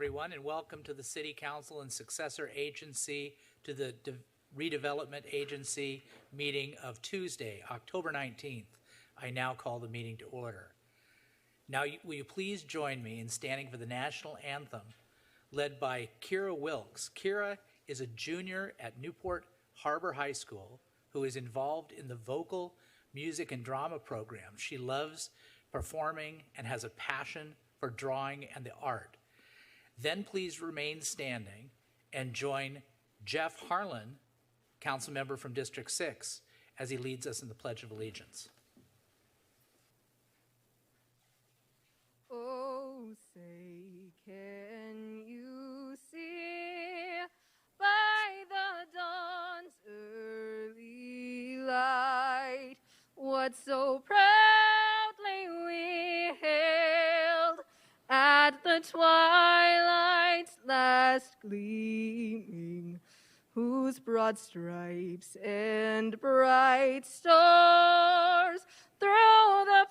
everyone, and welcome to the City Council and Successor Agency to the Redevelopment Agency meeting of Tuesday, October 19th. I now call the meeting to order. Now, will you please join me in standing for the national anthem led by Kira Wilkes. Kira is a junior at Newport Harbor High School who is involved in the vocal, music, and drama program. She loves performing and has a passion for drawing and the art. Then please remain standing and join Jeff Harlan, council member from District 6, as he leads us in the Pledge of Allegiance. Oh, say, can you see by the dawn's early light what so proudly we hailed at the twilight's last gleaming, whose broad stripes and bright stars through the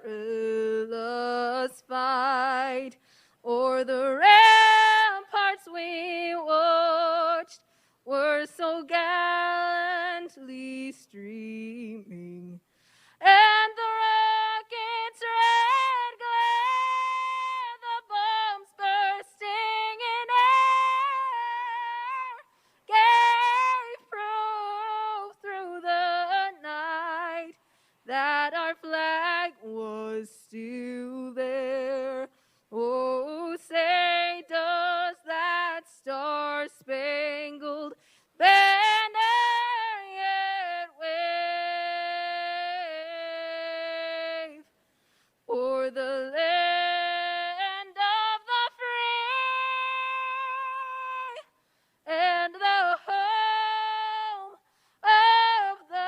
perilous fight o'er the ramparts we watched were so gallantly streaming, and the rocket's red glare, the bombs bursting in air, gave proof through the night that our flag was still there. Oh, say, does that star-spangled banner yet wave o'er the land of the free and the home of the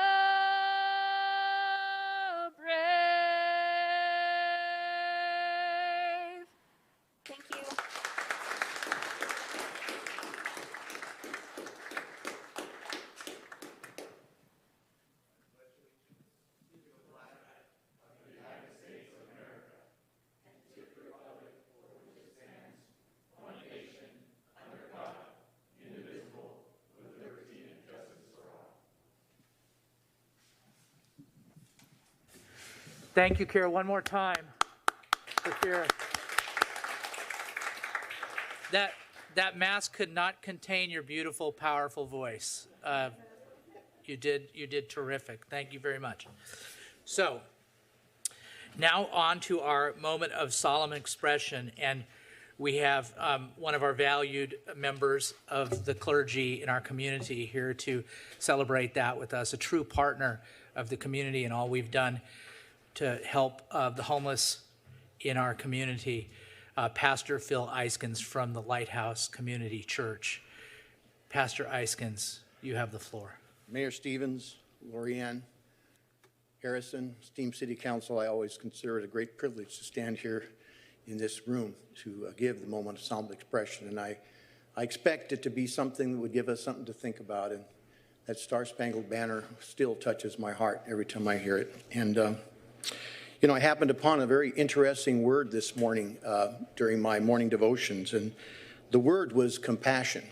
brave? Thank you. Thank you, Kira. One more time for Kira. That mask could not contain your beautiful, powerful voice. You did terrific. Thank you very much. So, now on to our moment of solemn expression, and we have one of our valued members of the clergy in our community here to celebrate that with us, a true partner of the community and all we've done to help the homeless in our community, Pastor Phil Eiskens from the Lighthouse Community Church. Pastor Eiskens, you have the floor. Mayor Stevens, Lorianne, Harrison, esteemed City Council, I always consider it a great privilege to stand here in this room to give the moment of solemn expression. And I expect it to be something that would give us something to think about. And that Star-Spangled Banner still touches my heart every time I hear it. And, you know, I happened upon a very interesting word this morning during my morning devotions. And the word was compassion.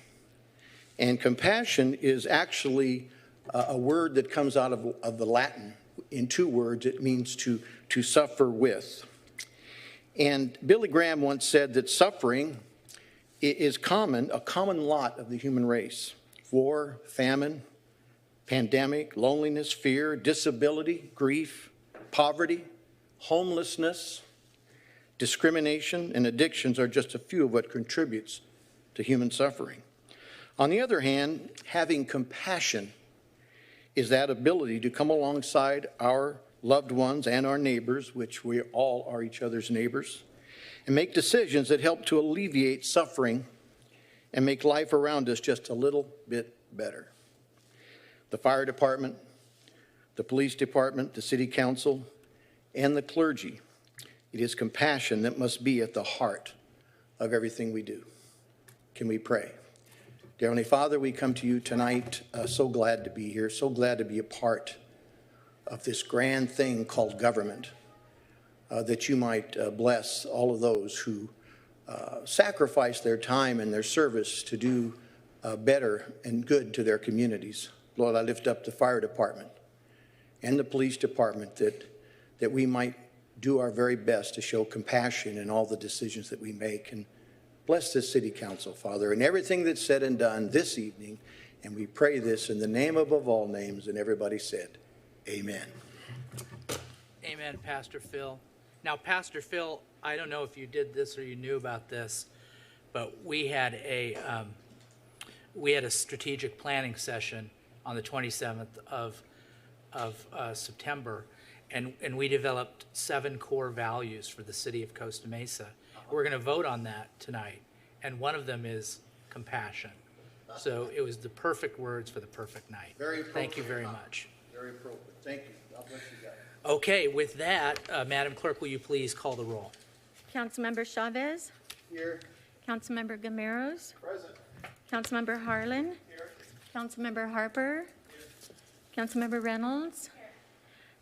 And compassion is actually a word that comes out of the Latin. In two words, it means to suffer with. And Billy Graham once said that suffering is a common lot of the human race. War, famine, pandemic, loneliness, fear, disability, grief, poverty, homelessness, discrimination, and addictions are just a few of what contributes to human suffering. On the other hand, having compassion is that ability to come alongside our loved ones and our neighbors, which we all are each other's neighbors, and make decisions that help to alleviate suffering and make life around us just a little bit better. The fire department, the police department, the city council, and the clergy, it is compassion that must be at the heart of everything we do. Can we pray? Dear Heavenly Father, we come to you tonight so glad to be here, so glad to be a part of this grand thing called government, that you might bless all of those who sacrifice their time and their service to do better and good to their communities. Lord, I lift up the fire department and the police department that we might do our very best to show compassion in all the decisions that we make. And bless this city council, Father, and everything that's said and done this evening. And we pray this in the name above all names. And everybody said, amen. Amen, Pastor Phil. Now, Pastor Phil, I don't know if you did this or you knew about this, but we had a strategic planning session on the 27th of September, and we developed 7 core values for the city of Costa Mesa. We're going to vote on that tonight, and one of them is compassion. So it was the perfect words for the perfect night. Very Thank you very much. Very appropriate. Thank you. God bless you guys. Okay, with that, Madam Clerk, will you please call the roll? Councilmember Chavez. Here. Councilmember Gameros. Present. Councilmember Harlan. Here. Councilmember Harper. Councilmember Reynolds.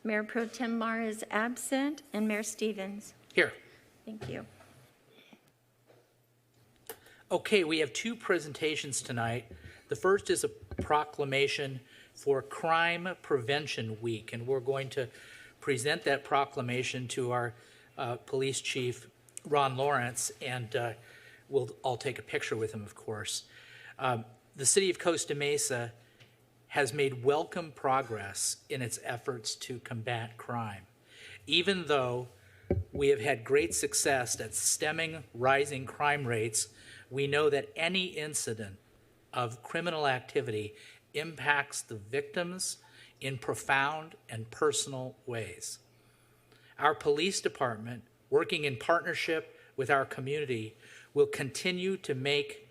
Mayor Pro Tem Mar is absent, and Mayor Stevens. Here. Thank you. Okay, we have 2 presentations tonight. The first is a proclamation for Crime Prevention Week, and we're going to present that proclamation to our police chief, Ron Lawrence, and we'll all take a picture with him, of course. The city of Costa Mesa has made welcome progress in its efforts to combat crime. Even though we have had great success at stemming rising crime rates, we know that any incident of criminal activity impacts the victims in profound and personal ways. Our police department, working in partnership with our community, will continue to make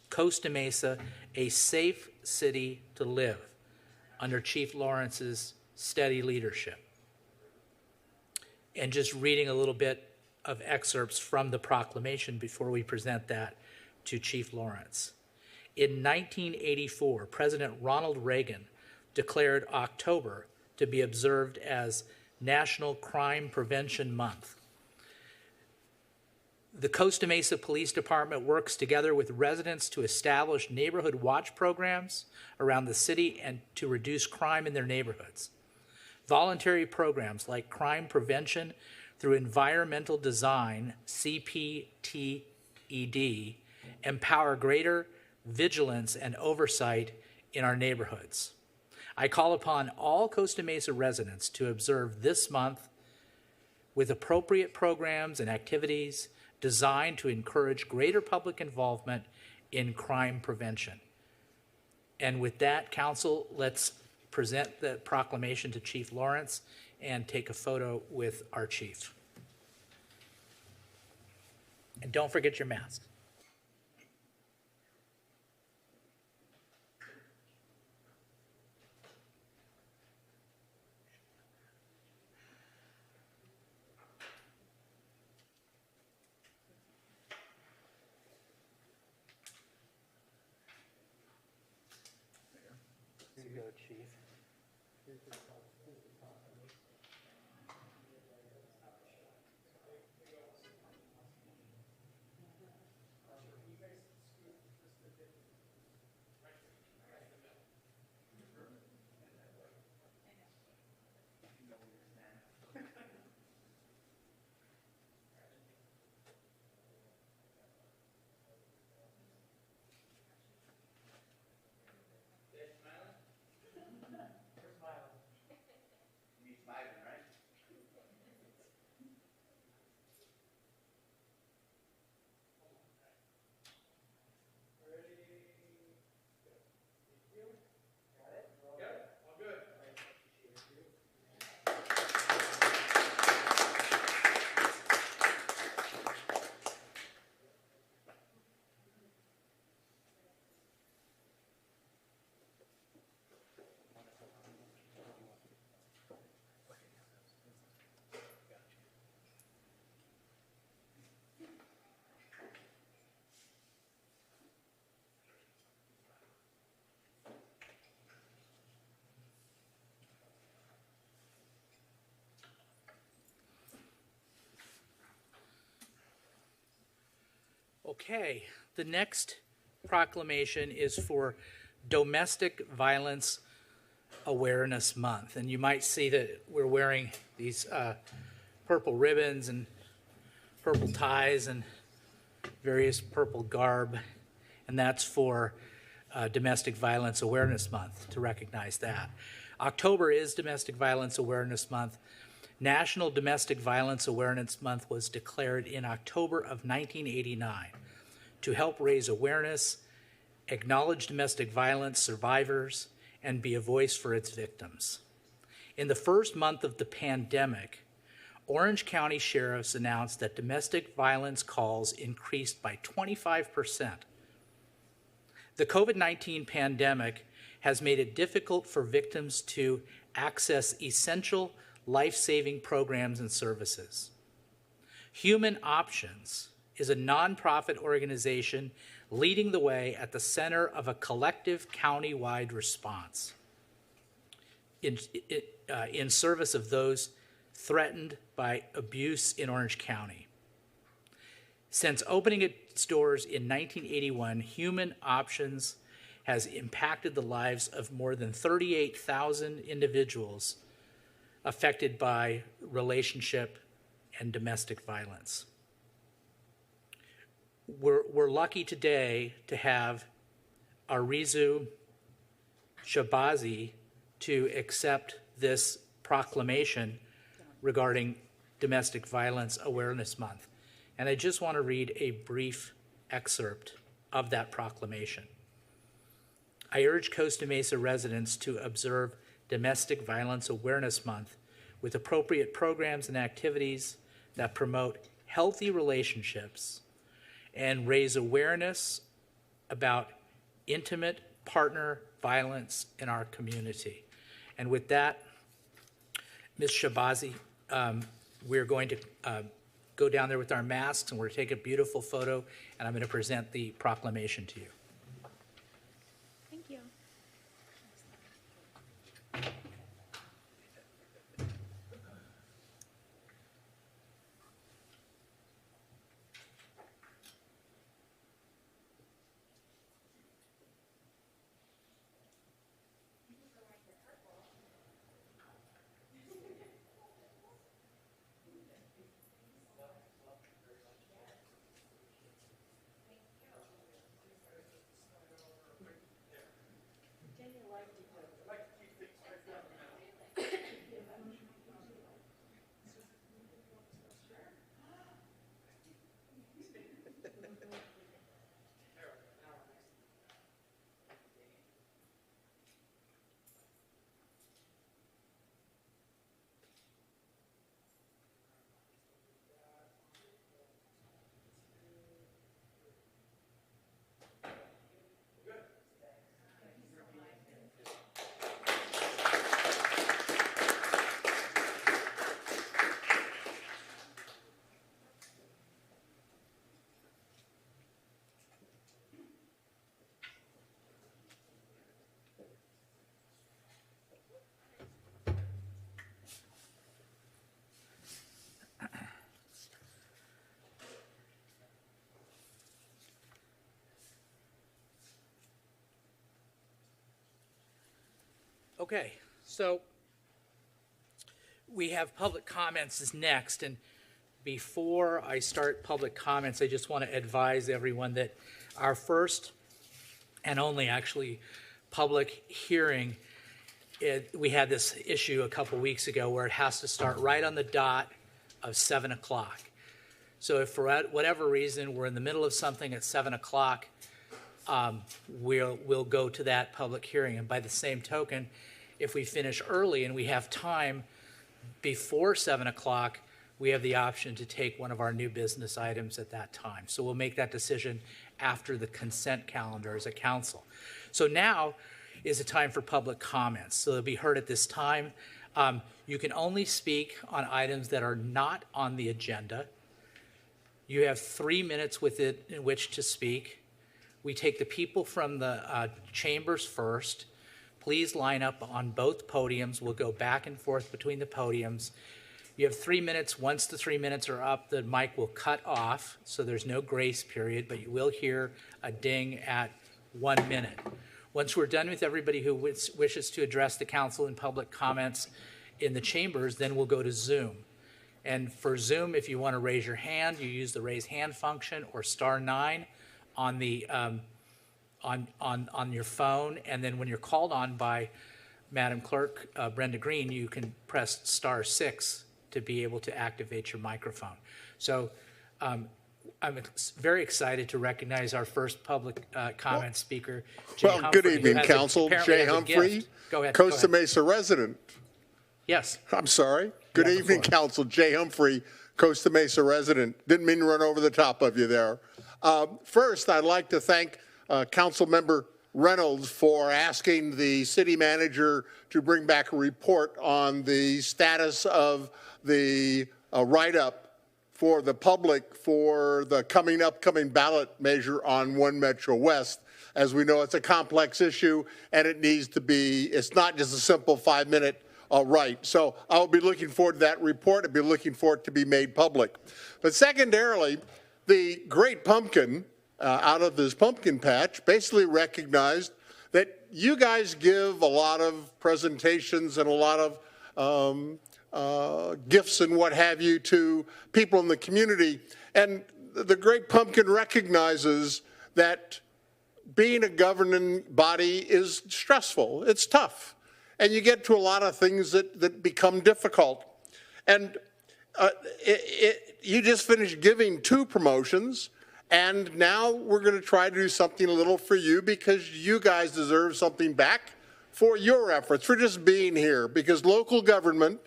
Costa Mesa a safe city to live under Chief Lawrence's steady leadership. And just reading a little bit of excerpts from the proclamation before we present that to Chief Lawrence. In 1984, President Ronald Reagan declared October to be observed as National Crime Prevention Month. The Costa Mesa Police Department works together with residents to establish neighborhood watch programs around the city and to reduce crime in their neighborhoods. Voluntary programs like crime prevention through environmental design, CPTED, empower greater vigilance and oversight in our neighborhoods. I call upon all Costa Mesa residents to observe this month with appropriate programs and activities designed to encourage greater public involvement in crime prevention. And with that, Council, let's present the proclamation to Chief Lawrence and take a photo with our chief. And don't forget your mask. Here you go, Chief. Okay, the next proclamation is for Domestic Violence Awareness Month. And you might see that we're wearing these purple ribbons and purple ties and various purple garb, and that's for Domestic Violence Awareness Month, to recognize that. October is Domestic Violence Awareness Month. National Domestic Violence Awareness Month was declared in October of 1989 to help raise awareness, acknowledge domestic violence survivors, and be a voice for its victims. In the first month of the pandemic, Orange County sheriffs announced that domestic violence calls increased by 25%. The COVID-19 pandemic has made it difficult for victims to access essential life-saving programs and services. Human Options is a nonprofit organization leading the way at the center of a collective county-wide response in service of those threatened by abuse in Orange County. Since opening its doors in 1981, Human Options has impacted the lives of more than 38,000 individuals affected by relationship and domestic violence. We're lucky today to have Arizu Shabazi to accept this proclamation regarding Domestic Violence Awareness Month. And I just want to read a brief excerpt of that proclamation. I urge Costa Mesa residents to observe Domestic Violence Awareness Month with appropriate programs and activities that promote healthy relationships and raise awareness about intimate partner violence in our community. And with that, Ms. Shabazi, we're going to go down there with our masks, and we're going to take a beautiful photo, and I'm going to present the proclamation to you. Thank you. Okay, so we have public comments is next, and before I start public comments, I just want to advise everyone that our first and only actually public hearing, we had this issue a couple weeks ago where it has to start right on the dot of 7 o'clock. So if for whatever reason we're in the middle of something at 7 o'clock, we'll go to that public hearing. And by the same token, if we finish early and we have time before 7 o'clock, we have the option to take one of our new business items at that time. So we'll make that decision after the consent calendar as a council. So now is a time for public comments. So they'll be heard at this time. You can only speak on items that are not on the agenda. You have 3 minutes in which to speak. We take the people from the chambers first. Please line up on both podiums. We'll go back and forth between the podiums. You have 3 minutes. Once the 3 minutes are up, the mic will cut off, so there's no grace period, but you will hear a ding at 1 minute. Once we're done with everybody who wishes to address the council in public comments in the chambers, then we'll go to Zoom. And for Zoom, if you want to raise your hand, you use the raise hand function or *9 on the on your phone, and then when you're called on by Madam Clerk Brenda Green, you can press *6 to be able to activate your microphone. So I'm very excited to recognize our first public comment speaker, Jay Well, Humphrey, good who evening, has Council. apparently Jay has a Humphrey, gift. Go ahead. Costa Mesa resident. Yes. I'm sorry. Good have the evening, floor. Council. Jay Humphrey, Costa Mesa resident. Didn't mean to run over the top of you there. First, I'd like to thank Council Member Reynolds for asking the city manager to bring back a report on the status of the write-up for the public for the upcoming ballot measure on One Metro West. As we know, it's a complex issue, and it needs to be, it's not just a simple 5-minute right. So I'll be looking forward to that report. I'll be looking for it to be made public. But secondarily, the Great Pumpkin out of this pumpkin patch basically recognized that you guys give a lot of presentations and a lot of gifts and what have you to people in the community. And the Great Pumpkin recognizes that being a governing body is stressful. It's tough. And you get to a lot of things that become difficult. And you just finished giving 2 promotions, and now we're going to try to do something a little for you because you guys deserve something back for your efforts, for just being here, because local government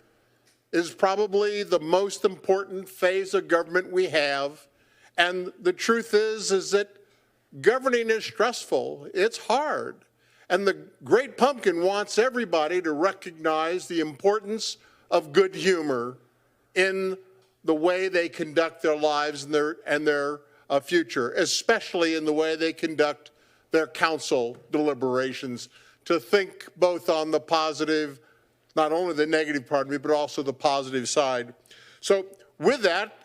is probably the most important phase of government we have. And the truth is that governing is stressful. It's hard. And the Great Pumpkin wants everybody to recognize the importance of good humor in the way they conduct their lives and their future, especially in the way they conduct their council deliberations, to think both on the positive, not only the negative part of me, but also the positive side. So with that,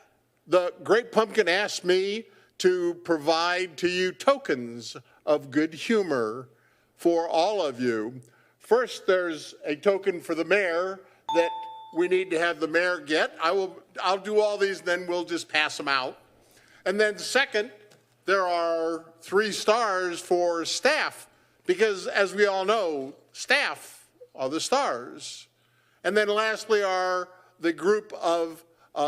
the Great Pumpkin asked me to provide to you tokens of good humor for all of you. First, there's a token for the mayor that we need to have the mayor get. I'll do all these, then we'll just pass them out. And then second, there are 3 stars for staff, because as we all know, staff are the stars. And then lastly are the group of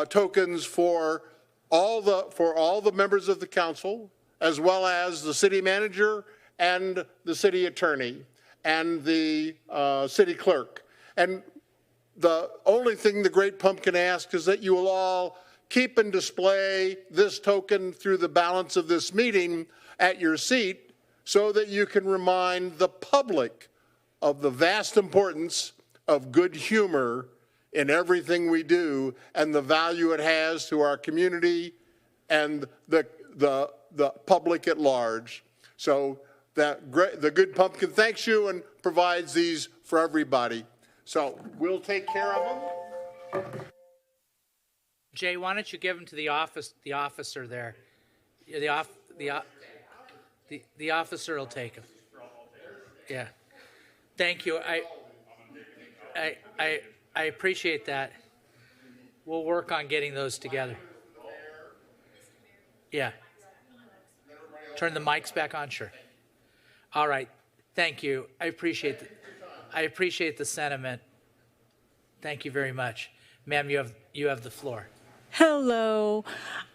tokens for all the members of the council, as well as the city manager and the city attorney and the city clerk. And the only thing the Great Pumpkin asks is that you will all keep and display this token through the balance of this meeting at your seat, so that you can remind the public of the vast importance of good humor in everything we do and the value it has to our community and the public at large. So the Good Pumpkin thanks you and provides these for everybody. So we'll take care of them. Jay, why don't you give them to the officer there? The officer will take them. Yeah. Thank you. I appreciate that. We'll work on getting those together. Yeah. Turn the mics back on, sure. All right. Thank you. I appreciate the sentiment. Thank you very much. Ma'am, you have the floor. Hello.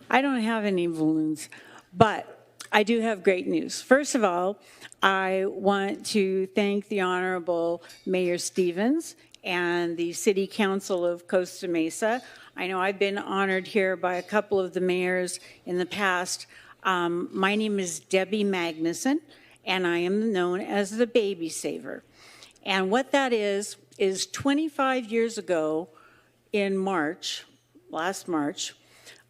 I don't have any balloons, but I do have great news. First of all, I want to thank the Honorable Mayor Stevens and the City Council of Costa Mesa. I know I've been honored here by a couple of the mayors in the past. My name is Debbie Magnuson, and I am known as the Baby Saver. And what that is 25 years ago in March, last March,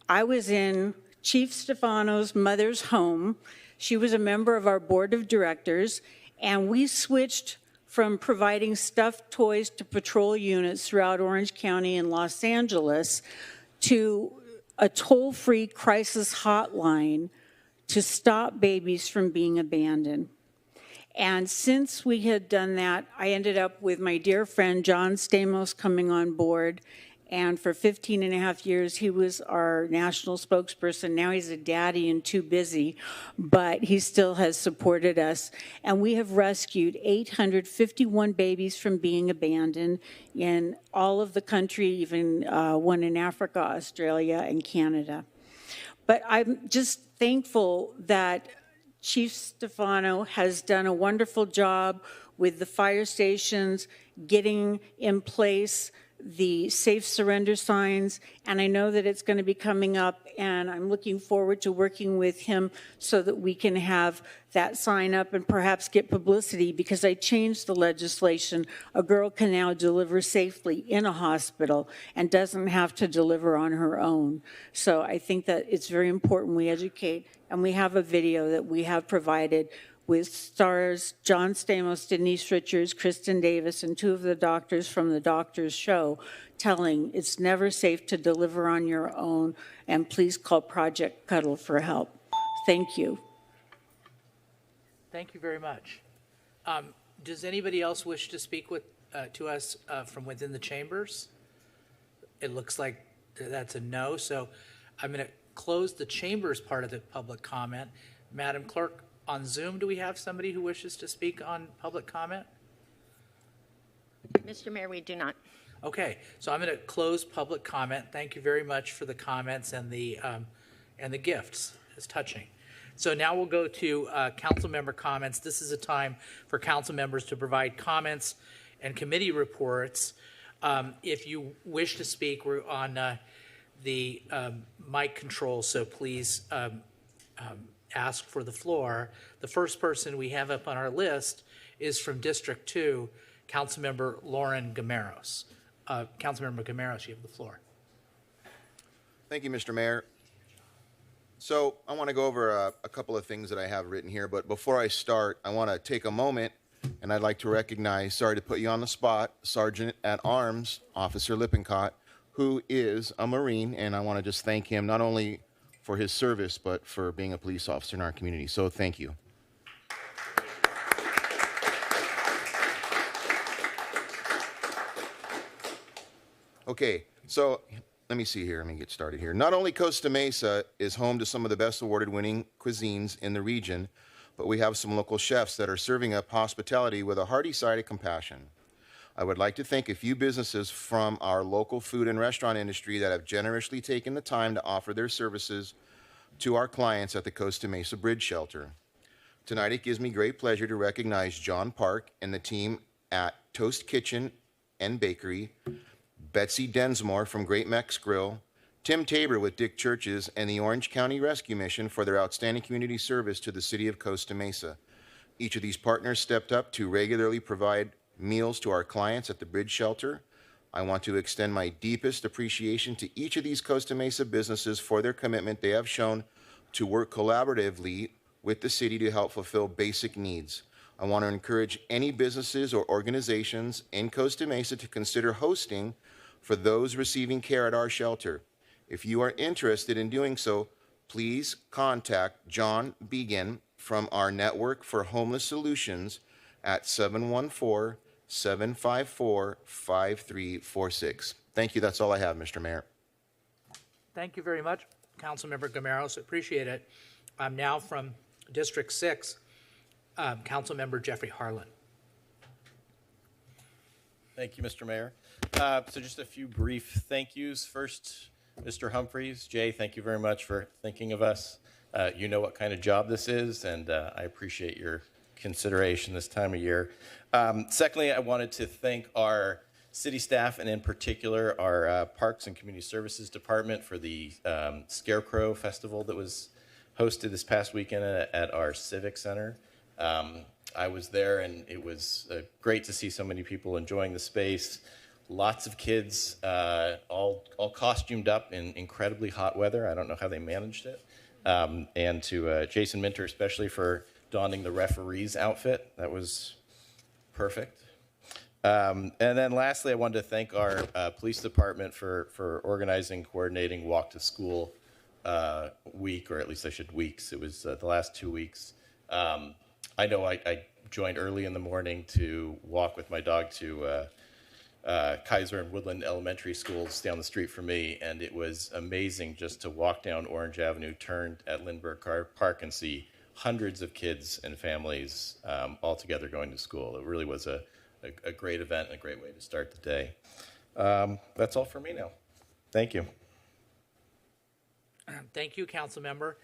I was in Chief Stefano's mother's home. She was a member of our board of directors, and we switched from providing stuffed toys to patrol units throughout Orange County and Los Angeles to a toll-free crisis hotline to stop babies from being abandoned. And since we had done that, I ended up with my dear friend John Stamos coming on board. And for 15 and a half years, he was our national spokesperson. Now he's a daddy and too busy, but he still has supported us. And we have rescued 851 babies from being abandoned in all of the country, even one in Africa, Australia, and Canada. But I'm just thankful that Chief Stefano has done a wonderful job with the fire stations, getting in place the safe surrender signs, and I know that it's going to be coming up, and I'm looking forward to working with him so that we can have that sign up and perhaps get publicity, because I changed the legislation. A girl can now deliver safely in a hospital and doesn't have to deliver on her own. So I think that it's very important we educate, and we have a video that we have provided with stars John Stamos, Denise Richards, Kristen Davis, and two of the doctors from the Doctors Show telling it's never safe to deliver on your own, and please call Project Cuddle for help. Thank you. Thank you very much. Does anybody else wish to speak to us from within the chambers? It looks like that's a no, so I'm going to close the chambers part of the public comment. Madam Clerk, on Zoom, do we have somebody who wishes to speak on public comment? Mr. Mayor, we do not. Okay, so I'm going to close public comment. Thank you very much for the comments and the gifts. It's touching. So now we'll go to council member comments. This is a time for council members to provide comments and committee reports. If you wish to speak, we're on the mic control, so please ask for the floor. The first person we have up on our list is from District 2, Councilmember Lauren Gameros. Councilmember Gameros, you have the floor. Thank you, Mr. Mayor. So I want to go over a couple of things that I have written here, but before I start, I want to take a moment, and I'd like to recognize, sorry to put you on the spot, Sergeant at Arms, Officer Lippincott, who is a Marine, and I want to just thank him not only for his service, but for being a police officer in our community. So thank you. Okay, so let me see here. Let me get started here. Not only Costa Mesa is home to some of the best award-winning cuisines in the region, but we have some local chefs that are serving up hospitality with a hearty side of compassion. I would like to thank a few businesses from our local food and restaurant industry that have generously taken the time to offer their services to our clients at the Costa Mesa Bridge Shelter. Tonight, it gives me great pleasure to recognize John Park and the team at Toast Kitchen and Bakery, Betsy Densmore from Great Mex Grill, Tim Tabor with Dick Churches, and the Orange County Rescue Mission for their outstanding community service to the city of Costa Mesa. Each of these partners stepped up to regularly provide meals to our clients at the Bridge Shelter. I want to extend my deepest appreciation to each of these Costa Mesa businesses for their commitment they have shown to work collaboratively with the city to help fulfill basic needs. I want to encourage any businesses or organizations in Costa Mesa to consider hosting for those receiving care at our shelter. If you are interested in doing so, please contact John Began from our Network for Homeless Solutions at 714-754-5346. Thank you. That's all I have, Mr. Mayor. Thank you very much, Councilmember Gameros. Appreciate it. I'm now from District 6, Councilmember Jeffrey Harlan. Thank you, Mr. Mayor. So just a few brief thank yous. First, Mr. Humphreys, Jay, thank you very much for thinking of us. You know what kind of job this is, and I appreciate your consideration this time of year. Secondly, I wanted to thank our city staff, and in particular our Parks and Community Services Department for the Scarecrow Festival that was hosted this past weekend at our Civic Center. I was there, and it was great to see so many people enjoying the space. Lots of kids, all costumed up in incredibly hot weather. I don't know how they managed it. And to Jason Minter, especially for donning the referee's outfit. That was Perfect. And then lastly, I wanted to thank our police department for organizing, coordinating Walk to School week, or at least I should weeks. It was the last 2 weeks. I know I joined early in the morning to walk with my dog to Kaiser and Woodland Elementary Schools down the street from me, and it was amazing just to walk down Orange Avenue, turn at Lindbergh Park, and see hundreds of kids and families all together going to school. It really was a great event and a great way to start the day. That's all for me now. Thank you. Thank you, Councilmember.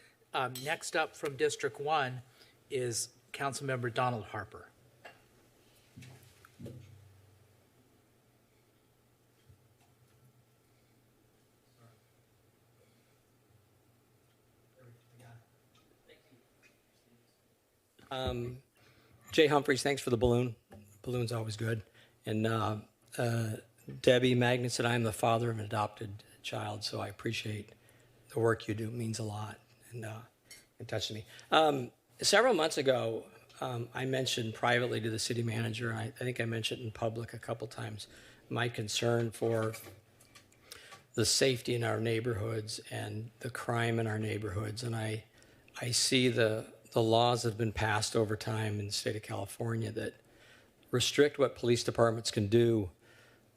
Next up from District 1 is Councilmember Donald Harper. Jay Humphreys, thanks for the balloon. Balloon's always good. And Debbie Magnus and I am the father of an adopted child, so I appreciate the work you do. It means a lot, and it touched me. Several months ago, I mentioned privately to the city manager, and I think I mentioned in public a couple times, my concern for the safety in our neighborhoods and the crime in our neighborhoods. And I see the laws that have been passed over time in the state of California that restrict what police departments can do.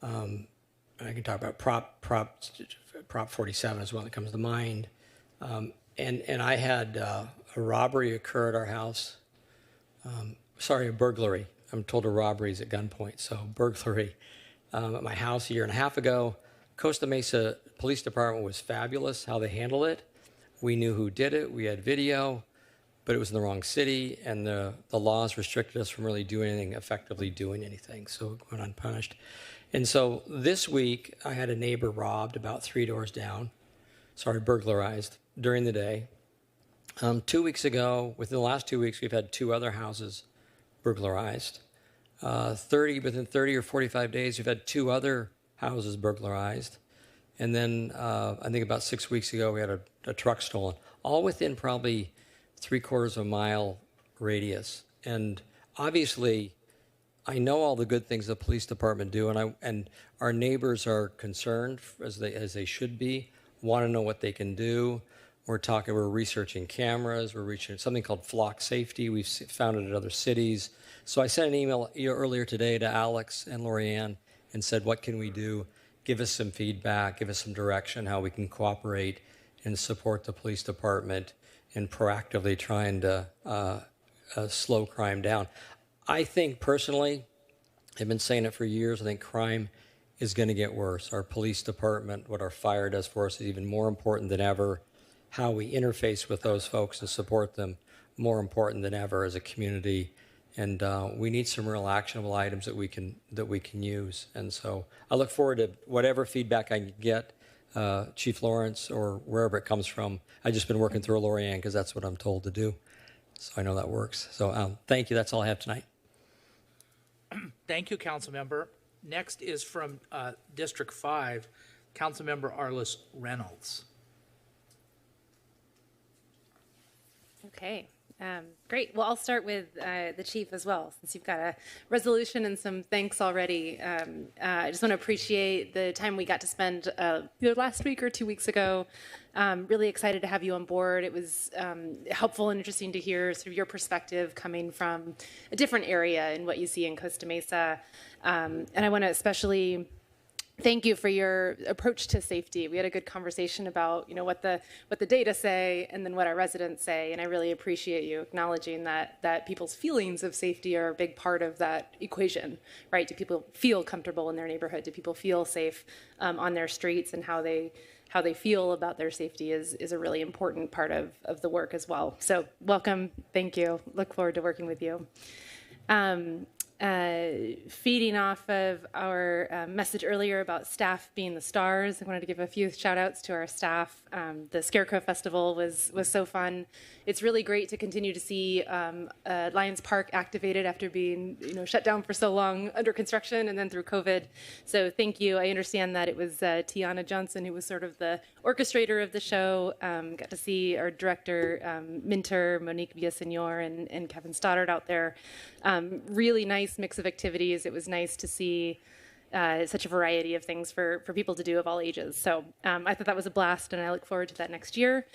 I can talk about Prop 47 is one that comes to mind. And I had a robbery occur at our house. A burglary. I'm told a robbery is at gunpoint, so burglary at my house a year and a half ago. Costa Mesa Police Department was fabulous how they handled it. We knew who did it. We had video, but it was in the wrong city, and the laws restricted us from really effectively doing anything, so it went unpunished. And so this week, I had a neighbor robbed about 3 doors down, burglarized during the day. 2 weeks ago, within the last 2 weeks, we've had 2 other houses burglarized. Within 30 or 45 days, we've had 2 other houses burglarized. And then I think about 6 weeks ago, we had a truck stolen, all within probably 3/4 of a mile radius. And obviously, I know all the good things the police department do, and our neighbors are concerned, as they should be, want to know what they can do. We're researching cameras. We're researching something called flock safety. We've found it at other cities. So I sent an email earlier today to Alex and Lorianne and said, what can we do? Give us some feedback, give us some direction, how we can cooperate and support the police department in proactively trying to slow crime down. I think personally, I've been saying it for years, I think crime is going to get worse. Our police department, what our fire does for us is even more important than ever. How we interface with those folks and support them, more important than ever as a community. And we need some real actionable items that we can use. And so I look forward to whatever feedback I can get, Chief Lawrence or wherever it comes from. I've just been working through Lorianne because that's what I'm told to do. So I know that works. So thank you. That's all I have tonight. Thank you, Councilmember. Next is from District 5, Councilmember Arliss Reynolds. Okay, great. Well, I'll start with the chief as well, since you've got a resolution and some thanks already. I just want to appreciate the time we got to spend either last week or 2 weeks ago. Really excited to have you on board. It was helpful and interesting to hear sort of your perspective coming from a different area in what you see in Costa Mesa. And I want to especially thank you for your approach to safety. We had a good conversation about, what the data say and then what our residents say, and I really appreciate you acknowledging that people's feelings of safety are a big part of that equation, right? Do people feel comfortable in their neighborhood? Do people feel safe on their streets? And how they feel about their safety is a really important part of the work as well. So welcome, thank you. Look forward to working with you. Feeding off of our message earlier about staff being the stars, I wanted to give a few shout outs to our staff. The Scarecrow Festival was so fun. It's really great to continue to see Lions Park activated after being shut down for so long under construction and then through COVID. So thank you. I understand that it was Tiana Johnson who was sort of the orchestrator of the show. Got to see our director, Minter, Monique Villasenor, and Kevin Stoddard out there. Really nice nice mix of activities. It was nice to see such a variety of things for people to do of all ages. So I thought that was a blast, and I look forward to that next year.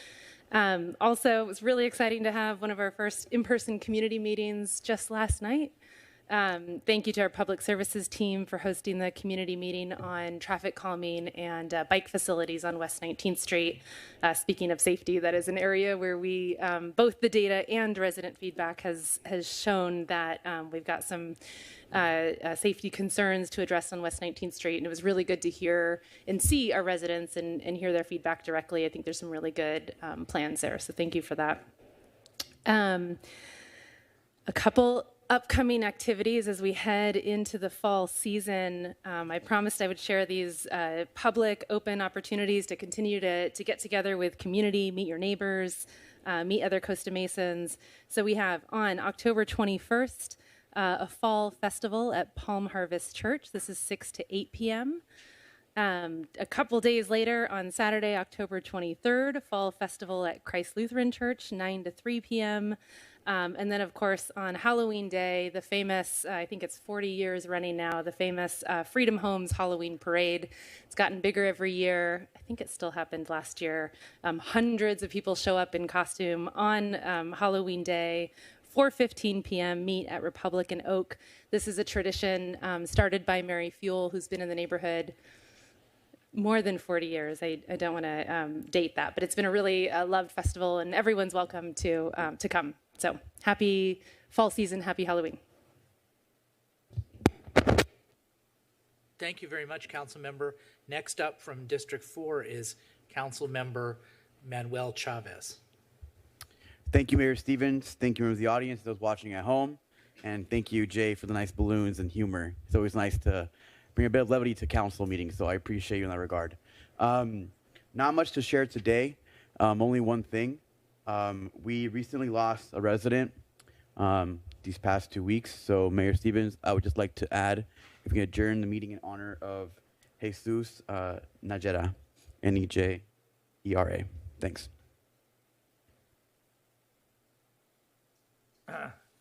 Also, it was really exciting to have one of our first in-person community meetings just last night. Thank you to our public services team for hosting the community meeting on traffic calming and bike facilities on West 19th Street. Speaking of safety, that is an area where we, both the data and resident feedback has shown that we've got some safety concerns to address on West 19th Street. And it was really good to hear and see our residents and hear their feedback directly. I think there's some really good plans there. So thank you for that. A couple upcoming activities as we head into the fall season. I promised I would share these public open opportunities to continue to get together with community, meet your neighbors, meet other Costa Mesans. So we have on October 21st, a fall festival at Palm Harvest Church. This is 6 to 8 p.m. A couple days later, on Saturday, October 23rd, a fall festival at Christ Lutheran Church, 9 to 3 p.m. And then, of course, on Halloween Day, the famous, I think it's 40 years running now, the famous Freedom Homes Halloween Parade. It's gotten bigger every year. I think it still happened last year. Hundreds of people show up in costume on Halloween Day. 4:15 p.m. meet at Republic and Oak. This is a tradition started by Mary Fuel, who's been in the neighborhood more than 40 years. I don't want to date that, but it's been a really loved festival, and everyone's welcome to come. So happy fall season, happy Halloween. Thank you very much, Council Member. Next up from District 4 is Council Member Manuel Chavez. Thank you, Mayor Stevens. Thank you, members of the audience, those watching at home. And thank you, Jay, for the nice balloons and humor. It's always nice to bring a bit of levity to council meetings, so I appreciate you in that regard. Not much to share today, only one thing. We recently lost a resident these past 2 weeks, so Mayor Stevens, I would just like to add, if we can adjourn the meeting in honor of Jesus Najera, Nejera. Thanks.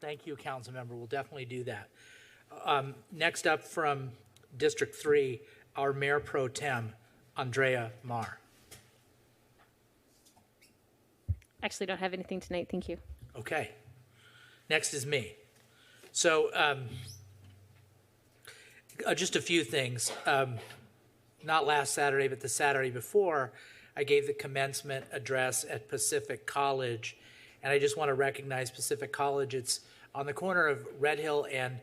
Thank you, Council Member. We'll definitely do that. Next up from District 3, our Mayor Pro Tem, Andrea Marr. Actually, don't have anything tonight. Thank you. Okay. Next is me. So just a few things. Not last Saturday, but the Saturday before, I gave the commencement address at Pacific College. And I just want to recognize Pacific College. It's on the corner of Red Hill and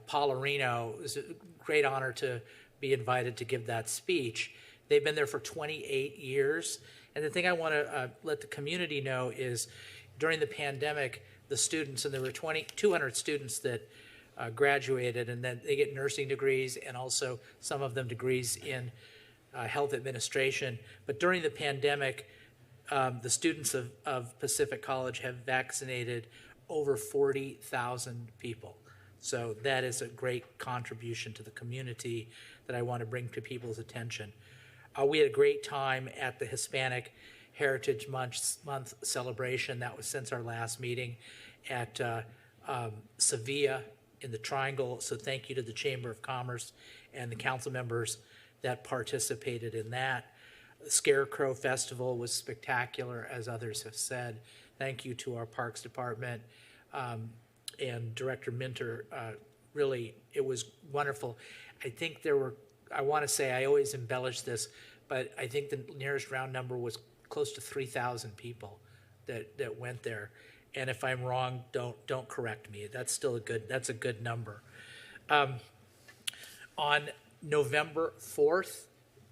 Paularino. It's a great honor to be invited to give that speech. They've been there for 28 years. And the thing I want to let the community know is during the pandemic, the students, and there were 200 students that graduated, and then they get nursing degrees and also some of them degrees in health administration. But during the pandemic, the students of Pacific College have vaccinated over 40,000 people. So that is a great contribution to the community that I want to bring to people's attention. We had a great time at the Hispanic Heritage Month celebration. That was since our last meeting at Sevilla in the Triangle. So thank you to the Chamber of Commerce and the council members that participated in that. The Scarecrow Festival was spectacular, as others have said. Thank you to our Parks Department and Director Minter. Really, it was wonderful. I think there were, I want to say, I always embellish this, but I think the nearest round number was close to 3,000 people that went there. And if I'm wrong, don't correct me. That's still that's a good number. On November 4th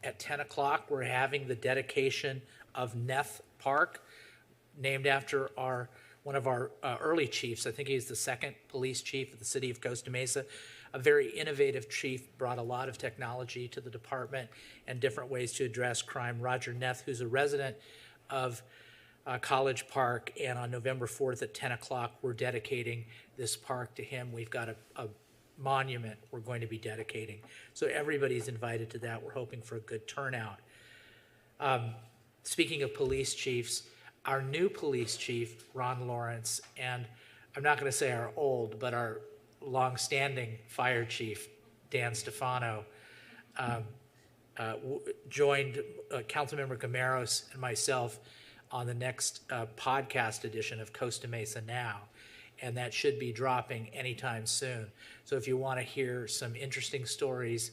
at 10 o'clock, we're having the dedication of Neff Park, named after one of our early chiefs. I think he's the second police chief of the city of Costa Mesa. A very innovative chief, brought a lot of technology to the department and different ways to address crime. Roger Neff, who's a resident of College Park, and on November 4th at 10 o'clock, we're dedicating this park to him. We've got a monument we're going to be dedicating. So everybody's invited to that. We're hoping for a good turnout. Speaking of police chiefs, our new police chief, Ron Lawrence, and I'm not going to say our old, but our longstanding fire chief, Dan Stefano, joined Councilmember Gameros and myself on the next podcast edition of Costa Mesa Now, and that should be dropping anytime soon. So if you want to hear some interesting stories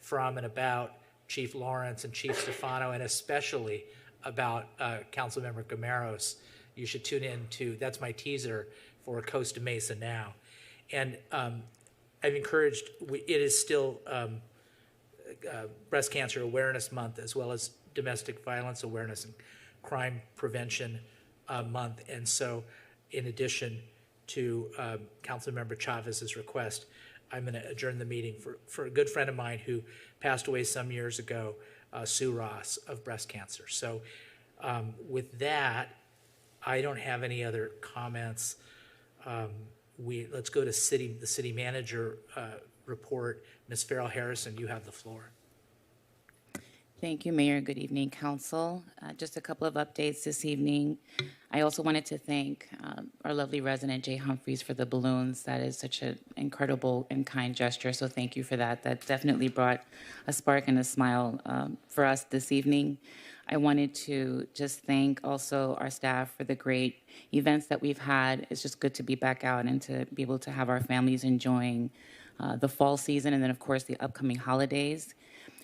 from and about Chief Lawrence and Chief Stefano, and especially about Councilmember Gameros, you should tune in to, that's my teaser for Costa Mesa Now. And I've encouraged, it is still Breast Cancer Awareness Month, as well as Domestic Violence Awareness and Crime Prevention Month. And so in addition to Councilmember Chavez's request, I'm going to adjourn the meeting for a good friend of mine who passed away some years ago, Sue Ross, of breast cancer. So with that, I don't have any other comments. Let's go to the city manager report. Ms. Farrell Harrison, you have the floor. Thank you, Mayor. Good evening, Council. Just a couple of updates this evening. I also wanted to thank our lovely resident, Jay Humphreys, for the balloons. That is such an incredible and kind gesture, so thank you for that. That definitely brought a spark and a smile for us this evening. I wanted to just thank also our staff for the great events that we've had. It's just good to be back out and to be able to have our families enjoying the fall season and then, of course, the upcoming holidays.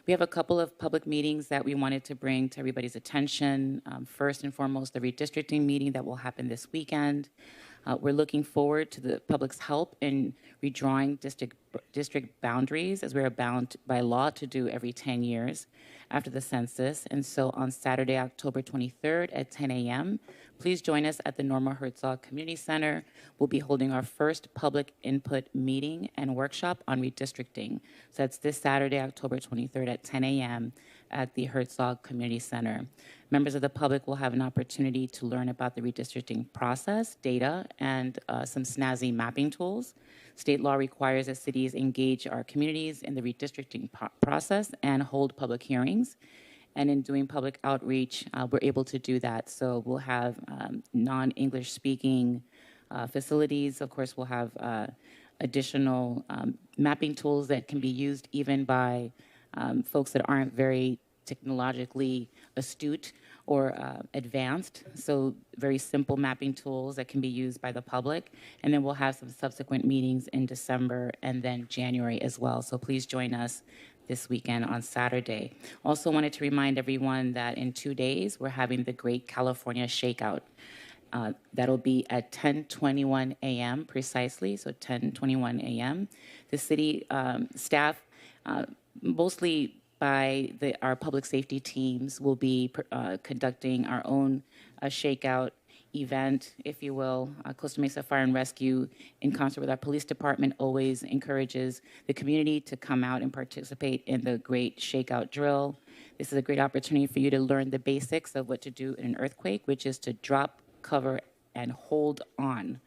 We have a couple of public meetings that we wanted to bring to everybody's attention. First and foremost, the redistricting meeting that will happen this weekend. We're looking forward to the public's help in redrawing district boundaries, as we are bound by law to do every 10 years after the census. And so on Saturday, October 23rd at 10 a.m., please join us at the Norma Herzog Community Center. We'll be holding our first public input meeting and workshop on redistricting. So that's this Saturday, October 23rd at 10 a.m. at the Herzog Community Center. Members of the public will have an opportunity to learn about the redistricting process, data, and some snazzy mapping tools. State law requires that cities engage our communities in the redistricting process and hold public hearings. And in doing public outreach, we're able to do that. So we'll have non-English speaking facilities. Of course, we'll have additional mapping tools that can be used even by folks that aren't very technologically astute or advanced. So very simple mapping tools that can be used by the public. And then we'll have some subsequent meetings in December and then January as well. So please join us this weekend on Saturday. Also wanted to remind everyone that in 2 days, we're having the Great California Shakeout. That'll be at 10:21 a.m. precisely, so 10:21 a.m. The city staff, mostly by our public safety teams, will be conducting our own shakeout event, if you will. Costa Mesa Fire and Rescue, in concert with our police department, always encourages the community to come out and participate in the Great Shakeout Drill. This is a great opportunity for you to learn the basics of what to do in an earthquake, which is to drop, cover, and hold on.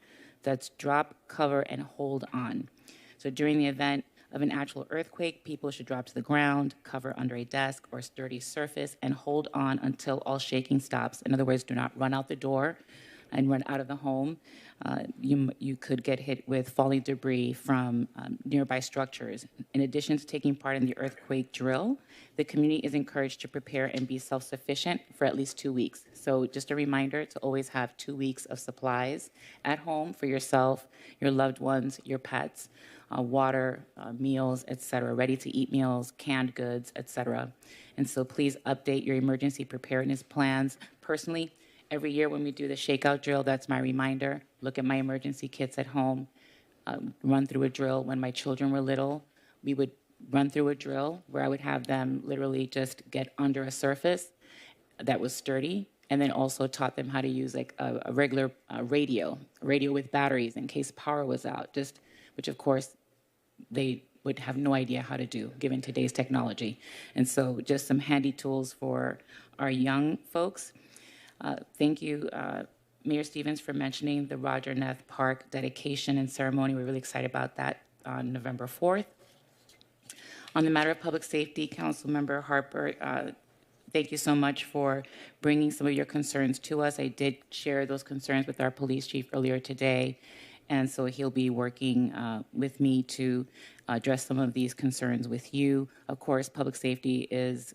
That's drop, cover, and hold on. So during the event of an actual earthquake, people should drop to the ground, cover under a desk or sturdy surface, and hold on until all shaking stops. In other words, do not run out the door and run out of the home. You could get hit with falling debris from nearby structures. In addition to taking part in the earthquake drill, the community is encouraged to prepare and be self-sufficient for at least 2 weeks. So just a reminder to always have 2 weeks of supplies at home for yourself, your loved ones, your pets. Water, meals, etc., ready-to-eat meals, canned goods, etc. And so please update your emergency preparedness plans. Personally, every year when we do the shakeout drill, that's my reminder. Look at my emergency kits at home. Run through a drill. When my children were little, we would run through a drill where I would have them literally just get under a surface that was sturdy, and then also taught them how to use like a regular radio with batteries in case power was out, which of course they would have no idea how to do given today's technology. And so just some handy tools for our young folks. Thank you, Mayor Stevens, for mentioning the Roger Neff Park dedication and ceremony. We're really excited about that on November 4th. On the matter of public safety, Councilmember Harper, thank you so much for bringing some of your concerns to us. I did share those concerns with our police chief earlier today. And so he'll be working with me to address some of these concerns with you. Of course, public safety is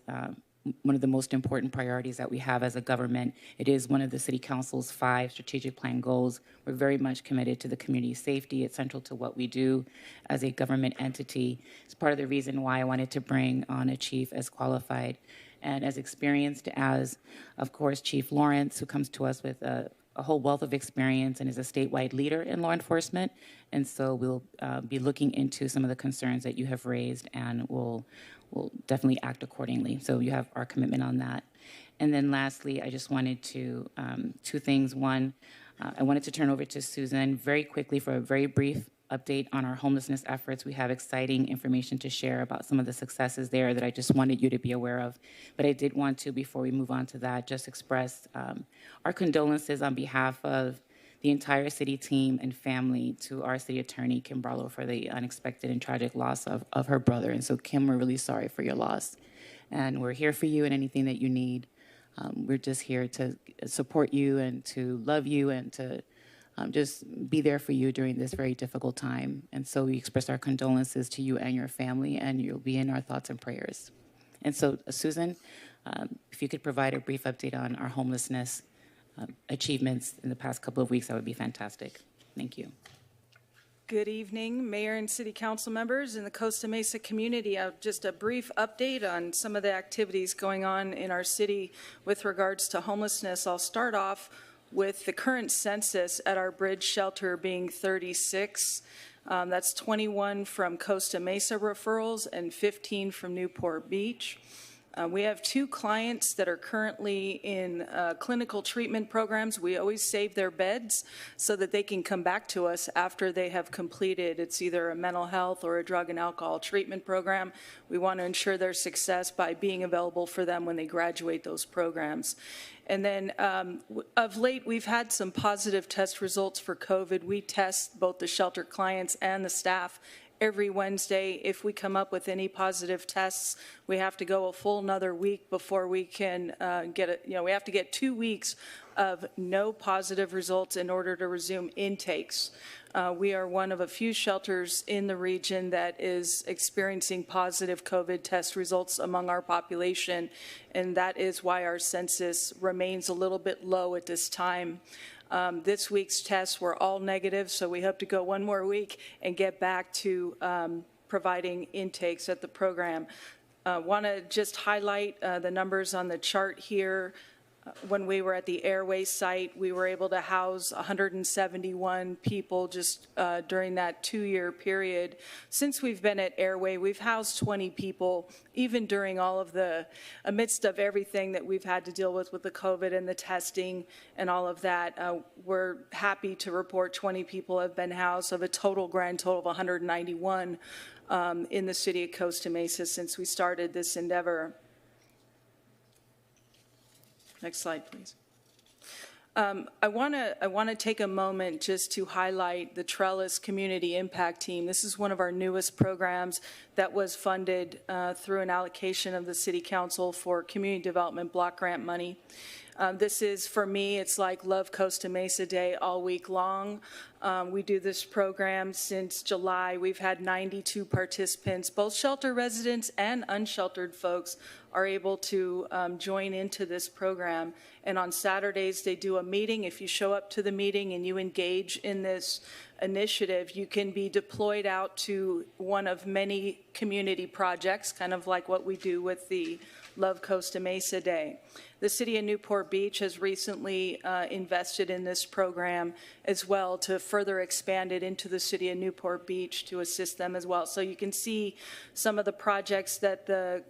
one of the most important priorities that we have as a government. It is one of the City Council's 5 strategic plan goals. We're very much committed to the community safety. It's central to what we do as a government entity. It's part of the reason why I wanted to bring on a chief as qualified and as experienced as, of course, Chief Lawrence, who comes to us with a whole wealth of experience and is a statewide leader in law enforcement. And so we'll be looking into some of the concerns that you have raised, and we'll definitely act accordingly. So you have our commitment on that. And then lastly, I just wanted to, 2 things. One, I wanted to turn over to Susan very quickly for a very brief update on our homelessness efforts. We have exciting information to share about some of the successes there that I just wanted you to be aware of. But I did want to, before we move on to that, just express our condolences on behalf of the entire city team and family to our city attorney, Kim Barlow, for the unexpected and tragic loss of her brother. And so, Kim, we're really sorry for your loss. And we're here for you and anything that you need. We're just here to support you and to love you and to just be there for you during this very difficult time. And so we express our condolences to you and your family, and you'll be in our thoughts and prayers. And so, Susan, if you could provide a brief update on our homelessness achievements in the past couple of weeks, that would be fantastic. Thank you. Good evening, Mayor and City Council members in the Costa Mesa community. Just a brief update on some of the activities going on in our city with regards to homelessness. I'll start off with the current census at our bridge shelter being 36. That's 21 from Costa Mesa referrals and 15 from Newport Beach. We have 2 clients that are currently in clinical treatment programs. We always save their beds so that they can come back to us after they have completed. It's either a mental health or a drug and alcohol treatment program. We want to ensure their success by being available for them when they graduate those programs. And then of late, we've had some positive test results for COVID. We test both the shelter clients and the staff every Wednesday. If we come up with any positive tests, we have to go a full another week before we can get it. We have to get 2 weeks of no positive results in order to resume intakes. We are one of a few shelters in the region that is experiencing positive COVID test results among our population, and that is why our census remains a little bit low at this time. This week's tests were all negative, so we hope to go one more week and get back to providing intakes at the program. Want to just highlight the numbers on the chart here. When we were at the Airway site, we were able to house 171 people just during that 2-year period. Since we've been at Airway, we've housed 20 people, even during all of the, amidst of everything that we've had to deal with the COVID and the testing and all of that. We're happy to report 20 people have been housed of a grand total of 191 in the city of Costa Mesa since we started this endeavor. Next slide, please. I want to take a moment just to highlight the Trellis Community Impact Team. This is one of our newest programs that was funded through an allocation of the City Council for Community Development Block Grant money. This is, for me, it's like Love Costa Mesa Day all week long. We do this program since July. We've had 92 participants. Both shelter residents and unsheltered folks are able to join into this program. And on Saturdays, they do a meeting. If you show up to the meeting and you engage in this initiative, you can be deployed out to one of many community projects, kind of like what we do with the Love Costa Mesa Day. The city of Newport Beach has recently invested in this program as well to further expand it into the city of Newport Beach to assist them as well. So you can see some of the projects that the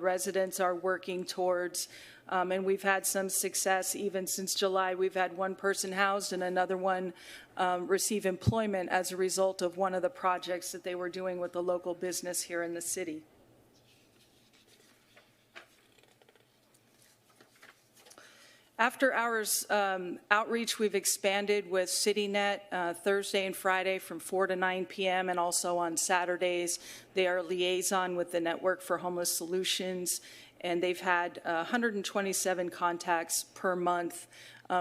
residents are working towards. And we've had some success even since July. We've had one person housed and another one receive employment as a result of one of the projects that they were doing with the local business here in the city. After hours outreach, we've expanded with CityNet Thursday and Friday from 4 to 9 p.m. and also on Saturdays. They are liaison with the Network for Homeless Solutions, and they've had 127 contacts per month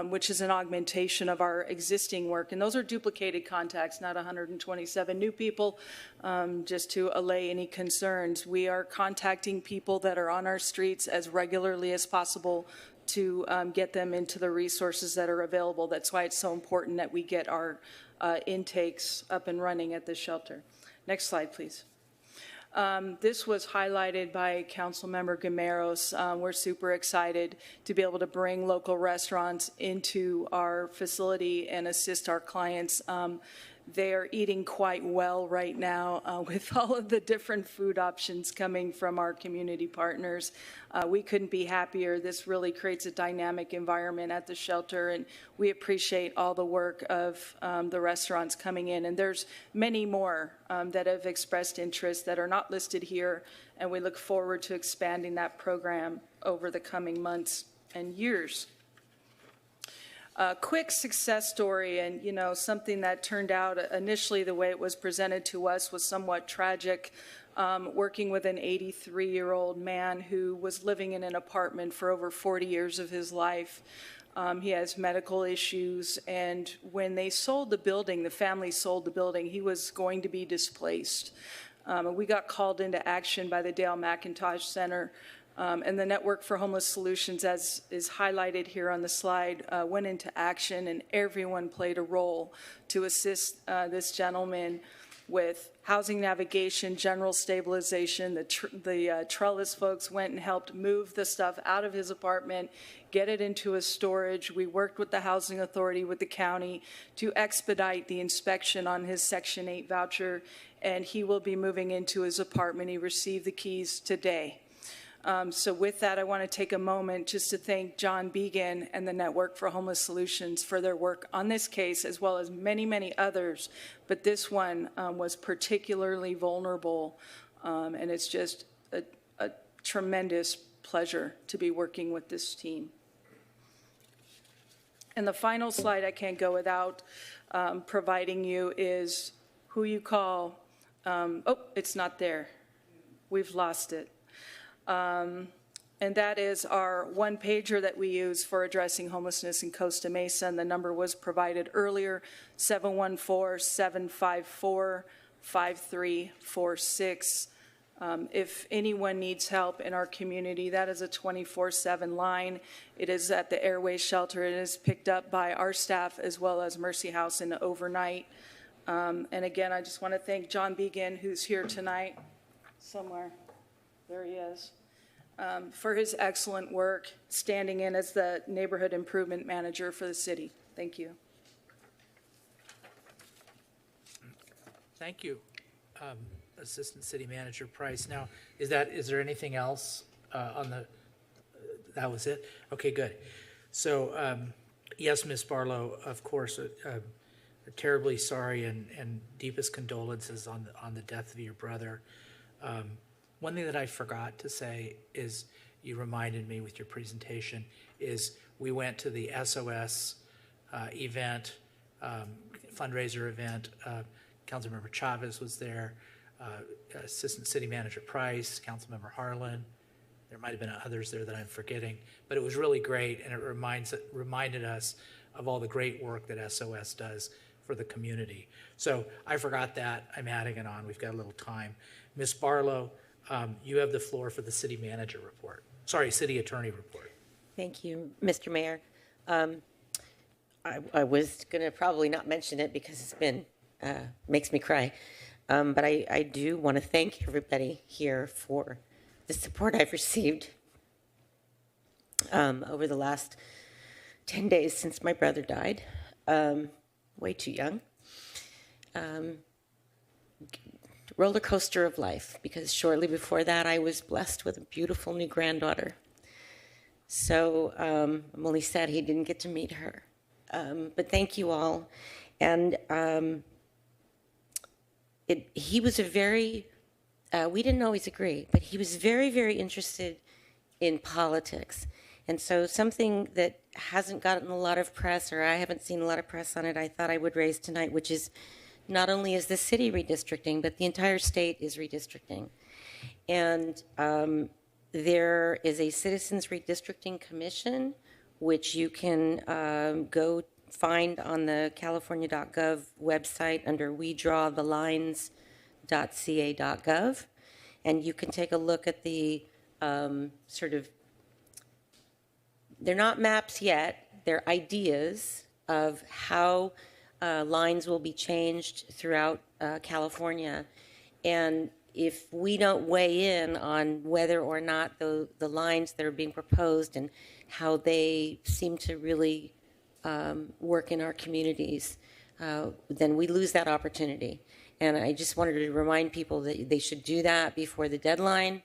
which is an augmentation of our existing work. And those are duplicated contacts, not 127 new people, just to allay any concerns. We are contacting people that are on our streets as regularly as possible to get them into the resources that are available. That's why it's so important that we get our intakes up and running at the shelter. Next slide, please. This was highlighted by Councilmember Gameros. We're super excited to be able to bring local restaurants into our facility and assist our clients. They are eating quite well right now with all of the different food options coming from our community partners. We couldn't be happier. This really creates a dynamic environment at the shelter, and we appreciate all the work of the restaurants coming in. And there's many more that have expressed interest that are not listed here, and we look forward to expanding that program over the coming months and years. A quick success story, and something that turned out initially the way it was presented to us was somewhat tragic. Working with an 83-year-old man who was living in an apartment for over 40 years of his life. He has medical issues, and when they sold the building, the family sold the building, he was going to be displaced. We got called into action by the Dale McIntosh Center. And the Network for Homeless Solutions, as is highlighted here on the slide, went into action, and everyone played a role to assist this gentleman with housing navigation, general stabilization. The trellis folks went and helped move the stuff out of his apartment, get it into a storage. We worked with the Housing Authority, with the county, to expedite the inspection on his Section 8 voucher, and he will be moving into his apartment. He received the keys today. So with that, I want to take a moment just to thank John Began and the Network for Homeless Solutions for their work on this case, as well as many, many others. But this one was particularly vulnerable, and it's just a tremendous pleasure to be working with this team. And the final slide I can't go without providing you is who you call. Oh, it's not there. We've lost it. And that is our one-pager that we use for addressing homelessness in Costa Mesa, and the number was provided earlier, 714-754-5346. If anyone needs help in our community, that is a 24/7 line. It is at the Airway Shelter. It is picked up by our staff as well as Mercy House in the overnight. And again, I just want to thank John Began, who's here tonight somewhere. There he is. For his excellent work standing in as the neighborhood improvement manager for the city. Thank you. Thank you, Assistant City Manager Price. Now, is there anything else on the? That was it. Okay, good. So, yes, Ms. Barlow, of course, terribly sorry and deepest condolences on the death of your brother. One thing that I forgot to say is, you reminded me with your presentation, is we went to the SOS event, fundraiser event. Councilmember Chavez was there, Assistant City Manager Price, Councilmember Harlan. There might have been others there that I'm forgetting, but it was really great, and it reminded us of all the great work that SOS does for the community. So I forgot that. I'm adding it on. We've got a little time. Ms. Barlow, you have the floor for the city manager report. Sorry, city attorney report. Thank you, Mr. Mayor. I was going to probably not mention it because it's been, makes me cry. But I do want to thank everybody here for the support I've received over the last 10 days since my brother died. Way too young. Roller coaster of life, because shortly before that I was blessed with a beautiful new granddaughter. So I'm only sad he didn't get to meet her. But thank you all. And he was a very, we didn't always agree, but he was very, very interested in politics. And so something that hasn't gotten a lot of press, or I haven't seen a lot of press on it, I thought I would raise tonight, which is not only is the city redistricting, but the entire state is redistricting. And there is a Citizens Redistricting Commission, which you can go find on the california.gov website under wedrawthelines.ca.gov. And you can take a look at the they're not maps yet, they're ideas of how lines will be changed throughout California. And if we don't weigh in on whether or not the lines that are being proposed and how they seem to really work in our communities, then we lose that opportunity. And I just wanted to remind people that they should do that before the deadline.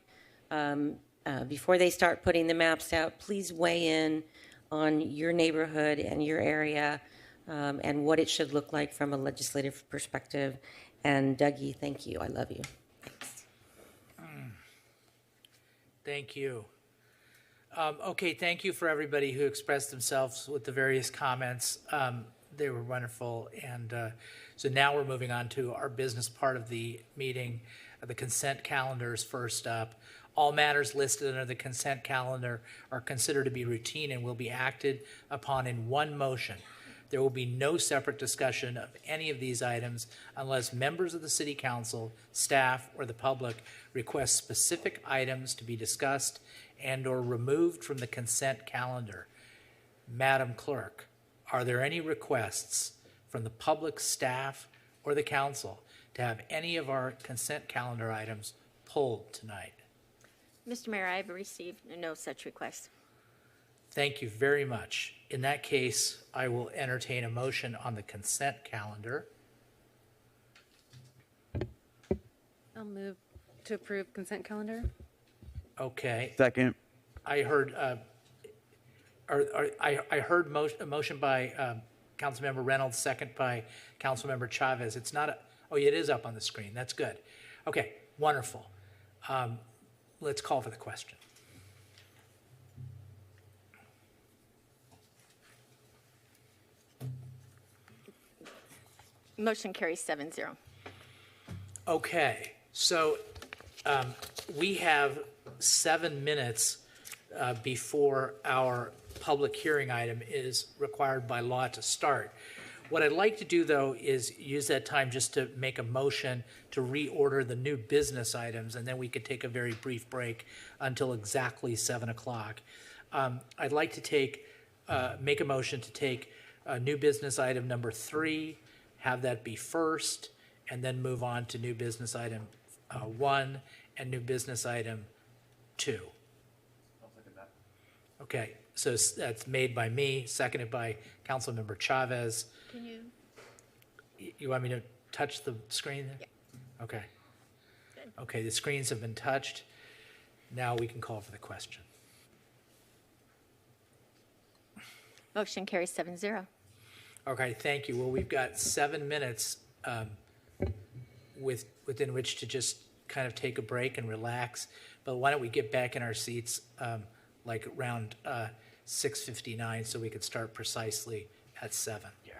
Before they start putting the maps out, please weigh in on your neighborhood and your area and what it should look like from a legislative perspective. And Dougie, thank you. I love you. Thanks. Thank you. Okay, thank you for everybody who expressed themselves with the various comments. They were wonderful. And so now we're moving on to our business part of the meeting. The consent calendar is first up. All matters listed under the consent calendar are considered to be routine and will be acted upon in one motion. There will be no separate discussion of any of these items unless members of the City Council, staff, or the public request specific items to be discussed and or removed from the consent calendar. Madam Clerk, are there any requests from the public, staff, or the council to have any of our consent calendar items pulled tonight? Mr. Mayor, I have received no such request. Thank you very much. In that case, I will entertain a motion on the consent calendar. I'll move to approve consent calendar. Okay. Second. I heard I heard a motion by Councilmember Reynolds, second by Councilmember Chavez. It's not oh, it is up on the screen. That's good. Okay, wonderful. Let's call for the question. Motion carries 7-0. Okay, so we have 7 minutes before our public hearing item is required by law to start. What I'd like to do, though, is use that time just to make a motion to reorder the new business items, and then we could take a very brief break until exactly 7 o'clock. I'd like to make a motion to take new business item number 3, have that be first, and then move on to new business item 1 and new business item 2. Okay, so that's made by me, seconded by Councilmember Chavez. Can you? You want me to touch the screen? Yeah. Okay. Okay, the screens have been touched. Now we can call for the question. Motion carries 7-0. Okay, thank you. Well, we've got 7 minutes within which to just kind of take a break and relax. But why don't we get back in our seats like around 6:59 so we could start precisely at 7. Yeah.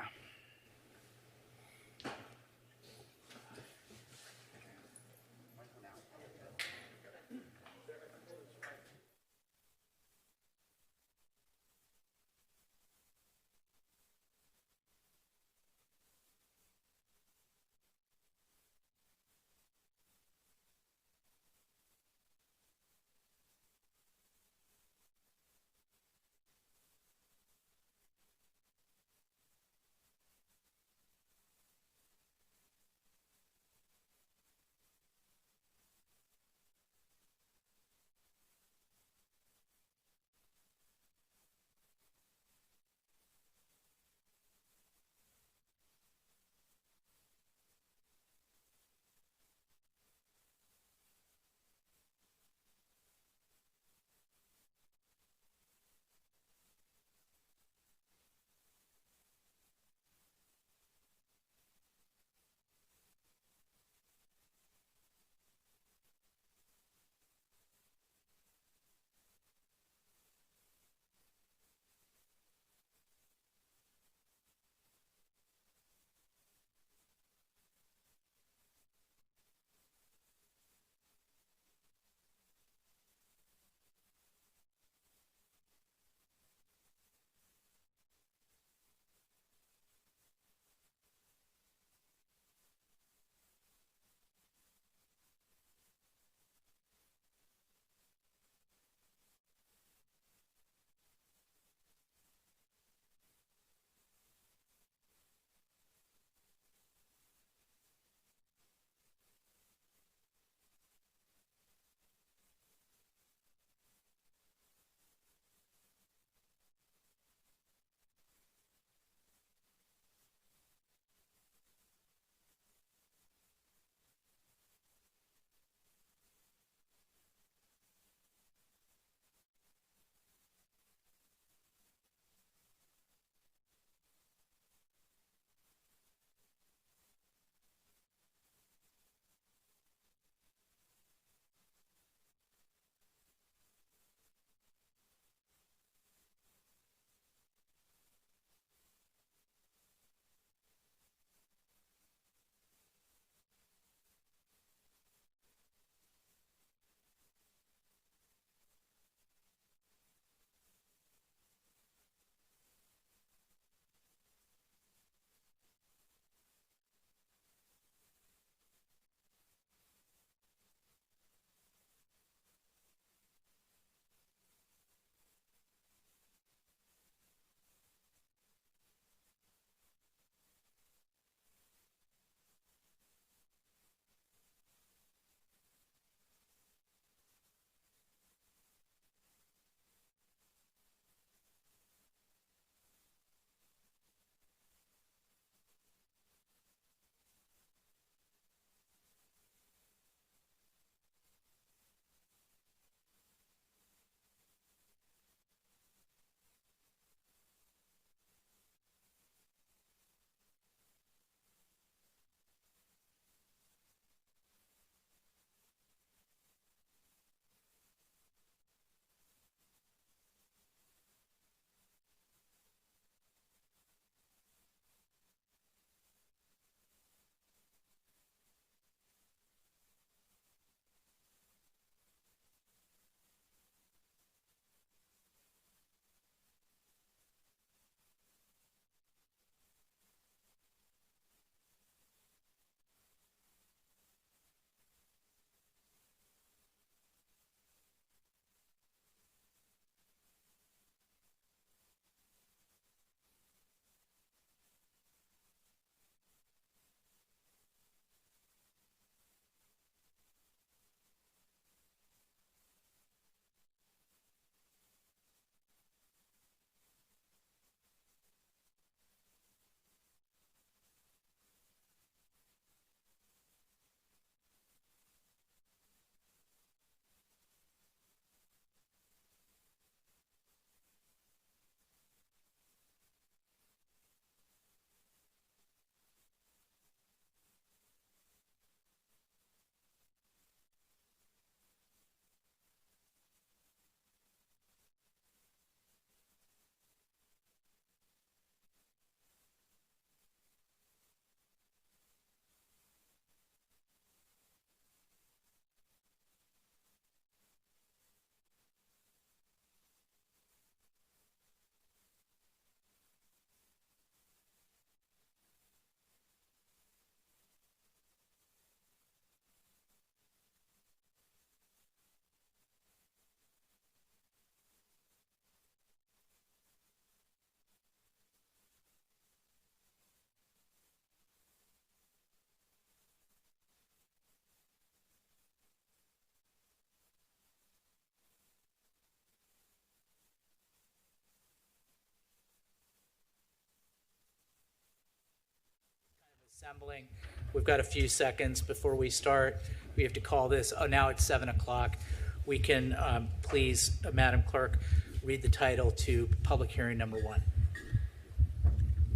assembling. We've got a few seconds before we start. We have to call this. Oh, now it's 7 o'clock. We can please, Madam Clerk, read the title to public hearing number 1.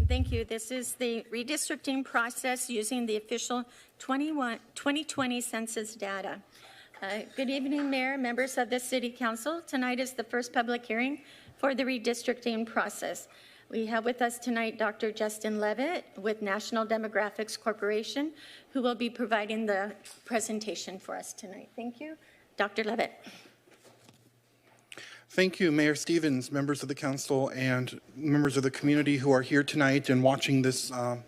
Thank you. This is the redistricting process using the official 2020 census data. Good evening, Mayor, members of the City Council. Tonight is the first public hearing for the redistricting process. We have with us tonight Dr. Justin Levitt with National Demographics Corporation, who will be providing the presentation for us tonight. Thank you. Dr. Levitt. Thank you, Mayor Stevens, members of the council, and members of the community who are here tonight and watching this on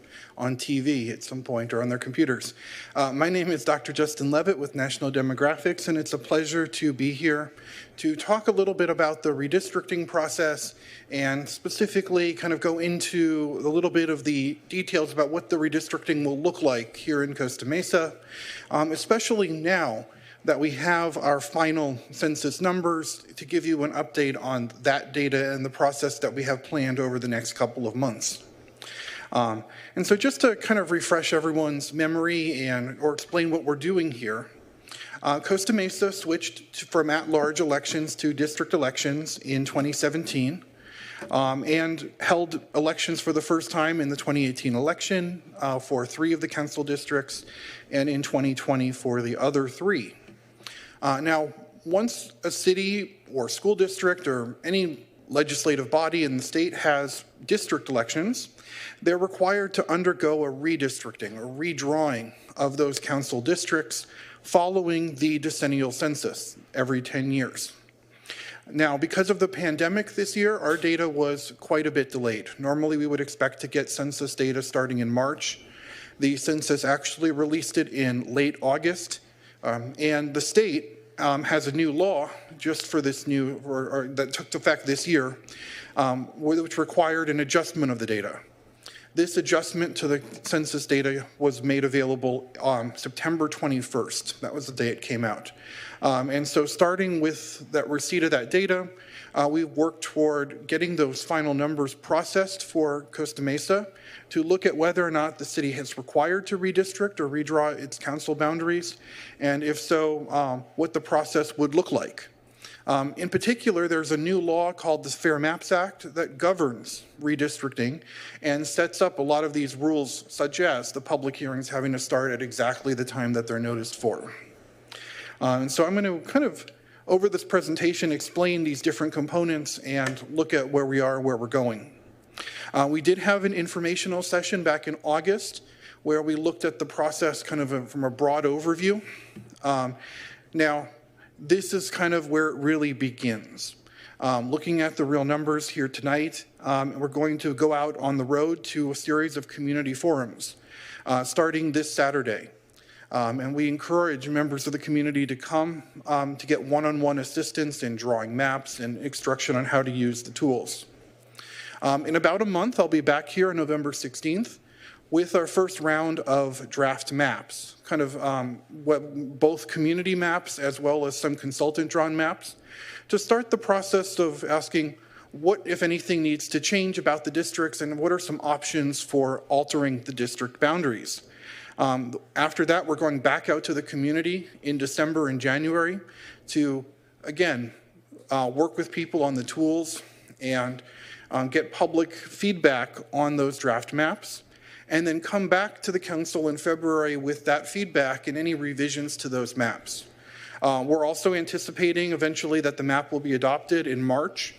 TV at some point or on their computers. My name is Dr. Justin Levitt with National Demographics, and it's a pleasure to be here to talk a little bit about the redistricting process and specifically kind of go into a little bit of the details about what the redistricting will look like here in Costa Mesa, especially now that we have our final census numbers, to give you an update on that data and the process that we have planned over the next couple of months. And so just to kind of refresh everyone's memory or explain what we're doing here, Costa Mesa switched from at-large elections to district elections in 2017 and held elections for the first time in the 2018 election for 3 of the council districts and in 2020 for the other 3. Now, once a city or school district or any legislative body in the state has district elections, they're required to undergo a redistricting or redrawing of those council districts following the decennial census every 10 years. Now, because of the pandemic this year, our data was quite a bit delayed. Normally, we would expect to get census data starting in March. The census actually released it in late August. And the state has a new law just for this or that took effect this year, which required an adjustment of the data. This adjustment to the census data was made available on September 21st. That was the day it came out. And so starting with that receipt of that data, we worked toward getting those final numbers processed for Costa Mesa to look at whether or not the city is required to redistrict or redraw its council boundaries, and if so, what the process would look like. In particular, there's a new law called the Fair Maps Act that governs redistricting and sets up a lot of these rules, such as the public hearings having to start at exactly the time that they're noticed for. And so I'm going to kind of, over this presentation, explain these different components and look at where we are, where we're going. We did have an informational session back in August where we looked at the process kind of from a broad overview. Now, this is kind of where it really begins. Looking at the real numbers here tonight, we're going to go out on the road to a series of community forums starting this Saturday. And we encourage members of the community to come to get one-on-one assistance in drawing maps and instruction on how to use the tools. In about a month, I'll be back here on November 16th with our first round of draft maps, kind of both community maps as well as some consultant-drawn maps, to start the process of asking what, if anything, needs to change about the districts and what are some options for altering the district boundaries. After that, we're going back out to the community in December and January to, again, work with people on the tools and get public feedback on those draft maps, and then come back to the council in February with that feedback and any revisions to those maps. We're also anticipating eventually that the map will be adopted in March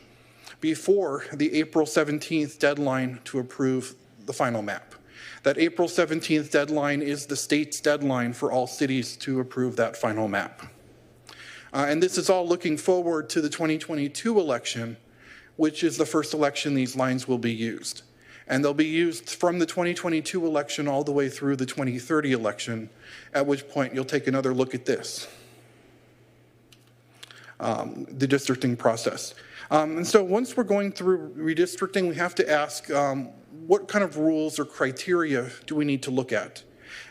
before the April 17th deadline to approve the final map. That April 17th deadline is the state's deadline for all cities to approve that final map. And this is all looking forward to the 2022 election, which is the first election these lines will be used. And they'll be used from the 2022 election all the way through the 2030 election, at which point you'll take another look at this, the districting process. And so once we're going through redistricting, we have to ask what kind of rules or criteria do we need to look at?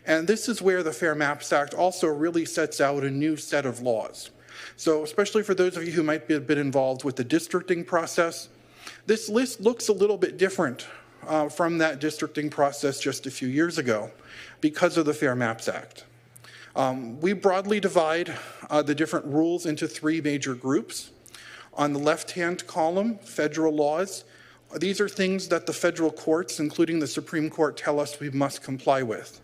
And this is where the Fair Maps Act also really sets out a new set of laws. So especially for those of you who might be a bit involved with the districting process, this list looks a little bit different from that districting process just a few years ago because of the Fair Maps Act. We broadly divide the different rules into three major groups. On the left-hand column, federal laws. These are things that the federal courts, including the Supreme Court, tell us we must comply with.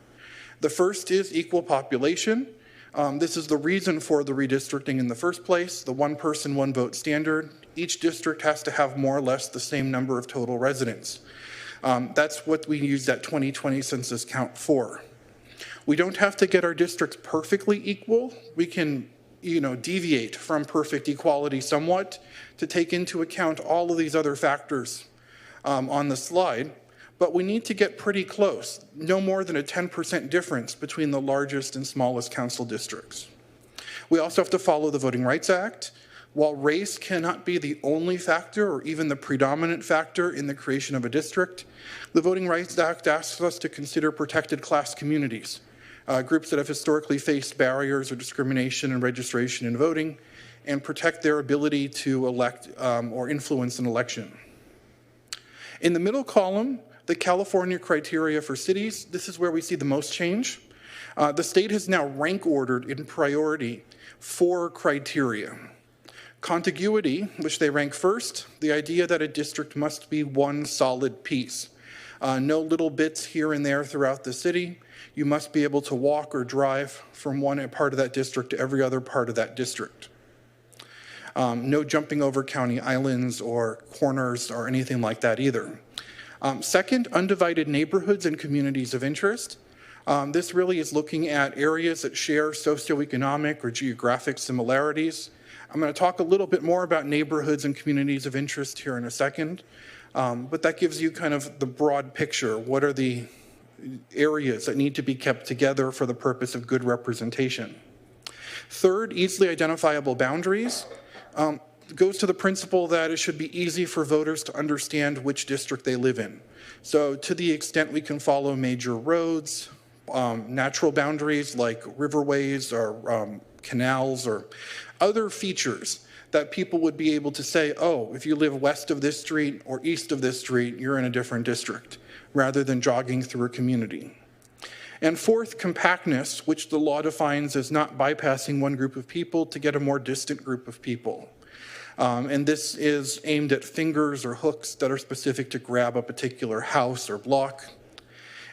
The first is equal population. This is the reason for the redistricting in the first place, the one person, one vote standard. Each district has to have more or less the same number of total residents. That's what we use that 2020 census count for. We don't have to get our districts perfectly equal. We can, deviate from perfect equality somewhat to take into account all of these other factors on the slide. But we need to get pretty close, no more than a 10% difference between the largest and smallest council districts. We also have to follow the Voting Rights Act. While race cannot be the only factor or even the predominant factor in the creation of a district, the Voting Rights Act asks us to consider protected class communities, groups that have historically faced barriers or discrimination in registration and voting, and protect their ability to elect or influence an election. In the middle column, the California criteria for cities, this is where we see the most change. The state has now rank ordered in priority 4 criteria. Contiguity, which they rank first, the idea that a district must be one solid piece. No little bits here and there throughout the city. You must be able to walk or drive from one part of that district to every other part of that district. No jumping over county islands or corners or anything like that either. Second, undivided neighborhoods and communities of interest. This really is looking at areas that share socioeconomic or geographic similarities. I'm going to talk a little bit more about neighborhoods and communities of interest here in a second, but that gives you kind of the broad picture. What are the areas that need to be kept together for the purpose of good representation? Third, easily identifiable boundaries. Goes to the principle that it should be easy for voters to understand which district they live in. So to the extent we can follow major roads, natural boundaries like riverways or canals or other features that people would be able to say, oh, if you live west of this street or east of this street, you're in a different district, rather than jogging through a community. And fourth, compactness, which the law defines as not bypassing one group of people to get a more distant group of people. And this is aimed at fingers or hooks that are specific to grab a particular house or block.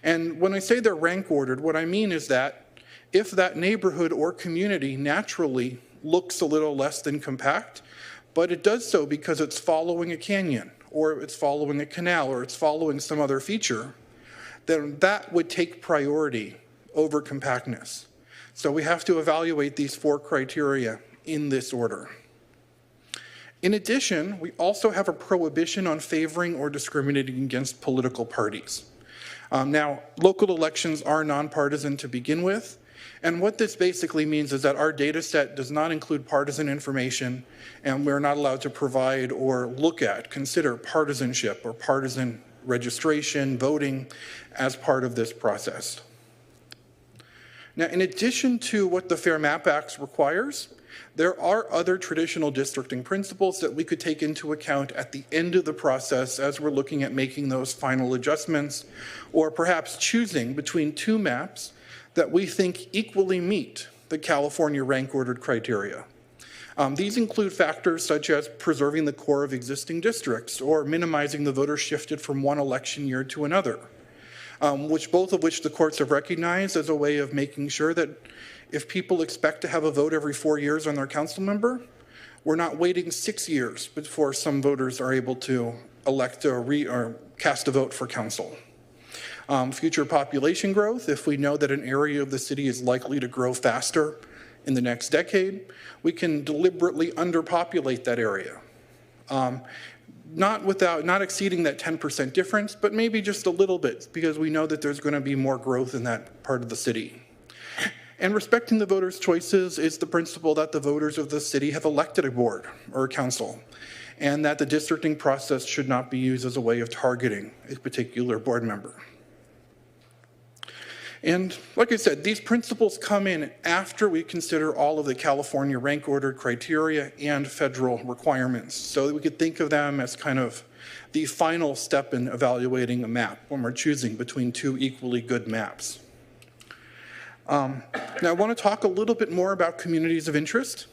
And when I say they're rank ordered, what I mean is that if that neighborhood or community naturally looks a little less than compact, but it does so because it's following a canyon, or it's following a canal, or it's following some other feature, then that would take priority over compactness. So we have to evaluate these 4 criteria in this order. In addition, we also have a prohibition on favoring or discriminating against political parties. Now, local elections are nonpartisan to begin with, and what this basically means is that our data set does not include partisan information, and we're not allowed to provide or consider partisanship or partisan registration, voting as part of this process. Now, in addition to what the Fair Map Act requires, there are other traditional districting principles that we could take into account at the end of the process as we're looking at making those final adjustments, or perhaps choosing between 2 maps that we think equally meet the California rank-ordered criteria. These include factors such as preserving the core of existing districts or minimizing the voters shifted from one election year to another, both of which the courts have recognized as a way of making sure that if people expect to have a vote every 4 years on their council member, we're not waiting 6 years before some voters are able to elect or cast a vote for council. Future population growth, if we know that an area of the city is likely to grow faster in the next decade, we can deliberately underpopulate that area. Not exceeding that 10% difference, but maybe just a little bit, because we know that there's going to be more growth in that part of the city. And respecting the voters' choices is the principle that the voters of the city have elected a board or a council, and that the districting process should not be used as a way of targeting a particular board member. And like I said, these principles come in after we consider all of the California rank order criteria and federal requirements. So that we could think of them as kind of the final step in evaluating a map when we're choosing between two equally good maps. Now I want to talk a little bit more about communities of interest.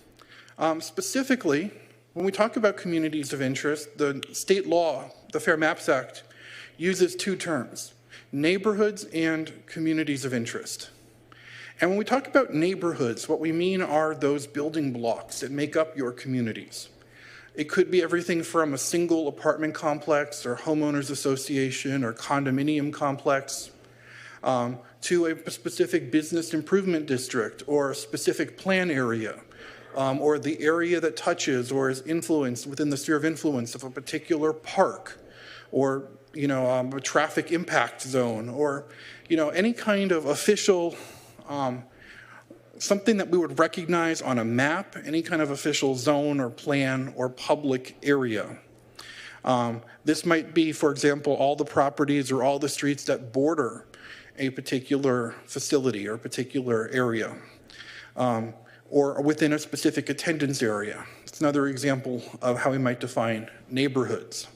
Specifically, when we talk about communities of interest, the state law, the Fair Maps Act, uses two terms: neighborhoods and communities of interest. And when we talk about neighborhoods, what we mean are those building blocks that make up your communities. It could be everything from a single apartment complex or homeowners association or condominium complex to a specific business improvement district or a specific plan area, or the area that touches or is influenced within the sphere of influence of a particular park, or a traffic impact zone, or any kind of official, something that we would recognize on a map, any kind of official zone or plan or public area. This might be, for example, all the properties or all the streets that border a particular facility or particular area, or within a specific attendance area. It's another example of how we might define neighborhoods.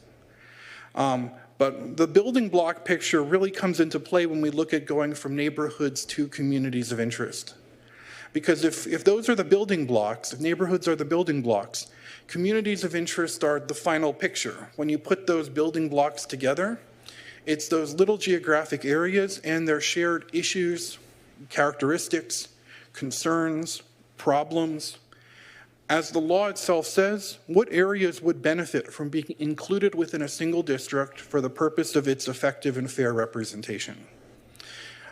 But the building block picture really comes into play when we look at going from neighborhoods to communities of interest. Because if those are the building blocks, if neighborhoods are the building blocks, communities of interest are the final picture. When you put those building blocks together, it's those little geographic areas and their shared issues, characteristics, concerns, problems. As the law itself says, what areas would benefit from being included within a single district for the purpose of its effective and fair representation?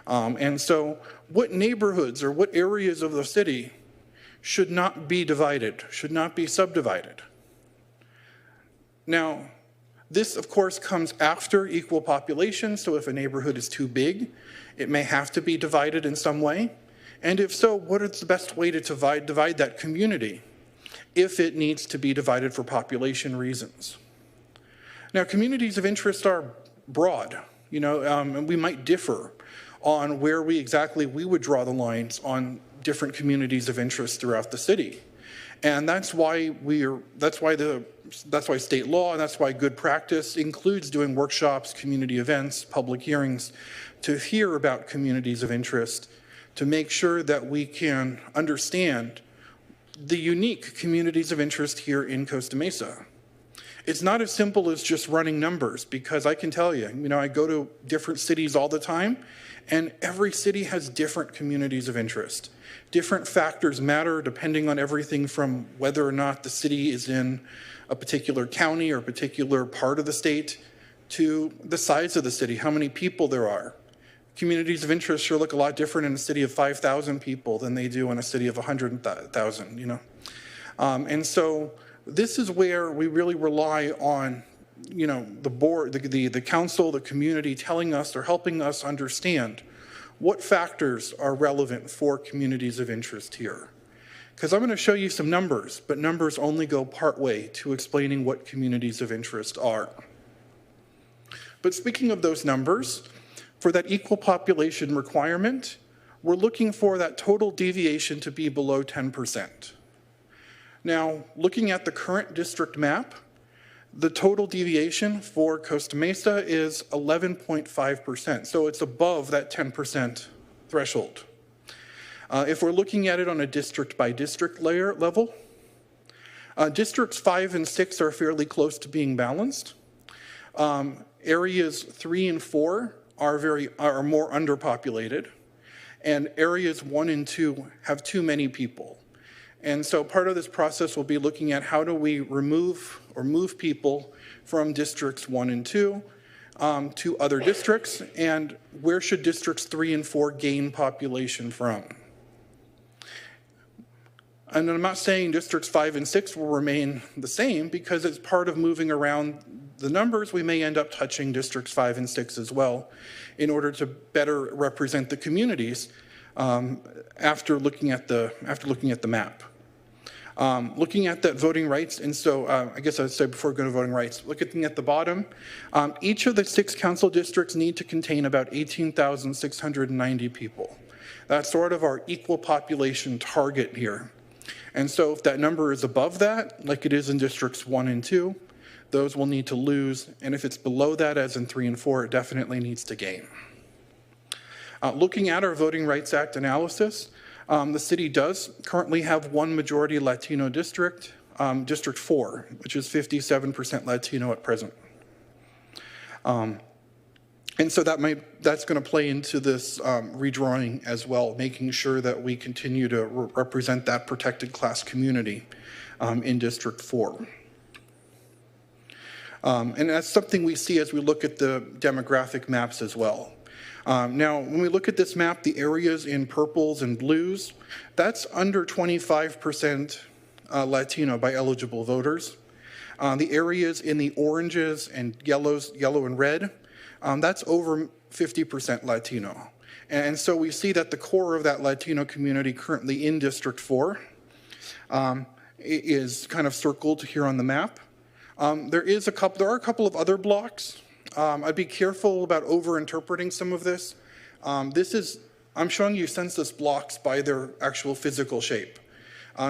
And so what neighborhoods or what areas of the city should not be divided, should not be subdivided? Now, this, of course, comes after equal population, so if a neighborhood is too big, it may have to be divided in some way. And if so, what is the best way to divide that community if it needs to be divided for population reasons? Now, communities of interest are broad, and we might differ on where we would draw the lines on different communities of interest throughout the city. And that's why state law and that's why good practice includes doing workshops, community events, public hearings to hear about communities of interest, to make sure that we can understand the unique communities of interest here in Costa Mesa. It's not as simple as just running numbers, because I can tell you, I go to different cities all the time, and every city has different communities of interest. Different factors matter depending on everything from whether or not the city is in a particular county or a particular part of the state to the size of the city, how many people there are. Communities of interest sure look a lot different in a city of 5,000 people than they do in a city of 100,000, And so this is where we really rely on, the board, the council, the community telling us or helping us understand what factors are relevant for communities of interest here. Because I'm going to show you some numbers, but numbers only go part way to explaining what communities of interest are. But speaking of those numbers, for that equal population requirement, we're looking for that total deviation to be below 10%. Now, looking at the current district map, the total deviation for Costa Mesa is 11.5%, so it's above that 10% threshold. If we're looking at it on a district-by-district level, districts 5 and 6 are fairly close to being balanced. Areas 3 and 4 are more underpopulated, and areas 1 and 2 have too many people. And so part of this process will be looking at how do we remove or move people from districts 1 and 2 to other districts, and where should districts 3 and 4 gain population from? And I'm not saying districts 5 and 6 will remain the same, because as part of moving around the numbers, we may end up touching districts 5 and 6 as well in order to better represent the communities after looking at the map. Looking at that voting rights, and so I guess I'd say before going to voting rights, looking at the bottom, each of the 6 council districts need to contain about 18,690 people. That's sort of our equal population target here. And so if that number is above that, like it is in districts 1 and 2, those will need to lose. And if it's below that, as in 3 and 4, it definitely needs to gain. Looking at our Voting Rights Act analysis, the city does currently have one majority Latino district, District 4, which is 57% Latino at present. And so that's going to play into this redrawing as well, making sure that we continue to represent that protected class community in District 4. And that's something we see as we look at the demographic maps as well. Now, when we look at this map, the areas in purples and blues, that's under 25% Latino by eligible voters. The areas in the oranges and yellow and red, that's over 50% Latino. And so we see that the core of that Latino community currently in District 4 is kind of circled here on the map. There are a couple of other blocks. I'd be careful about over-interpreting some of this. I'm showing you census blocks by their actual physical shape.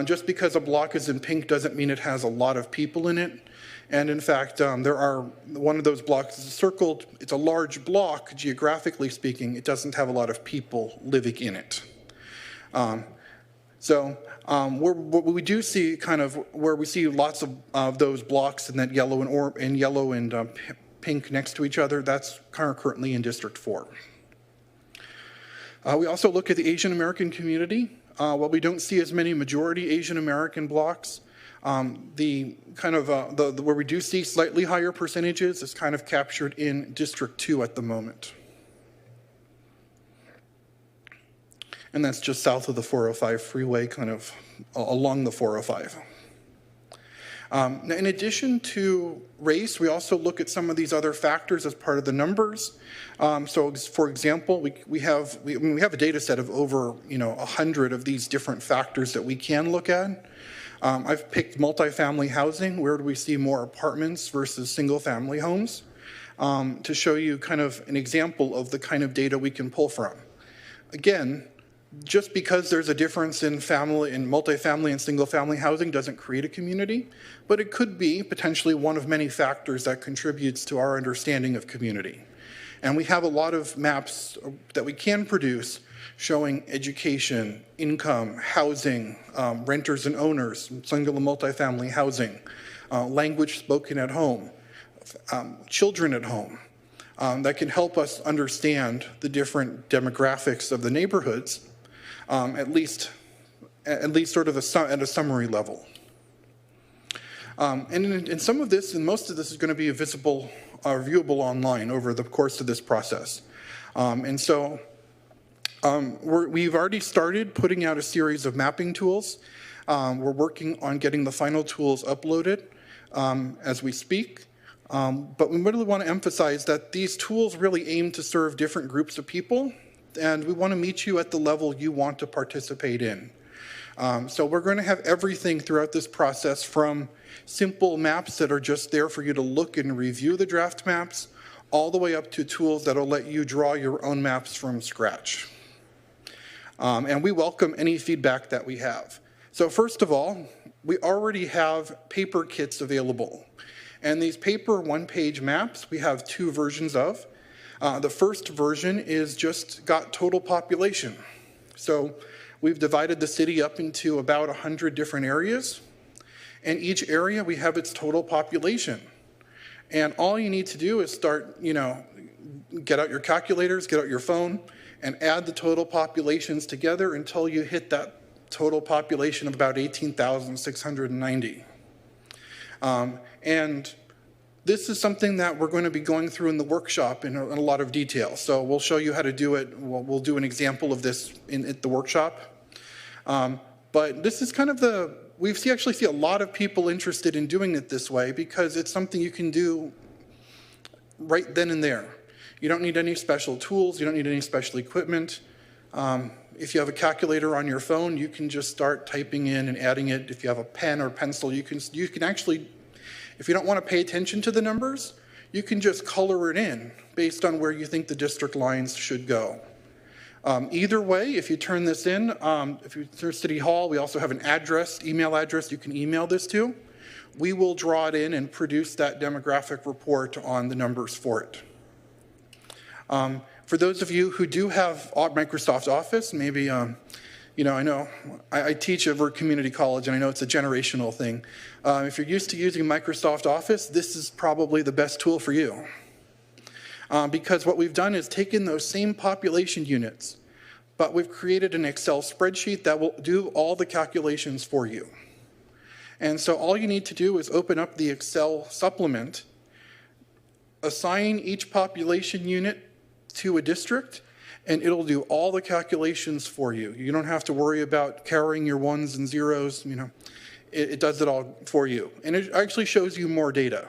Just because a block is in pink doesn't mean it has a lot of people in it. And in fact, one of those blocks is circled. It's a large block, geographically speaking. It doesn't have a lot of people living in it. What we do see kind of where we see lots of those blocks in that yellow and pink next to each other, that's currently in District 4. We also look at the Asian American community. While we don't see as many majority Asian American blocks, where we do see slightly higher percentages is kind of captured in District 2 at the moment. And that's just south of the 405 freeway, kind of along the 405. In addition to race, we also look at some of these other factors as part of the numbers. So, for example, we have a data set of over 100 of these different factors that we can look at. I've picked multifamily housing. Where do we see more apartments versus single-family homes? To show you kind of an example of the kind of data we can pull from. Again, just because there's a difference in multifamily and single-family housing doesn't create a community, but it could be potentially one of many factors that contributes to our understanding of community. And we have a lot of maps that we can produce showing education, income, housing, renters and owners, single and multifamily housing, language spoken at home, children at home, that can help us understand the different demographics of the neighborhoods, at least sort of at a summary level. And in some of this, and most of this is going to be visible or viewable online over the course of this process. And so we've already started putting out a series of mapping tools. We're working on getting the final tools uploaded as we speak. But we really want to emphasize that these tools really aim to serve different groups of people, and we want to meet you at the level you want to participate in. So we're going to have everything throughout this process, from simple maps that are just there for you to look and review the draft maps, all the way up to tools that will let you draw your own maps from scratch. And we welcome any feedback that we have. So first of all, we already have paper kits available. And these paper one-page maps, we have 2 versions of. The first version is just got total population. So we've divided the city up into about 100 different areas. And each area, we have its total population. And all you need to do is start, get out your calculators, get out your phone, and add the total populations together until you hit that total population of about 18,690. And this is something that we're going to be going through in the workshop in a lot of detail. So we'll show you how to do it. We'll do an example of this at the workshop. But this is kind of we actually see a lot of people interested in doing it this way because it's something you can do right then and there. You don't need any special tools. You don't need any special equipment. If you have a calculator on your phone, you can just start typing in and adding it. If you have a pen or pencil, you can actually, if you don't want to pay attention to the numbers, you can just color it in based on where you think the district lines should go. Either way, if you turn this in, if you turn City Hall, we also have an address, email address you can email this to. We will draw it in and produce that demographic report on the numbers for it. For those of you who do have Microsoft Office, maybe, you know, I know I teach over at community college, and I know it's a generational thing. If you're used to using Microsoft Office, this is probably the best tool for you. Because what we've done is taken those same population units, but we've created an Excel spreadsheet that will do all the calculations for you. And so all you need to do is open up the Excel supplement, assign each population unit to a district, and it'll do all the calculations for you. You don't have to worry about carrying your ones and zeros, you know. It does it all for you. And it actually shows you more data.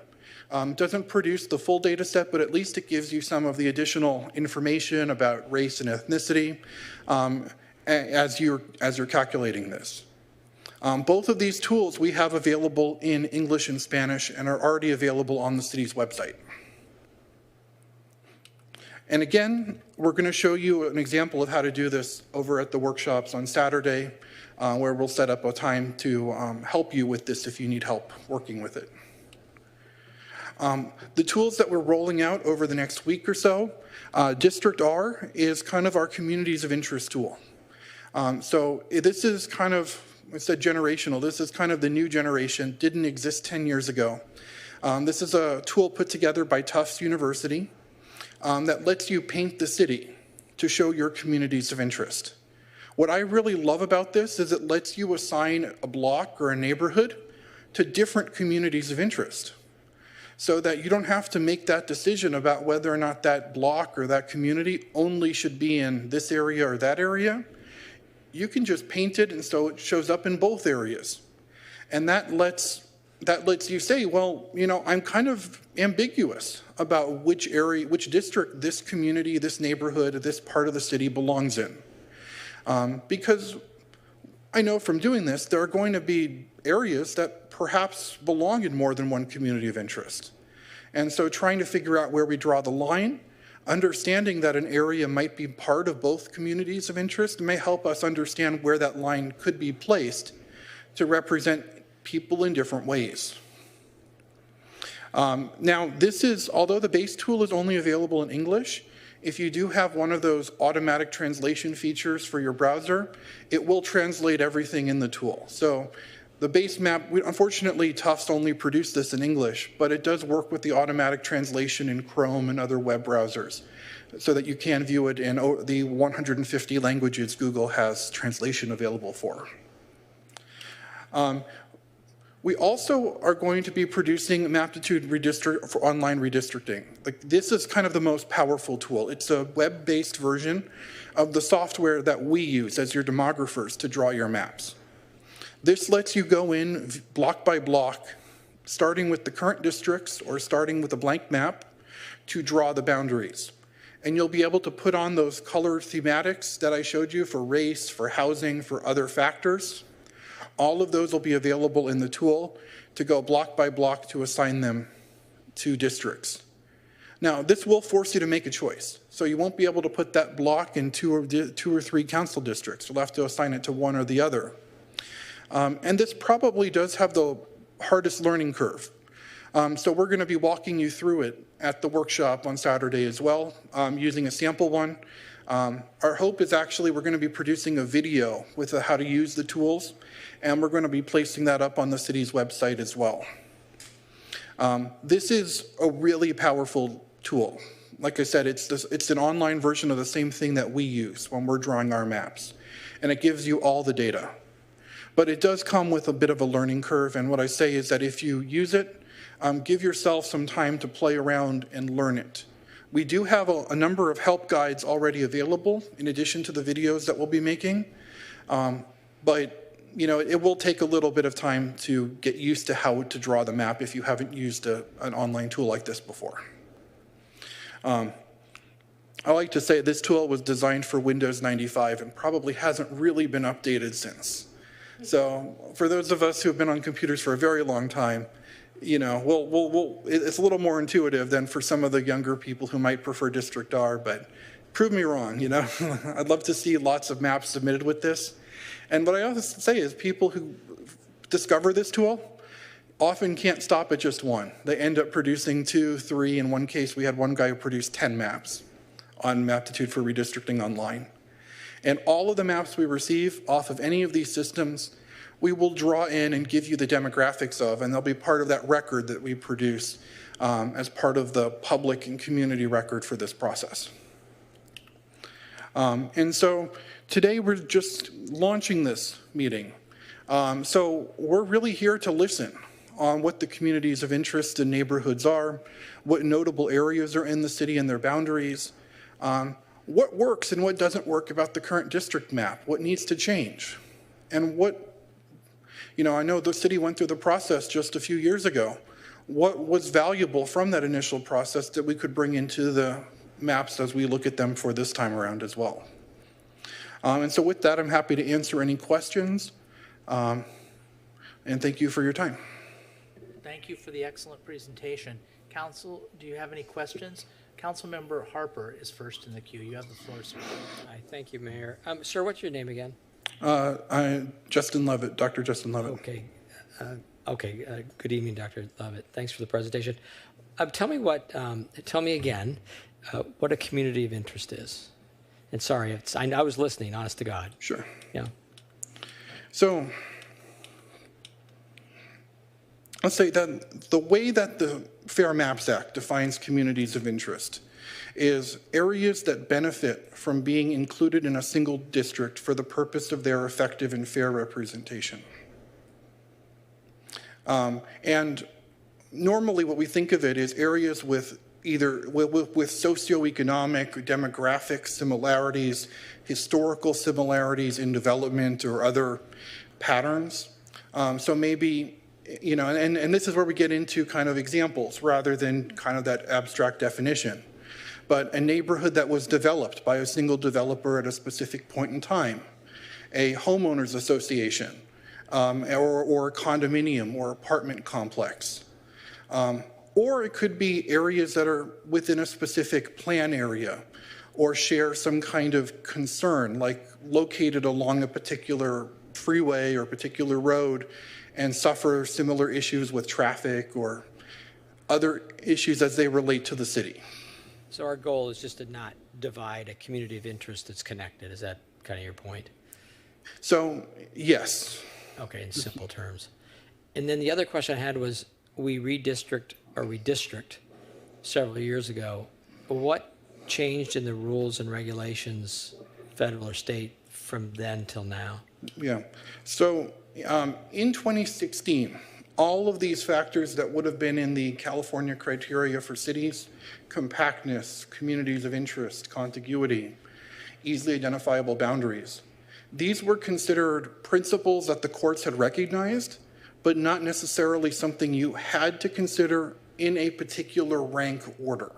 It doesn't produce the full data set, but at least it gives you some of the additional information about race and ethnicity as you're calculating this. Both of these tools we have available in English and Spanish and are already available on the city's website. And again, we're going to show you an example of how to do this over at the workshops on Saturday, where we'll set up a time to help you with this if you need help working with it. The tools that we're rolling out over the next week or so, District R is kind of our communities of interest tool. So this is kind of, I said generational, this is kind of the new generation, didn't exist 10 years ago. This is a tool put together by Tufts University. That lets you paint the city to show your communities of interest. What I really love about this is it lets you assign a block or a neighborhood to different communities of interest, so that you don't have to make that decision about whether or not that block or that community only should be in this area or that area. You can just paint it and so it shows up in both areas. And that lets you say, well, you know, I'm kind of ambiguous about which area, which district this community, this neighborhood, this part of the city belongs in. Because I know from doing this, there are going to be areas that perhaps belong in more than one community of interest. And so trying to figure out where we draw the line, understanding that an area might be part of both communities of interest may help us understand where that line could be placed to represent people in different ways. Now, this is, although the base tool is only available in English, if you do have one of those automatic translation features for your browser, it will translate everything in the tool. So the base map, unfortunately, Tufts only produced this in English, but it does work with the automatic translation in Chrome and other web browsers so that you can view it in the 150 languages Google has translation available for. We also are going to be producing Maptitude for online redistricting. This is kind of the most powerful tool. It's a web-based version of the software that we use as your demographers to draw your maps. This lets you go in block by block, starting with the current districts or starting with a blank map to draw the boundaries. And you'll be able to put on those color thematics that I showed you for race, for housing, for other factors. All of those will be available in the tool to go block by block to assign them to districts. Now, this will force you to make a choice. So you won't be able to put that block in two or three council districts. You'll have to assign it to one or the other. And this probably does have the hardest learning curve. So we're going to be walking you through it at the workshop on Saturday as well, using a sample one. Our hope is actually we're going to be producing a video with how to use the tools, and we're going to be placing that up on the city's website as well. This is a really powerful tool. Like I said, it's an online version of the same thing that we use when we're drawing our maps, and it gives you all the data. But it does come with a bit of a learning curve, and what I say is that if you use it, give yourself some time to play around and learn it. We do have a number of help guides already available in addition to the videos that we'll be making, but you know, it will take a little bit of time to get used to how to draw the map if you haven't used an online tool like this before. I like to say this tool was designed for Windows 95 and probably hasn't really been updated since. So for those of us who have been on computers for a very long time, you know, it's a little more intuitive than for some of the younger people who might prefer District R, but prove me wrong, you know. I'd love to see lots of maps submitted with this. And what I often say is people who discover this tool often can't stop at just one. They end up producing 2, 3. In one case, we had one guy who produced 10 maps on Maptitude for Redistricting Online. And all of the maps we receive off of any of these systems, we will draw in and give you the demographics of, and they'll be part of that record that we produce as part of the public and community record for this process. And so today we're just launching this meeting. So we're really here to listen on what the communities of interest and neighborhoods are, what notable areas are in the city and their boundaries, what works and what doesn't work about the current district map, what needs to change, and what, you know, I know the city went through the process just a few years ago. What was valuable from that initial process that we could bring into the maps as we look at them for this time around as well. And so with that, I'm happy to answer any questions, and thank you for your time. Thank you for the excellent presentation. Council, do you have any questions? Councilmember Harper is first in the queue. You have the floor, sir. Hi, thank you, Mayor. Sir, what's your name again? Justin Levitt, Dr. Justin Levitt. Okay. Good evening, Dr. Levitt. Thanks for the presentation. Tell me again what a community of interest is. And sorry, I was listening, honest to God. Sure. Yeah. So let's say that the way that the Fair Maps Act defines communities of interest is areas that benefit from being included in a single district for the purpose of their effective and fair representation. And normally what we think of it is areas with either with socioeconomic or demographic similarities, historical similarities in development or other patterns. So maybe, you know, and this is where we get into kind of examples rather than kind of that abstract definition. But a neighborhood that was developed by a single developer at a specific point in time, a homeowners association, or a condominium or apartment complex. Or it could be areas that are within a specific plan area or share some kind of concern, like located along a particular freeway or particular road and suffer similar issues with traffic or other issues as they relate to the city. So our goal is just to not divide a community of interest that's connected. Is that kind of your point? So, yes. Okay, in simple terms. And then the other question I had was, we redistrict several years ago. What changed in the rules and regulations, federal or state, from then till now? Yeah. So in 2016, all of these factors that would have been in the California criteria for cities, compactness, communities of interest, contiguity, easily identifiable boundaries, these were considered principles that the courts had recognized, but not necessarily something you had to consider in a particular rank order.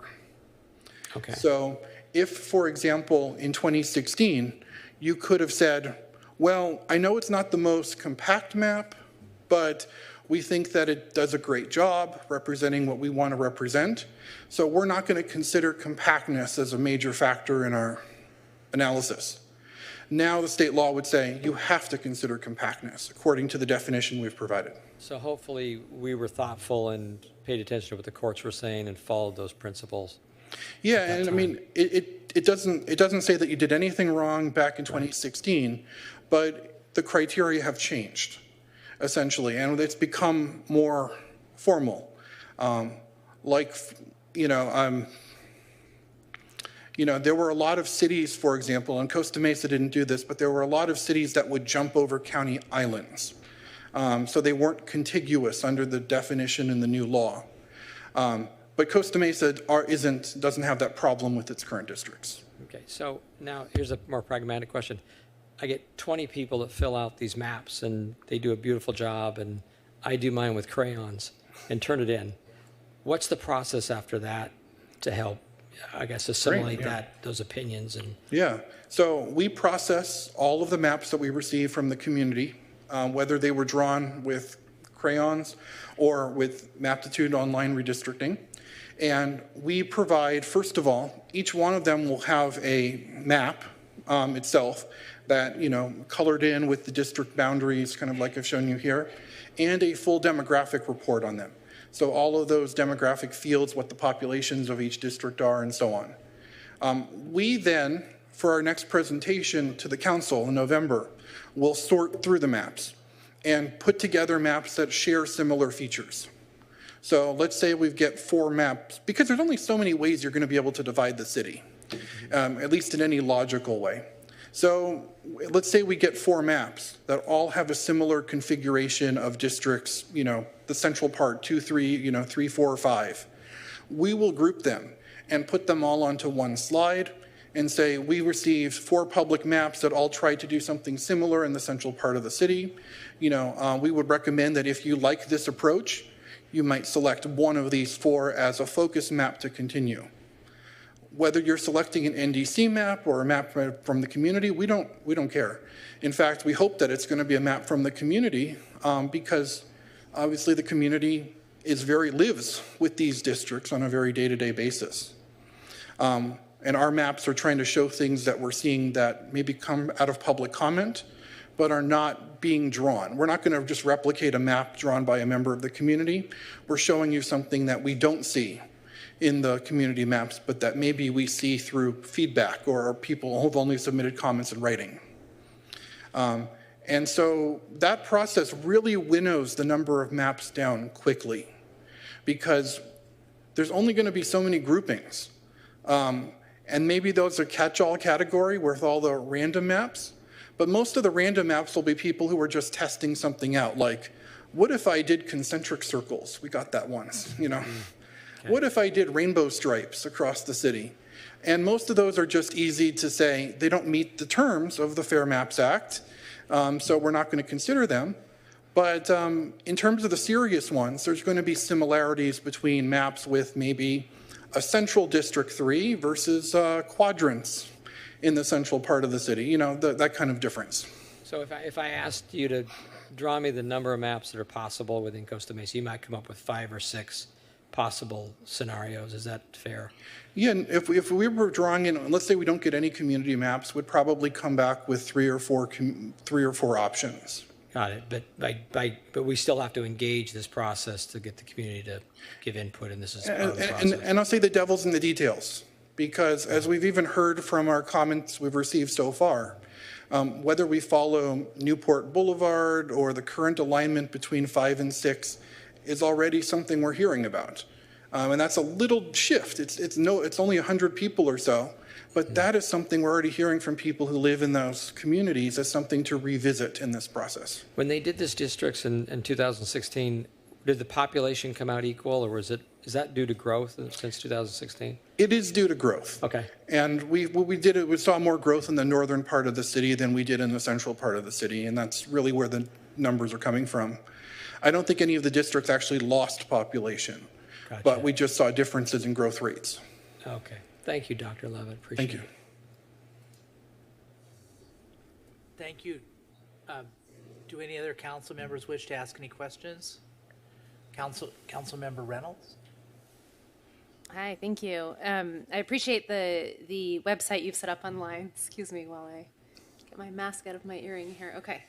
Okay. So if, for example, in 2016, you could have said, well, I know it's not the most compact map, but we think that it does a great job representing what we want to represent. So we're not going to consider compactness as a major factor in our analysis. Now the state law would say you have to consider compactness according to the definition we've provided. So hopefully we were thoughtful and paid attention to what the courts were saying and followed those principles. Yeah, and I mean, it doesn't say that you did anything wrong back in 2016, but the criteria have changed, essentially, and it's become more formal. There were a lot of cities, for example, and Costa Mesa didn't do this, but there were a lot of cities that would jump over county islands. So they weren't contiguous under the definition in the new law. But Costa Mesa doesn't have that problem with its current districts. Okay, so now here's a more pragmatic question. I get 20 people that fill out these maps, and they do a beautiful job, and I do mine with crayons and turn it in. What's the process after that to help I guess, assimilate those opinions and. Yeah. So we process all of the maps that we receive from the community, whether they were drawn with crayons or with Maptitude online redistricting. And we provide, first of all, each one of them will have a map itself that, colored in with the district boundaries, kind of like I've shown you here, and a full demographic report on them. So all of those demographic fields, what the populations of each district are, and so on. We then, for our next presentation to the council in November, will sort through the maps and put together maps that share similar features. So let's say we get 4 maps, because there's only so many ways you're going to be able to divide the city, at least in any logical way. So let's say we get 4 maps that all have a similar configuration of districts, the central part, 2, 3, 3, 4, 5. We will group them and put them all onto one slide and say, we received 4 public maps that all try to do something similar in the central part of the city. We would recommend that if you like this approach, you might select one of these 4 as a focus map to continue. Whether you're selecting an NDC map or a map from the community, we don't care. In fact, we hope that it's going to be a map from the community because obviously the community lives with these districts on a very day-to-day basis. And our maps are trying to show things that we're seeing that maybe come out of public comment, but are not being drawn. We're not going to just replicate a map drawn by a member of the community. We're showing you something that we don't see in the community maps, but that maybe we see through feedback or people who've only submitted comments in writing. And so that process really winnows the number of maps down quickly because there's only going to be so many groupings. And maybe those are catch-all category with all the random maps. But most of the random maps will be people who are just testing something out, like, what if I did concentric circles? We got that once, Okay. What if I did rainbow stripes across the city? And most of those are just easy to say, they don't meet the terms of the Fair Maps Act, so we're not going to consider them. But in terms of the serious ones, there's going to be similarities between maps with maybe a central District 3 versus quadrants in the central part of the city, that kind of difference. So if I asked you to draw me the number of maps that are possible within Costa Mesa, you might come up with 5 or 6 possible scenarios. Is that fair? Yeah, and if we were drawing in, let's say we don't get any community maps, we'd probably come back with 3 or 4 options. Got it. But we still have to engage this process to get the community to give input, and this is part of the process. And I'll say the devil's in the details. Because as we've even heard from our comments we've received so far, whether we follow Newport Boulevard or the current alignment between 5 and 6 is already something we're hearing about. And that's a little shift. It's only 100 people or so, but that is something we're already hearing from people who live in those communities as something to revisit in this process. When they did this districts in 2016, did the population come out equal, or is that due to growth since 2016? It is due to growth. Okay. And we saw more growth in the northern part of the city than we did in the central part of the city, and that's really where the numbers are coming from. I don't think any of the districts actually lost population, Gotcha. But we just saw differences in growth rates. Okay. Thank you, Dr. Levitt. Appreciate it. Thank you. Thank you. Do any other council members wish to ask any questions? Councilmember Reynolds? Hi, thank you. I appreciate the website you've set up online. Excuse me while I get my mask out of my earring here. Okay.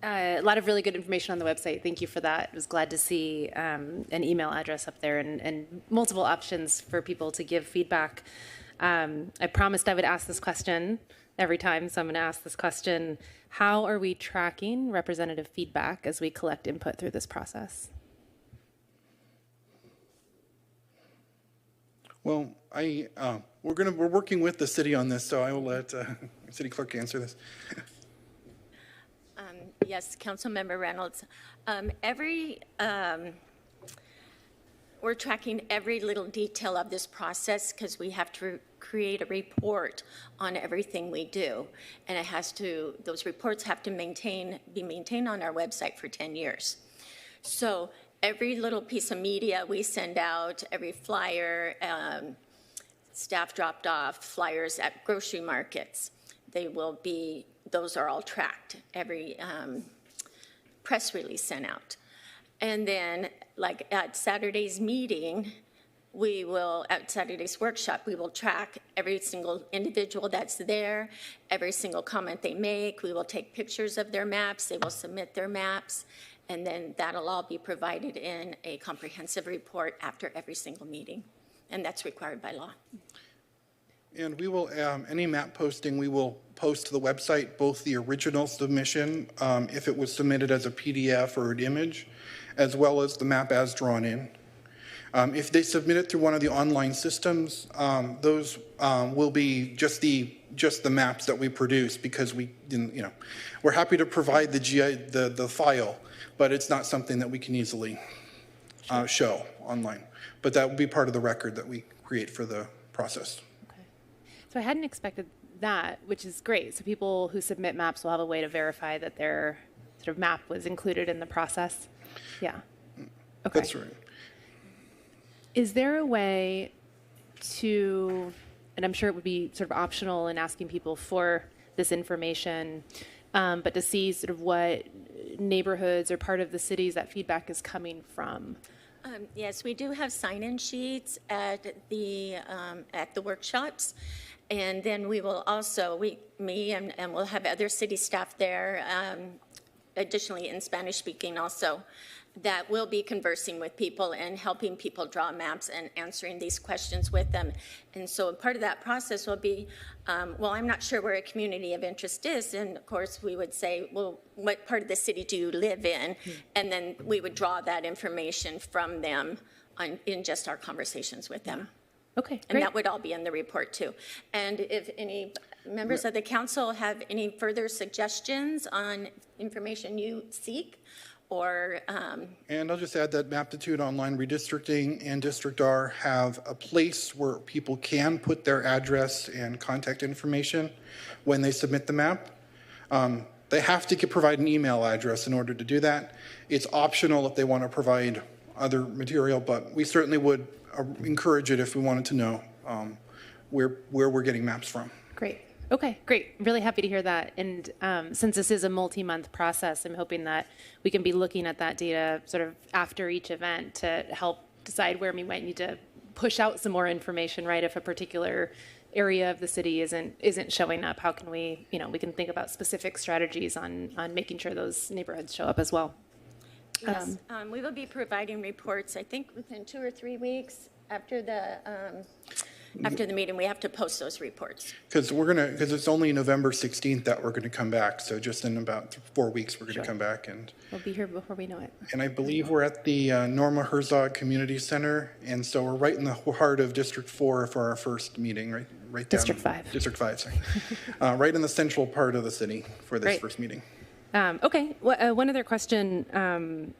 A lot of really good information on the website. Thank you for that. I was glad to see an email address up there and multiple options for people to give feedback. I promised I would ask this question every time, so I'm going to ask this question. How are we tracking representative feedback as we collect input through this process? Well, we're working with the city on this, so I will let city clerk answer this. Yes, Councilmember Reynolds. We're tracking every little detail of this process because we have to create a report on everything we do, and those reports have to be maintained on our website for 10 years. So every little piece of media we send out, every flyer, staff dropped off flyers at grocery markets. Those are all tracked, every press release sent out. And then, like at Saturday's meeting, at Saturday's workshop, we will track every single individual that's there, every single comment they make. We will take pictures of their maps. They will submit their maps. And then that'll all be provided in a comprehensive report after every single meeting. And that's required by law. And we will, any map posting, we will post to the website both the original submission, if it was submitted as a PDF or an image, as well as the map as drawn in. If they submit it through one of the online systems, those will be just the maps that we produce, because we're happy to provide the file, but it's not something that we can easily show online. But that will be part of the record that we create for the process. Okay. So I hadn't expected that, which is great. So people who submit maps will have a way to verify that their sort of map was included in the process. Yeah. Okay. That's right. Is there a way to, and I'm sure it would be sort of optional in asking people for this information, but to see sort of what neighborhoods or part of the cities that feedback is coming from? Yes, we do have sign-in sheets at the workshops. And then we will also, and we'll have other city staff there, additionally in Spanish speaking also, that will be conversing with people and helping people draw maps and answering these questions with them. And so part of that process will be, well, I'm not sure where a community of interest is. And of course we would say, well, what part of the city do you live in? And then we would draw that information from them in just our conversations with them. Okay, great. And that would all be in the report too. And if any members of the council have any further suggestions on information you seek, or and I'll just add that Maptitude Online Redistricting and District R have a place where people can put their address and contact information when they submit the map. They have to provide an email address in order to do that. It's optional if they want to provide other material, but we certainly would encourage it if we wanted to know where we're getting maps from. Great. Okay, great. Really happy to hear that. And since this is a multi-month process, I'm hoping that we can be looking at that data sort of after each event to help decide where we might need to push out some more information, right? If a particular area of the city isn't showing up, how can we, we can think about specific strategies on making sure those neighborhoods show up as well. Yes, we will be providing reports, I think, within 2 or 3 weeks after the meeting. We have to post those reports. Because it's only November 16th that we're going to come back. So just in about 4 weeks, we're going to come back, and we'll be here before we know it. And I believe we're at the Norma Herzog Community Center, and so we're right in the heart of District 4 for our first meeting, right down. District 5. District 5, sorry. Right in the central part of the city for this first meeting. Okay. One other question.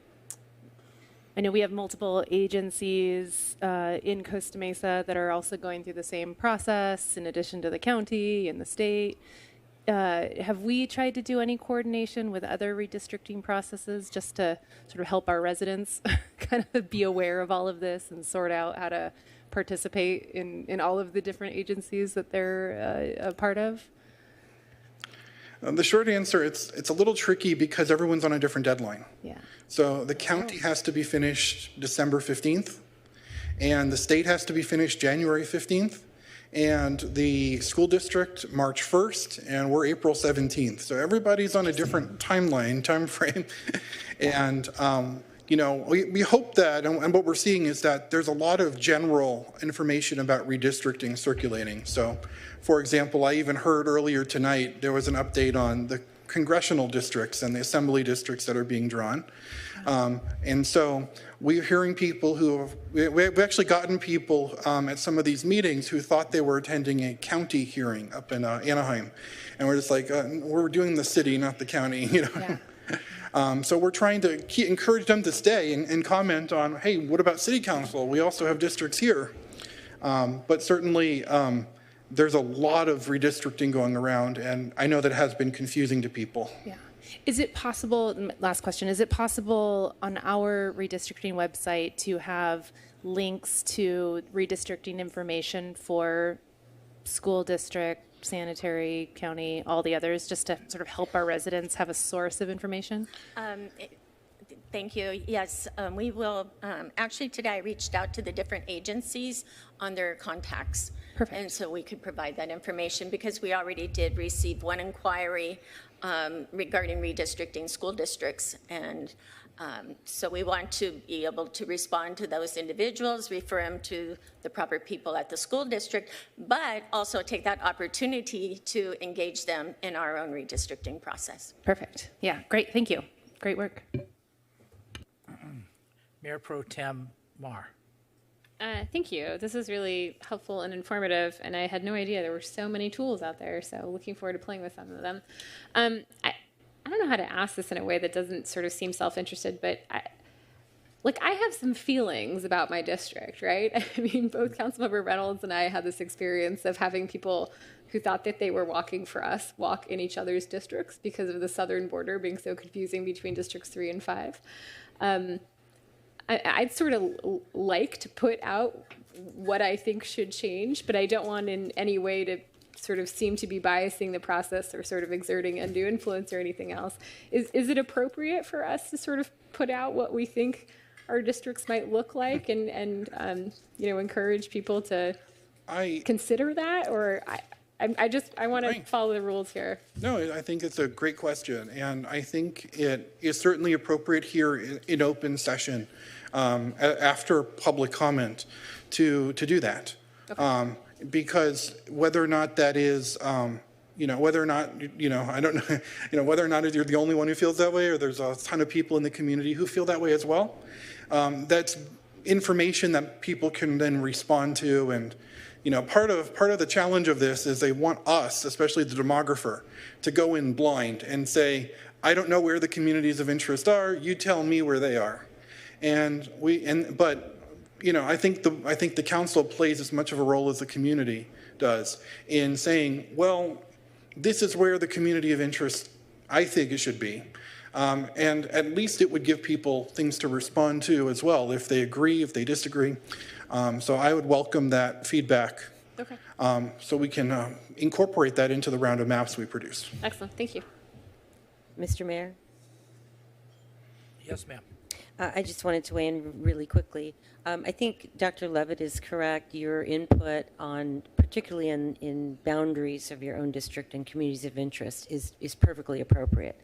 I know we have multiple agencies in Costa Mesa that are also going through the same process, in addition to the county and the state. Have we tried to do any coordination with other redistricting processes just to sort of help our residents kind of be aware of all of this and sort out how to participate in all of the different agencies that they're a part of? The short answer, it's a little tricky because everyone's on a different deadline. Yeah. So the county has to be finished December 15th, and the state has to be finished January 15th, and the school district March 1st, and we're April 17th. So everybody's on a different time frame. And we hope that, and what we're seeing is that there's a lot of general information about redistricting circulating. So, for example, I even heard earlier tonight there was an update on the congressional districts and the assembly districts that are being drawn. And so we're hearing people we've actually gotten people at some of these meetings who thought they were attending a county hearing up in Anaheim. And we're just like, we're doing the city, not the county, Yeah. So we're trying to encourage them to stay and comment on, hey, what about city council? We also have districts here. But certainly there's a lot of redistricting going around, and I know that has been confusing to people. Yeah. Is it possible, last question, is it possible on our redistricting website to have links to redistricting information for school district, sanitary, county, all the others, just to sort of help our residents have a source of information? Thank you. Yes, we will. Actually, today I reached out to the different agencies on their contacts. Perfect. And so we could provide that information because we already did receive one inquiry regarding redistricting school districts. And so we want to be able to respond to those individuals, refer them to the proper people at the school district, but also take that opportunity to engage them in our own redistricting process. Perfect. Yeah, great. Thank you. Great work. Mayor Pro Tem Mar. Thank you. This is really helpful and informative, and I had no idea there were so many tools out there, so looking forward to playing with some of them. I don't know how to ask this in a way that doesn't sort of seem self-interested, but I have some feelings about my district, right? I mean, both Councilmember Reynolds and I had this experience of having people who thought that they were walking for us walk in each other's districts because of the southern border being so confusing between districts 3 and 5. I'd sort of like to put out what I think should change, but I don't want in any way to sort of seem to be biasing the process or sort of exerting undue influence or anything else. Is it appropriate for us to sort of put out what we think our districts might look like and encourage people to consider that? Or I want to follow the rules here. No, I think it's a great question, and I think it is certainly appropriate here in open session after public comment to do that. Okay. Because whether or not that is, whether or not, I don't know, whether or not you're the only one who feels that way, or there's a ton of people in the community who feel that way as well. That's information that people can then respond to. And, part of the challenge of this is they want us, especially the demographer, to go in blind and say, I don't know where the communities of interest are. You tell me where they are. But I think the council plays as much of a role as the community does in saying, well, this is where the community of interest I think it should be. And at least it would give people things to respond to as well, if they agree, if they disagree. So I would welcome that feedback. Okay. So we can incorporate that into the round of maps we produce. Excellent. Thank you. Mr. Mayor? Yes, ma'am. I just wanted to weigh in really quickly. I think Dr. Levitt is correct. Your input on, particularly in boundaries of your own district and communities of interest is perfectly appropriate.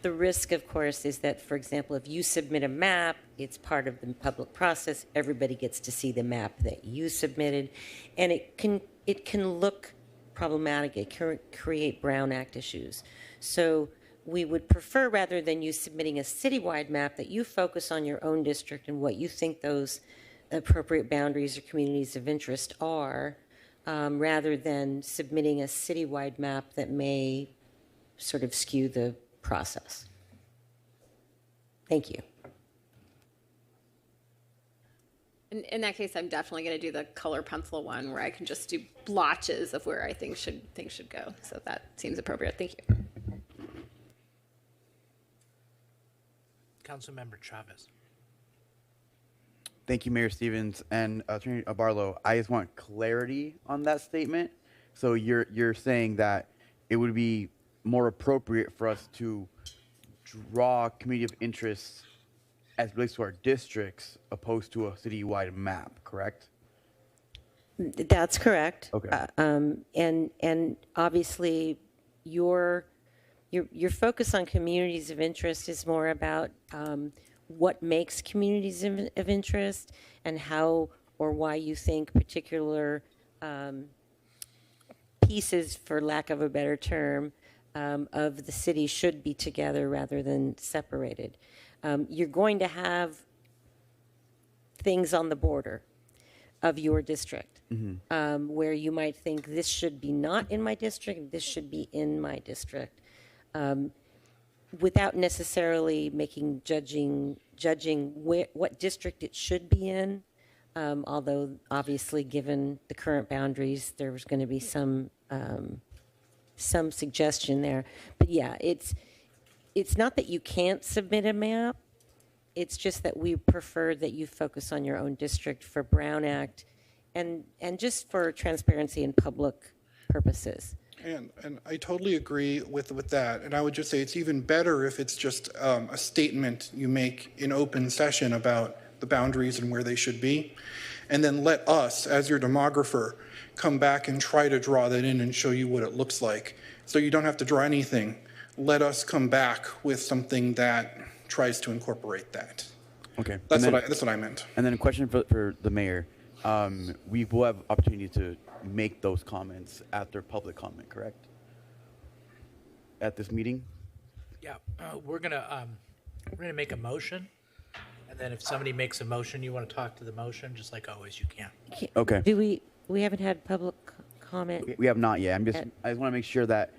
The risk, of course, is that, for example, if you submit a map, it's part of the public process. Everybody gets to see the map that you submitted, and it can look problematic. It can create Brown Act issues. So we would prefer, rather than you submitting a citywide map, that you focus on your own district and what you think those appropriate boundaries or communities of interest are, rather than submitting a citywide map that may sort of skew the process. Thank you. In that case, I'm definitely going to do the color pencil one where I can just do blotches of where I think things should go. So that seems appropriate. Thank you. Councilmember Chavez. Thank you, Mayor Stevens and Attorney Barlow. I just want clarity on that statement. So you're saying that it would be more appropriate for us to draw community of interest as it relates to our districts opposed to a citywide map, correct? That's correct. Okay. And obviously your focus on communities of interest is more about what makes communities of interest and how or why you think particular pieces, for lack of a better term, of the city should be together rather than separated. You're going to have things on the border of your district where you might think this should be not in my district, this should be in my district, without necessarily judging what district it should be in. Although obviously, given the current boundaries, there's going to be some suggestion there. But yeah, it's not that you can't submit a map. It's just that we prefer that you focus on your own district for Brown Act and just for transparency and public purposes. And I totally agree with that. And I would just say it's even better if it's just a statement you make in open session about the boundaries and where they should be. And then let us, as your demographer, come back and try to draw that in and show you what it looks like. So you don't have to draw anything. Let us come back with something that tries to incorporate that. Okay. That's what I meant. And then a question for the mayor. We will have opportunity to make those comments after public comment, correct? At this meeting? Yeah, we're gonna make a motion, and then if somebody makes a motion, you want to talk to the motion, just like always, you can. Okay. Do we haven't had public comment? We have not yet. I just want to make sure that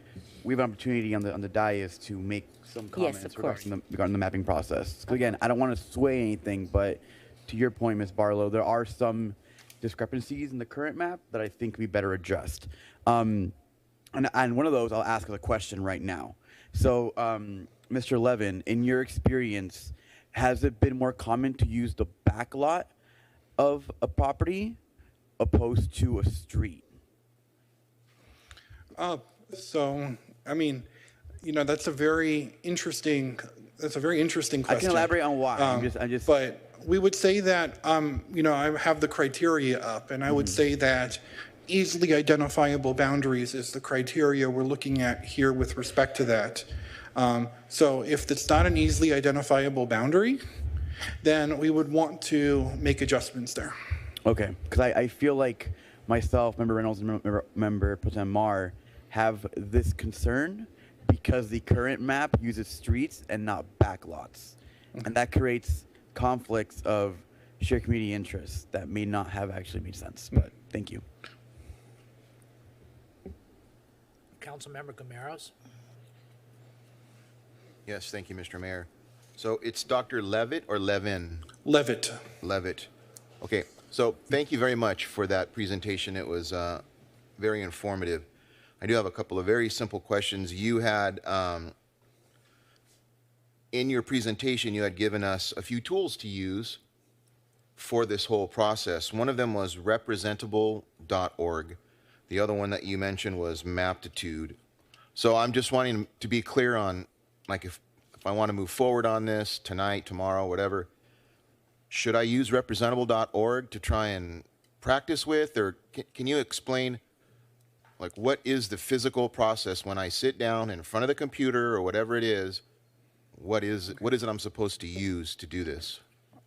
we have an opportunity on the dais to make some comments Yes, of course. regarding the mapping process. 'Cause again, I don't want to sway anything, but to your point, Ms. Barlow, there are some discrepancies in the current map that I think we better adjust. And one of those I'll ask as a question right now. So, Mr. Levin, in your experience, has it been more common to use the back lot of a property opposed to a street? So, I mean, that's a very interesting question. I can elaborate on why. But we would say that, I have the criteria up, and I would say that easily identifiable boundaries is the criteria we're looking at here with respect to that. So if it's not an easily identifiable boundary, then we would want to make adjustments there. Okay, because I feel like myself, Member Reynolds, and Member Pro Tem Mar have this concern because the current map uses streets and not backlots. And that creates conflicts of shared community interests that may not have actually made sense. But thank you. Councilmember Gameros? Yes, thank you, Mr. Mayor. So it's Dr. Levitt or Levin? Levitt. Levitt. Okay, so thank you very much for that presentation. It was very informative. I do have a couple of very simple questions. You had, in your presentation, you had given us a few tools to use for this whole process. One of them was representable.org. The other one that you mentioned was Maptitude. So I'm just wanting to be clear on, like, if I want to move forward on this tonight, tomorrow, whatever, should I use representable.org to try and practice with, or can you explain, like, what is the physical process when I sit down in front of the computer or whatever it is? What is it I'm supposed to use to do this?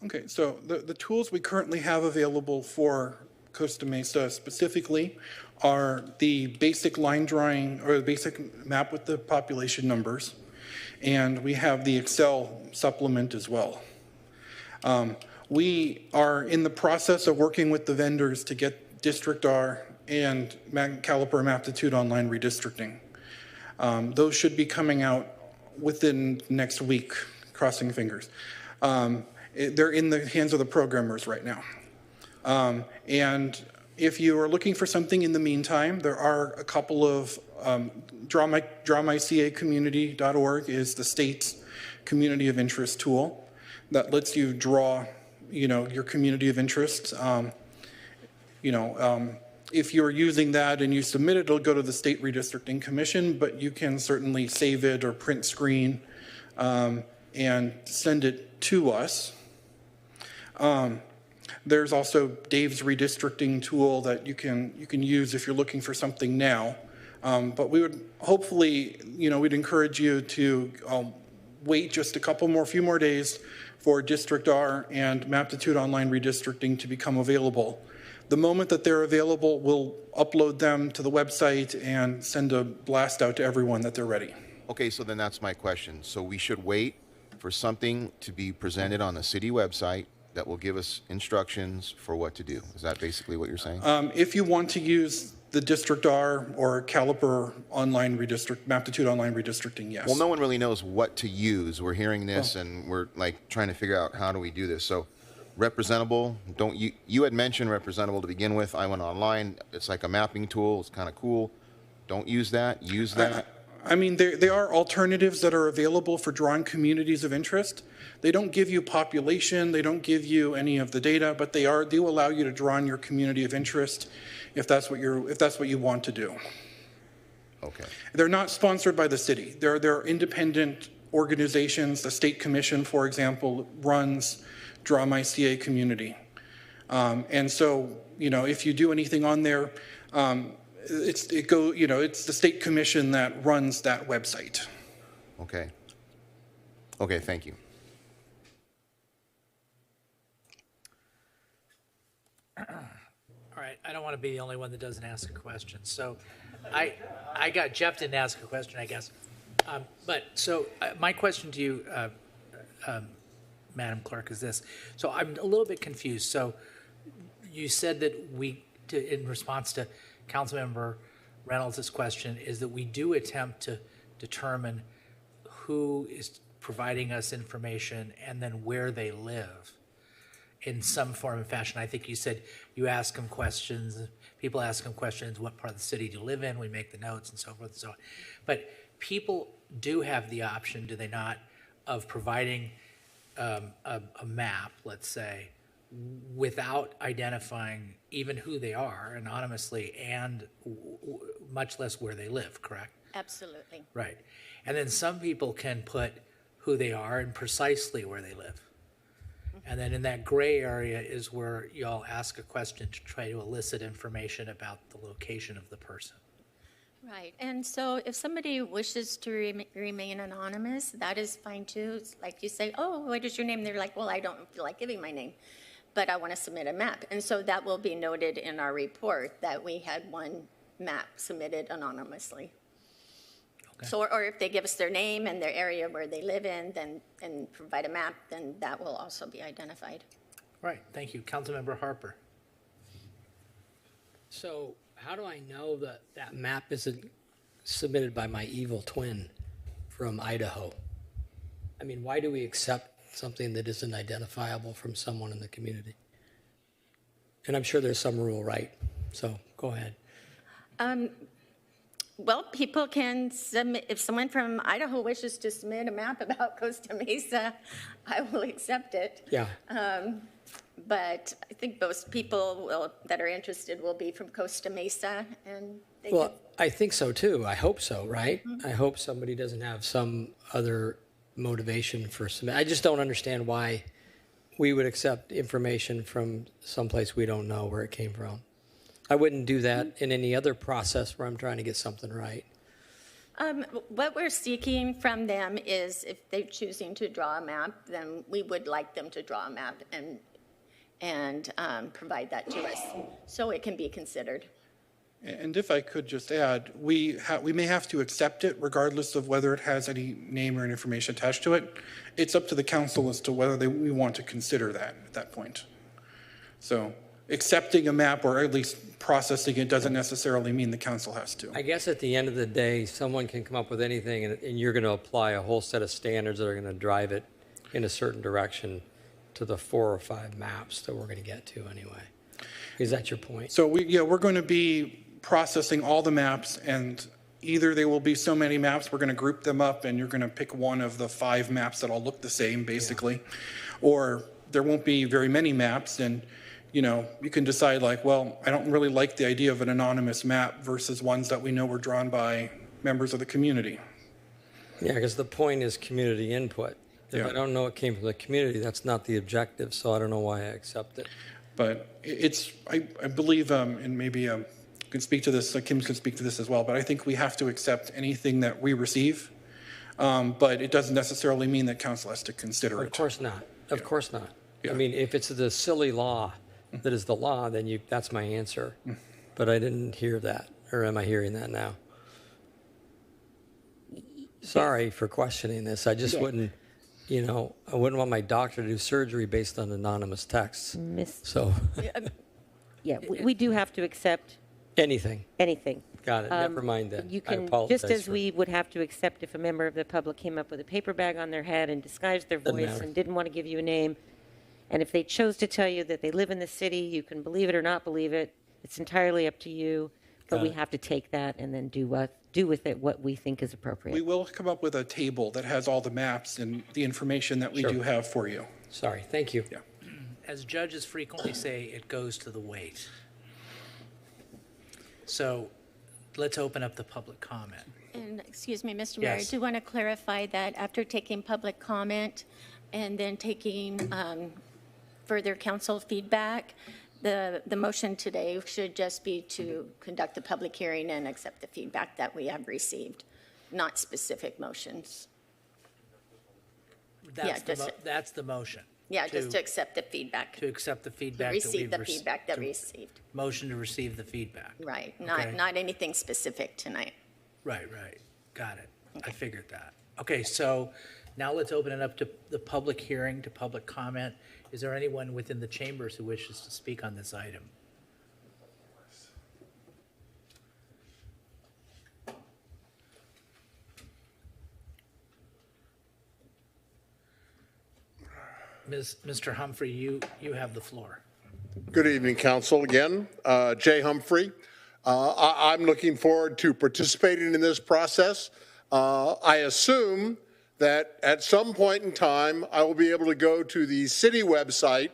Okay, so the tools we currently have available for Costa Mesa specifically are the basic line drawing or the basic map with the population numbers, and we have the Excel supplement as well. We are in the process of working with the vendors to get District R and Caliper Maptitude online redistricting. Those should be coming out within next week, crossing fingers. They're in the hands of the programmers right now. And if you are looking for something in the meantime, there are a couple of drawmycacommunity.org is the state's community of interest tool that lets you draw, your community of interest. If you're using that and you submit it, it'll go to the State Redistricting Commission, but you can certainly save it or print screen and send it to us. There's also Dave's redistricting tool that you can use if you're looking for something now. But we would hopefully, we'd encourage you to wait just a few more days for District R and Maptitude Online Redistricting to become available. The moment that they're available, we'll upload them to the website and send a blast out to everyone that they're ready. Okay, so then that's my question. So we should wait for something to be presented on the city website that will give us instructions for what to do. Is that basically what you're saying? If you want to use the District R or Caliper online Maptitude online redistricting, yes. Well, no one really knows what to use. We're hearing this and we're like trying to figure out how do we do this. So representable, you had mentioned representable to begin with. I went online. It's like a mapping tool. It's kind of cool. Don't use that. Use that. I mean, there are alternatives that are available for drawing communities of interest. They don't give you population, they don't give you any of the data, but they do allow you to draw on your community of interest if that's what you want to do. Okay. They're not sponsored by the city. They're independent organizations. The State Commission, for example, runs Draw My CA Community. And so, you know, if you do anything on there, it's the State Commission that runs that website. Okay. Okay, thank you. All right, I don't want to be the only one that doesn't ask a question. So Jeff didn't ask a question, I guess. My question to you, Madam Clerk, is this. So I'm a little bit confused. So you said that in response to Councilmember Reynolds' question, is that we do attempt to determine who is providing us information and then where they live in some form and fashion. I think you said you ask them questions, people ask them questions, what part of the city do you live in? We make the notes and so forth and so on. But people do have the option, do they not, of providing a map, let's say, without identifying even who they are anonymously and much less where they live, correct? Absolutely. Right. And then some people can put who they are and precisely where they live. And then in that gray area is where y'all ask a question to try to elicit information about the location of the person. Right. And so if somebody wishes to remain anonymous, that is fine too. It's like you say, oh, what is your name? They're like, well, I don't feel like giving my name, but I want to submit a map. And so that will be noted in our report that we had one map submitted anonymously. Okay. So, or if they give us their name and their area where they live in, then and provide a map, then that will also be identified. Right. Thank you. Councilmember Harper. So how do I know that that map isn't submitted by my evil twin from Idaho? I mean, why do we accept something that isn't identifiable from someone in the community? And I'm sure there's some rule, right? So go ahead. Well, people can submit, if someone from Idaho wishes to submit a map about Costa Mesa, I will accept it. Yeah. But I think most people that are interested will be from Costa Mesa. And I think so too. I hope so, right? Mm-hmm. I hope somebody doesn't have some other motivation for submit. I just don't understand why we would accept information from someplace we don't know where it came from. I wouldn't do that in any other process where I'm trying to get something right. What we're seeking from them is if they're choosing to draw a map, then we would like them to draw a map and provide that to us so it can be considered. And if I could just add, we may have to accept it regardless of whether it has any name or information attached to it. It's up to the council as to whether we want to consider that at that point. So accepting a map or at least processing it doesn't necessarily mean the council has to. I guess at the end of the day, someone can come up with anything and you're going to apply a whole set of standards that are going to drive it in a certain direction to the 4 or 5 maps that we're going to get to anyway. Is that your point? So we're going to be processing all the maps, and either there will be so many maps, we're going to group them up and you're going to pick one of the 5 maps that all look the same basically, or there won't be very many maps and you can decide like, well, I don't really like the idea of an anonymous map versus ones that we know were drawn by members of the community. Yeah, because the point is community input. If I don't know it came from the community, that's not the objective, so I don't know why I accept it. But I believe, and maybe can speak to this, Kim can speak to this as well, but I think we have to accept anything that we receive, but it doesn't necessarily mean that council has to consider it. Of course not. Of course not. I mean, if it's the silly law that is the law, then that's my answer. But I didn't hear that, or am I hearing that now? Sorry for questioning this. I just wouldn't, I wouldn't want my doctor to do surgery based on anonymous texts. So. Yeah, we do have to accept anything. Anything. Got it. Never mind that. You can, just as we would have to accept if a member of the public came up with a paper bag on their head and disguised their voice and didn't want to give you a name. And if they chose to tell you that they live in the city, you can believe it or not believe it. It's entirely up to you. But we have to take that and then do what do with it what we think is appropriate. We will come up with a table that has all the maps and the information that we do have for you. Sorry, thank you. Yeah. As judges frequently say, it goes to the weight. So let's open up the public comment. And excuse me, Mr. Mayor, I Yes. do want to clarify that after taking public comment and then taking further council feedback, the motion today should just be to conduct the public hearing and accept the feedback that we have received, not specific motions. That's the motion. Yeah, just to accept the feedback. To accept the feedback. Receive the feedback that we received. Motion to receive the feedback. Right, Okay. not anything specific tonight. Right. Got it. I figured that. Okay, so now let's open it up to the public hearing, to public comment. Is there anyone within the chambers who wishes to speak on this item? Mr. Humphrey, you have the floor. Good evening, council. Again, Jay Humphrey. I'm looking forward to participating in this process. I assume that at some point in time, I will be able to go to the city website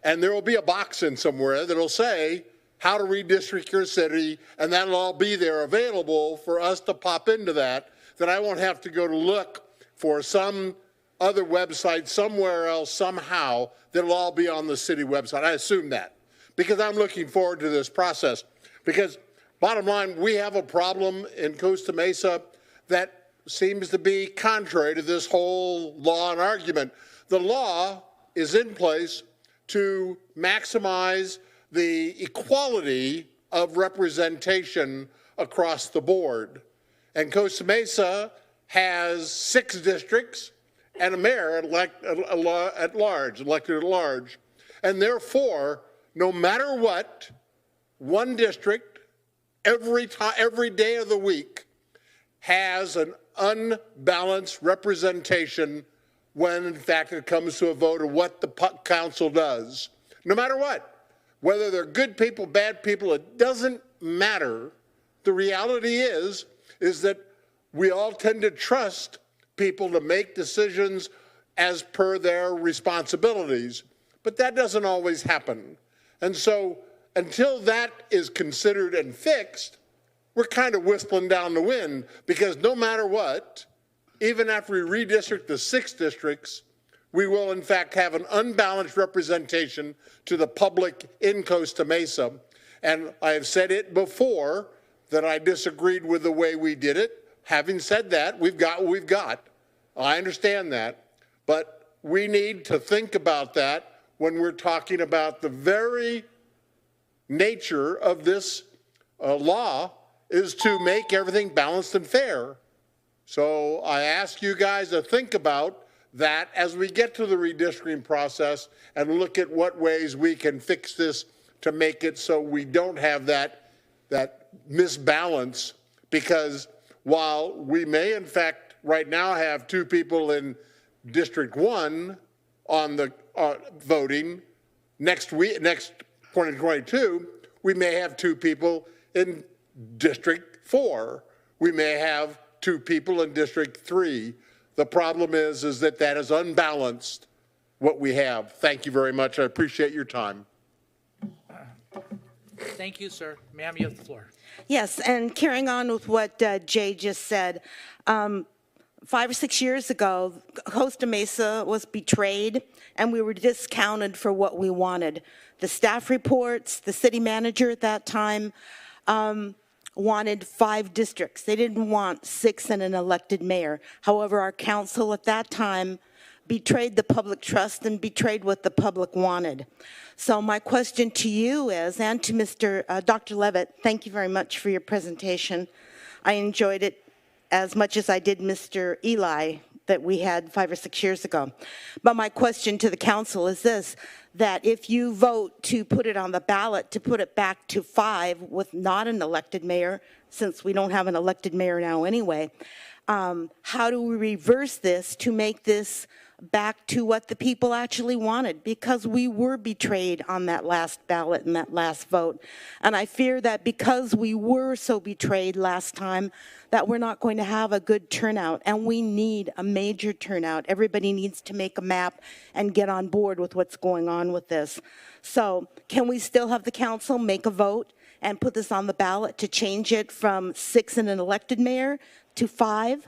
and there will be a box in somewhere that'll say how to redistrict your city, and that'll all be there available for us to pop into that I won't have to go to look for some other website somewhere else somehow. That'll all be on the city website. I assume that because I'm looking forward to this process. Because bottom line, we have a problem in Costa Mesa that seems to be contrary to this whole law and argument. The law is in place to maximize the equality of representation across the board. And Costa Mesa has 6 districts and a mayor elected at large. And therefore, no matter what, one district every day of the week has an unbalanced representation when in fact it comes to a vote of what the council does. No matter what, whether they're good people, bad people, it doesn't matter. The reality is that we all tend to trust people to make decisions as per their responsibilities, but that doesn't always happen. And so until that is considered and fixed, we're kind of whistling down the wind, because no matter what, even after we redistrict the 6 districts, we will in fact have an unbalanced representation to the public in Costa Mesa. And I have said it before that I disagreed with the way we did it. Having said that, we've got what we've got. I understand that, but we need to think about that when we're talking about the very nature of this law is to make everything balanced and fair. So I ask you guys to think about that as we get to the redistricting process and look at what ways we can fix this to make it so we don't have that misbalance. Because while we may in fact right now have 2 people in District 1 on the voting, next 2022, we may have 2 people in District 4. We may have 2 people in District 3. The problem is that is unbalanced what we have. Thank you very much. I appreciate your time. Thank you, sir. Ma'am, you have the floor. Yes, and carrying on with what Jay just said, 5 or 6 years ago, Costa Mesa was betrayed, and we were discounted for what we wanted. The staff reports, the city manager at that time wanted 5 districts. They didn't want 6 and an elected mayor. However, our council at that time betrayed the public trust and betrayed what the public wanted. So my question to you is, and to Dr. Levitt, thank you very much for your presentation. I enjoyed it as much as I did Mr. Eli that we had 5 or 6 years ago. But my question to the council is this, that if you vote to put it on the ballot, to put it back to 5 with not an elected mayor, since we don't have an elected mayor now anyway, how do we reverse this to make this back to what the people actually wanted, because we were betrayed on that last ballot and that last vote. And I fear that because we were so betrayed last time, that we're not going to have a good turnout, and we need a major turnout. Everybody needs to make a map and get on board with what's going on with this. So can we still have the council make a vote and put this on the ballot to change it from 6 and an elected mayor to 5?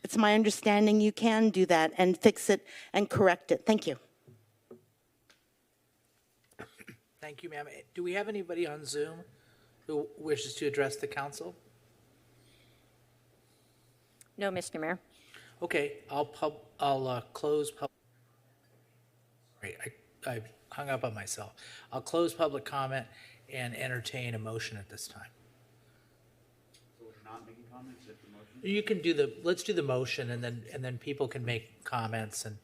It's my understanding you can do that and fix it and correct it. Thank you. Thank you, ma'am. Do we have anybody on Zoom who wishes to address the council? No, Mr. Mayor. Okay, I'll close Sorry, I hung up on myself. I'll close public comment and entertain a motion at this time. So we're not making comments at the motion? You can do let's do the motion, and then people can make comments, and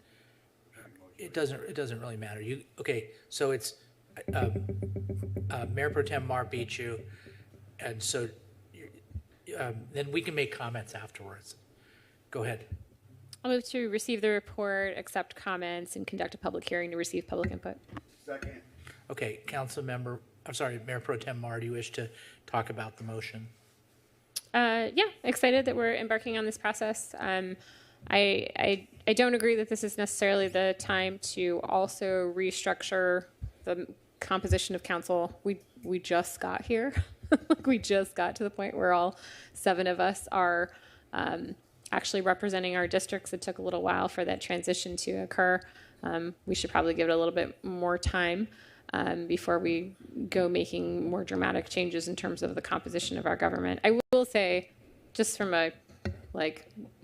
it doesn't really matter. Okay, so it's Mayor Pro Tem Mar beat you, and so then we can make comments afterwards. Go ahead. I'll move to receive the report, accept comments, and conduct a public hearing to receive public input. Second. Okay, Mayor Pro Tem Mar, do you wish to talk about the motion? Yeah, excited that we're embarking on this process. I don't agree that this is necessarily the time to also restructure the composition of council. We just got here. We just got to the point where all 7 of us are actually representing our districts. It took a little while for that transition to occur. We should probably give it a little bit more time before we go making more dramatic changes in terms of the composition of our government. I will say, just from a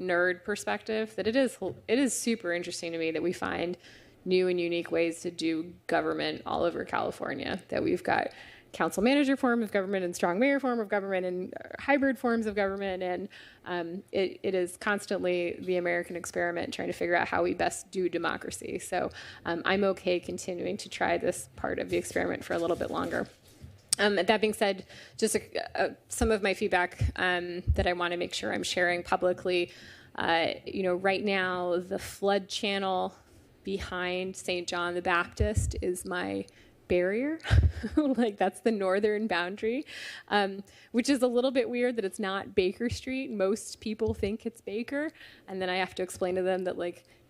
nerd perspective, that it is super interesting to me that we find new and unique ways to do government all over California, that we've got council manager form of government and strong mayor form of government and hybrid forms of government. And it is constantly the American experiment trying to figure out how we best do democracy. So I'm okay continuing to try this part of the experiment for a little bit longer. That being said, just some of my feedback that I want to make sure I'm sharing publicly. Right now, the flood channel behind St. John the Baptist is my barrier. That's the northern boundary, which is a little bit weird that it's not Baker Street. Most people think it's Baker, and then I have to explain to them that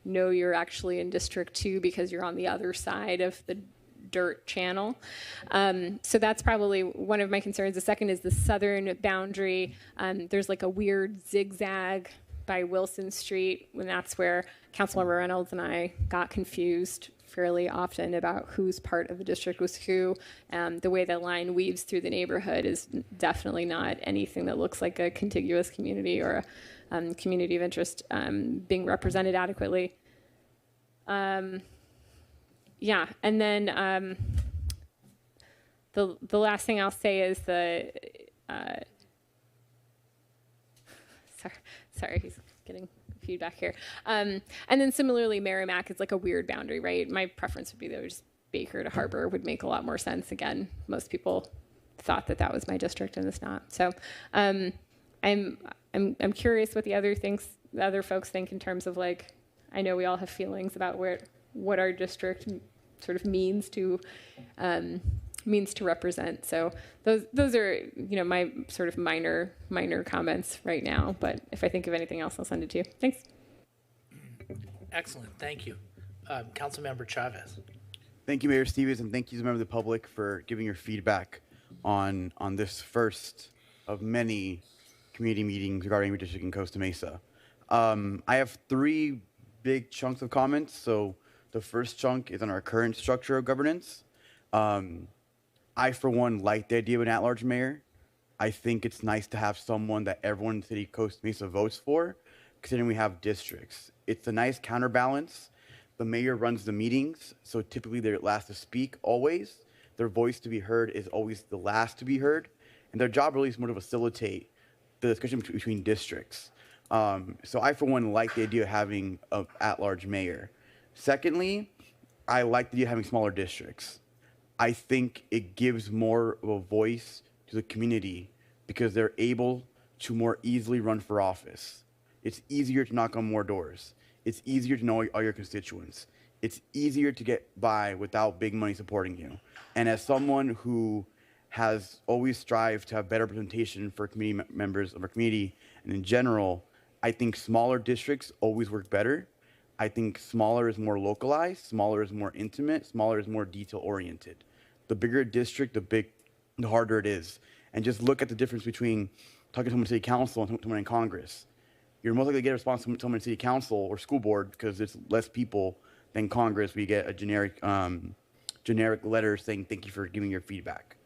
no, you're actually in District 2 because you're on the other side of the dirt channel. So that's probably one of my concerns. The second is the southern boundary. There's a weird zigzag by Wilson Street, and that's where Councilmember Reynolds and I got confused fairly often about whose part of the district was who. The way that line weaves through the neighborhood is definitely not anything that looks like a contiguous community or a community of interest being represented adequately. Yeah, and then the last thing I'll say is sorry, he's getting feedback here. And then similarly, Merrimack is a weird boundary, right? My preference would be that just Baker to Harbor would make a lot more sense. Again, most people thought that was my district, and it's not. So I'm curious what the other folks think in terms of I know we all have feelings about what our district sort of means to represent. So those are my sort of minor comments right now. But if I think of anything else, I'll send it to you. Thanks. Excellent, thank you, Councilmember Chavez. Thank you, Mayor Stevens, and thank you to members of the public for giving your feedback on this first of many community meetings regarding redistricting Costa Mesa. I have 3 big chunks of comments. So the first chunk is on our current structure of governance. I, for one, like the idea of an at-large mayor. I think it's nice to have someone that everyone in the city of Costa Mesa votes for, considering we have districts. It's a nice counterbalance. The mayor runs the meetings, so typically they're last to speak always. Their voice to be heard is always the last to be heard. And their job really is more to facilitate the discussion between districts. So I, for one, like the idea of having an at-large mayor. Secondly, I like the idea of having smaller districts. I think it gives more of a voice to the community because they're able to more easily run for office. It's easier to knock on more doors. It's easier to know all your constituents. It's easier to get by without big money supporting you. And as someone who has always strived to have better representation for community members of our community, and in general, I think smaller districts always work better. I think smaller is more localized, smaller is more intimate, smaller is more detail-oriented. The bigger a district, the harder it is. And just look at the difference between talking to someone in city council and someone in Congress. You're most likely to get a response from someone in city council or school board because there's less people than Congress. We get a generic letter saying thank you for giving your feedback.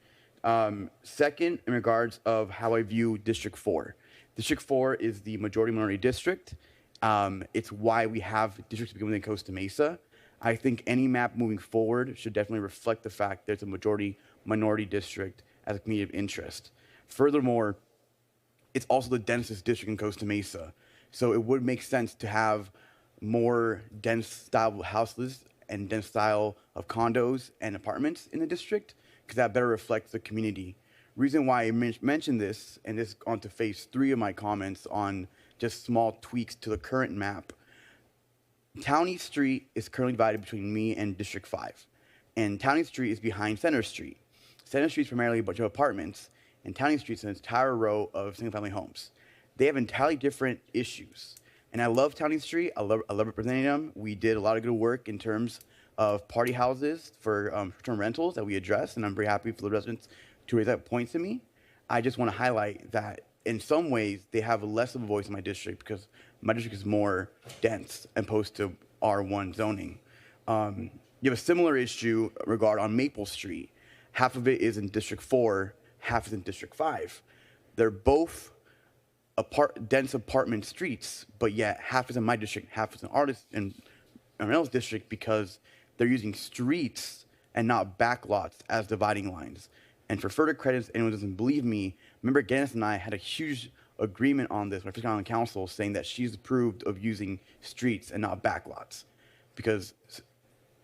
Second, in regards of how I view District 4. District 4 is the majority minority district. It's why we have districts begin within Costa Mesa. I think any map moving forward should definitely reflect the fact that it's a majority minority district as a community of interest. Furthermore, it's also the densest district in Costa Mesa. So it would make sense to have more dense style of houses and dense style of condos and apartments in the district, because that better reflects the community. Reason why I mentioned this, and this on to phase 3 of my comments on just small tweaks to the current map. Towney Street is currently divided between me and District 5. And Towney Street is behind Center Street. Center Street is primarily a bunch of apartments, and Towney Street is an entire row of single-family homes. They have entirely different issues. And I love Towney Street. I love representing them. We did a lot of good work in terms of party houses for short-term rentals that we addressed, and I'm very happy for the residents to raise that point to me. I just want to highlight that in some ways they have less of a voice in my district because my district is more dense opposed to R1 zoning. You have a similar issue on Maple Street. Half of it is in District 4, half is in District 5. They're both dense apartment streets, but yet half is in my district, half is in artist and Reynolds district because they're using streets and not backlots as dividing lines. And for further credits, anyone who doesn't believe me, remember Gannis and I had a huge agreement on this when I first got on council, saying that she's approved of using streets and not backlots, because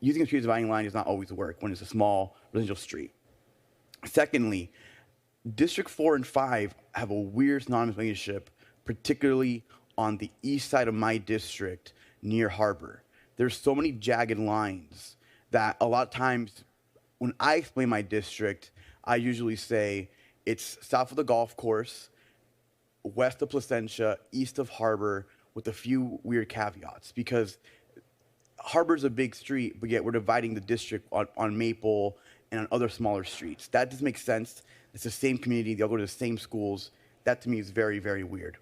using a street dividing line does not always work when it's a small residential street. Secondly, District 4 and 5 have a weird synonymous relationship, particularly on the east side of my district near Harbor. There's so many jagged lines that a lot of times when I explain my district, I usually say it's south of the golf course, west of Placentia, east of Harbor, with a few weird caveats, because Harbor's a big street, but yet we're dividing the district on Maple and on other smaller streets. That doesn't make sense. It's the same community. They all go to the same schools. That to me is very, very weird.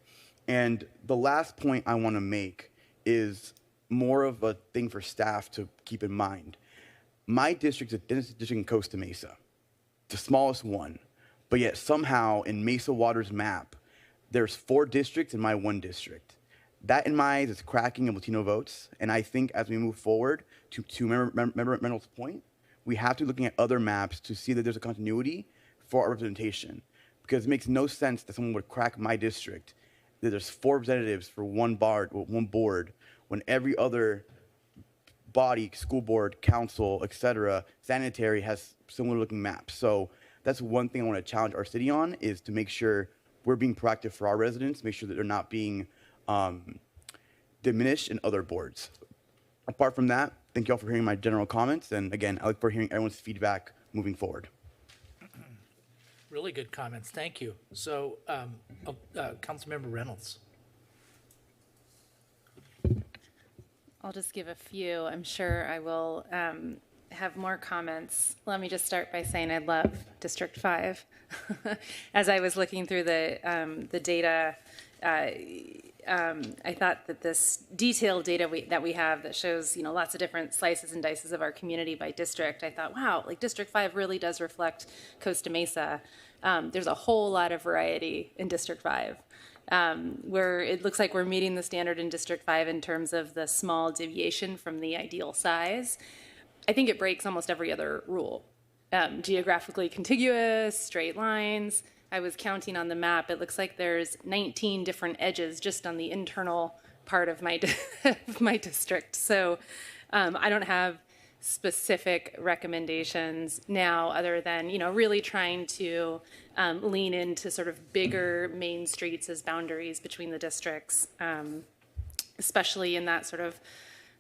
And the last point I want to make is more of a thing for staff to keep in mind. My district is the densest district in Costa Mesa, the smallest one, but yet somehow in Mesa Water's map, there's 4 districts in my 1 district. That in my eyes is cracking of Latino votes, and I think as we move forward, to Member Reynolds' point, we have to be looking at other maps to see that there's a continuity for our representation, because it makes no sense that someone would crack my district, that there's 4 representatives for one board, when every other body, school board, council, etc., sanitary has similar looking maps. So that's one thing I want to challenge our city on, is to make sure we're being proactive for our residents, make sure that they're not being diminished in other boards. Apart from that, thank you all for hearing my general comments, and again, I look forward to hearing everyone's feedback moving forward. Really good comments, thank you. So, Councilmember Reynolds. I'll just give a few. I'm sure I will have more comments. Let me just start by saying I love District 5. As I was looking through the data, I thought that this detailed data that we have that shows, lots of different slices and dices of our community by district, I thought, wow, like District 5 really does reflect Costa Mesa. There's a whole lot of variety in District 5. Where it looks like we're meeting the standard in District 5 in terms of the small deviation from the ideal size. I think it breaks almost every other rule. Geographically contiguous, straight lines. I was counting on the map. It looks like there's 19 different edges just on the internal part of my my district. So I don't have specific recommendations now other than, really trying to lean into sort of bigger main streets as boundaries between the districts. especially in that sort of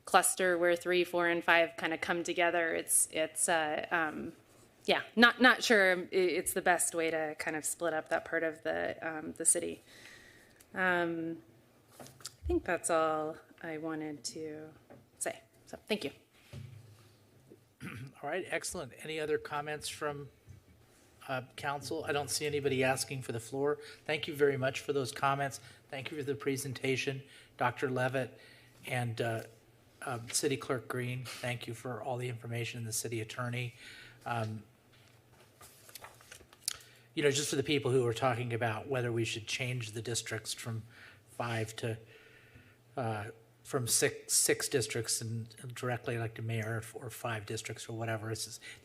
cluster where 3, 4, and 5 kind of come together. Yeah, not sure it's the best way to kind of split up that part of the city. I think that's all I wanted to say. So thank you. All right, excellent. Any other comments from council? I don't see anybody asking for the floor. Thank you very much for those comments. Thank you for the presentation, Dr. Levitt and City Clerk Green. Thank you for all the information, the city attorney. You know, just for the people who are talking about whether we should change the districts from 5 to from six districts and directly elect a mayor, or 5 districts or whatever.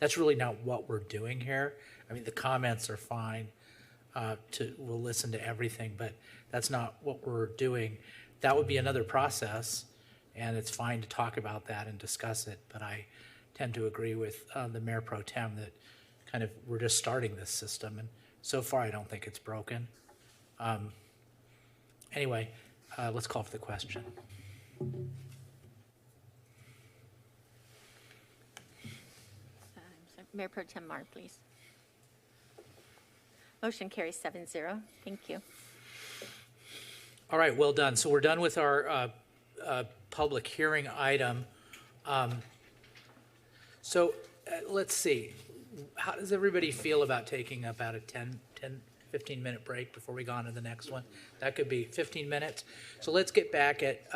That's really not what we're doing here. I mean, the comments are fine. We'll listen to everything, but that's not what we're doing. That would be another process, and it's fine to talk about that and discuss it. But I tend to agree with the Mayor Pro Tem that kind of we're just starting this system, and so far I don't think it's broken. Anyway, let's call for the question. Mayor Pro Tem Marr, please. Motion carries 7-0. Thank you. All right, well done. So we're done with our public hearing item. Let's see. How does everybody feel about taking about a 15-minute break before we go on to the next one? That could be 15 minutes. So let's get back at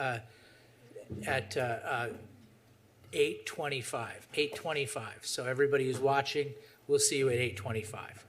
8:25. 8:25. So everybody who's watching, we'll see you at 8:25.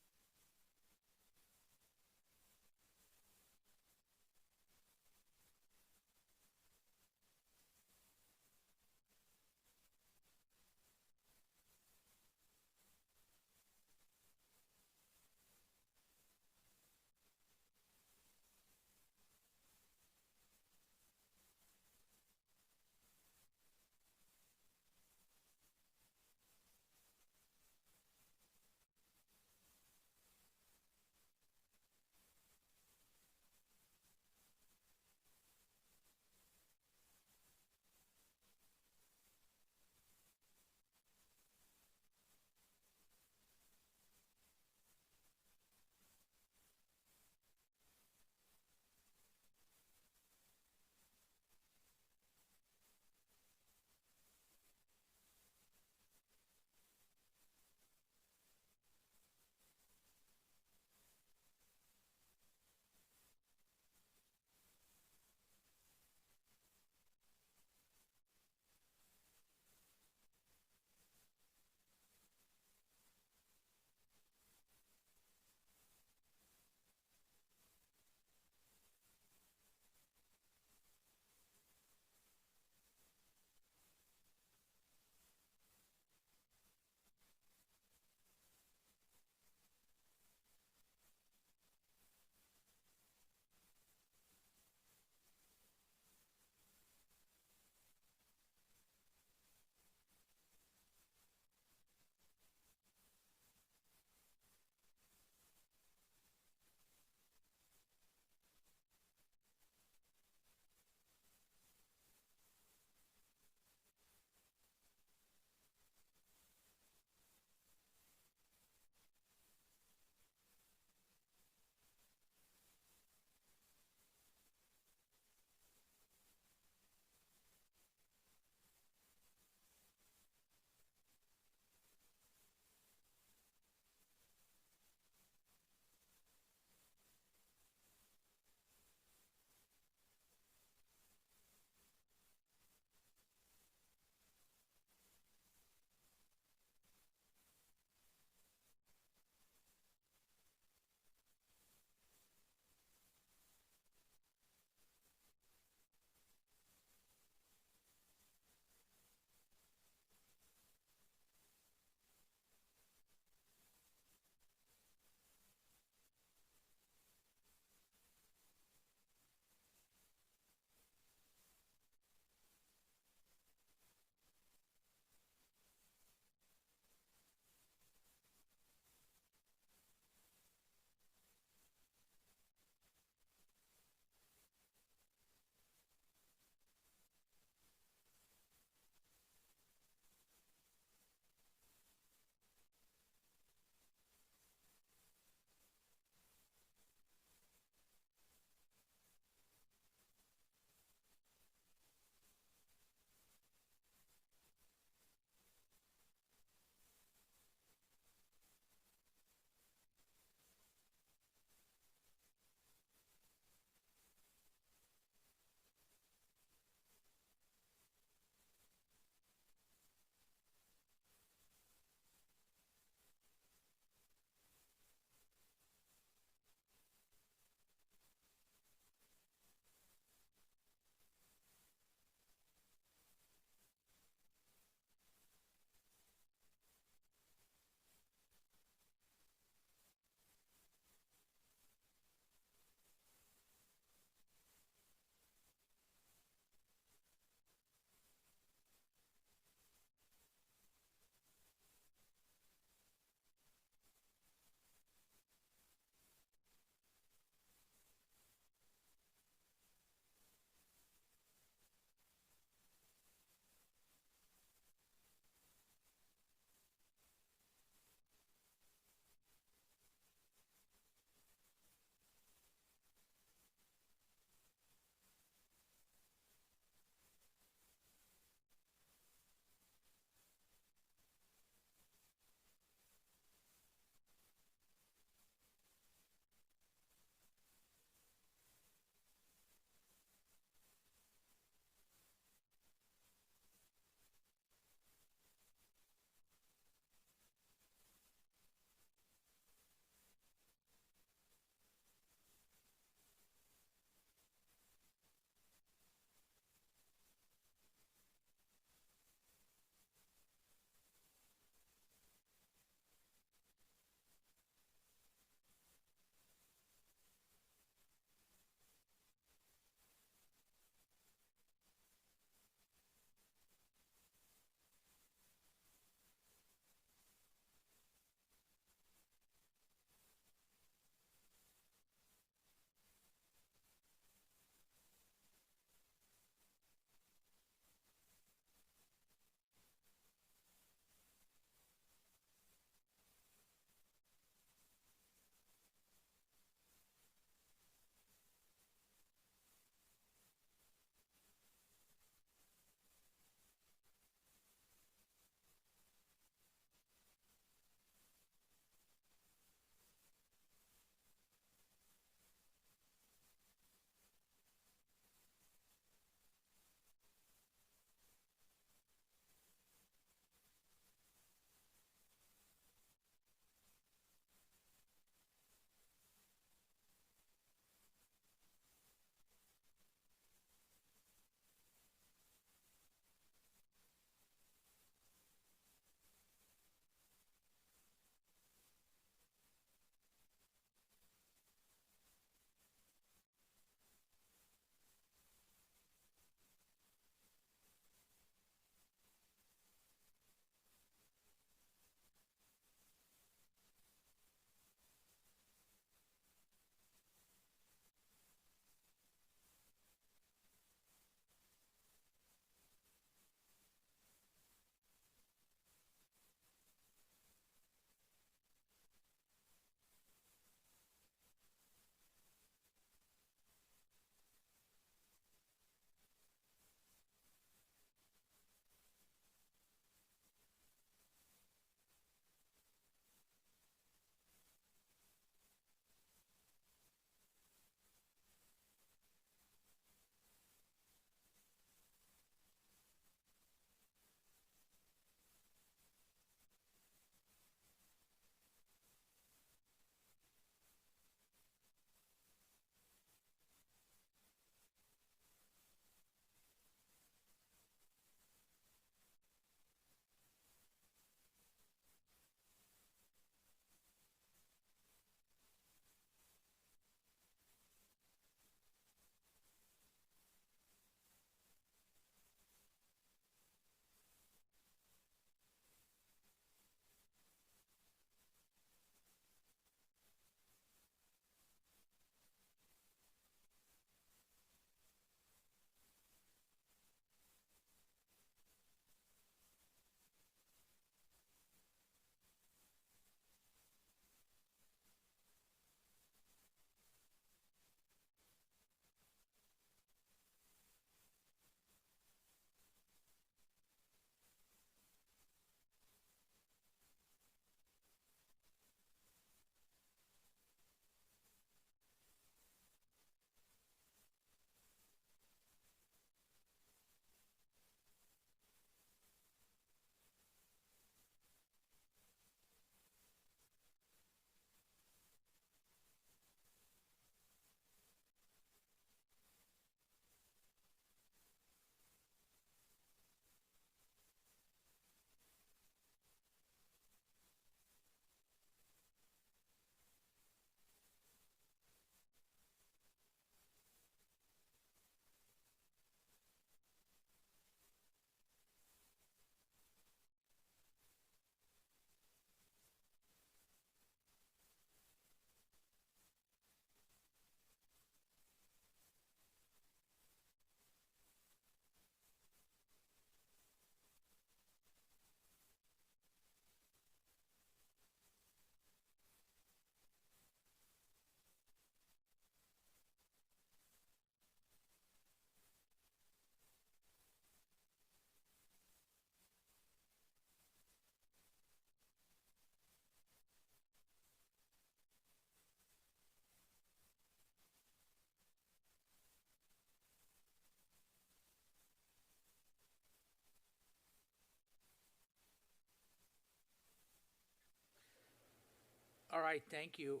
All right, thank you.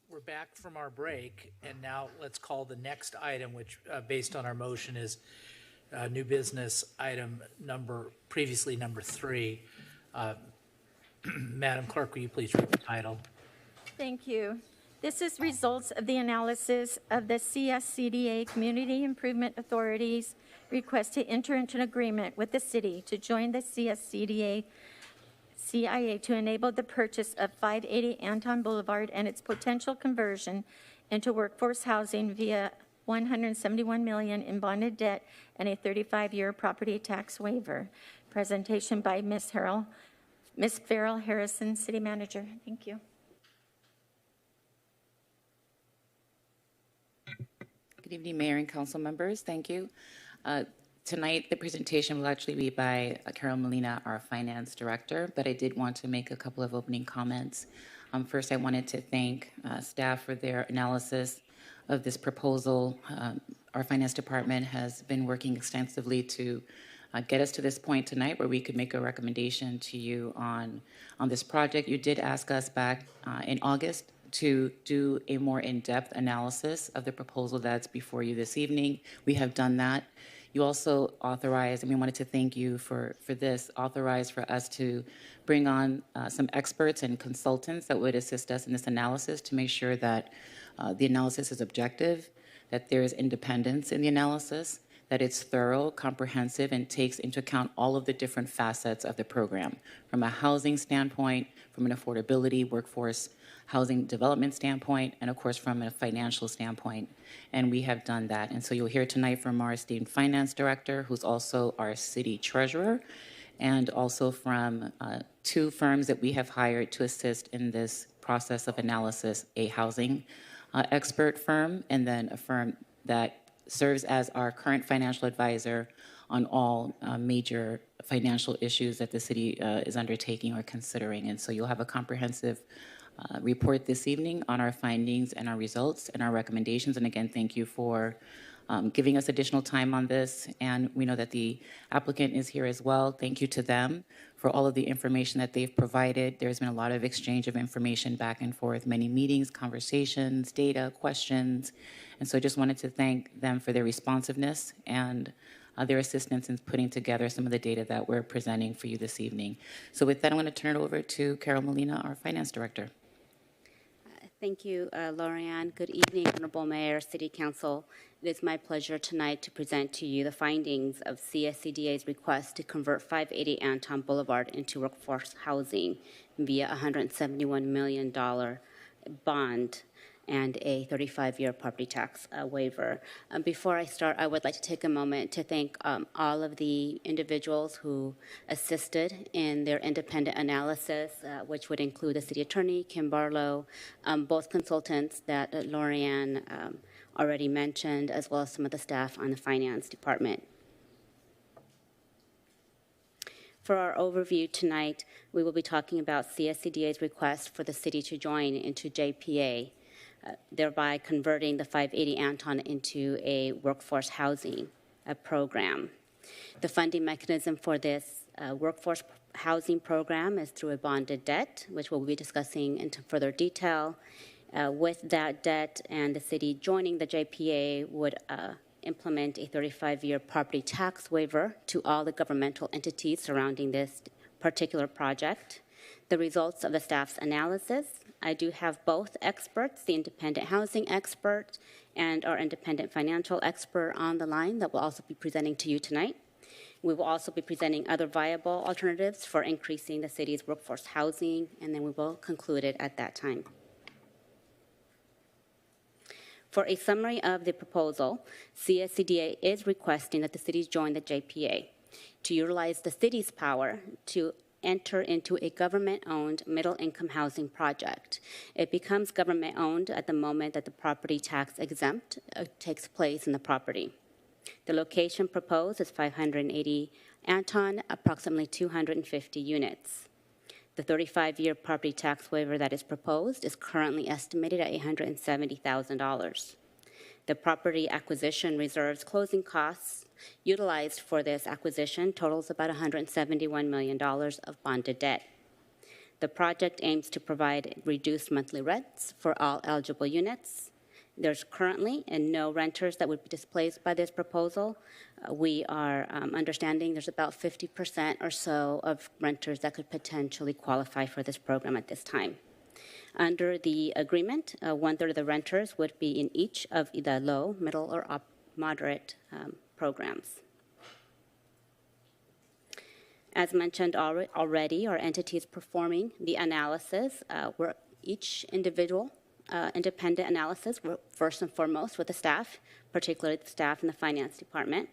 We're back from our break, and now let's call the next item, which, based on our motion, is new business item previously number 3. Madam Clerk, will you please read the title? Thank you. This is results of the analysis of the CSCDA Community Improvement Authority's request to enter into an agreement with the city to join the CSCDA CIA to enable the purchase of 580 Anton Boulevard and its potential conversion into workforce housing via $171 million in bonded debt and a 35-year property tax waiver. Presentation by Ms. Farrell Harrison, City Manager. Thank you. Good evening, Mayor and Council members. Thank you. Tonight, the presentation will actually be by Carol Molina, our Finance Director, but I did want to make a couple of opening comments. First, I wanted to thank staff for their analysis of this proposal. Our Finance Department has been working extensively to get us to this point tonight where we could make a recommendation to you on this project. You did ask us back in August to do a more in-depth analysis of the proposal that's before you this evening. We have done that. You also authorized, and we wanted to thank you for this, authorized for us to bring on some experts and consultants that would assist us in this analysis to make sure that the analysis is objective, that there is independence in the analysis, that it's thorough, comprehensive, and takes into account all of the different facets of the program, from a housing standpoint, from an affordability, workforce, housing development standpoint, and of course from a financial standpoint. And we have done that. And so you'll hear tonight from our esteemed finance director, who's also our city treasurer, and also from 2 firms that we have hired to assist in this process of analysis, a housing expert firm, and then a firm that serves as our current financial advisor on all major financial issues that the city is undertaking or considering. And so you'll have a comprehensive report this evening on our findings and our results and our recommendations. And again, thank you for giving us additional time on this. And we know that the applicant is here as well. Thank you to them for all of the information that they've provided. There's been a lot of exchange of information back and forth, many meetings, conversations, data, questions. And so I just wanted to thank them for their responsiveness and their assistance in putting together some of the data that we're presenting for you this evening. So with that, I'm going to turn it over to Carol Molina, our Finance Director. Thank you, Lorianne. Good evening, Honorable Mayor, City Council. It is my pleasure tonight to present to you the findings of CSCDA's request to convert 580 Anton Boulevard into workforce housing via a $171 million bond and a 35-year property tax waiver. Before I start, I would like to take a moment to thank all of the individuals who assisted in their independent analysis, which would include the city attorney, Kim Barlow, both consultants that Lorianne already mentioned, as well as some of the staff on the finance department. For our overview tonight, we will be talking about CSCDA's request for the city to join into JPA, thereby converting the 580 Anton into a workforce housing program. The funding mechanism for this workforce housing program is through a bonded debt, which we'll be discussing into further detail. With that debt and the city joining the JPA would implement a 35-year property tax waiver to all the governmental entities surrounding this particular project. The results of the staff's analysis, I do have both experts, the independent housing expert and our independent financial expert on the line that will also be presenting to you tonight. We will also be presenting other viable alternatives for increasing the city's workforce housing, and then we will conclude it at that time. For a summary of the proposal, CSCDA is requesting that the cities join the JPA to utilize the city's power to enter into a government-owned middle-income housing project. It becomes government-owned at the moment that the property tax exempt takes place in the property. The location proposed is 580 Anton, approximately 250 units. The 35-year property tax waiver that is proposed is currently estimated at $870,000. The property acquisition reserves closing costs utilized for this acquisition totals about $171 million of bonded debt. The project aims to provide reduced monthly rents for all eligible units. There's currently no renters that would be displaced by this proposal. We are understanding there's about 50% or so of renters that could potentially qualify for this program at this time. Under the agreement, 1/3 of the renters would be in each of the low, middle, or moderate programs. As mentioned already, our entity is performing the analysis where each individual independent analysis, first and foremost with the staff, particularly the staff in the finance department.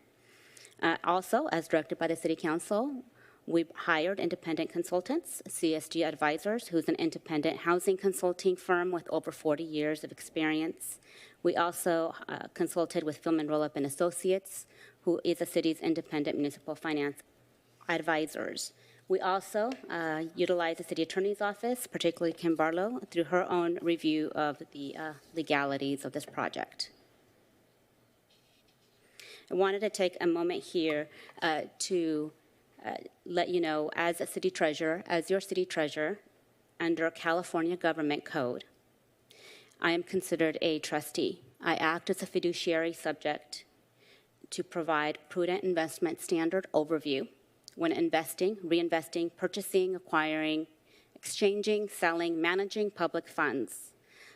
Also, as directed by the City Council, we hired independent consultants, CSG Advisors, who's an independent housing consulting firm with over 40 years of experience. We also consulted with Film and Roll-Up and Associates, who is the city's independent municipal finance advisors. We also utilize the City Attorney's Office, particularly Kim Barlow, through her own review of the legalities of this project. I wanted to take a moment here to let you know, as your city treasurer, under California Government Code, I am considered a trustee. I act as a fiduciary subject to provide prudent investment standard overview when investing, reinvesting, purchasing, acquiring, exchanging, selling, managing public funds.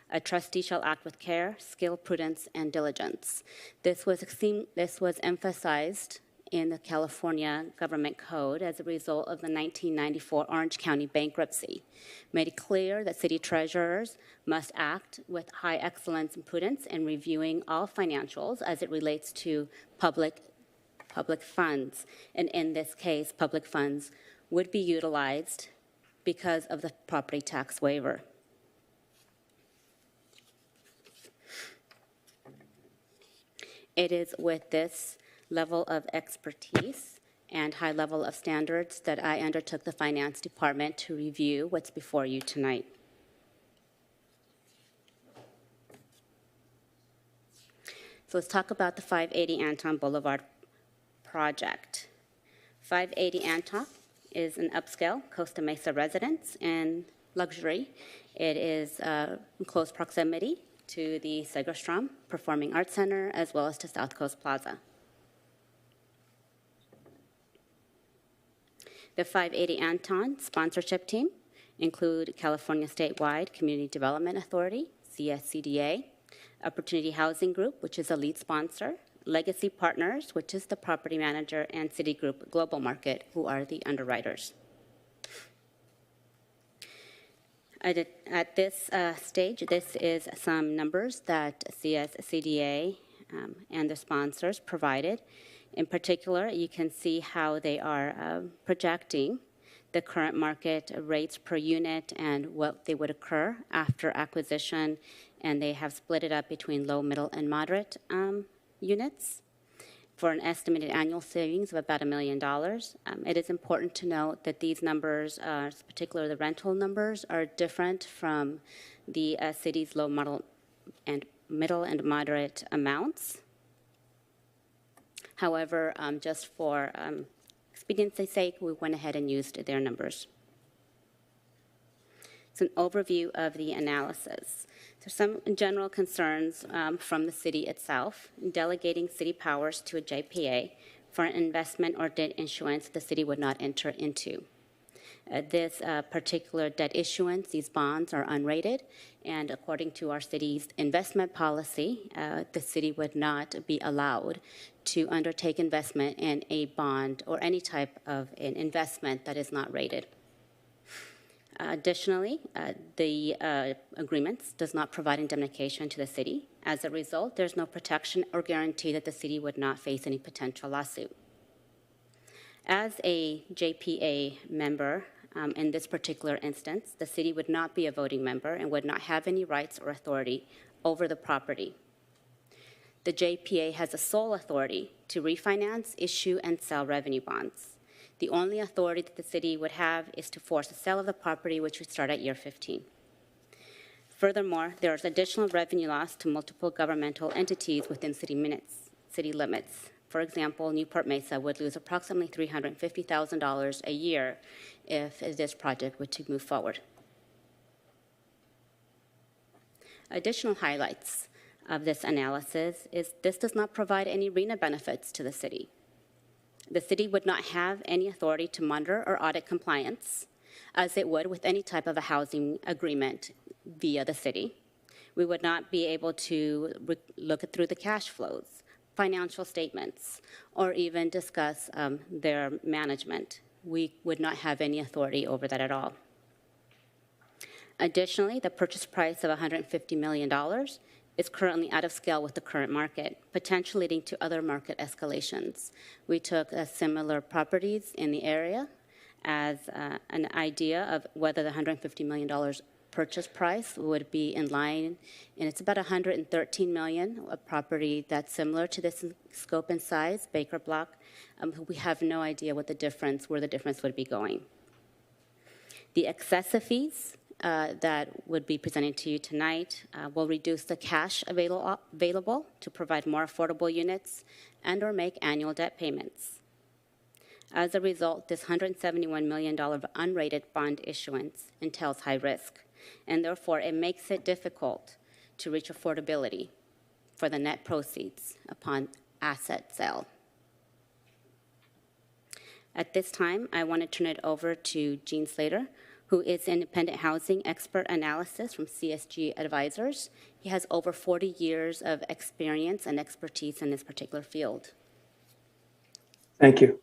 A trustee shall act with care, skill, prudence, and diligence. This was emphasized in the California Government Code as a result of the 1994 Orange County bankruptcy. Made it clear that city treasurers must act with high excellence and prudence in reviewing all financials as it relates to public funds. And in this case, public funds would be utilized because of the property tax waiver. It is with this level of expertise and high level of standards that I undertook the finance department to review what's before you tonight. So let's talk about the 580 Anton Boulevard project. 580 Anton is an upscale Costa Mesa residence and luxury. It is in close proximity to the Segerstrom Performing Arts Center as well as to South Coast Plaza. The 580 Anton sponsorship team include California Statewide Community Development Authority, CSCDA, Opportunity Housing Group, which is a lead sponsor, Legacy Partners, which is the property manager, and Citigroup Global Market, who are the underwriters. At this stage, this is some numbers that CSCDA and the sponsors provided. In particular, you can see how they are projecting the current market rates per unit and what they would occur after acquisition, and they have split it up between low, middle, and moderate units for an estimated annual savings of about $1 million. It is important to note that these numbers, particularly the rental numbers, are different from the city's low, middle, and moderate amounts. However, just for expediency's sake, we went ahead and used their numbers. It's an overview of the analysis. So some general concerns from the city itself: delegating city powers to a JPA for an investment or debt issuance the city would not enter into. This particular debt issuance, these bonds are unrated, and according to our city's investment policy, the city would not be allowed to undertake investment in a bond or any type of an investment that is not rated. Additionally, the agreements does not provide indemnification to the city. As a result, there's no protection or guarantee that the city would not face any potential lawsuit. As a JPA member, in this particular instance, the city would not be a voting member and would not have any rights or authority over the property. The JPA has a sole authority to refinance, issue, and sell revenue bonds. The only authority that the city would have is to force the sale of the property, which would start at year 15. Furthermore, there is additional revenue loss to multiple governmental entities within city limits. For example, Newport Mesa would lose approximately $350,000 a year if this project were to move forward. Additional highlights of this analysis is this does not provide any RENA benefits to the city. The city would not have any authority to monitor or audit compliance, as it would with any type of a housing agreement via the city. We would not be able to look through the cash flows, financial statements, or even discuss their management. We would not have any authority over that at all. Additionally, the purchase price of $150 million is currently out of scale with the current market, potentially leading to other market escalations. We took similar properties in the area as an idea of whether the $150 million purchase price would be in line, and it's about $113 million, a property that's similar to this in scope and size, Baker Block. We have no idea where the difference would be going. The excessive fees that would be presented to you tonight will reduce the cash available to provide more affordable units and or make annual debt payments. As a result, this $171 million unrated bond issuance entails high risk, and therefore it makes it difficult to reach affordability for the net proceeds upon asset sale. At this time, I want to turn it over to Gene Slater, who is independent housing expert analysis from CSG Advisors. He has over 40 years of experience and expertise in this particular field. Thank you.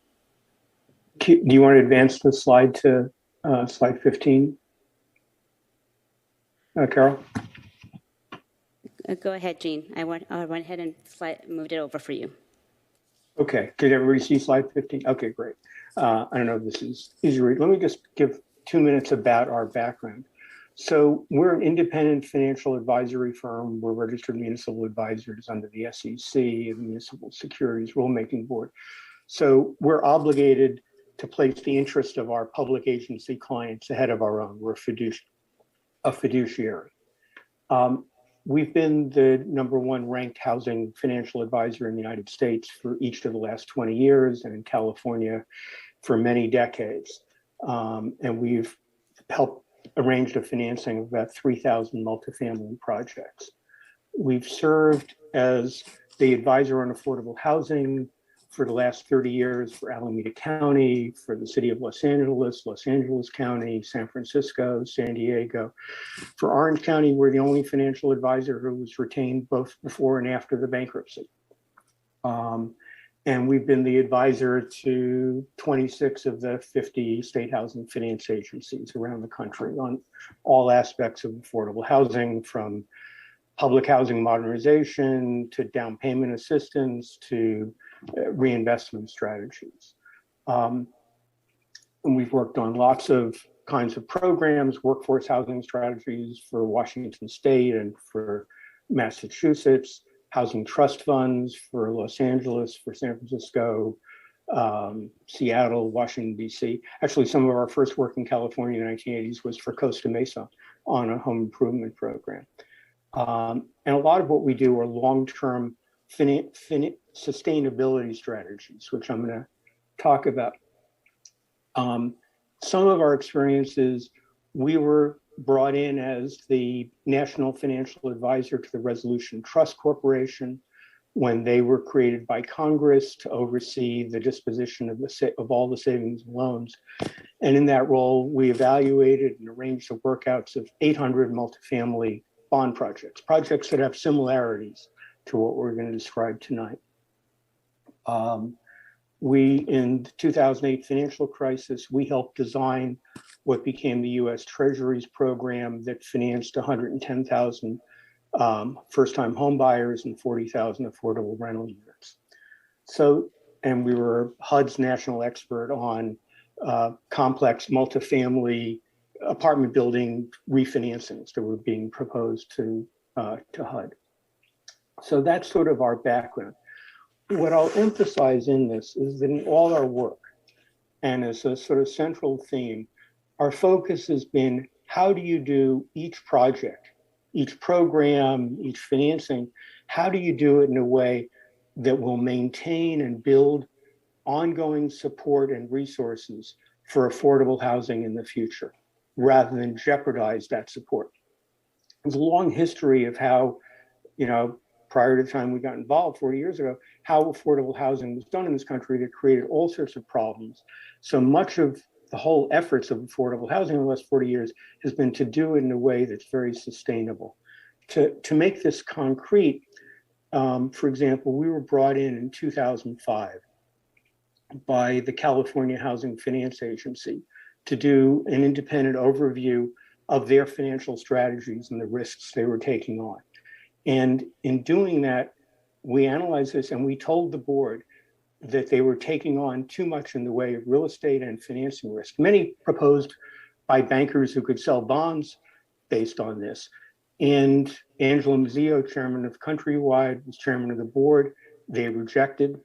Do you want to advance the slide to slide 15? Carol? Go ahead, Gene. I went ahead and moved it over for you. Okay. Did everybody see slide 15? Okay, great. I don't know if this is easy to read. Let me just give 2 minutes about our background. So we're an independent financial advisory firm. We're registered municipal advisors under the SEC, the Municipal Securities Rulemaking Board. So we're obligated to place the interest of our public agency clients ahead of our own. We're a fiduciary. We've been the #1 ranked housing financial advisor in the United States for each of the last 20 years, and in California for many decades. And we've helped arrange the financing of about 3,000 multifamily projects. We've served as the advisor on affordable housing for the last 30 years for Alameda County, for the city of Los Angeles County, San Francisco, San Diego. For Orange County, we're the only financial advisor who was retained both before and after the bankruptcy. And we've been the advisor to 26 of the 50 state housing finance agencies around the country on all aspects of affordable housing, from public housing modernization to down payment assistance to reinvestment strategies. And we've worked on lots of kinds of programs, workforce housing strategies for Washington State and for Massachusetts, housing trust funds for Los Angeles, for San Francisco, Seattle, Washington, D.C. Actually, some of our first work in California in the 1980s was for Costa Mesa on a home improvement program. And a lot of what we do are long-term sustainability strategies, which I'm going to talk about. Some of our experiences, we were brought in as the national financial advisor to the Resolution Trust Corporation when they were created by Congress to oversee the disposition of all the savings and loans. And in that role, we evaluated and arranged the workouts of 800 multifamily bond projects that have similarities to what we're going to describe tonight. In the 2008 financial crisis, we helped design what became the U.S. Treasury's program that financed 110,000 first-time home buyers and 40,000 affordable rental units. So, and we were HUD's national expert on complex multifamily apartment building refinancings that were being proposed to HUD. So that's sort of our background. What I'll emphasize in this is that in all our work, and as a sort of central theme, our focus has been, how do you do each project, each program, each financing, how do you do it in a way that will maintain and build ongoing support and resources for affordable housing in the future, rather than jeopardize that support. There's a long history of how, prior to the time we got involved 40 years ago, how affordable housing was done in this country that created all sorts of problems. So much of the whole efforts of affordable housing in the last 40 years has been to do it in a way that's very sustainable. To make this concrete, for example, we were brought in 2005 by the California Housing Finance Agency to do an independent overview of their financial strategies and the risks they were taking on. And in doing that, we analyzed this and we told the board that they were taking on too much in the way of real estate and financing risk. Many proposed by bankers who could sell bonds based on this. And Angela Mazzio, chairman of Countrywide, was chairman of the board. They rejected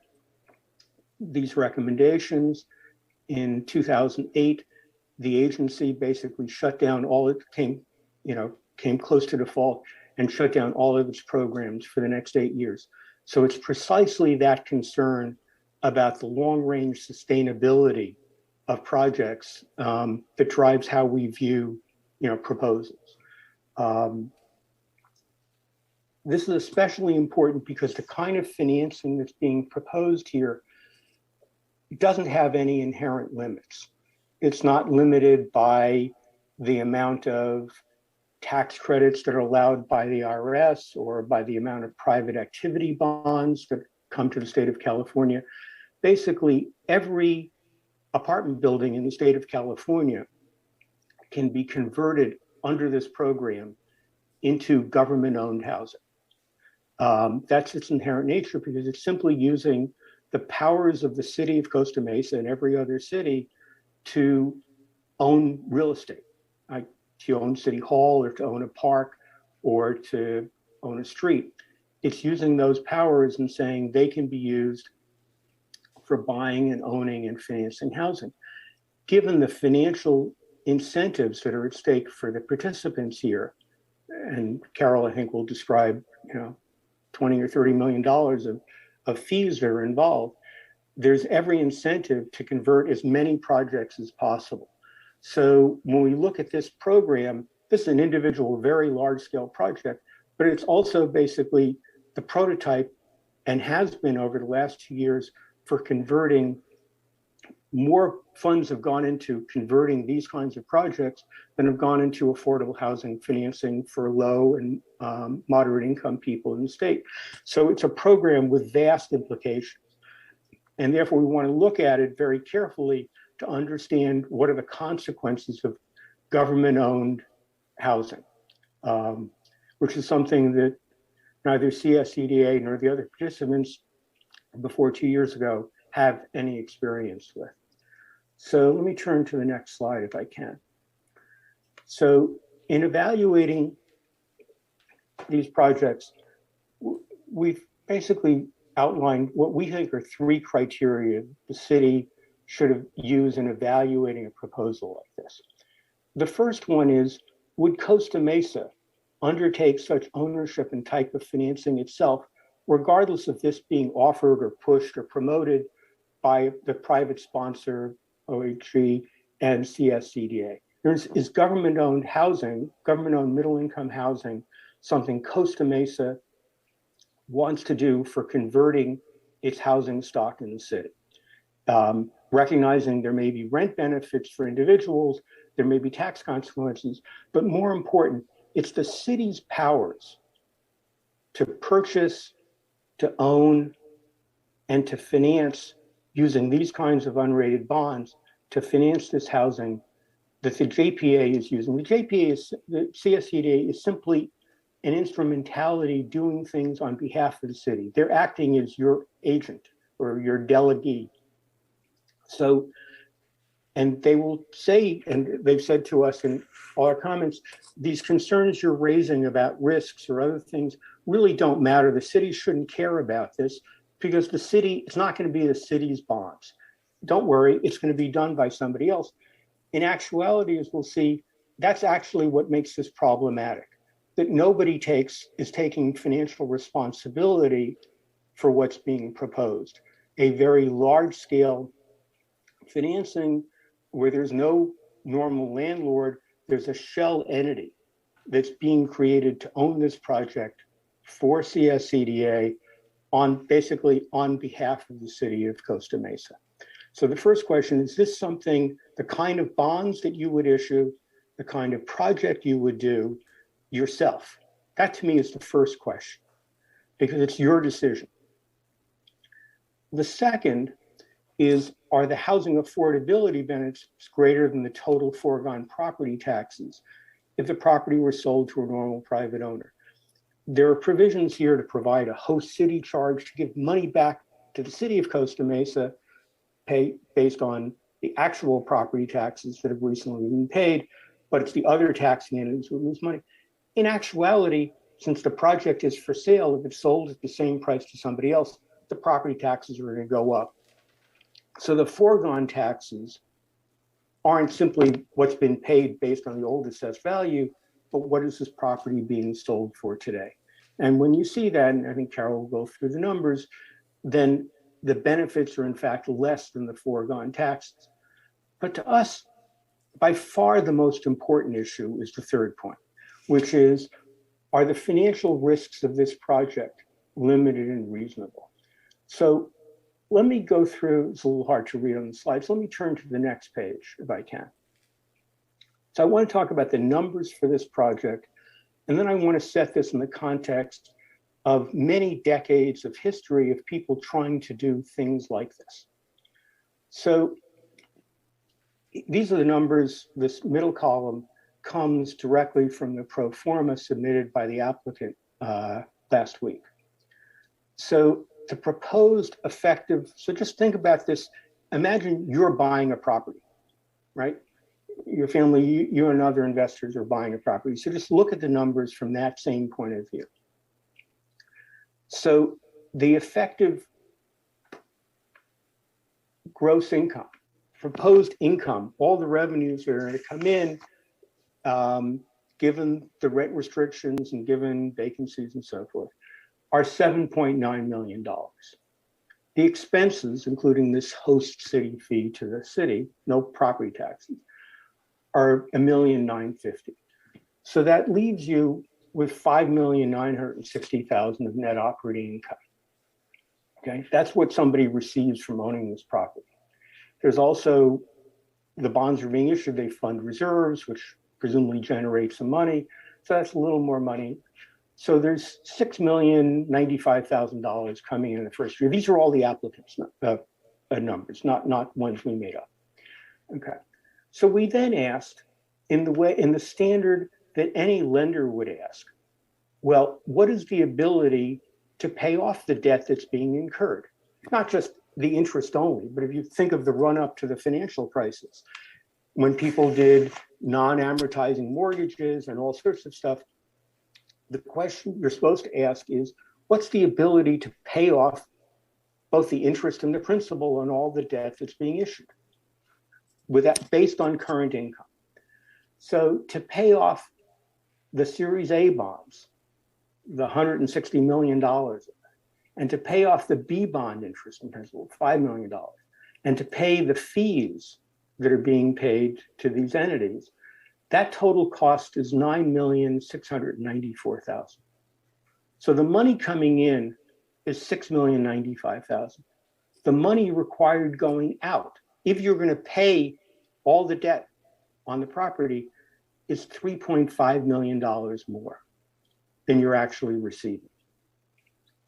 these recommendations. In 2008, the agency basically shut down all it came close to default and shut down all of its programs for the next 8 years. So it's precisely that concern about the long-range sustainability of projects that drives how we view, proposals. This is especially important because the kind of financing that's being proposed here doesn't have any inherent limits. It's not limited by the amount of tax credits that are allowed by the IRS or by the amount of private activity bonds that come to the state of California. Basically, every apartment building in the state of California can be converted under this program into government-owned housing. That's its inherent nature because it's simply using the powers of the city of Costa Mesa and every other city to own real estate, like to own City Hall or to own a park or to own a street. It's using those powers and saying they can be used for buying and owning and financing housing. Given the financial incentives that are at stake for the participants here, and Carol, I think, will describe, $20 or $30 million of fees that are involved, there's every incentive to convert as many projects as possible. So when we look at this program, this is an individual, very large scale project, but it's also basically the prototype and has been over the last 2 years for converting. More funds have gone into converting these kinds of projects than have gone into affordable housing financing for low and moderate income people in the state. So it's a program with vast implications. And therefore, we want to look at it very carefully to understand what are the consequences of government-owned housing, which is something that neither CSCDA nor the other participants before 2 years ago have any experience with. So let me turn to the next slide if I can. So in evaluating these projects, we've basically outlined what we think are 3 criteria the city should use in evaluating a proposal like this. The first one is, would Costa Mesa undertake such ownership and type of financing itself, regardless of this being offered or pushed or promoted by the private sponsor, OHG, and CSCDA? Is government-owned housing, government-owned middle-income housing, something Costa Mesa wants to do for converting its housing stock in the city? Recognizing there may be rent benefits for individuals, there may be tax consequences, but more important, it's the city's powers to purchase, to own, and to finance using these kinds of unrated bonds to finance this housing that the JPA is using. The CSCDA is simply an instrumentality doing things on behalf of the city. They're acting as your agent or your delegee. So, and they will say, and they've said to us in all our comments, these concerns you're raising about risks or other things really don't matter. The city shouldn't care about this because the city, it's not going to be the city's bonds. Don't worry, it's going to be done by somebody else. In actuality, as we'll see, that's actually what makes this problematic, that nobody is taking financial responsibility for what's being proposed. A very large-scale financing where there's no normal landlord, there's a shell entity that's being created to own this project for CSCDA basically on behalf of the city of Costa Mesa. So the first question, is this something, the kind of bonds that you would issue, the kind of project you would do yourself? That to me is the first question, because it's your decision. The second is, are the housing affordability benefits greater than the total foregone property taxes if the property were sold to a normal private owner? There are provisions here to provide a host city charge to give money back to the city of Costa Mesa, based on the actual property taxes that have recently been paid, but it's the other taxing entities who lose money. In actuality, since the project is for sale, if it's sold at the same price to somebody else, the property taxes are going to go up. So the foregone taxes aren't simply what's been paid based on the old assessed value, but what is this property being sold for today? And when you see that, and I think Carol will go through the numbers, then the benefits are in fact less than the foregone taxes. But to us, by far the most important issue is the third point, which is, are the financial risks of this project limited and reasonable? So let me go through, it's a little hard to read on the slides. Let me turn to the next page if I can. So I want to talk about the numbers for this project, and then I want to set this in the context of many decades of history of people trying to do things like this. So these are the numbers. This middle column comes directly from the pro forma submitted by the applicant last week. So the proposed effective, so just think about this. Imagine you're buying a property, right? Your family, you and other investors are buying a property. So just look at the numbers from that same point of view. So the effective gross income, proposed income, all the revenues that are going to come in, given the rent restrictions and given vacancies and so forth, are $7.9 million. The expenses, including this host city fee to the city, no property taxes, are $1,950,000. So that leaves you with $5,960,000 of net operating income. Okay, that's what somebody receives from owning this property. There's also, the bonds are being issued, they fund reserves, which presumably generate some money. So that's a little more money. So there's $6,095,000 coming in the first year. These are all the applicants' numbers, not ones we made up. Okay. So we then asked, in the standard that any lender would ask, well, what is the ability to pay off the debt that's being incurred? Not just the interest only, but if you think of the run up to the financial crisis, when people did non-amortizing mortgages and all sorts of stuff, the question you're supposed to ask is, what's the ability to pay off both the interest and the principal on all the debt that's being issued, with that based on current income? So to pay off the Series A bonds, the $160 million, and to pay off the B bond interest and principal, $5 million, and to pay the fees that are being paid to these entities, that total cost is $9,694,000. So the money coming in is $6,095,000. The money required going out, if you're going to pay all the debt on the property, is $3.5 million more than you're actually receiving.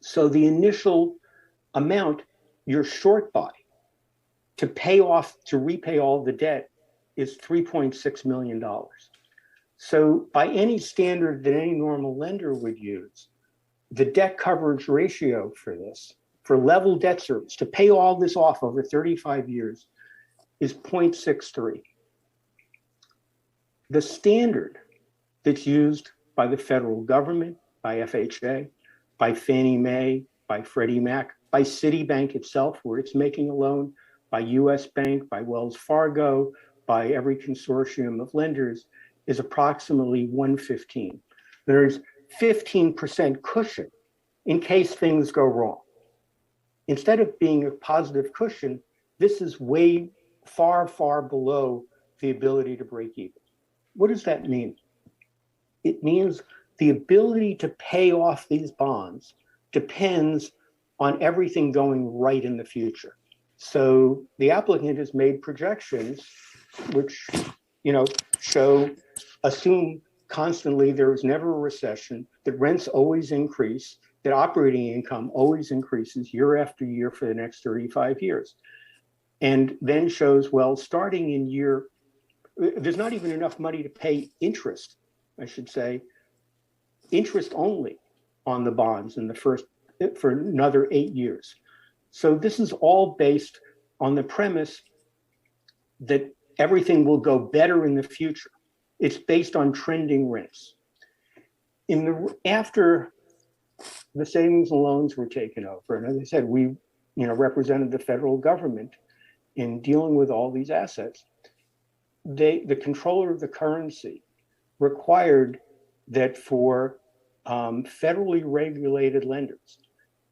So the initial amount you're short by to repay all the debt is $3.6 million. So by any standard that any normal lender would use, the debt coverage ratio for this, for level debt service, to pay all this off over 35 years, is 0.63. The standard that's used by the federal government, by FHA, by Fannie Mae, by Freddie Mac, by Citibank itself, where it's making a loan, by US Bank, by Wells Fargo, by every consortium of lenders, is approximately 115. There's 15% cushion in case things go wrong. instead of being a positive cushion, this is way far, far below the ability to break even. What does that mean? It means the ability to pay off these bonds depends on everything going right in the future. So the applicant has made projections which, assume constantly there is never a recession, that rents always increase, that operating income always increases year after year for the next 35 years. And then shows, well, starting in there's not even enough money to pay interest, I should say, interest only on the bonds for another 8 years. So this is all based on the premise that everything will go better in the future. It's based on trending rents. After the savings and loans were taken over, and as I said, we represented the federal government in dealing with all these assets. The controller of the currency required that for federally regulated lenders,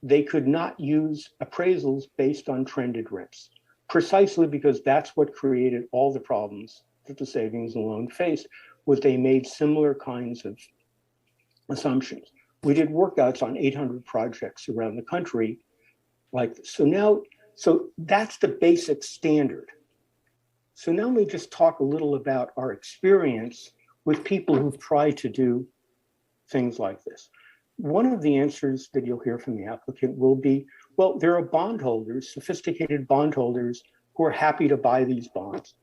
they could not use appraisals based on trended rents, precisely because that's what created all the problems that the savings and loan faced, was they made similar kinds of assumptions. We did workouts on 800 projects around the country like this. So that's the basic standard. So now let me just talk a little about our experience with people who've tried to do things like this. One of the answers that you'll hear from the applicant will be, well, there are bondholders, sophisticated bondholders, who are happy to buy these bonds.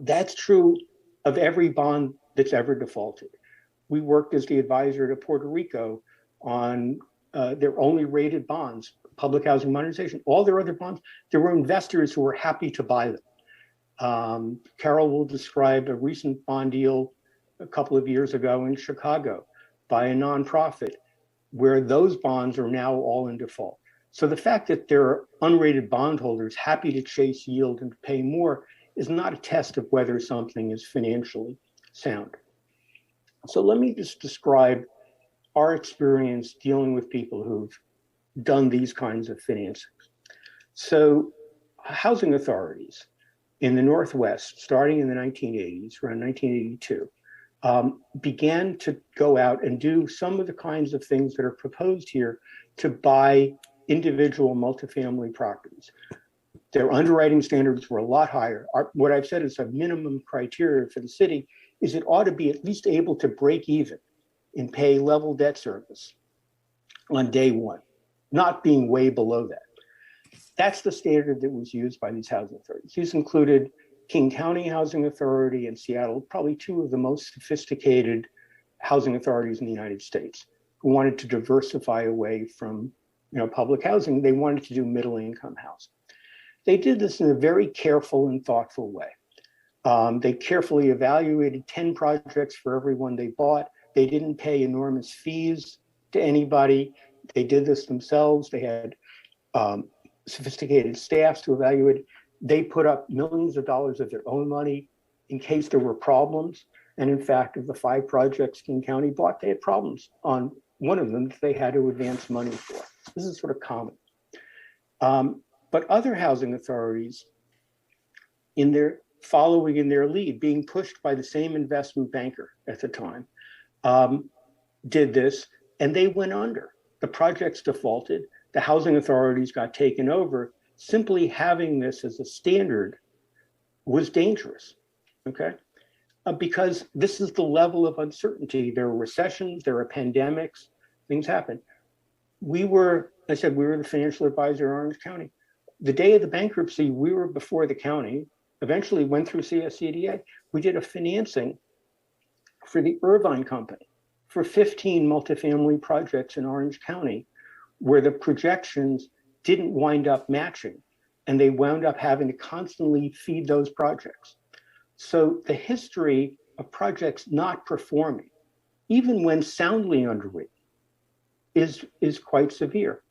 That's true of every bond that's ever defaulted. We worked as the advisor to Puerto Rico on their only rated bonds, public housing modernization. All their other bonds, there were investors who were happy to buy them. Carol will describe a recent bond deal a couple of years ago in Chicago by a nonprofit where those bonds are now all in default. So the fact that there are unrated bondholders happy to chase yield and pay more is not a test of whether something is financially sound. So let me just describe our experience dealing with people who've done these kinds of financings. So housing authorities in the Northwest, starting in the 1980s, around 1982, began to go out and do some of the kinds of things that are proposed here to buy individual multifamily properties. Their underwriting standards were a lot higher. What I've said is a minimum criteria for the city is it ought to be at least able to break even and pay level debt service on day one, not being way below that. That's the standard that was used by these housing authorities. These included King County Housing Authority and Seattle, probably two of the most sophisticated housing authorities in the United States, who wanted to diversify away from public housing. They wanted to do middle income housing. They did this in a very careful and thoughtful way. They carefully evaluated 10 projects for every one they bought. They didn't pay enormous fees to anybody. They did this themselves. They had sophisticated staffs to evaluate. They put up millions of dollars of their own money in case there were problems. And in fact, of the 5 projects King County bought, they had problems on one of them that they had to advance money for. This is sort of common. But other housing authorities, following in their lead, being pushed by the same investment banker at the time, did this, and they went under. The projects defaulted. The housing authorities got taken over. Simply having this as a standard was dangerous, okay? Because this is the level of uncertainty. There are recessions, there are pandemics, things happen. We were the financial advisor in Orange County. The day of the bankruptcy, we were before the county, eventually went through CSCDA. We did a financing for the Irvine Company for 15 multifamily projects in Orange County, where the projections didn't wind up matching, and they wound up having to constantly feed those projects. So the history of projects not performing, even when soundly underwritten, is quite severe.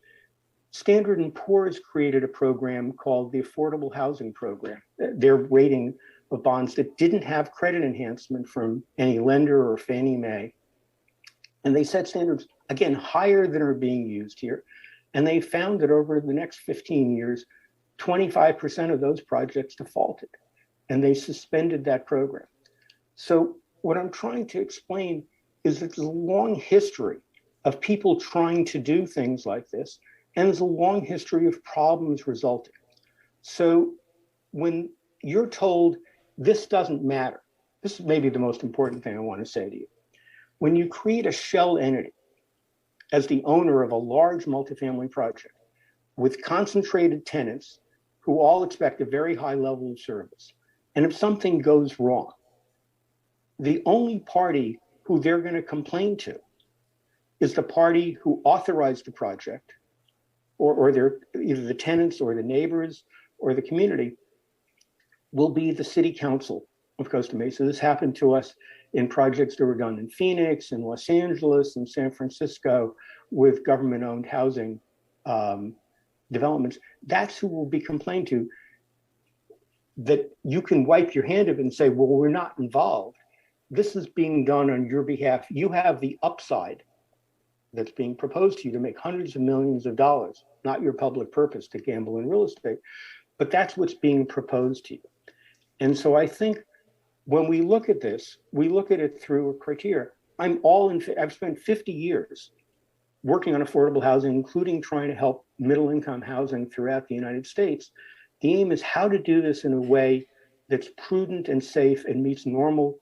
Standard & Poor's created a program called the Affordable Housing Program. Their rating of bonds that didn't have credit enhancement from any lender or Fannie Mae. And they set standards, again, higher than are being used here. And they found that over the next 15 years, 25% of those projects defaulted, and they suspended that program. So what I'm trying to explain is that there's a long history of people trying to do things like this, and there's a long history of problems resulting. So when you're told this doesn't matter, this is maybe the most important thing I want to say to you. When you create a shell entity as the owner of a large multifamily project with concentrated tenants who all expect a very high level of service, and if something goes wrong, the only party who they're going to complain to is the party who authorized the project, or they're either the tenants or the neighbors or the community, will be the city council of Costa Mesa. This happened to us in projects that were done in Phoenix, in Los Angeles, and San Francisco with government-owned housing developments. That's who will be complained to. That you can wipe your hand of it and say, well, we're not involved. This is being done on your behalf. You have the upside that's being proposed to you to make hundreds of millions of dollars, not your public purpose to gamble in real estate, but that's what's being proposed to you. And so I think when we look at this, we look at it through a criteria. I've spent 50 years working on affordable housing, including trying to help middle-income housing throughout the United States. The aim is how to do this in a way that's prudent and safe and meets normal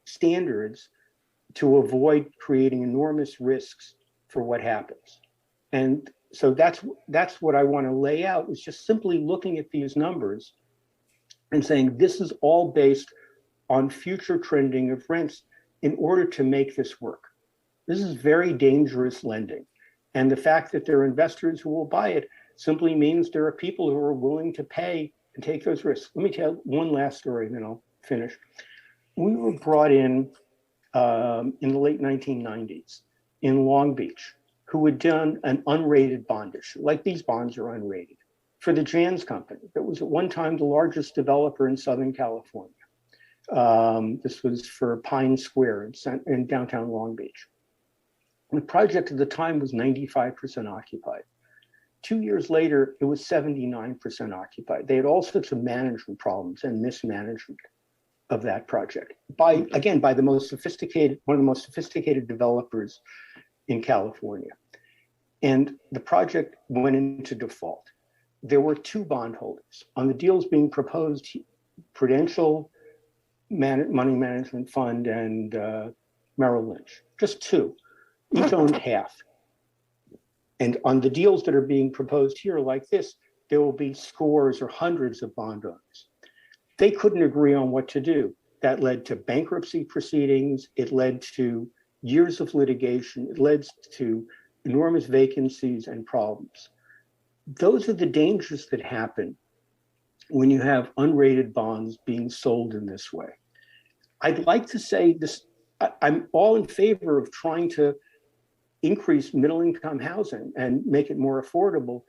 standards to avoid creating enormous risks for what happens. And so that's what I want to lay out, is just simply looking at these numbers and saying this is all based on future trending of rents in order to make this work. This is very dangerous lending. And the fact that there are investors who will buy it simply means there are people who are willing to pay and take those risks. Let me tell one last story, and then I'll finish. We were brought in the late 1990s in Long Beach, who had done an unrated bond issue, like these bonds are unrated, for the Jans Company that was at one time the largest developer in Southern California. This was for Pine Square in downtown Long Beach. The project at the time was 95% occupied. 2 years later, it was 79% occupied. They had all sorts of management problems and mismanagement of that project by the most sophisticated, one of the most sophisticated developers in California. And the project went into default. There were two bondholders. On the deals being proposed, Prudential Money Management Fund and Merrill Lynch, just two, each owned half. And on the deals that are being proposed here like this, there will be scores or hundreds of bond owners. They couldn't agree on what to do. That led to bankruptcy proceedings. It led to years of litigation. It led to enormous vacancies and problems. Those are the dangers that happen when you have unrated bonds being sold in this way. I'd like to say this, I'm all in favor of trying to increase middle-income housing and make it more affordable.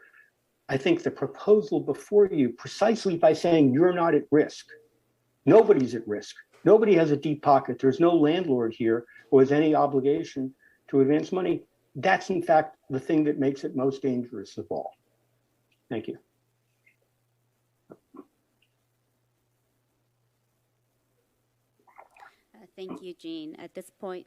I think the proposal before you, precisely by saying you're not at risk, nobody's at risk. Nobody has a deep pocket. There's no landlord here who has any obligation to advance money. That's in fact the thing that makes it most dangerous of all. Thank you. Thank you, Jean. At this point,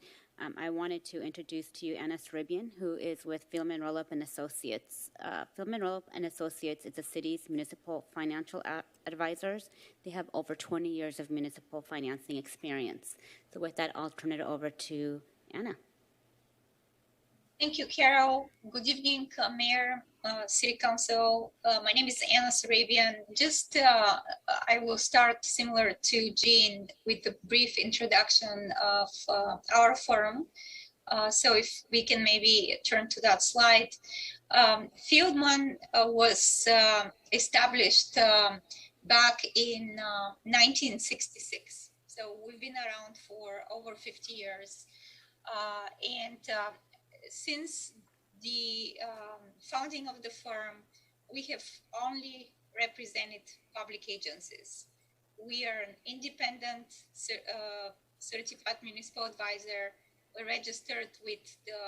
I wanted to introduce to you Anna Sribian, who is with Philman Rollup and Associates. Philman Rollup and Associates is the city's municipal financial advisors. They have over 20 years of municipal financing experience. So with that, I'll turn it over to Anna. Thank you, Carol. Good evening, Mayor, City Council. My name is Anna Sarabian. I will start similar to Jean with the brief introduction of our forum. So if we can maybe turn to that slide. Fieldman was established back in 1966. So we've been around for over 50 years. Since the founding of the firm, we have only represented public agencies. We are an independent certified municipal advisor. We're registered with the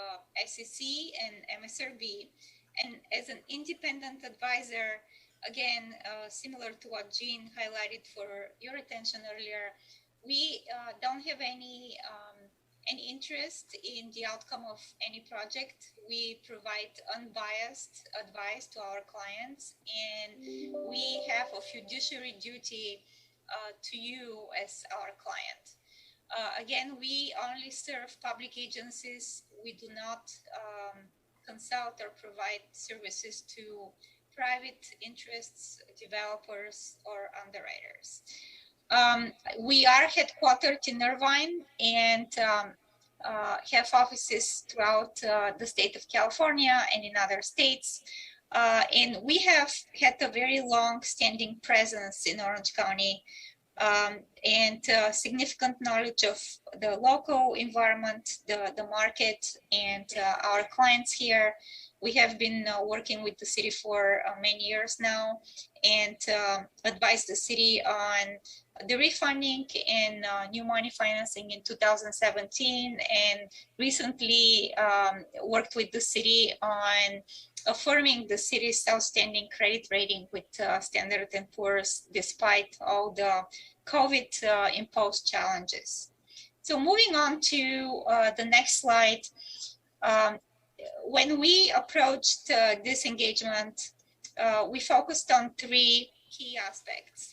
SEC and MSRB, And as an independent advisor, again, similar to what Jean highlighted for your attention earlier, we don't have any interest in the outcome of any project. We provide unbiased advice to our clients, and we have a fiduciary duty to you as our client. Again, we only serve public agencies. We do not consult or provide services to private interests, developers, or underwriters. We are headquartered in Irvine and have offices throughout the state of California and in other states. And we have had a very long-standing presence in Orange County and significant knowledge of the local environment, the market, and our clients here. We have been working with the city for many years now and advised the city on the refunding and new money financing in 2017, and recently worked with the city on affirming the city's outstanding credit rating with Standard & Poor's despite all the COVID imposed challenges. So moving on to the next slide. When we approached this engagement, we focused on three key aspects.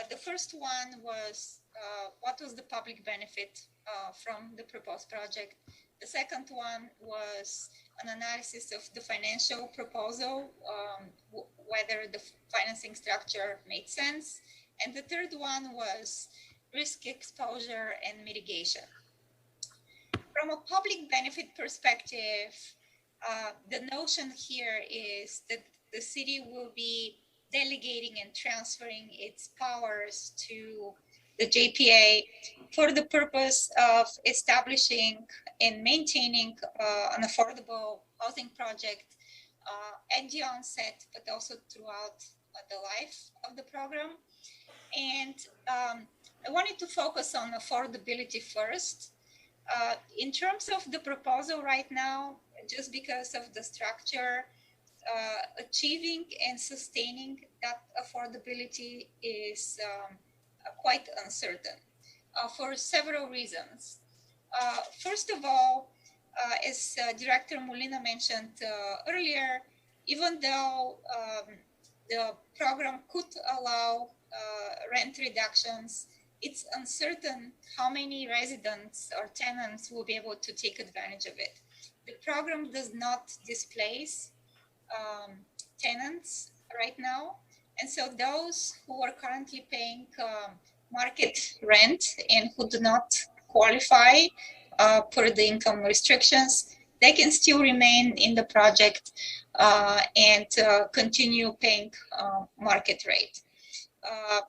The first one was what was the public benefit from the proposed project. The second one was an analysis of the financial proposal, whether the financing structure made sense. And the third one was risk exposure and mitigation. From a public benefit perspective, the notion here is that the city will be delegating and transferring its powers to the JPA for the purpose of establishing and maintaining an affordable housing project at the onset, but also throughout the life of the program. And I wanted to focus on affordability first. In terms of the proposal right now, just because of the structure, achieving and sustaining that affordability is quite uncertain for several reasons. First of all, as Director Molina mentioned earlier, even though the program could allow rent reductions, it's uncertain how many residents or tenants will be able to take advantage of it. The program does not displace tenants right now. And so those who are currently paying market rent and who do not qualify for the income restrictions, they can still remain in the project and continue paying market rate.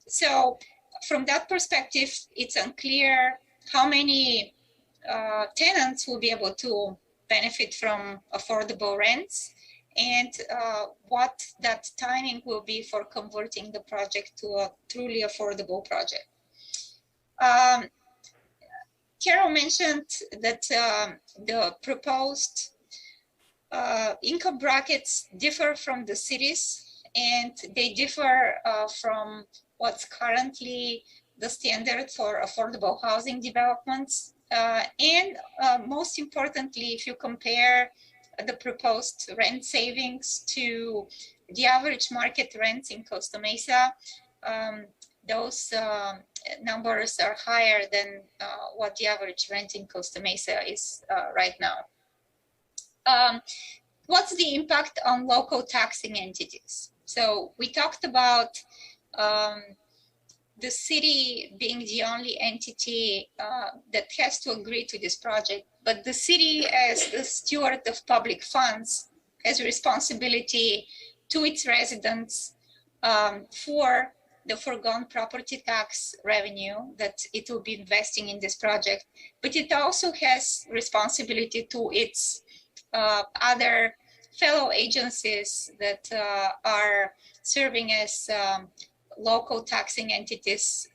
So from that perspective, it's unclear how many tenants will be able to benefit from affordable rents and what that timing will be for converting the project to a truly affordable project. Carol mentioned that the proposed income brackets differ from the cities, and they differ from what's currently the standard for affordable housing developments. And most importantly, if you compare the proposed rent savings to the average market rents in Costa Mesa, those numbers are higher than what the average rent in Costa Mesa is right now. What's the impact on local taxing entities? So we talked about the city being the only entity that has to agree to this project, but the city, as the steward of public funds, has a responsibility to its residents for the foregone property tax revenue that it will be investing in this project, but it also has responsibility to its other fellow agencies that are serving as local taxing entities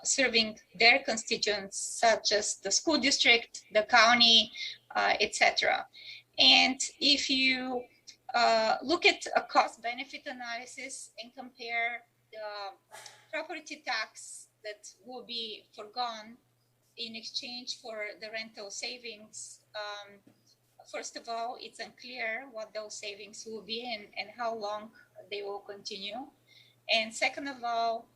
serving their constituents, such as the school district, the county, etc. And if you look at a cost-benefit analysis and compare the property tax that will be forgone in exchange for the rental savings. First of all, it's unclear what those savings will be and how long they will continue. And second of all,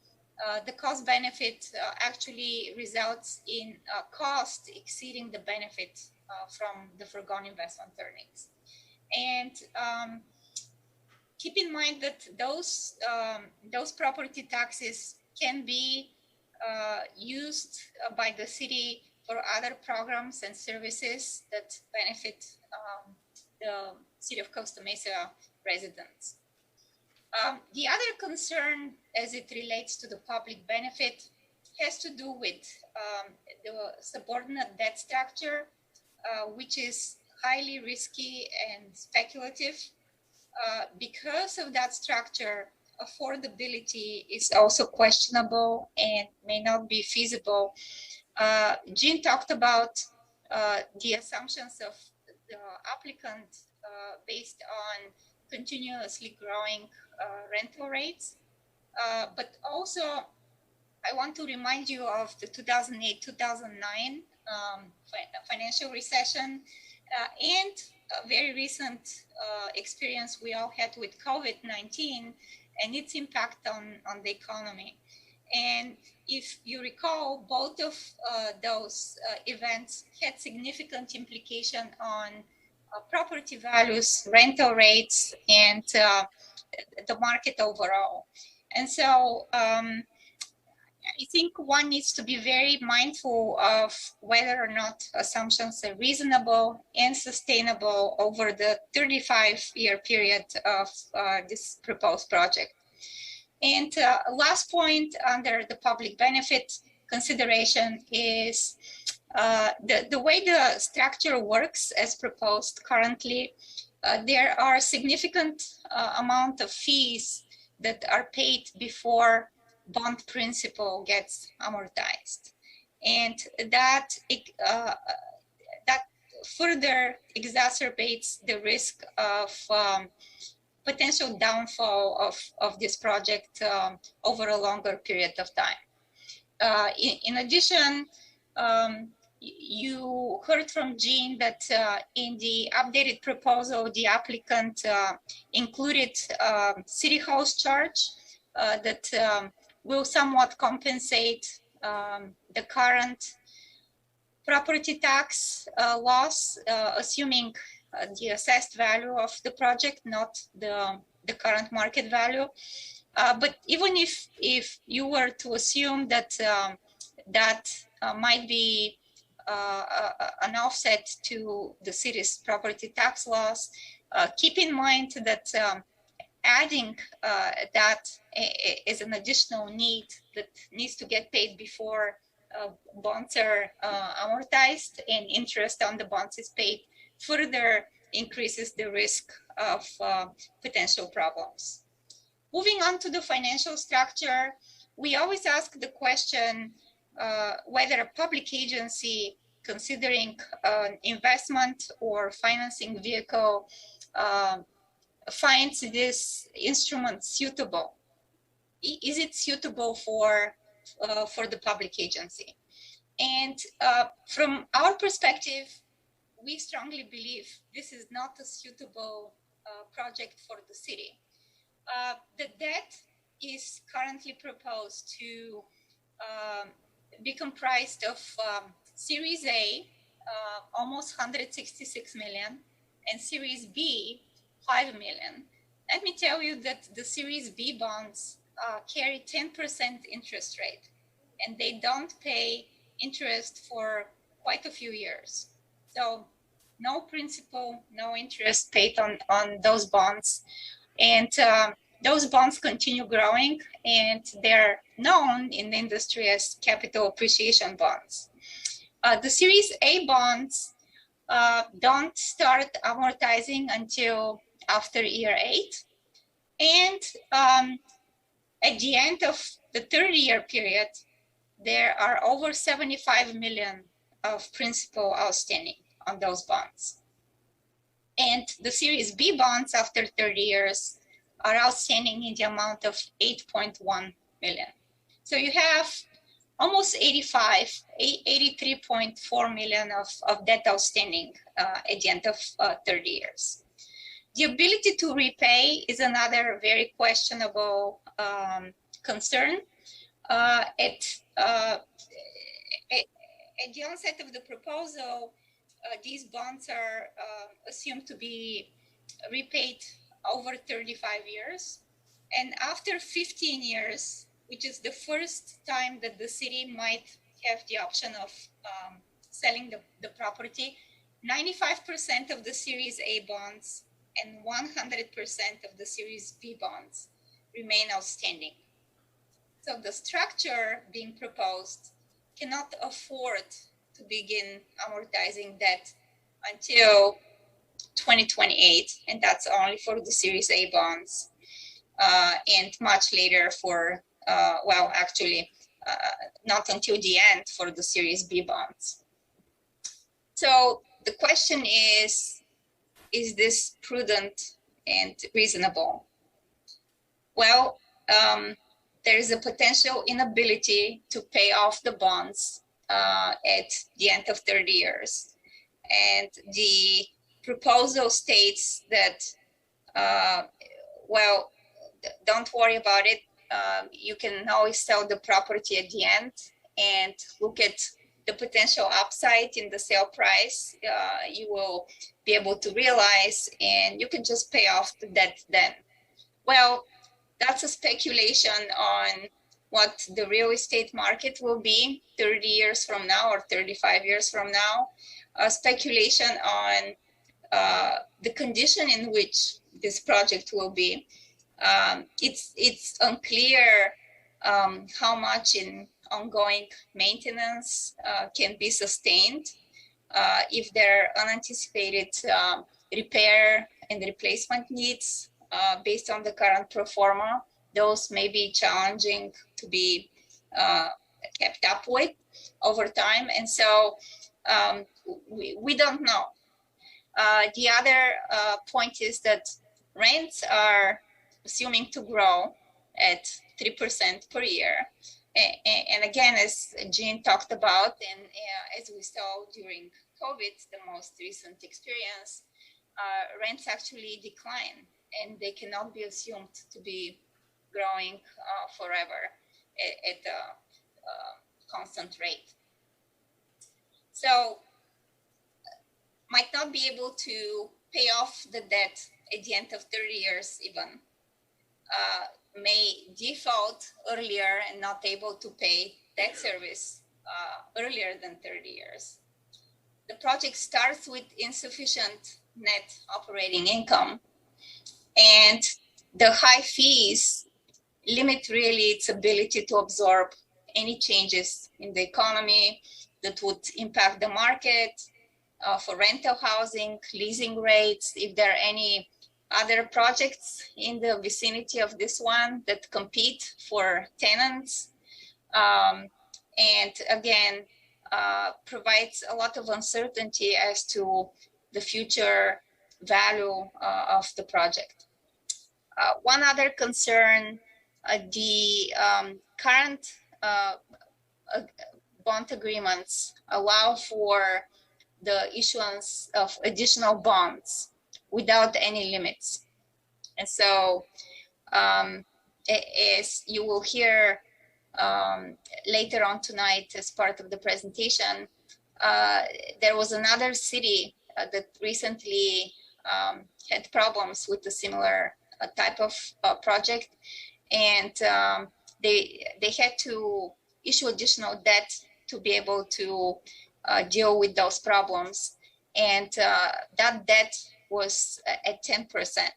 the cost benefit actually results in cost exceeding the benefit from the foregone investment earnings. And keep in mind that those property taxes can be used by the city for other programs and services that benefit the city of Costa Mesa residents. The other concern as it relates to the public benefit has to do with the subordinate debt structure, which is highly risky and speculative. Because of that structure, affordability is also questionable and may not be feasible. Jean talked about the assumptions of the applicant based on continuously growing rental rates. But also, I want to remind you of the 2008-2009 financial recession and a very recent experience we all had with COVID-19 and its impact on the economy. And if you recall, both of those events had significant implication on property values, rental rates, and the market overall. And so I think one needs to be very mindful of whether or not assumptions are reasonable and sustainable over the 35-year period of this proposed project. And last point under the public benefit consideration is the way the structure works as proposed currently. There are significant amount of fees that are paid before bond principal gets amortized, and that further exacerbates the risk of potential downfall of this project over a longer period of time. In addition, you heard from Jean that in the updated proposal, the applicant included city hall's charge that will somewhat compensate the current property tax loss, assuming the assessed value of the project, not the current market value. But even if you were to assume that that might be an offset to the city's property tax loss, keep in mind that adding that is an additional need that needs to get paid before bonds are amortized and interest on the bonds is paid, further increases the risk of potential problems. Moving on to the financial structure, we always ask the question whether a public agency considering an investment or financing vehicle finds this instrument suitable. Is it suitable for the public agency? And from our perspective, we strongly believe this is not a suitable project for the city. The debt is currently proposed to be comprised of Series A, almost 166 million, and Series B, 5 million. Let me tell you that the Series B bonds carry 10% interest rate, and they don't pay interest for quite a few years. So no principal, no interest paid on those bonds. And those bonds continue growing, and they're known in the industry as capital appreciation bonds. The Series A bonds don't start amortizing until after year 8. And at the end of the 30-year period, there are over 75 million of principal outstanding on those bonds. And the Series B bonds after 30 years are outstanding in the amount of 8.1 million. So you have almost 83.4 million of debt outstanding at the end of 30 years. The ability to repay is another very questionable concern. At the onset of the proposal, these bonds are assumed to be repaid over 35 years. And after 15 years, which is the first time that the city might have the option of selling the property, 95% of the Series A bonds and 100% of the Series B bonds remain outstanding. So the structure being proposed cannot afford to begin amortizing debt until 2028, and that's only for the Series A bonds, and much later for, well, actually, not until the end for the Series B bonds. So the question is this prudent and reasonable? Well, there is a potential inability to pay off the bonds at the end of 30 years. And the proposal states that, well, don't worry about it. You can always sell the property at the end and look at the potential upside in the sale price. You will be able to realize, and you can just pay off the debt then. Well, that's a speculation on what the real estate market will be 30 years from now or 35 years from now. A speculation on the condition in which this project will be. It's unclear how much in ongoing maintenance can be sustained. If there are unanticipated repair and replacement needs based on the current pro forma, those may be challenging to be kept up with over time. And so we don't know. The other point is that rents are assuming to grow at 3% per year. And again, as Jean talked about, and as we saw during COVID, the most recent experience, rents actually decline, and they cannot be assumed to be growing forever at a constant rate. So might not be able to pay off the debt at the end of 30 years even, may default earlier and not able to pay debt service earlier than 30 years. The project starts with insufficient net operating income, and the high fees limit really its ability to absorb any changes in the economy that would impact the market for rental housing, leasing rates, if there are any other projects in the vicinity of this one that compete for tenants. And again, provides a lot of uncertainty as to the future value of the project. One other concern, the current bond agreements allow for the issuance of additional bonds without any limits. And so, as you will hear later on tonight as part of the presentation, there was another city that recently had problems with a similar type of project, and they had to issue additional debt to be able to deal with those problems, and that debt was at 10%,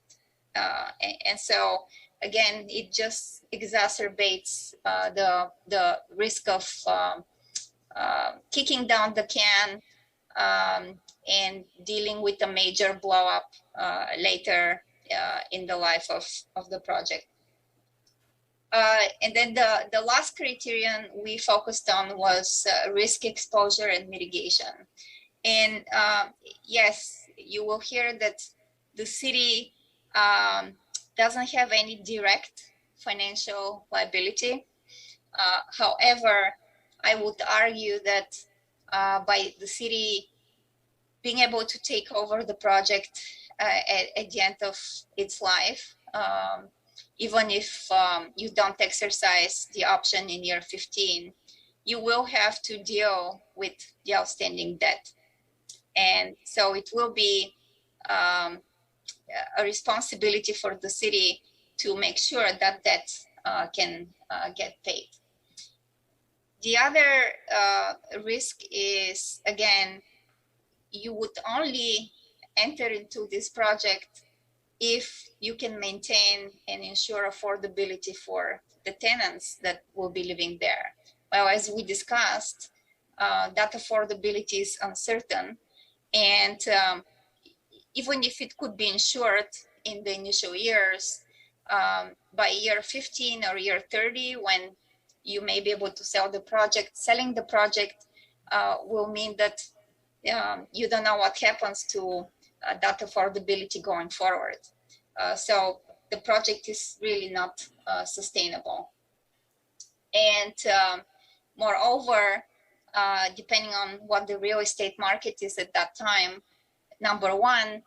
and so again, it just exacerbates the risk of kicking down the can and dealing with a major blow up later in the life of the project. And then the last criterion we focused on was risk exposure and mitigation. And yes, you will hear that the city doesn't have any direct financial liability. However, I would argue that by the city being able to take over the project at the end of its life, even if you don't exercise the option in year 15, you will have to deal with the outstanding debt. And so it will be a responsibility for the city to make sure that debt can get paid. The other risk is, again, you would only enter into this project if you can maintain and ensure affordability for the tenants that will be living there. Well, as we discussed, that affordability is uncertain. And even if it could be insured in the initial years, by year 15 or year 30, when you may be able to sell the project, selling the project will mean that you don't know what happens to that affordability going forward. So the project is really not sustainable. And moreover, depending on what the real estate market is at that time, number one,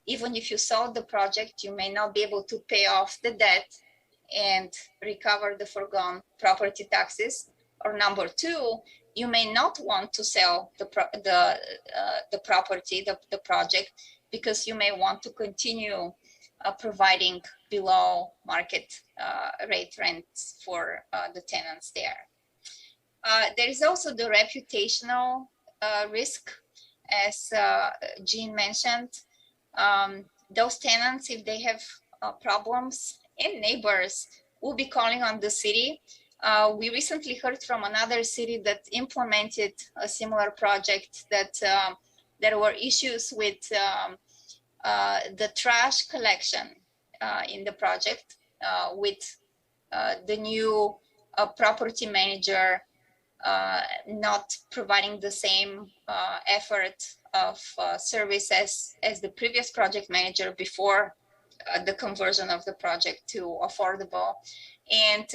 even if you sold the project, you may not be able to pay off the debt and recover the foregone property taxes. Or number two, you may not want to sell the property, the project, because you may want to continue providing below market rate rents for the tenants there. There is also the reputational risk, as Jean mentioned. Those tenants, if they have problems, and neighbors will be calling on the city. We recently heard from another city that implemented a similar project that there were issues with the trash collection in the project with the new property manager not providing the same effort of service as the previous project manager before the conversion of the project to affordable. And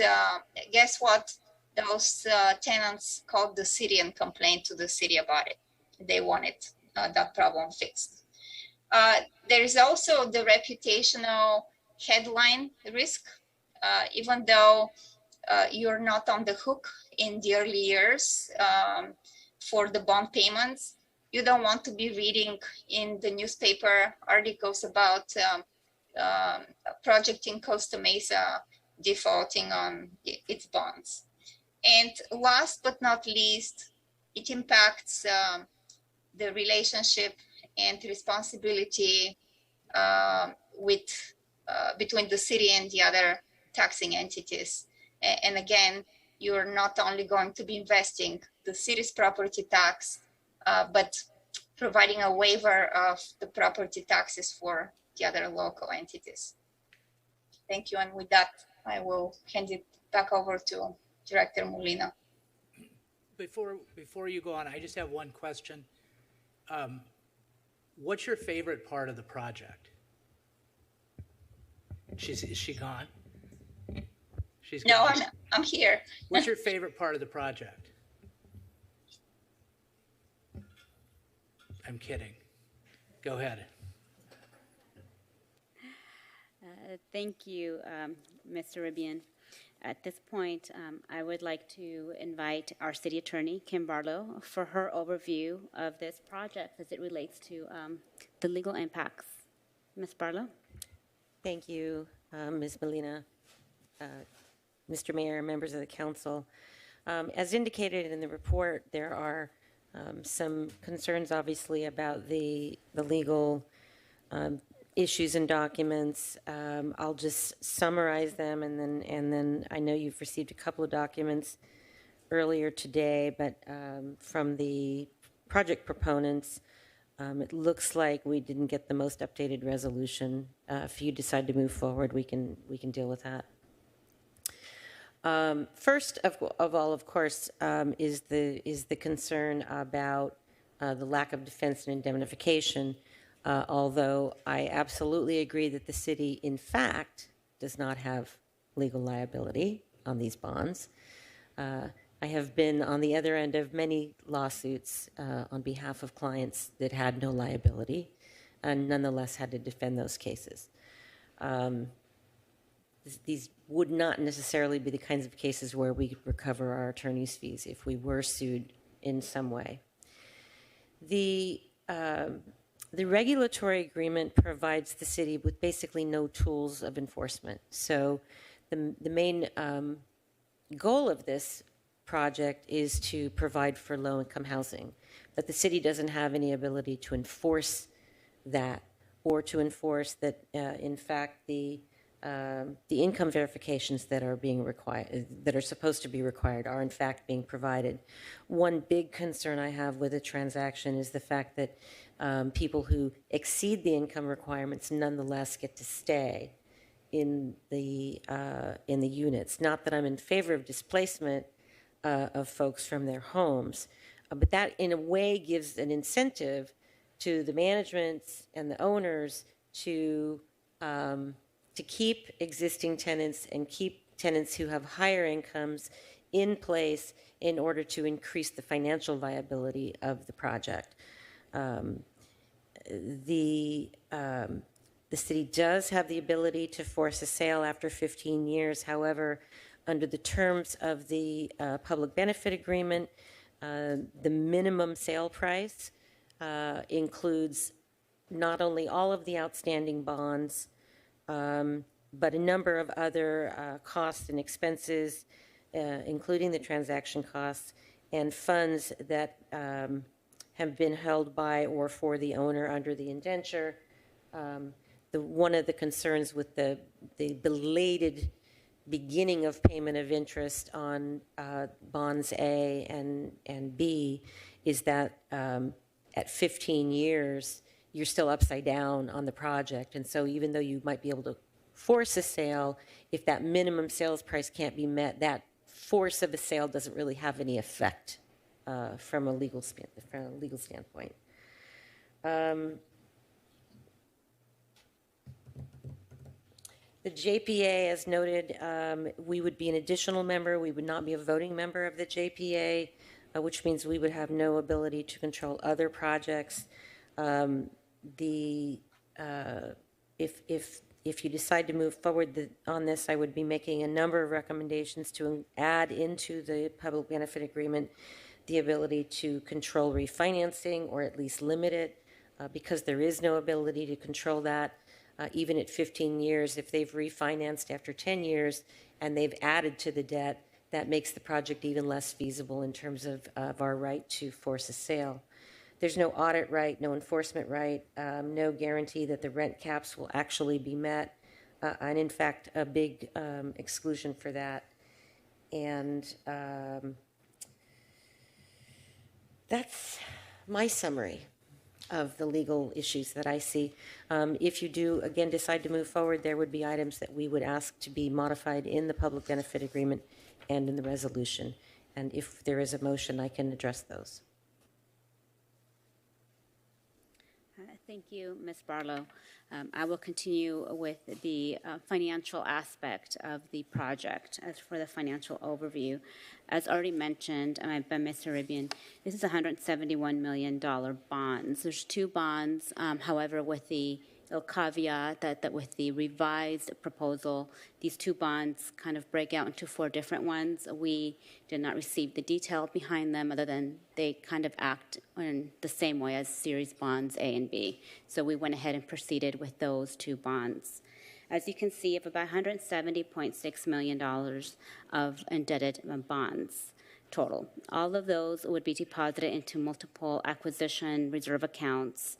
guess what? Those tenants called the city and complained to the city about it. They wanted that problem fixed. There is also the reputational headline risk. Even though you're not on the hook in the early years for the bond payments, you don't want to be reading in the newspaper articles about a project in Costa Mesa defaulting on its bonds. And last but not least, it impacts the relationship and responsibility between the city and the other taxing entities. And again, you're not only going to be investing the city's property tax, but providing a waiver of the property taxes for the other local entities. Thank you. And with that, I will hand it back over to Director Molina. Before you go on, I just have one question. What's your favorite part of the project? Is she gone? She's gone. No, I'm here. What's your favorite part of the project? I'm kidding. Go ahead. Thank you, Mr. Ribian. At this point, I would like to invite our city attorney, Kim Barlow, for her overview of this project as it relates to the legal impacts. Ms. Barlow? Thank you, Ms. Molina, Mr. Mayor, members of the council. As indicated in the report, there are some concerns, obviously, about the legal issues and documents. I'll just summarize them, and then I know you've received a couple of documents earlier today, but from the project proponents, it looks like we didn't get the most updated resolution. If you decide to move forward, we can deal with that. First of all, of course, is the concern about the lack of defense and indemnification. although I absolutely agree that the city, in fact, does not have legal liability on these bonds. I have been on the other end of many lawsuits on behalf of clients that had no liability and nonetheless had to defend those cases. These would not necessarily be the kinds of cases where we recover our attorney's fees if we were sued in some way. The regulatory agreement provides the city with basically no tools of enforcement. So the main goal of this project is to provide for low-income housing, but the city doesn't have any ability to enforce that or to enforce that, in fact, the income verifications that are being required, that are supposed to be required, are in fact being provided. One big concern I have with the transaction is the fact that people who exceed the income requirements nonetheless get to stay in the units. Not that I'm in favor of displacement of folks from their homes, but that in a way gives an incentive to the management and the owners to keep existing tenants and keep tenants who have higher incomes in place in order to increase the financial viability of the project. The city does have the ability to force a sale after 15 years. However, under the terms of the public benefit agreement, the minimum sale price includes not only all of the outstanding bonds, but a number of other costs and expenses, including the transaction costs, and funds that have been held by or for the owner under the indenture. One of the concerns with the belated beginning of payment of interest on bonds A and B is that at 15 years, you're still upside down on the project. And so even though you might be able to force a sale, if that minimum sales price can't be met, that force of a sale doesn't really have any effect from a legal standpoint. The JPA, as noted, we would be an additional member. We would not be a voting member of the JPA, which means we would have no ability to control other projects. If you decide to move forward on this, I would be making a number of recommendations to add into the public benefit agreement the ability to control refinancing or at least limit it, because there is no ability to control that. Even at 15 years, if they've refinanced after 10 years and they've added to the debt, that makes the project even less feasible in terms of our right to force a sale. There's no audit right, no enforcement right, no guarantee that the rent caps will actually be met, and in fact, a big exclusion for that. And that's my summary of the legal issues that I see. If you do, again, decide to move forward, there would be items that we would ask to be modified in the public benefit agreement and in the resolution. And if there is a motion, I can address those. Thank you, Ms. Barlow. I will continue with the financial aspect of the project. As for the financial overview, as already mentioned by Ms. Arabian, this is $171 million bonds. There's two bonds, however, with the caveat that with the revised proposal, these two bonds kind of break out into four different ones. We did not receive the detail behind them other than they kind of act in the same way as series bonds A and B. So we went ahead and proceeded with those two bonds. As you can see, of about $170.6 million of indebted bonds total. All of those would be deposited into multiple acquisition reserve accounts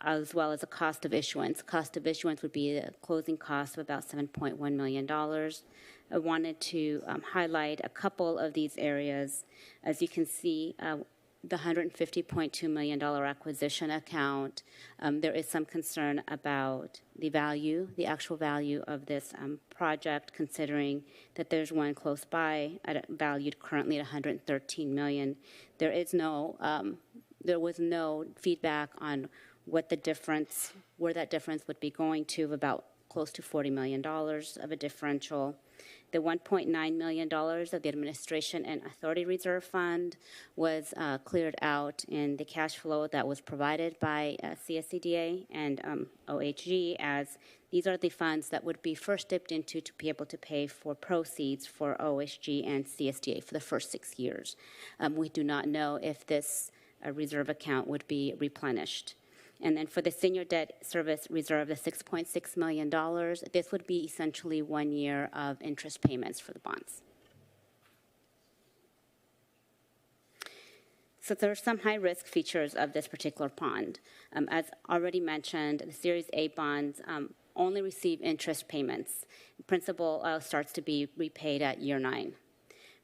as well as a cost of issuance. Cost of issuance would be a closing cost of about $7.1 million. I wanted to highlight a couple of these areas. As you can see, the $150.2 million acquisition account, there is some concern about the value, the actual value of this project, considering that there's one close by valued currently at $113 million. There was no feedback on what the difference, where that difference would be going to, of about close to $40 million of a differential. The $1.9 million of the Administration and Authority Reserve Fund was cleared out in the cash flow that was provided by CSCDA and OHG, as these are the funds that would be first dipped into to be able to pay for proceeds for OHG and CSDA for the first 6 years. We do not know if this reserve account would be replenished. And then for the Senior Debt Service Reserve, the $6.6 million, this would be essentially 1 year of interest payments for the bonds. So there are some high-risk features of this particular bond. As already mentioned, the Series A bonds only receive interest payments. Principal starts to be repaid at year 9.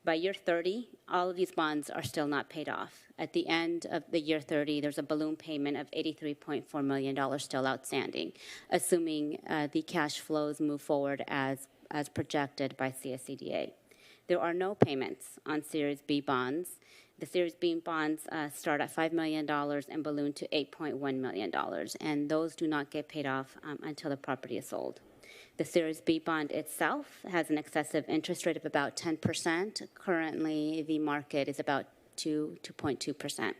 By year 30, all of these bonds are still not paid off. At the end of the year 30, there's a balloon payment of $83.4 million still outstanding, assuming the cash flows move forward as projected by CSCDA. There are no payments on Series B bonds. The Series B bonds start at $5 million and balloon to $8.1 million, and those do not get paid off until the property is sold. The Series B bond itself has an excessive interest rate of about 10%. Currently, the market is about 2.2%.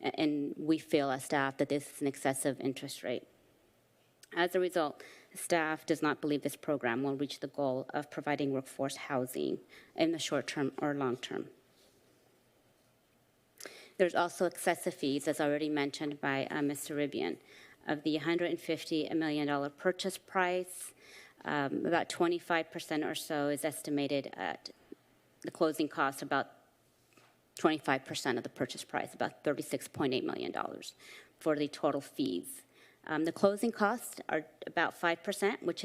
And we feel as staff that this is an excessive interest rate. As a result, staff does not believe this program will reach the goal of providing workforce housing in the short term or long term. There's also excessive fees, as already mentioned by Ms. Saribian. Of the $150 million purchase price, about 25% or so is estimated at the closing cost, about 25% of the purchase price, about $36.8 million for the total fees. The closing costs are about 5%, which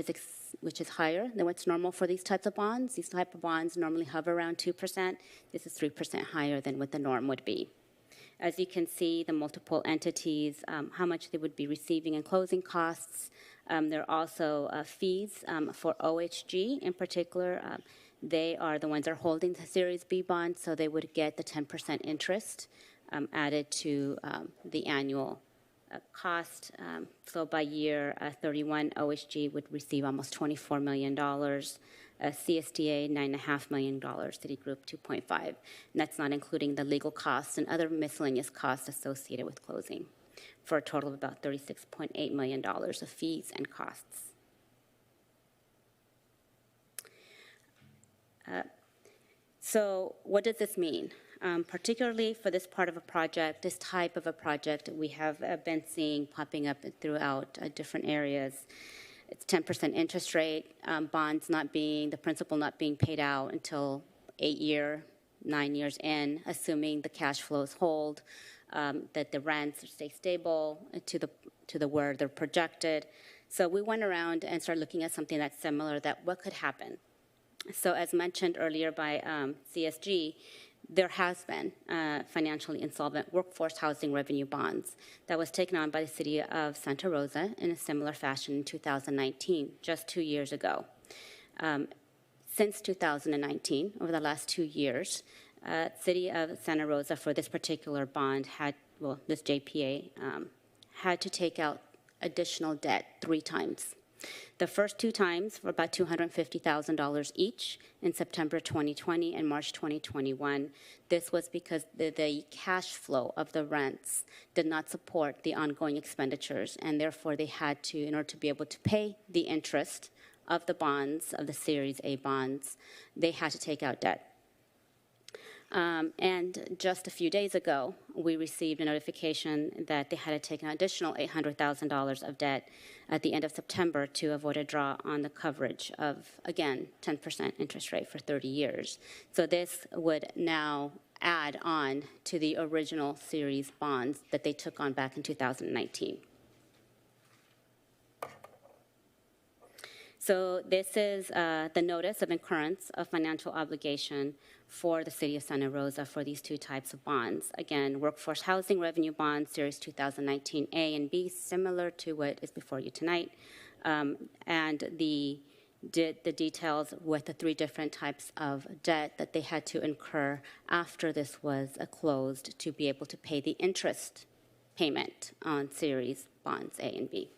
is higher than what's normal for these types of bonds. These type of bonds normally hover around 2%. This is 3% higher than what the norm would be. As you can see, the multiple entities, how much they would be receiving in closing costs. There are also fees for OHG in particular. They are the ones that are holding the Series B bond, so they would get the 10% interest added to the annual cost. So by year 31, OHG would receive almost $24 million. CSDA, $9.5 million, Citigroup, $2.5 million. And that's not including the legal costs and other miscellaneous costs associated with closing, for a total of about $36.8 million of fees and costs. So what does this mean? Particularly for this part of a project, this type of a project we have been seeing popping up throughout different areas. It's 10% interest rate, bonds not being, the principal not being paid out until 9 years in, assuming the cash flows hold, that the rents stay stable to the where they're projected. So we went around and started looking at something that's similar, that what could happen. So as mentioned earlier by CSG, there has been financially insolvent workforce housing revenue bonds that was taken on by the city of Santa Rosa in a similar fashion in 2019, just 2 years ago. Since 2019, over the last 2 years, city of Santa Rosa for this particular bond this JPA, had to take out additional debt 3 times. The first 2 times for about $250,000 each in September 2020 and March 2021. This was because the cash flow of the rents did not support the ongoing expenditures, and therefore they had to, in order to be able to pay the interest of the bonds, of the Series A bonds, they had to take out debt. And just a few days ago, we received a notification that they had to take an additional $800,000 of debt at the end of September to avoid a draw on the coverage of, again, 10% interest rate for 30 years. So this would now add on to the original series bonds that they took on back in 2019. So this is the notice of incurrence of financial obligation for the city of Santa Rosa for these 2 types of bonds. Again, workforce housing revenue bonds, series 2019 A and B, similar to what is before you tonight. And the details with the 3 different types of debt that they had to incur after this was closed to be able to pay the interest payment on series bonds A and B.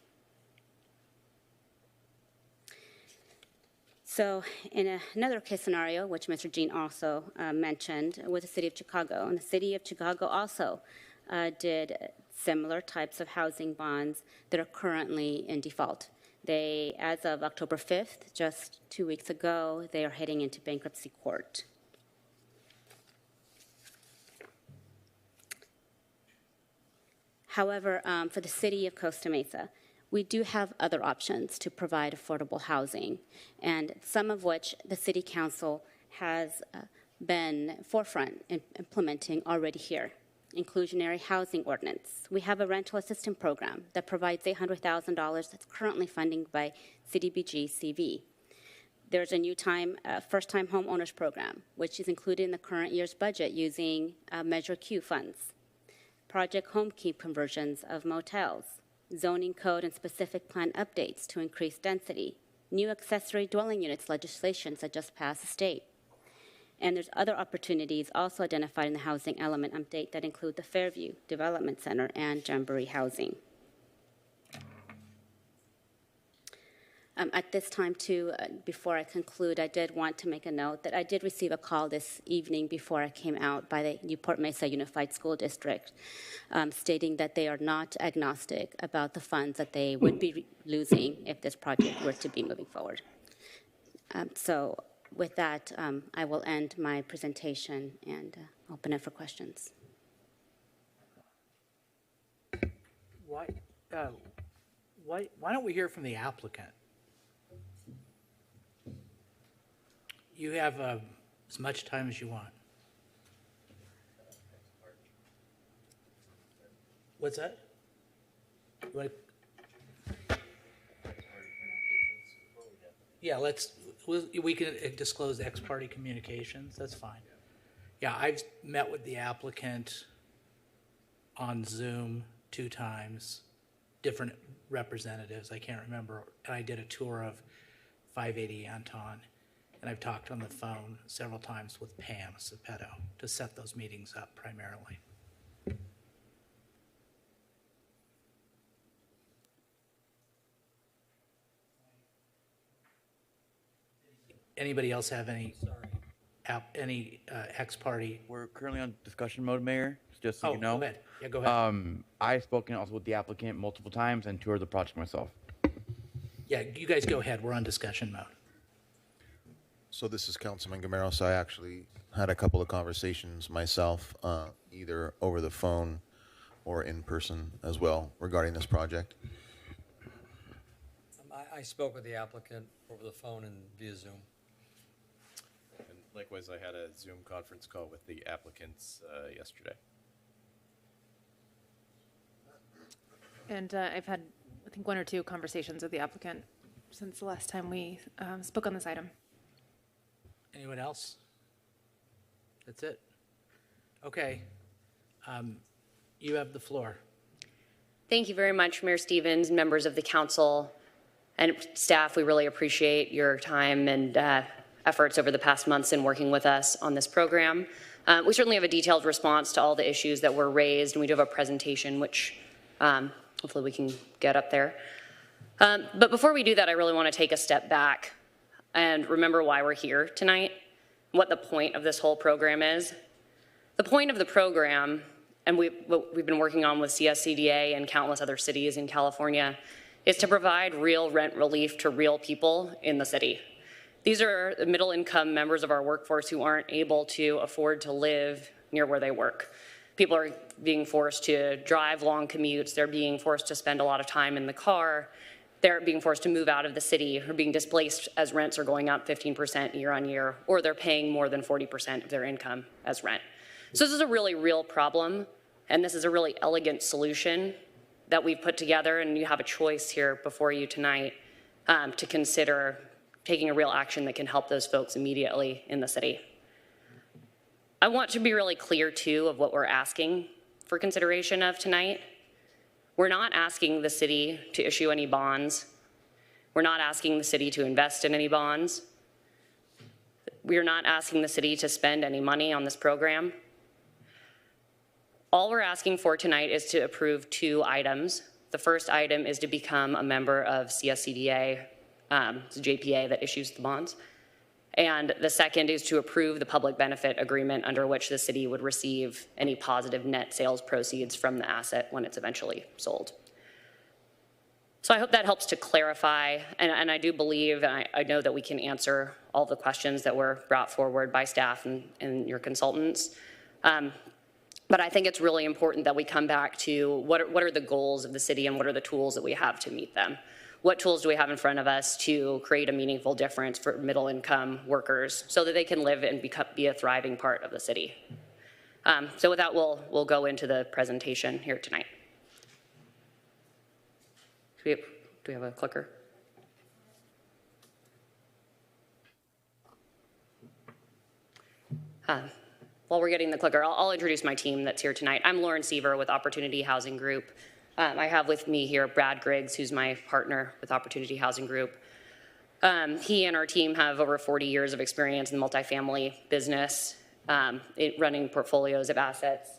So in another case scenario, which Mr. Jean also mentioned, with the city of Chicago, and the city of Chicago also did similar types of housing bonds that are currently in default. They, as of October 5th, just 2 weeks ago, they are heading into bankruptcy court. However, for the city of Costa Mesa, we do have other options to provide affordable housing, and some of which the City Council has been forefront in implementing already here. Inclusionary housing ordinance. We have a rental assistance program that provides $800,000 that's currently funding by CDBG CV. There's a new first-time home owners program, which is included in the current year's budget using Measure Q funds. Project home key conversions of motels, zoning code and specific plan updates to increase density, new accessory dwelling units legislation that just passed the state. And there's other opportunities also identified in the housing element update that include the Fairview Development Center and Jamboree Housing. At this time, too, before I conclude, I did want to make a note that I did receive a call this evening before I came out by the Newport Mesa Unified School District stating that they are not agnostic about the funds that they would be losing if this project were to be moving forward. So with that, I will end my presentation and open it for questions. Why don't we hear from the applicant? You have as much time as you want. What's that? Yeah, we can disclose ex-party communications. That's fine. Yeah, I've met with the applicant on Zoom 2 times, different representatives. I can't remember. And I did a tour of 580 Anton. And I've talked on the phone several times with Pam Cepetto to set those meetings up primarily. Anybody else have any ex-party? We're currently on discussion mode, Mayor, just so you know. Go ahead. Yeah, go ahead. I've spoken also with the applicant multiple times and toured the project myself. Yeah, you guys go ahead. We're on discussion mode. So this is Councilman Gamero. So I actually had a couple of conversations myself, either over the phone or in person as well, regarding this project. I spoke with the applicant over the phone and via Zoom. And likewise, I had a Zoom conference call with the applicants yesterday. And I've had, I think, 1 or 2 conversations with the applicant since the last time we spoke on this item. Anyone else? That's it. Okay. You have the floor. Thank you very much, Mayor Stevens, members of the council, and staff. We really appreciate your time and efforts over the past months in working with us on this program. We certainly have a detailed response to all the issues that were raised, and we do have a presentation which hopefully we can get up there. But before we do that, I really want to take a step back and remember why we're here tonight, what the point of this whole program is. The point of the program, and what we've been working on with CSCDA and countless other cities in California, is to provide real rent relief to real people in the city. These are the middle-income members of our workforce who aren't able to afford to live near where they work. People are being forced to drive long commutes. They're being forced to spend a lot of time in the car. They're being forced to move out of the city or being displaced as rents are going up 15% year on year, or they're paying more than 40% of their income as rent. So this is a really real problem, and this is a really elegant solution that we've put together, and you have a choice here before you tonight to consider taking a real action that can help those folks immediately in the city. I want to be really clear, too, of what we're asking for consideration of tonight. We're not asking the city to issue any bonds. We're not asking the city to invest in any bonds. We're not asking the city to spend any money on this program. All we're asking for tonight is to approve 2 items The first item is to become a member of CSCDA, it's JPA that issues the bonds. And the second is to approve the public benefit agreement under which the city would receive any positive net sales proceeds from the asset when it's eventually sold. So I hope that helps to clarify, and I do believe, and I know that we can answer all the questions that were brought forward by staff and your consultants. But I think it's really important that we come back to what are the goals of the city and what are the tools that we have to meet them. What tools do we have in front of us to create a meaningful difference for middle income workers so that they can live and be a thriving part of the city? So with that, we'll go into the presentation here tonight. Do we have a clicker? While we're getting the clicker, I'll introduce my team that's here tonight. I'm Lauren Seaver with Opportunity Housing Group. I have with me here Brad Griggs, who's my partner with Opportunity Housing Group. He and our team have over 40 years of experience in the multifamily business, running portfolios of assets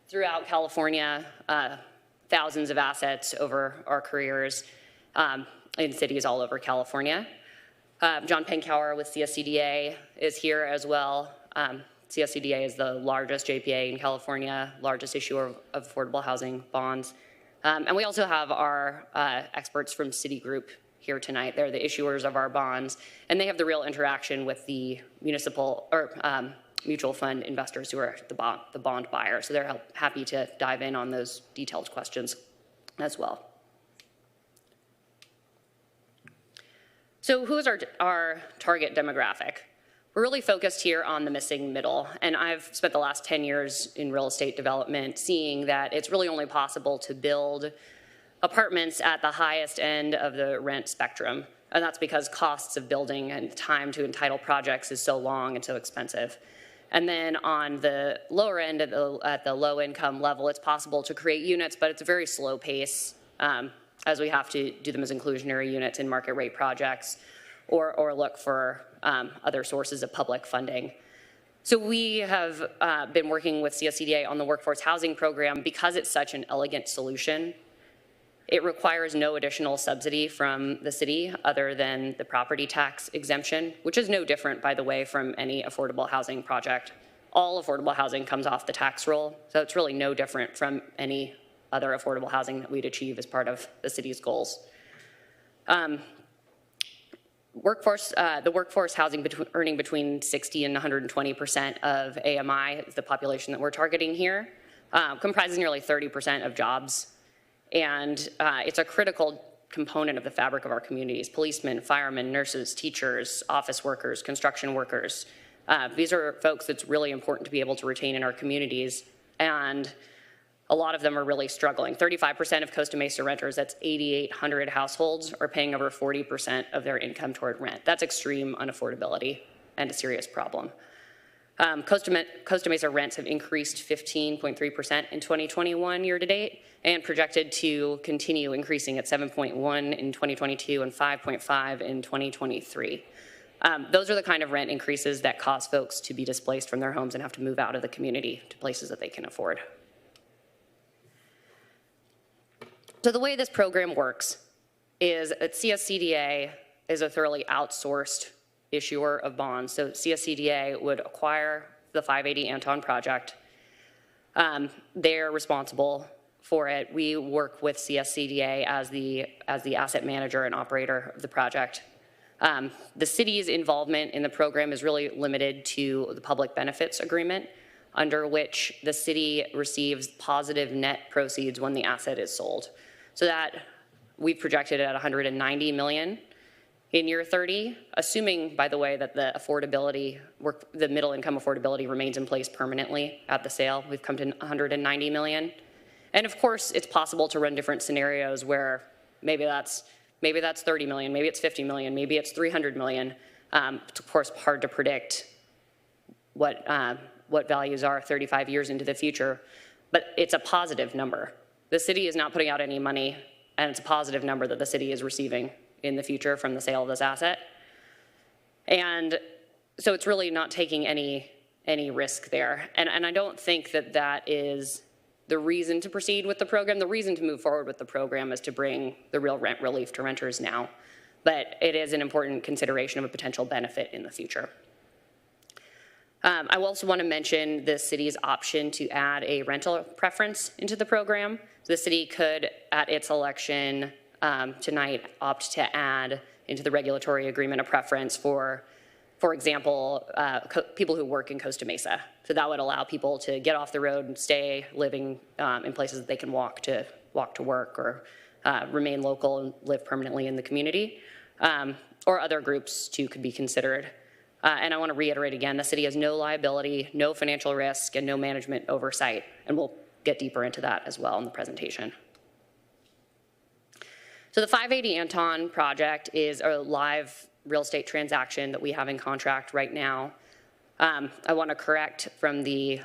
throughout California, thousands of assets over our careers in cities all over California. John Penkower with CSCDA is here as well. CSCDA is the largest JPA in California, largest issuer of affordable housing bonds. And we also have our experts from Citigroup here tonight. They're the issuers of our bonds, and they have the real interaction with the municipal or mutual fund investors who are the bond buyer. So they're happy to dive in on those detailed questions as well. So who's our target demographic? We're really focused here on the missing middle, and I've spent the last 10 years in real estate development seeing that it's really only possible to build apartments at the highest end of the rent spectrum, and that's because costs of building and time to entitle projects is so long and so expensive. And then on the lower end, at the low income level, it's possible to create units, but it's a very slow pace as we have to do them as inclusionary units in market rate projects or look for other sources of public funding. So we have been working with CSCDA on the workforce housing program because it's such an elegant solution. It requires no additional subsidy from the city other than the property tax exemption, which is no different, by the way, from any affordable housing project. All affordable housing comes off the tax roll, so it's really no different from any other affordable housing that we'd achieve as part of the city's goals. The workforce housing earning between 60 and 120% of AMI, the population that we're targeting here, comprises nearly 30% of jobs. And it's a critical component of the fabric of our communities. Policemen, firemen, nurses, teachers, office workers, construction workers. These are folks that's really important to be able to retain in our communities. And a lot of them are really struggling. 35% of Costa Mesa renters, that's 8,800 households, are paying over 40% of their income toward rent. That's extreme unaffordability and a serious problem. Costa Mesa rents have increased 15.3% in 2021 year to date and projected to continue increasing at 7.1 in 2022 and 5.5 in 2023. Those are the kind of rent increases that cause folks to be displaced from their homes and have to move out of the community to places that they can afford. So the way this program works is that CSCDA is a thoroughly outsourced issuer of bonds. So CSCDA would acquire the 580 Anton project. They're responsible for it. We work with CSCDA as the asset manager and operator of the project. The city's involvement in the program is really limited to the public benefits agreement, under which the city receives positive net proceeds when the asset is sold. So that we've projected at $190 million in year 30, assuming, by the way, that the middle income affordability remains in place permanently at the sale. We've come to $190 million. And of course, it's possible to run different scenarios where maybe that's 30 million, maybe it's 50 million, maybe it's 300 million. It's of course hard to predict what values are 35 years into the future, but it's a positive number. The city is not putting out any money, and it's a positive number that the city is receiving in the future from the sale of this asset. And so it's really not taking any risk there. And I don't think that that is the reason to proceed with the program. The reason to move forward with the program is to bring the real rent relief to renters now, but it is an important consideration of a potential benefit in the future. I also want to mention the city's option to add a rental preference into the program. The city could, at its election tonight, opt to add into the regulatory agreement a preference for example, people who work in Costa Mesa. So that would allow people to get off the road and stay living in places that they can walk to work or remain local and live permanently in the community. Or other groups too could be considered. And I want to reiterate again, the city has no liability, no financial risk, and no management oversight. And we'll get deeper into that as well in the presentation. So the 580 Anton project is a live real estate transaction that we have in contract right now. I want to correct from the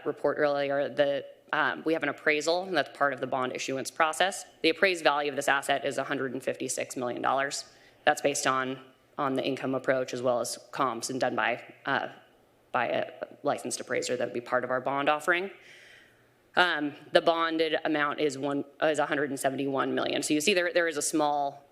report earlier that we have an appraisal, and that's part of the bond issuance process. The appraised value of this asset is $156 million. That's based on the income approach as well as comps and done by a licensed appraiser that would be part of our bond offering. The bonded amount is $171 million. So you see there is a small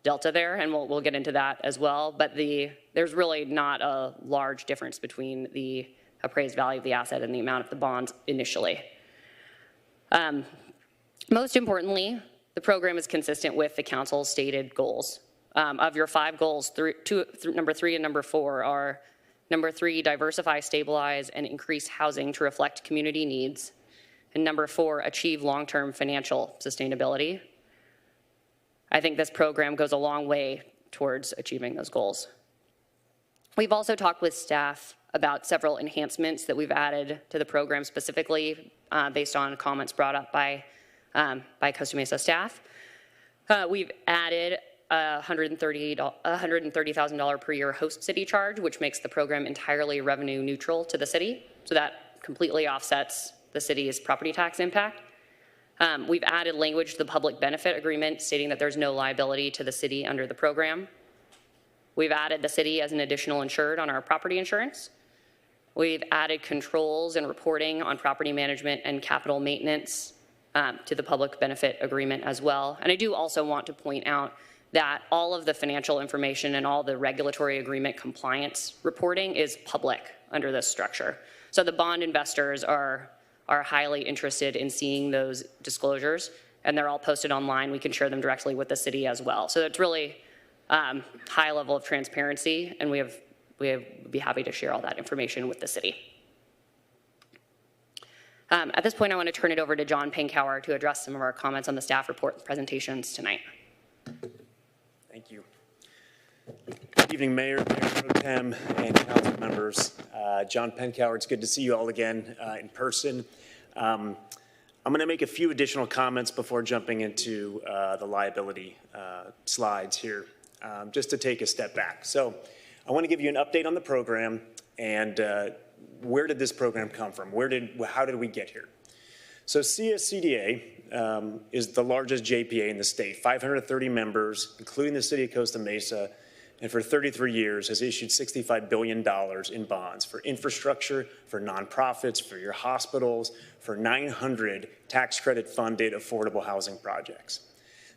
delta there, and we'll get into that as well. But there's really not a large difference between the appraised value of the asset and the amount of the bonds initially. Most importantly, the program is consistent with the council's stated goals. Of your 5 goals, number 3 and number 4 are: number 3, diversify, stabilize, and increase housing to reflect community needs; and number 4, achieve long-term financial sustainability. I think this program goes a long way towards achieving those goals. We've also talked with staff about several enhancements that we've added to the program specifically based on comments brought up by Costa Mesa staff. We've added a $130,000 per year host city charge, which makes the program entirely revenue neutral to the city. So that completely offsets the city's property tax impact. We've added language to the public benefit agreement stating that there's no liability to the city under the program. We've added the city as an additional insured on our property insurance. We've added controls and reporting on property management and capital maintenance to the public benefit agreement as well. And I do also want to point out that all of the financial information and all the regulatory agreement compliance reporting is public under this structure. So the bond investors are highly interested in seeing those disclosures, and they're all posted online. We can share them directly with the city as well. So it's really high level of transparency, and we would be happy to share all that information with the city. At this point, I want to turn it over to John Penkower to address some of our comments on the staff report presentations tonight. Thank you. Good evening, Mayor Pro Tem, and council members. John Penkower, it's good to see you all again in person. I'm going to make a few additional comments before jumping into the liability slides here, just to take a step back. So I want to give you an update on the program and where did this program come from? How did we get here? So CSCDA is the largest JPA in the state, 530 members, including the city of Costa Mesa, and for 33 years has issued $65 billion in bonds for infrastructure, for nonprofits, for your hospitals, for 900 tax credit funded affordable housing projects.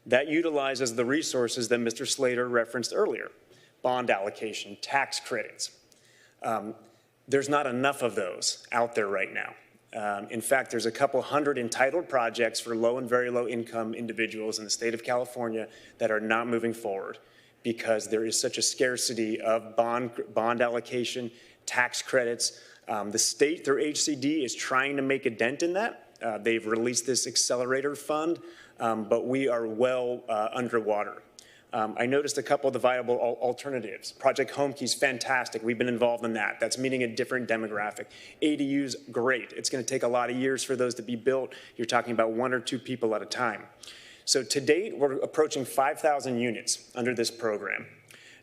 That utilizes the resources that Mr. Slater referenced earlier, bond allocation, tax credits. There's not enough of those out there right now. In fact, there's a couple hundred entitled projects for low and very low income individuals in the state of California that are not moving forward because there is such a scarcity of bond allocation, tax credits. The state, through HCD, is trying to make a dent in that. They've released this accelerator fund, but we are well underwater. I noticed a couple of the viable alternatives. Project Homekey is fantastic. We've been involved in that. That's meeting a different demographic. ADU's great. It's going to take a lot of years for those to be built. You're talking about 1 or 2 people at a time. So to date, we're approaching 5,000 units under this program.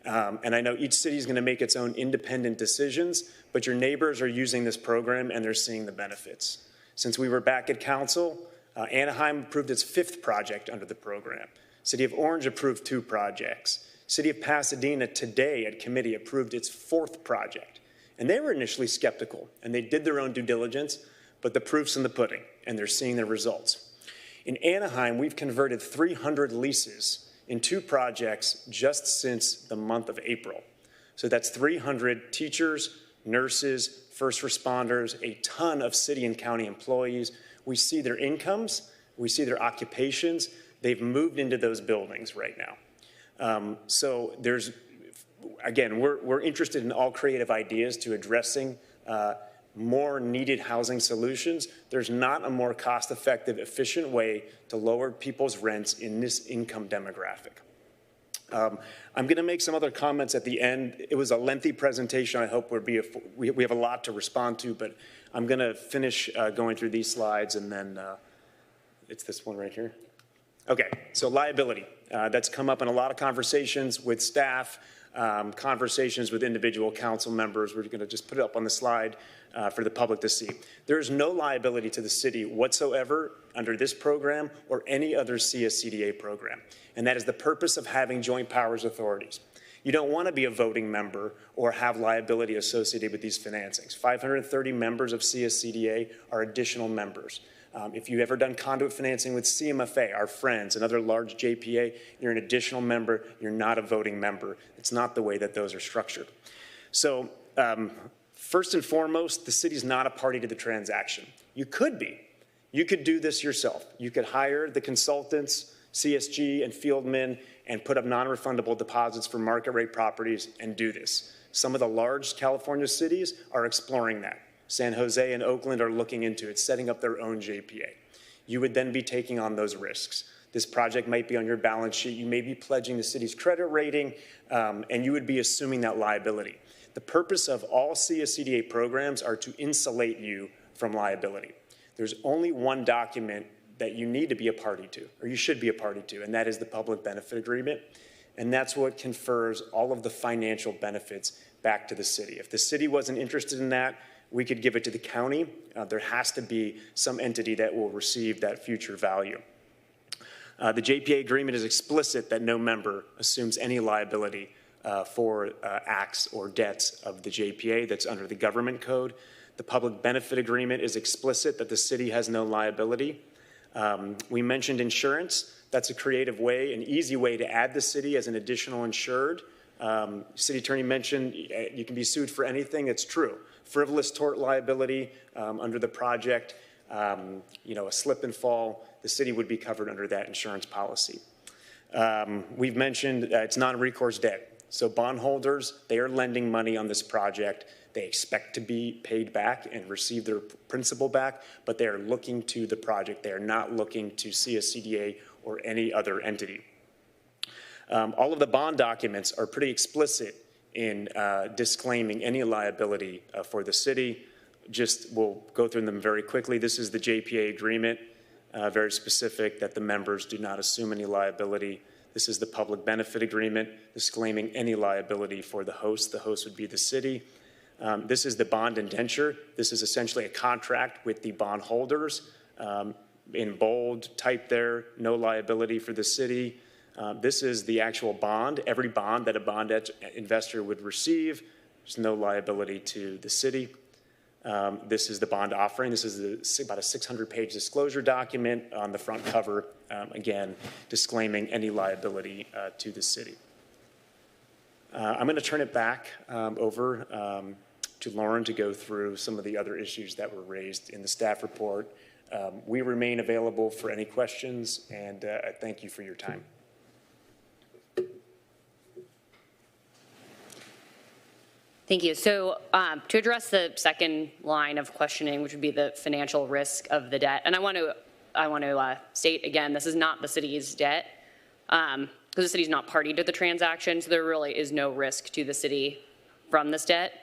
And I know each city is going to make its own independent decisions, but your neighbors are using this program and they're seeing the benefits. Since we were back at council, Anaheim approved its 5th project under the program. City of Orange approved 2 projects. City of Pasadena today at committee approved its 4th project. And they were initially skeptical and they did their own due diligence, but the proof's in the pudding, and they're seeing the results. In Anaheim, we've converted 300 leases in 2 projects just since the month of April. So that's 300 teachers, nurses, first responders, a ton of city and county employees. We see their incomes, we see their occupations. They've moved into those buildings right now. So there's, again, we're interested in all creative ideas to addressing more needed housing solutions. There's not a more cost-effective, efficient way to lower people's rents in this income demographic. I'm going to make some other comments at the end. It was a lengthy presentation. I hope we have a lot to respond to, but I'm going to finish going through these slides, and then it's this one right here. Okay, so liability. That's come up in a lot of conversations with staff, conversations with individual council members. We're going to just put it up on the slide for the public to see. There is no liability to the city whatsoever under this program or any other CSCDA program. And that is the purpose of having joint powers authorities. You don't want to be a voting member or have liability associated with these financings. 530 members of CSCDA are additional members. If you've ever done conduit financing with CMFA, our friends, another large JPA, you're an additional member, you're not a voting member. It's not the way that those are structured. So first and foremost, the city's not a party to the transaction. You could be. You could do this yourself. You could hire the consultants, CSG and Fieldman, and put up non-refundable deposits for market rate properties and do this. Some of the large California cities are exploring that. San Jose and Oakland are looking into it, setting up their own JPA. You would then be taking on those risks. This project might be on your balance sheet. You may be pledging the city's credit rating, and you would be assuming that liability. The purpose of all CSCDA programs are to insulate you from liability. There's only one document that you need to be a party to, or you should be a party to, and that is the public benefit agreement. And that's what confers all of the financial benefits back to the city. If the city wasn't interested in that, we could give it to the county. There has to be some entity that will receive that future value. The JPA agreement is explicit that no member assumes any liability for acts or debts of the JPA that's under the government code. The public benefit agreement is explicit that the city has no liability. We mentioned insurance. That's a creative way, an easy way to add the city as an additional insured. City attorney mentioned you can be sued for anything. It's true. Frivolous tort liability under the project, a slip and fall, the city would be covered under that insurance policy. We've mentioned it's non-recourse debt. So bondholders, they are lending money on this project. They expect to be paid back and receive their principal back, but they are looking to the project. They are not looking to CSCDA or any other entity. All of the bond documents are pretty explicit in disclaiming any liability for the city. We'll go through them very quickly. This is the JPA agreement, very specific that the members do not assume any liability. This is the public benefit agreement, disclaiming any liability for the host. The host would be the city. This is the bond indenture. This is essentially a contract with the bondholders. In bold, type there, no liability for the city. This is the actual bond. Every bond that a bond investor would receive, there's no liability to the city. This is the bond offering. This is about a 600-page disclosure document on the front cover, again, disclaiming any liability to the city. I'm going to turn it back over to Lauren to go through some of the other issues that were raised in the staff report. We remain available for any questions, and I thank you for your time. Thank you. So to address the second line of questioning, which would be the financial risk of the debt, and I want to state again, this is not the city's debt, because the city's not party to the transaction, so there really is no risk to the city from this debt.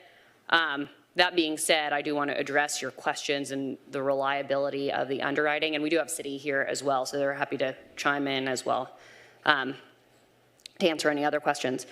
That being said, I do want to address your questions and the reliability of the underwriting, and we do have city here as well, so they're happy to chime in as well to answer any other questions.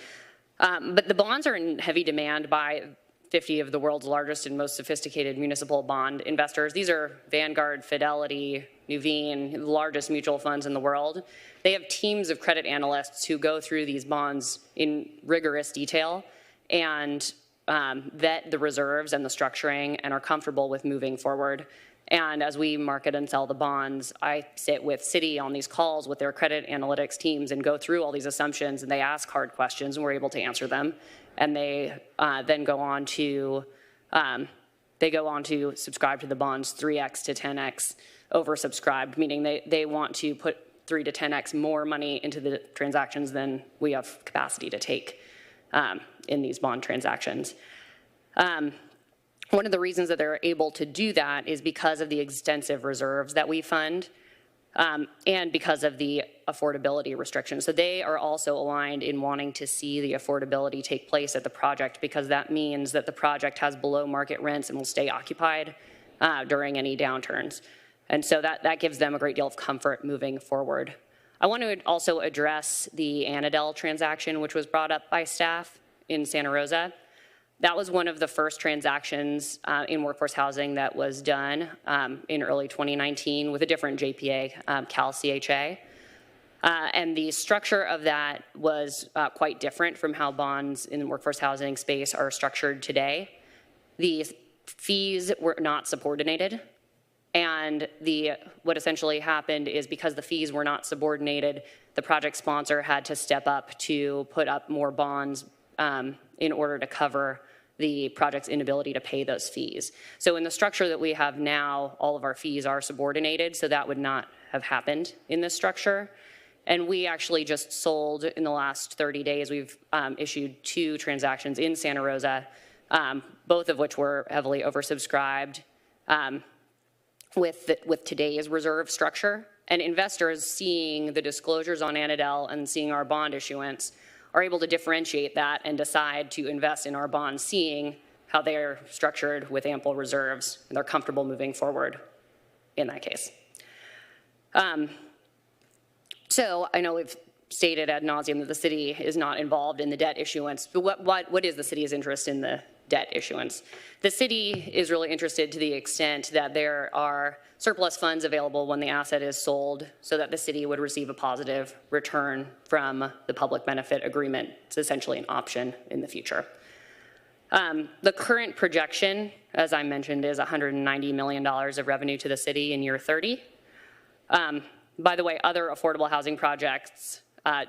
But the bonds are in heavy demand by 50 of the world's largest and most sophisticated municipal bond investors. These are Vanguard, Fidelity, Nuveen, the largest mutual funds in the world. They have teams of credit analysts who go through these bonds in rigorous detail and vet the reserves and the structuring and are comfortable with moving forward. And as we market and sell the bonds, I sit with Citi on these calls with their credit analytics teams and go through all these assumptions, and they ask hard questions, and we're able to answer them. And they then go on to subscribe to the bonds 3x to 10x oversubscribed, meaning they want to put 3 to 10x more money into the transactions than we have capacity to take in these bond transactions. One of the reasons that they're able to do that is because of the extensive reserves that we fund and because of the affordability restrictions. So they are also aligned in wanting to see the affordability take place at the project, because that means that the project has below market rents and will stay occupied during any downturns. And so that gives them a great deal of comfort moving forward. I want to also address the Annadel transaction, which was brought up by staff in Santa Rosa. That was one of the first transactions in workforce housing that was done in early 2019 with a different JPA, Cal CHA. And the structure of that was quite different from how bonds in the workforce housing space are structured today. The fees were not subordinated. And what essentially happened is, because the fees were not subordinated, the project sponsor had to step up to put up more bonds in order to cover the project's inability to pay those fees. So in the structure that we have now, all of our fees are subordinated, so that would not have happened in this structure. And we actually just sold, in the last 30 days, we've issued 2 transactions in Santa Rosa, both of which were heavily oversubscribed with today's reserve structure. And investors, seeing the disclosures on Annadel and seeing our bond issuance, are able to differentiate that and decide to invest in our bonds, seeing how they are structured with ample reserves, and they're comfortable moving forward in that case. So I know we've stated ad nauseum that the city is not involved in the debt issuance, but what is the city's interest in the debt issuance? The city is really interested to the extent that there are surplus funds available when the asset is sold, so that the city would receive a positive return from the public benefit agreement. It's essentially an option in the future. The current projection, as I mentioned, is $190 million of revenue to the city in year 30. By the way, other affordable housing projects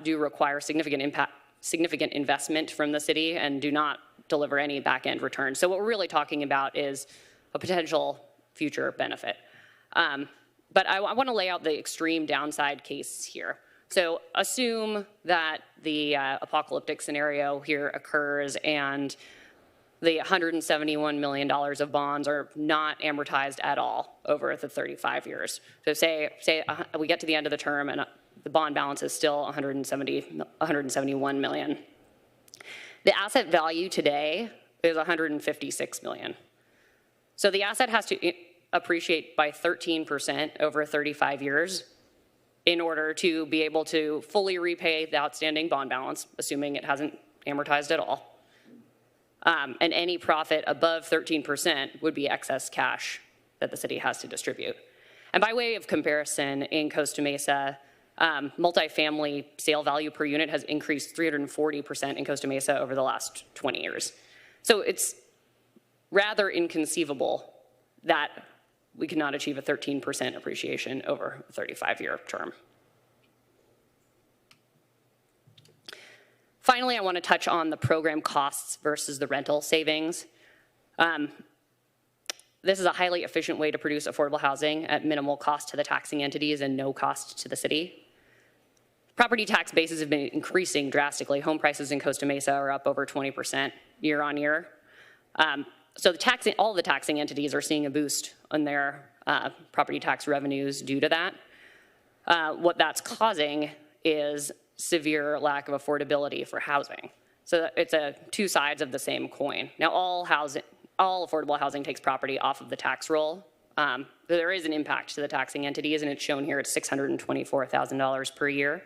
do require significant investment from the city and do not deliver any back-end return. So what we're really talking about is a potential future benefit. But I want to lay out the extreme downside case here. So assume that the apocalyptic scenario here occurs and the $171 million of bonds are not amortized at all over the 35 years. So say we get to the end of the term and the bond balance is still $171 million. The asset value today is $156 million. So the asset has to appreciate by 13% over 35 years in order to be able to fully repay the outstanding bond balance, assuming it hasn't amortized at all. And any profit above 13% would be excess cash that the city has to distribute. And by way of comparison, in Costa Mesa, multifamily sale value per unit has increased 340% in Costa Mesa over the last 20 years. So it's rather inconceivable that we cannot achieve a 13% appreciation over a 35-year term. Finally, I want to touch on the program costs versus the rental savings. This is a highly efficient way to produce affordable housing at minimal cost to the taxing entities and no cost to the city. Property tax bases have been increasing drastically. Home prices in Costa Mesa are up over 20% year on year. So all the taxing entities are seeing a boost on their property tax revenues due to that. What that's causing is severe lack of affordability for housing. So it's two sides of the same coin. Now, all affordable housing takes property off of the tax roll. There is an impact to the taxing entities, and it's shown here at $624,000 per year.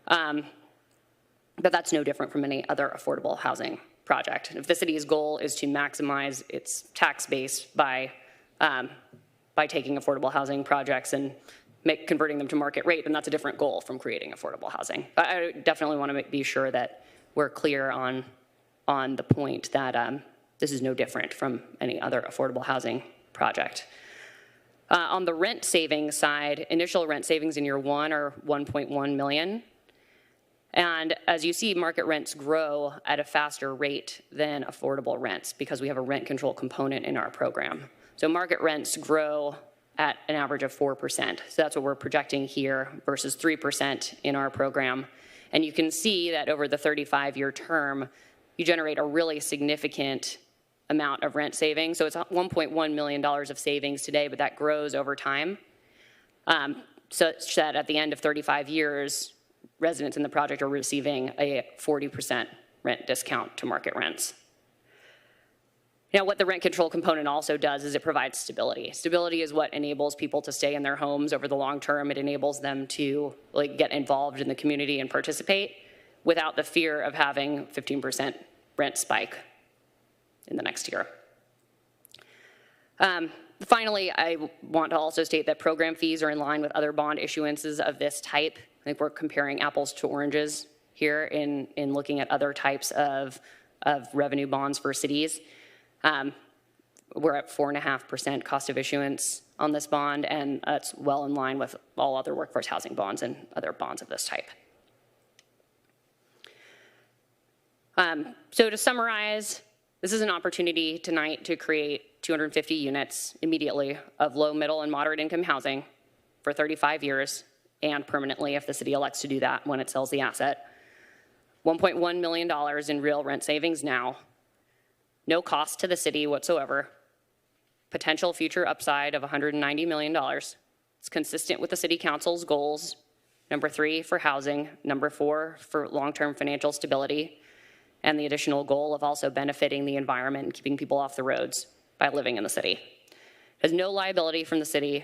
But that's no different from any other affordable housing project. If the city's goal is to maximize its tax base by taking affordable housing projects and converting them to market rate, then that's a different goal from creating affordable housing. But I definitely want to be sure that we're clear on the point that this is no different from any other affordable housing project. On the rent savings side, initial rent savings in year one are $1.1 million. And as you see, market rents grow at a faster rate than affordable rents because we have a rent control component in our program. So market rents grow at an average of 4%. So that's what we're projecting here versus 3% in our program. And you can see that over the 35-year term, you generate a really significant amount of rent savings. So it's $1.1 million of savings today, but that grows over time. Such that at the end of 35 years, residents in the project are receiving a 40% rent discount to market rents. Now, what the rent control component also does is it provides stability. Stability is what enables people to stay in their homes over the long term. It enables them to get involved in the community and participate without the fear of having 15% rent spike in the next year. Finally, I want to also state that program fees are in line with other bond issuances of this type. I think we're comparing apples to oranges here in looking at other types of revenue bonds for cities. We're at 4.5% cost of issuance on this bond, and that's well in line with all other workforce housing bonds and other bonds of this type. So to summarize, this is an opportunity tonight to create 250 units immediately of low, middle, and moderate income housing for 35 years and permanently if the city elects to do that when it sells the asset. $1.1 million in real rent savings now. No cost to the city whatsoever. Potential future upside of $190 million. It's consistent with the city council's goals. Number 3 for housing. Number 4 for long-term financial stability. And the additional goal of also benefiting the environment and keeping people off the roads by living in the city. There's no liability from the city.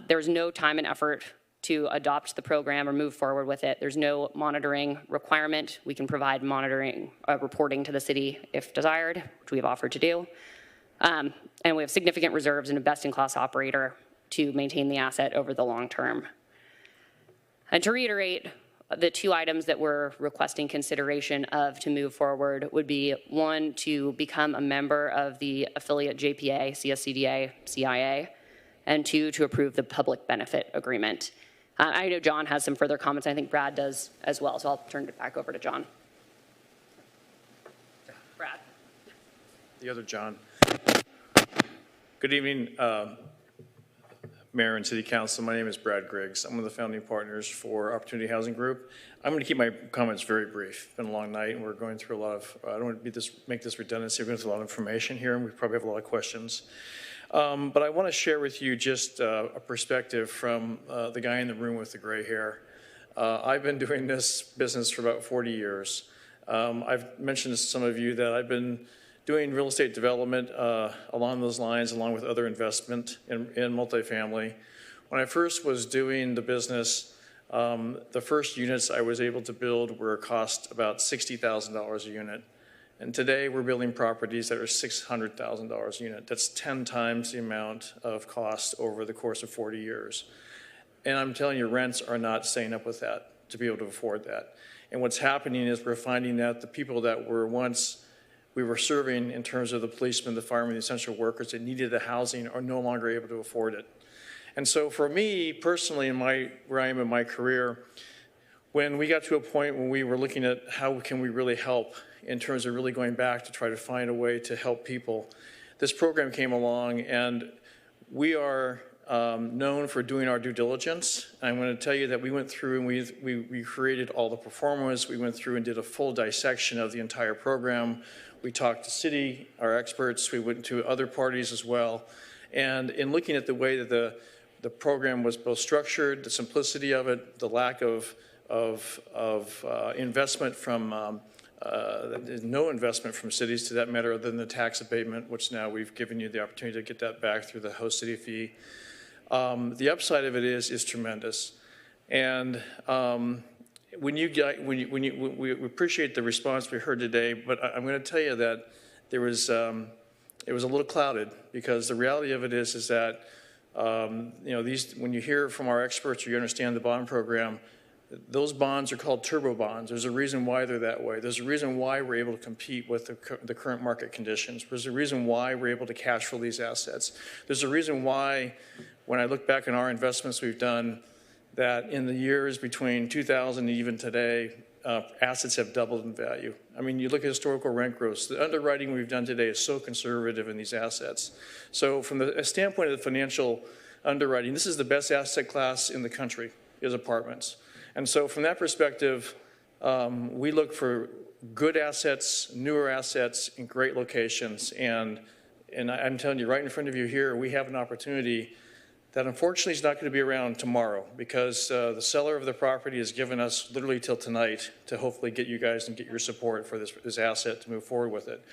There's no time and effort to adopt the program or move forward with it. There's no monitoring requirement. We can provide monitoring, reporting to the city if desired, which we've offered to do. And we have significant reserves and a best-in-class operator to maintain the asset over the long term. And to reiterate, the 2 items that we're requesting consideration of to move forward would be 1, to become a member of the affiliate JPA, CSCDA, CIA, and 2, to approve the public benefit agreement. I know John has some further comments. I think Brad does as well, so I'll turn it back over to John. Brad. The other John. Good evening, Mayor and City Council. My name is Brad Griggs. I'm one of the founding partners for Opportunity Housing Group. I'm going to keep my comments very brief. It's been a long night, and we're going through a lot of, I don't want to make this redundancy, we're going through a lot of information here, and we probably have a lot of questions. But I want to share with you just a perspective from the guy in the room with the gray hair. I've been doing this business for about 40 years. I've mentioned to some of you that I've been doing real estate development along those lines, along with other investment in multifamily. When I first was doing the business, the first units I was able to build were cost about $60,000 a unit. And today we're building properties that are $600,000 a unit. That's 10 times the amount of cost over the course of 40 years. And I'm telling you, rents are not staying up with that to be able to afford that. And what's happening is we're finding that the people that were once we were serving in terms of the policemen, the firemen, the essential workers that needed the housing are no longer able to afford it. And so for me personally, where I am in my career, when we got to a point when we were looking at how can we really help in terms of really going back to try to find a way to help people, this program came along, and we are known for doing our due diligence. I'm going to tell you that we went through and we created all the performers. We went through and did a full dissection of the entire program. We talked to city, our experts. We went to other parties as well. And in looking at the way that the program was both structured, the simplicity of it, the lack of investment from no investment from cities to that matter other than the tax abatement, which now we've given you the opportunity to get that back through the host city fee. The upside of it is tremendous. And we appreciate the response we heard today, but I'm going to tell you that it was a little clouded because the reality of it is that when you hear from our experts or you understand the bond program, Those bonds are called turbo bonds. There's a reason why they're that way. There's a reason why we're able to compete with the current market conditions. There's a reason why we're able to cash flow these assets. There's a reason why, when I look back on our investments we've done, that in the years between 2000 and even today, assets have doubled in value. I mean, you look at historical rent growth. The underwriting we've done today is so conservative in these assets. So from the standpoint of the financial underwriting, this is the best asset class in the country, is apartments. And so from that perspective, we look for good assets, newer assets in great locations. And I'm telling you, right in front of you here, we have an opportunity that unfortunately is not going to be around tomorrow, because the seller of the property has given us literally till tonight to hopefully get you guys and get your support for this asset to move forward with it.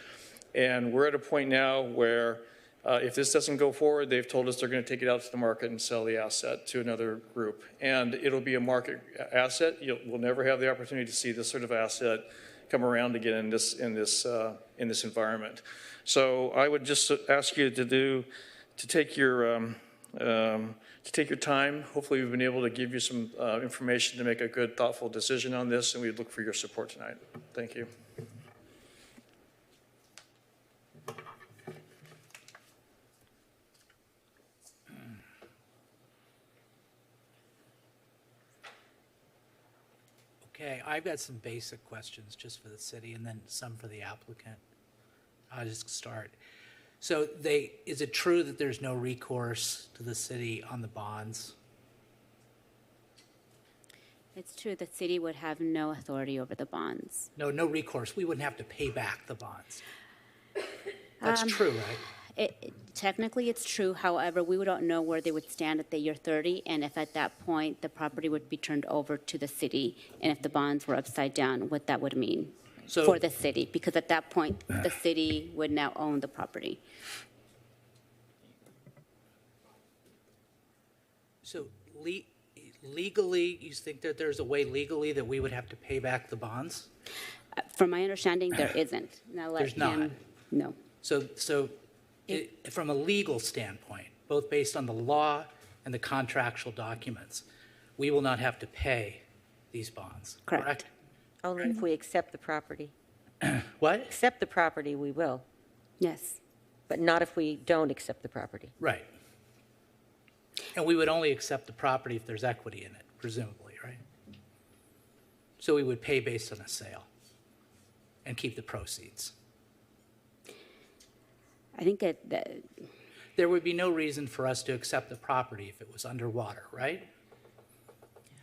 And we're at a point now where if this doesn't go forward, they've told us they're going to take it out to the market and sell the asset to another group. And it'll be a market asset. We'll never have the opportunity to see this sort of asset come around again in this environment. So I would just ask you to take your time. Hopefully we've been able to give you some information to make a good, thoughtful decision on this, and we look for your support tonight. Thank you. Okay, I've got some basic questions just for the city and then some for the applicant. I'll just start. So is it true that there's no recourse to the city on the bonds? It's true the city would have no authority over the bonds. No recourse. We wouldn't have to pay back the bonds. That's true, right? Technically, it's true. However, we don't know where they would stand at the year 30, and if at that point the property would be turned over to the city, and if the bonds were upside down, what that would mean for the city. Because at that point, the city would now own the property. So legally, you think that there's a way legally that we would have to pay back the bonds? From my understanding, there isn't. Now let There's not. No. So from a legal standpoint, both based on the law and the contractual documents, we will not have to pay these bonds, correct? Only if we accept the property. What? Accept the property, we will. Yes. But not if we don't accept the property. Right. And we would only accept the property if there's equity in it, presumably, right? So we would pay based on a sale and keep the proceeds. I think there would be no reason for us to accept the property if it was underwater, right?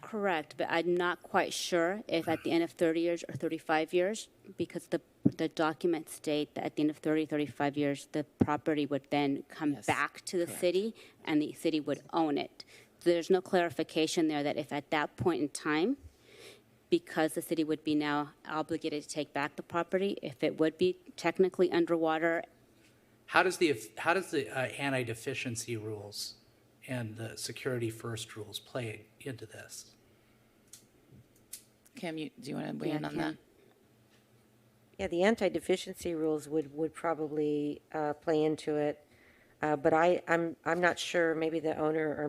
Correct, but I'm not quite sure if at the end of 30 years or 35 years, because the documents state that at the end of 30, 35 years, the property would then come back to the city and the city would own it. So there's no clarification there that if at that point in time, because the city would be now obligated to take back the property, if it would be technically underwater. How does the anti-deficiency rules and the security first rules play into this? Kim, do you want to weigh in on that? Yeah, the anti-deficiency rules would probably play into it, but I'm not sure. Maybe the owner,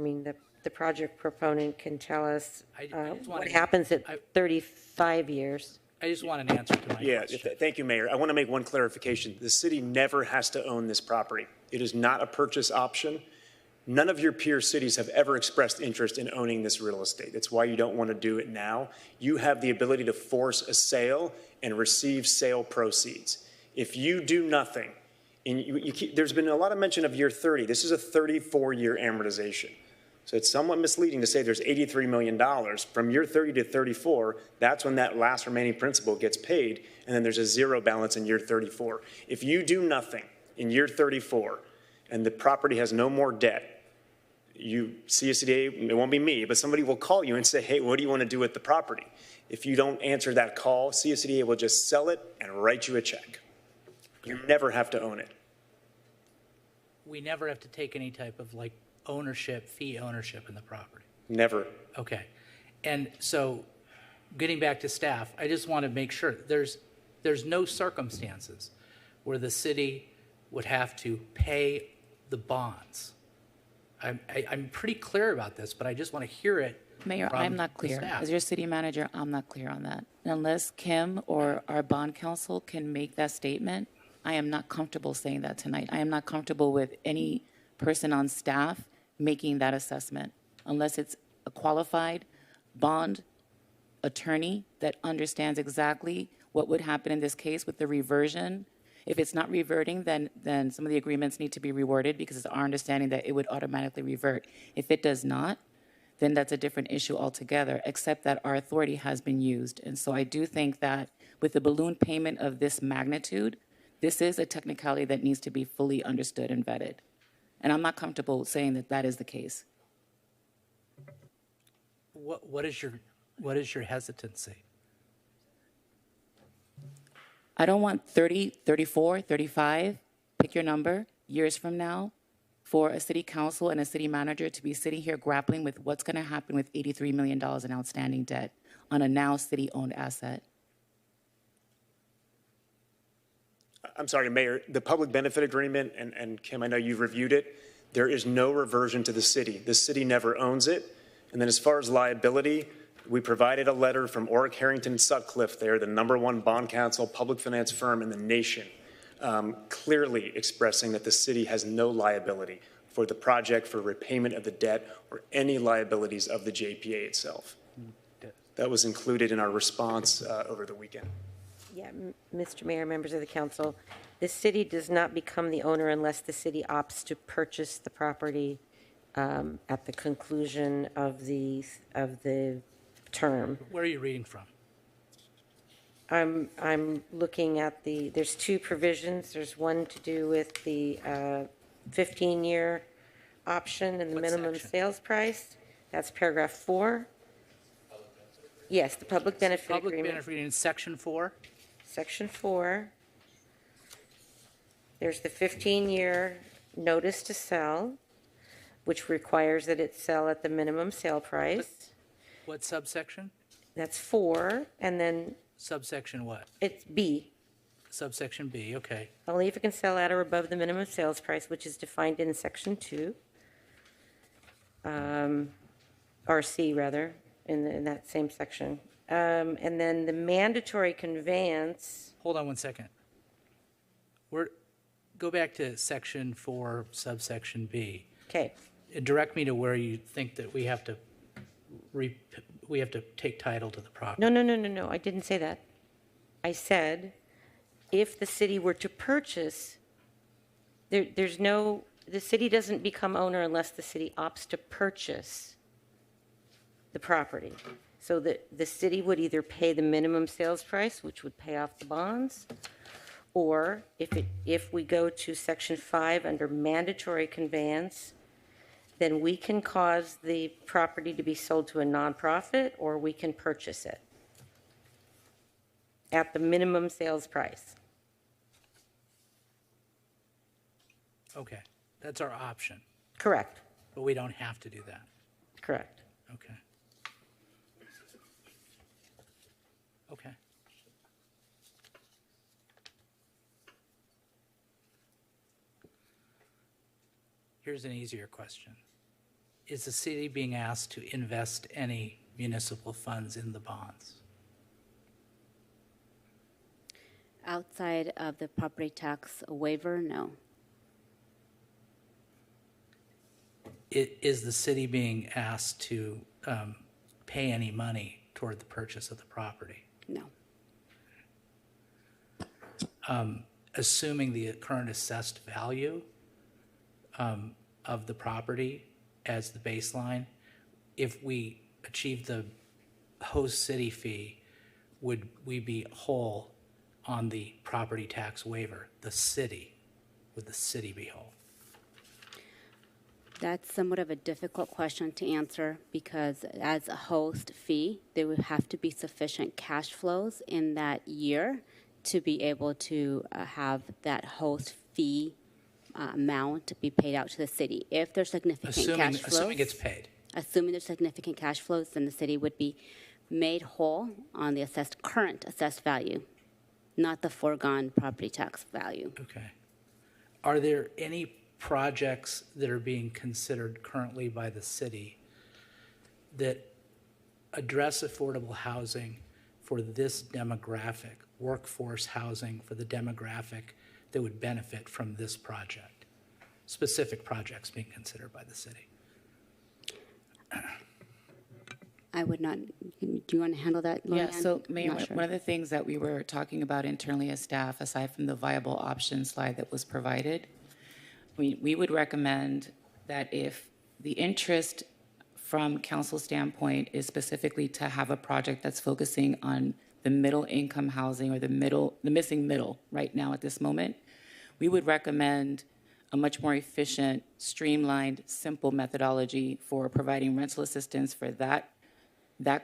the project proponent can tell us what happens at 35 years. I just want an answer to my question. Thank you, Mayor. I want to make one clarification. The city never has to own this property. It is not a purchase option. None of your peer cities have ever expressed interest in owning this real estate. That's why you don't want to do it now. You have the ability to force a sale and receive sale proceeds. If you do nothing, there's been a lot of mention of year 30. This is a 34-year amortization. So it's somewhat misleading to say there's $83 million. From year 30 to 34, that's when that last remaining principal gets paid, and then there's a zero balance in year 34. If you do nothing in year 34 and the property has no more debt, CSCDA, it won't be me, but somebody will call you and say, hey, what do you want to do with the property? If you don't answer that call, CSCDA will just sell it and write you a check. You never have to own it. We never have to take any type of fee ownership in the property. Never. Okay. And so getting back to staff, I just want to make sure there's no circumstances where the city would have to pay the bonds. I'm pretty clear about this, but I just want to hear it Mayor, from I'm not the clear. staff. As your city manager, I'm not clear on that. Unless Kim or our bond counsel can make that statement, I am not comfortable saying that tonight. I am not comfortable with any person on staff making that assessment, unless it's a qualified bond attorney that understands exactly what would happen in this case with the reversion. If it's not reverting, then some of the agreements need to be reworded because it's our understanding that it would automatically revert. If it does not, then that's a different issue altogether, except that our authority has been used. And so I do think that with the balloon payment of this magnitude, this is a technicality that needs to be fully understood and vetted. And I'm not comfortable saying that that is the case. What is your hesitancy? I don't want 30, 34, 35, pick your number, years from now, for a city council and a city manager to be sitting here grappling with what's going to happen with $83 million in outstanding debt on a now city-owned asset. I'm sorry, Mayor, the public benefit agreement, and Kim, I know you've reviewed it, there is no reversion to the city. The city never owns it. And then as far as liability, we provided a letter from Orrick, Harrington, Sutcliffe. They're the #1 bond counsel public finance firm in the nation, clearly expressing that the city has no liability for the project, for repayment of the debt, or any liabilities of the JPA itself. That was included in our response over the weekend. Yeah, Mr. Mayor, members of the council, the city does not become the owner unless the city opts to purchase the property at the conclusion of the term. Where are you reading from? I'm looking at there's two provisions. There's one to do with the 15-year option and the minimum sales price. That's paragraph 4. Yes, the public benefit agreement. Public benefit agreement, section 4. Section 4. There's the 15-year notice to sell, which requires that it sell at the minimum sale price. What subsection? That's 4, and then Subsection what? it's B. Subsection B, okay. Only if it can sell at or above the minimum sales price, which is defined in section 2, or C rather, in that same section. And then the mandatory conveyance. Hold on one second. Go back to section 4, subsection B. Okay. Direct me to where you think that we have to take title to the property. No, I didn't say that. I said, if the city were to purchase, the city doesn't become owner unless the city opts to purchase the property. So the city would either pay the minimum sales price, which would pay off the bonds, or if we go to section 5 under mandatory conveyance, then we can cause the property to be sold to a nonprofit, or we can purchase it at the minimum sales price. Okay, that's our option. Correct. But we don't have to do that. Correct. Okay. Okay. Here's an easier question. Is the city being asked to invest any municipal funds in the bonds? Outside of the property tax waiver, no. Is the city being asked to pay any money toward the purchase of the property? No. Assuming the current assessed value of the property as the baseline, if we achieve the host city fee, would we be whole on the property tax waiver? The city, would the city be whole? That's somewhat of a difficult question to answer because as a host fee, there would have to be sufficient cash flows in that year to be able to have that host fee amount be paid out to the city. If there's significant cash flows. Assuming it's paid. Assuming there's significant cash flows, then the city would be made whole on the current assessed value, not the foregone property tax value. Okay. Are there any projects that are being considered currently by the city that address affordable housing for this demographic, workforce housing for the demographic that would benefit from this project, specific projects being considered by the city? I would not. Do you want to handle that, Lori Yeah, Ann? so Mayor, Not sure. one of the things that we were talking about internally as staff, aside from the viable option slide that was provided, we would recommend that if the interest from council standpoint is specifically to have a project that's focusing on the middle income housing or the missing middle right now at this moment, we would recommend a much more efficient, streamlined, simple methodology for providing rental assistance for that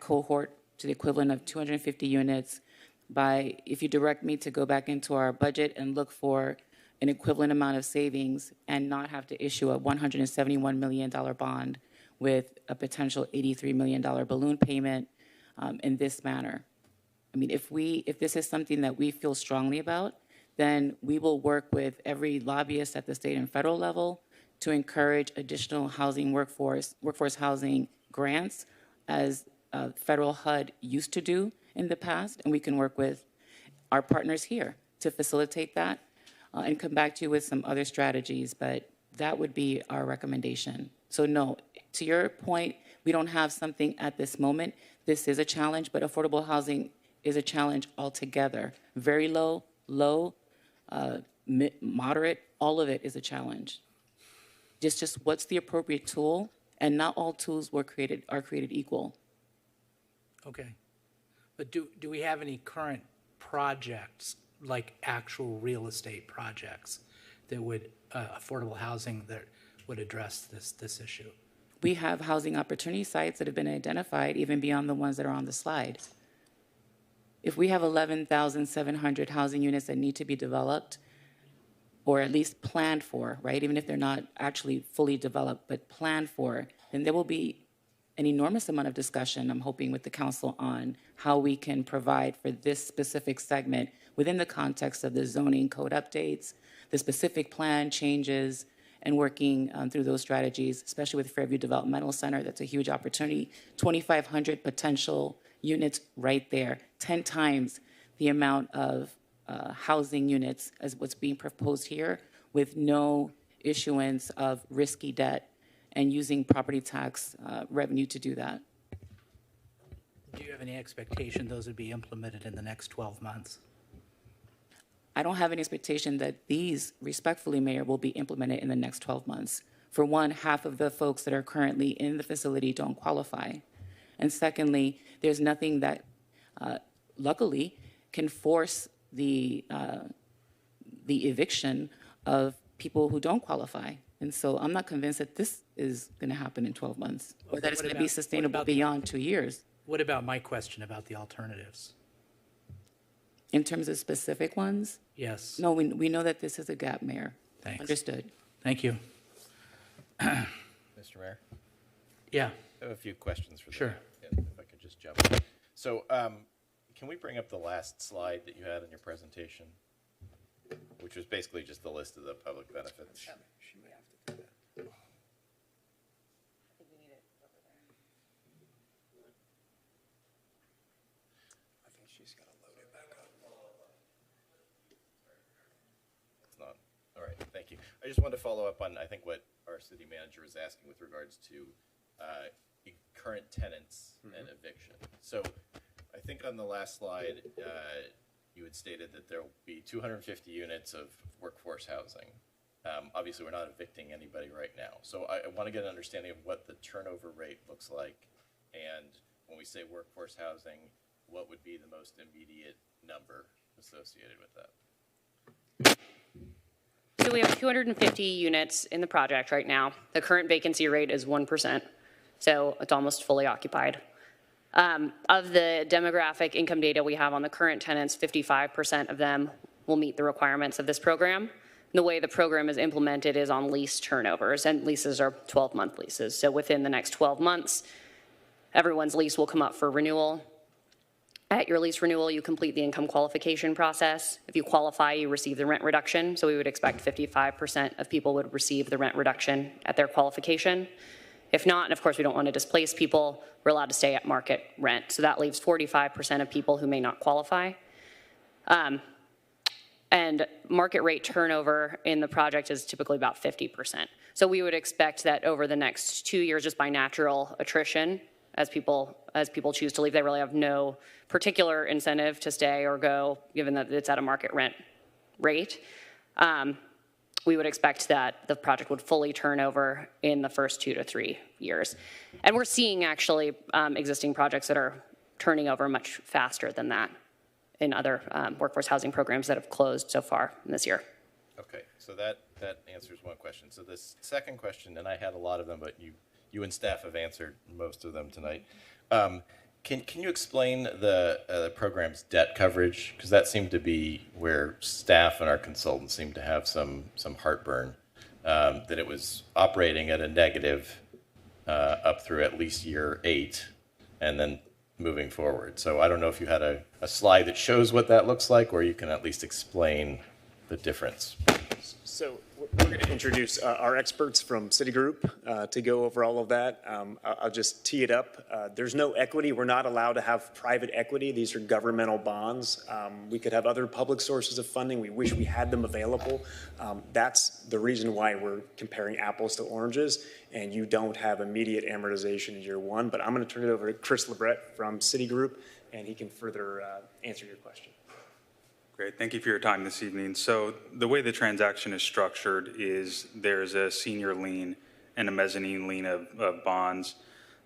cohort to the equivalent of 250 units by, if you direct me to go back into our budget and look for an equivalent amount of savings and not have to issue a $171 million bond with a potential $83 million balloon payment in this manner. I mean, if this is something that we feel strongly about, then we will work with every lobbyist at the state and federal level to encourage additional housing workforce housing grants as federal HUD used to do in the past, and we can work with our partners here to facilitate that and come back to you with some other strategies, but that would be our recommendation. So no, to your point, we don't have something at this moment. This is a challenge, but affordable housing is a challenge altogether. Very low, moderate, all of it is a challenge. Just what's the appropriate tool, and not all tools are created equal. Okay. But do we have any current projects, like actual real estate projects, that would, affordable housing that would address this issue? We have housing opportunity sites that have been identified even beyond the ones that are on the slide. If we have 11,700 housing units that need to be developed, or at least planned for, right? Even if they're not actually fully developed, but planned for, then there will be an enormous amount of discussion, I'm hoping, with the council on how we can provide for this specific segment within the context of the zoning code updates, the specific plan changes, and working through those strategies, especially with Fairview Developmental Center. That's a huge opportunity. 2,500 potential units right there, 10 times the amount of housing units as what's being proposed here, with no issuance of risky debt and using property tax revenue to do that. Do you have any expectation those would be implemented in the next 12 months? I don't have any expectation that these, respectfully, Mayor, will be implemented in the next 12 months. For one, half of the folks that are currently in the facility don't qualify. And secondly, there's nothing that, luckily, can force the eviction of people who don't qualify. And so I'm not convinced that this is going to happen in 12 months, or that it's going to be sustainable beyond 2 years. What about my question about the alternatives? In terms of specific ones? Yes. No, we know that this is a gap, Mayor. Thanks. Understood. Thank you. Mr. Mayor? Yeah. I have a few questions for the Sure. If I could just jump in. So can we bring up the last slide that you had in your presentation, which was basically just the list of the public benefits? It's not. All right, thank you. I just wanted to follow up on, I think, what our city manager was asking with regards to current tenants and eviction. So I think on the last slide, you had stated that there will be 250 units of workforce housing. Obviously, we're not evicting anybody right now. So I want to get an understanding of what the turnover rate looks like. And when we say workforce housing, what would be the most immediate number associated with that? So we have 250 units in the project right now. The current vacancy rate is 1%, so it's almost fully occupied. Of the demographic income data we have on the current tenants, 55% of them will meet the requirements of this program. And the way the program is implemented is on lease turnovers, and leases are 12-month leases. So within the next 12 months, everyone's lease will come up for renewal. At your lease renewal, you complete the income qualification process. If you qualify, you receive the rent reduction. So we would expect 55% of people would receive the rent reduction at their qualification. If not, and of course we don't want to displace people, we're allowed to stay at market rent. So that leaves 45% of people who may not qualify. And market rate turnover in the project is typically about 50%. So we would expect that over the next 2 years, just by natural attrition, as people choose to leave, they really have no particular incentive to stay or go, given that it's at a market rent rate. We would expect that the project would fully turn over in the first 2 to 3 years. And we're seeing actually existing projects that are turning over much faster than that in other workforce housing programs that have closed so far this year. Okay, so that answers one question. So this second question, and I had a lot of them, but you and staff have answered most of them tonight. Can you explain the program's debt coverage? Because that seemed to be where staff and our consultants seemed to have some heartburn, that it was operating at a negative up through at least year 8, and then moving forward. So I don't know if you had a slide that shows what that looks like, or you can at least explain the difference. So we're going to introduce our experts from Citigroup to go over all of that. I'll just tee it up. There's no equity. We're not allowed to have private equity. These are governmental bonds. We could have other public sources of funding. We wish we had them available. That's the reason why we're comparing apples to oranges, and you don't have immediate amortization in year 1. But I'm going to turn it over to Chris Lebret from Citigroup, and he can further answer your question. Great, thank you for your time this evening. So the way the transaction is structured is there's a senior lien and a mezzanine lien of bonds.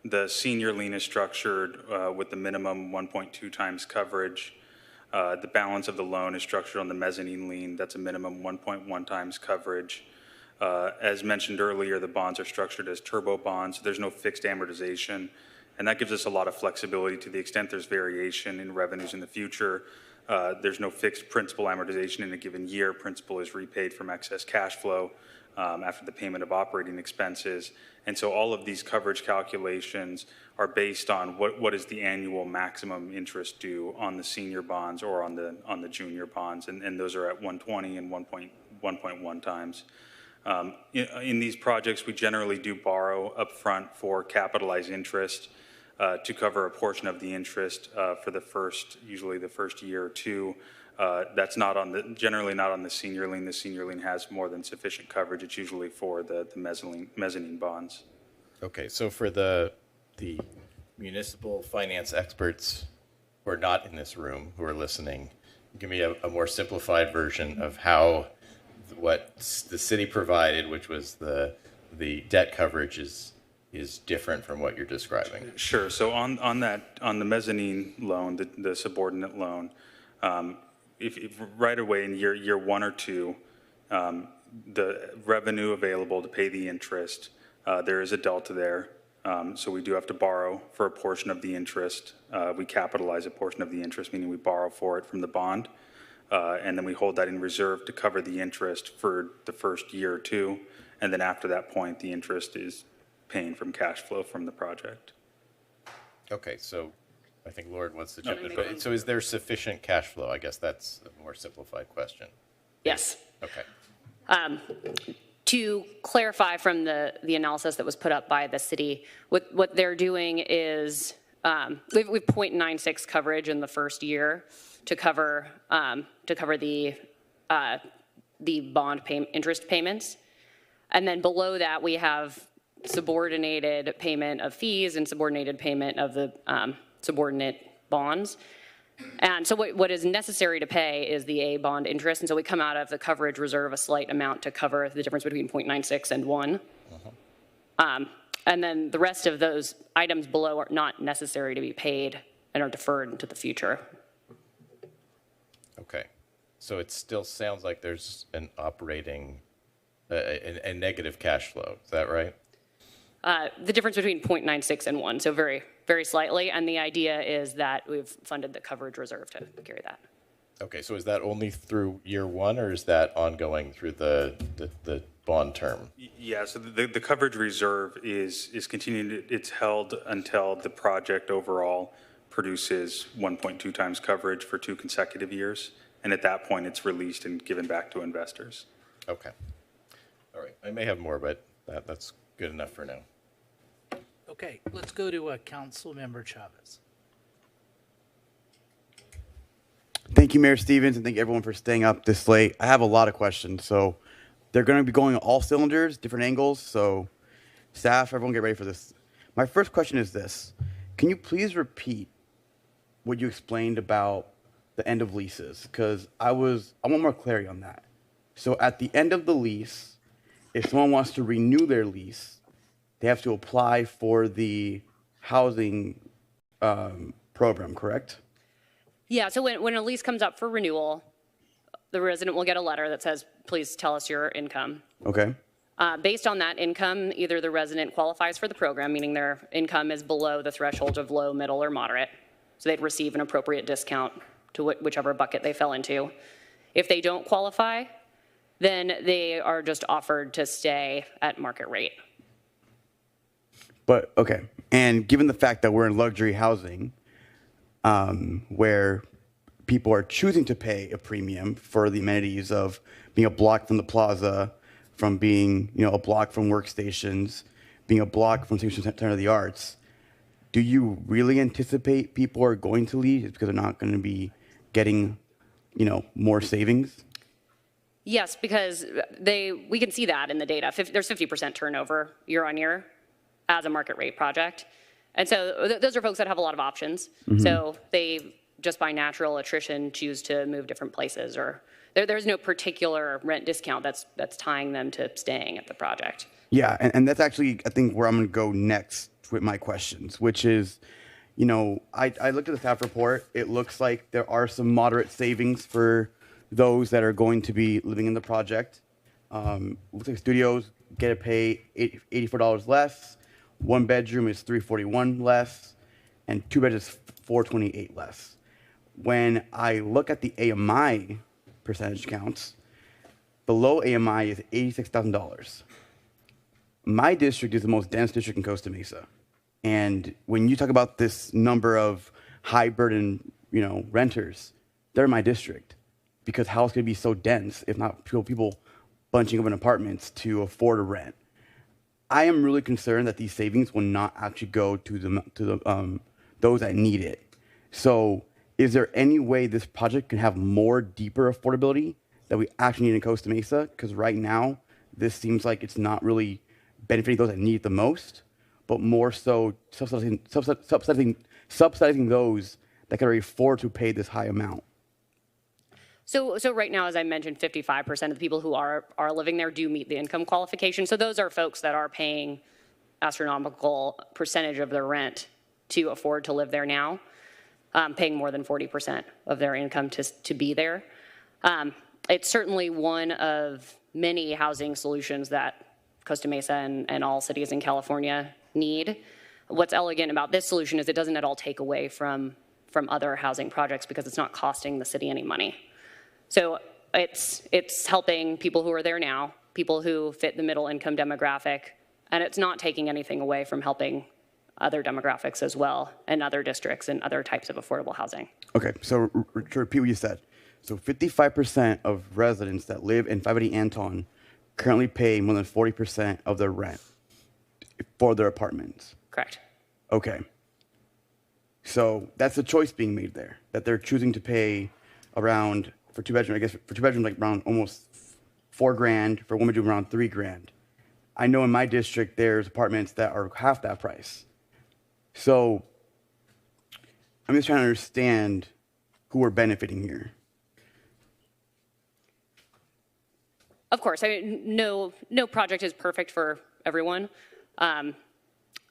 The senior lien is structured with the minimum 1.2 times coverage. The balance of the loan is structured on the mezzanine lien. That's a minimum 1.1 times coverage. As mentioned earlier, the bonds are structured as turbo bonds. So there's no fixed amortization. And that gives us a lot of flexibility to the extent there's variation in revenues in the future. There's no fixed principal amortization in a given year. Principal is repaid from excess cash flow after the payment of operating expenses. And so all of these coverage calculations are based on what is the annual maximum interest due on the senior bonds or on the junior bonds. And those are at 120 and 1.1 times. In these projects, we generally do borrow upfront for capitalized interest to cover a portion of the interest for usually the first year or 2. That's generally not on the senior lien. The senior lien has more than sufficient coverage. It's usually for the mezzanine bonds. Okay, so for the municipal finance experts who are not in this room, who are listening, give me a more simplified version of how what the city provided, which was the debt coverage, is different from what you're describing. Sure. So on the mezzanine loan, the subordinate loan, if right away in year 1 or 2, the revenue available to pay the interest, there is a delta there. So we do have to borrow for a portion of the interest. We capitalize a portion of the interest, meaning we borrow for it from the bond, and then we hold that in reserve to cover the interest for the first year or 2, and then after that point, the interest is paying from cash flow from the project. Okay, so I think Lord wants to jump in. But, so is there sufficient cash flow? I guess that's a more simplified question. Yes. Okay. To clarify from the analysis that was put up by the city, what they're doing is we've 0.96 coverage in the first year to cover the bond interest payments, and then below that we have subordinated payment of fees and subordinated payment of the subordinate bonds. And so what is necessary to pay is the A bond interest. And so we come out of the coverage reserve a slight amount to cover the difference between 0.96 and 1. And then the rest of those items below are not necessary to be paid and are deferred into the future. Okay. So it still sounds like there's an operating, a negative cash flow. Is that right? The difference between 0.96 and 1, so very, very slightly. And the idea is that we've funded the coverage reserve to carry that. Okay, so is that only through year 1, or is that ongoing through the bond term? Yeah, so the coverage reserve is continuing. It's held until the project overall produces 1.2 times coverage for 2 consecutive years. And at that point, it's released and given back to investors. Okay. All right. I may have more, but that's good enough for now. Okay, let's go to Council Member Chavez. Thank you, Mayor Stevens, and thank you everyone for staying up this late. I have a lot of questions, so they're going to be going all cylinders, different angles, so staff, everyone get ready for this. My first question is this. Can you please repeat what you explained about the end of leases? Because I want more clarity on that. So at the end of the lease, if someone wants to renew their lease, they have to apply for the housing program, correct? Yeah, so when a lease comes up for renewal, the resident will get a letter that says, please tell us your income. Okay. Based on that income, either the resident qualifies for the program, meaning their income is below the threshold of low, middle, or moderate, so they'd receive an appropriate discount to whichever bucket they fell into. If they don't qualify, then they are just offered to stay at market rate. But, okay. And given the fact that we're in luxury housing, where people are choosing to pay a premium for the amenities of being a block from the plaza, from being, a block from workstations, being a block from Center of the Arts, do you really anticipate people are going to leave just because they're not going to be getting, more savings? Yes, because we can see that in the data. There's 50% turnover year on year as a market rate project. And so those are folks that have a lot of options. Mm-hmm. So they just by natural attrition choose to move different places, or there's no particular rent discount that's tying them to staying at the project. Yeah, and that's actually, I think, where I'm going to go next with my questions, which is, I looked at the staff report. It looks like there are some moderate savings for those that are going to be living in the project. Looks like studios get to pay $84 less. One bedroom is $341 less, and two beds is $428 less. When I look at the AMI percentage counts, below AMI is $86,000. My district is the most dense district in Costa Mesa. And when you talk about this number of high burden, renters, they're in my district because how else could it be so dense if not people bunching up in apartments to afford a rent? I am really concerned that these savings will not actually go to those that need it. So is there any way this project can have more deeper affordability that we actually need in Costa Mesa? Because right now, this seems like it's not really benefiting those that need it the most, but more so subsidizing those that can already afford to pay this high amount. So right now, as I mentioned, 55% of the people who are living there do meet the income qualification. So those are folks that are paying astronomical percentage of their rent to afford to live there now, paying more than 40% of their income to be there. It's certainly one of many housing solutions that Costa Mesa and all cities in California need. What's elegant about this solution is it doesn't at all take away from other housing projects because it's not costing the city any money. So it's helping people who are there now, people who fit the middle income demographic, and it's not taking anything away from helping other demographics as well and other districts and other types of affordable housing. Okay, so to repeat what you said. So 55% of residents that live in 580 Anton currently pay more than 40% of their rent for their apartments. Correct. Okay. So that's a choice being made there, that they're choosing to pay around, for two bedrooms, like around almost $4,000, for one bedroom around $3,000. I know in my district there's apartments that are half that price. So I'm just trying to understand who we're benefiting here. Of course, no project is perfect for everyone. I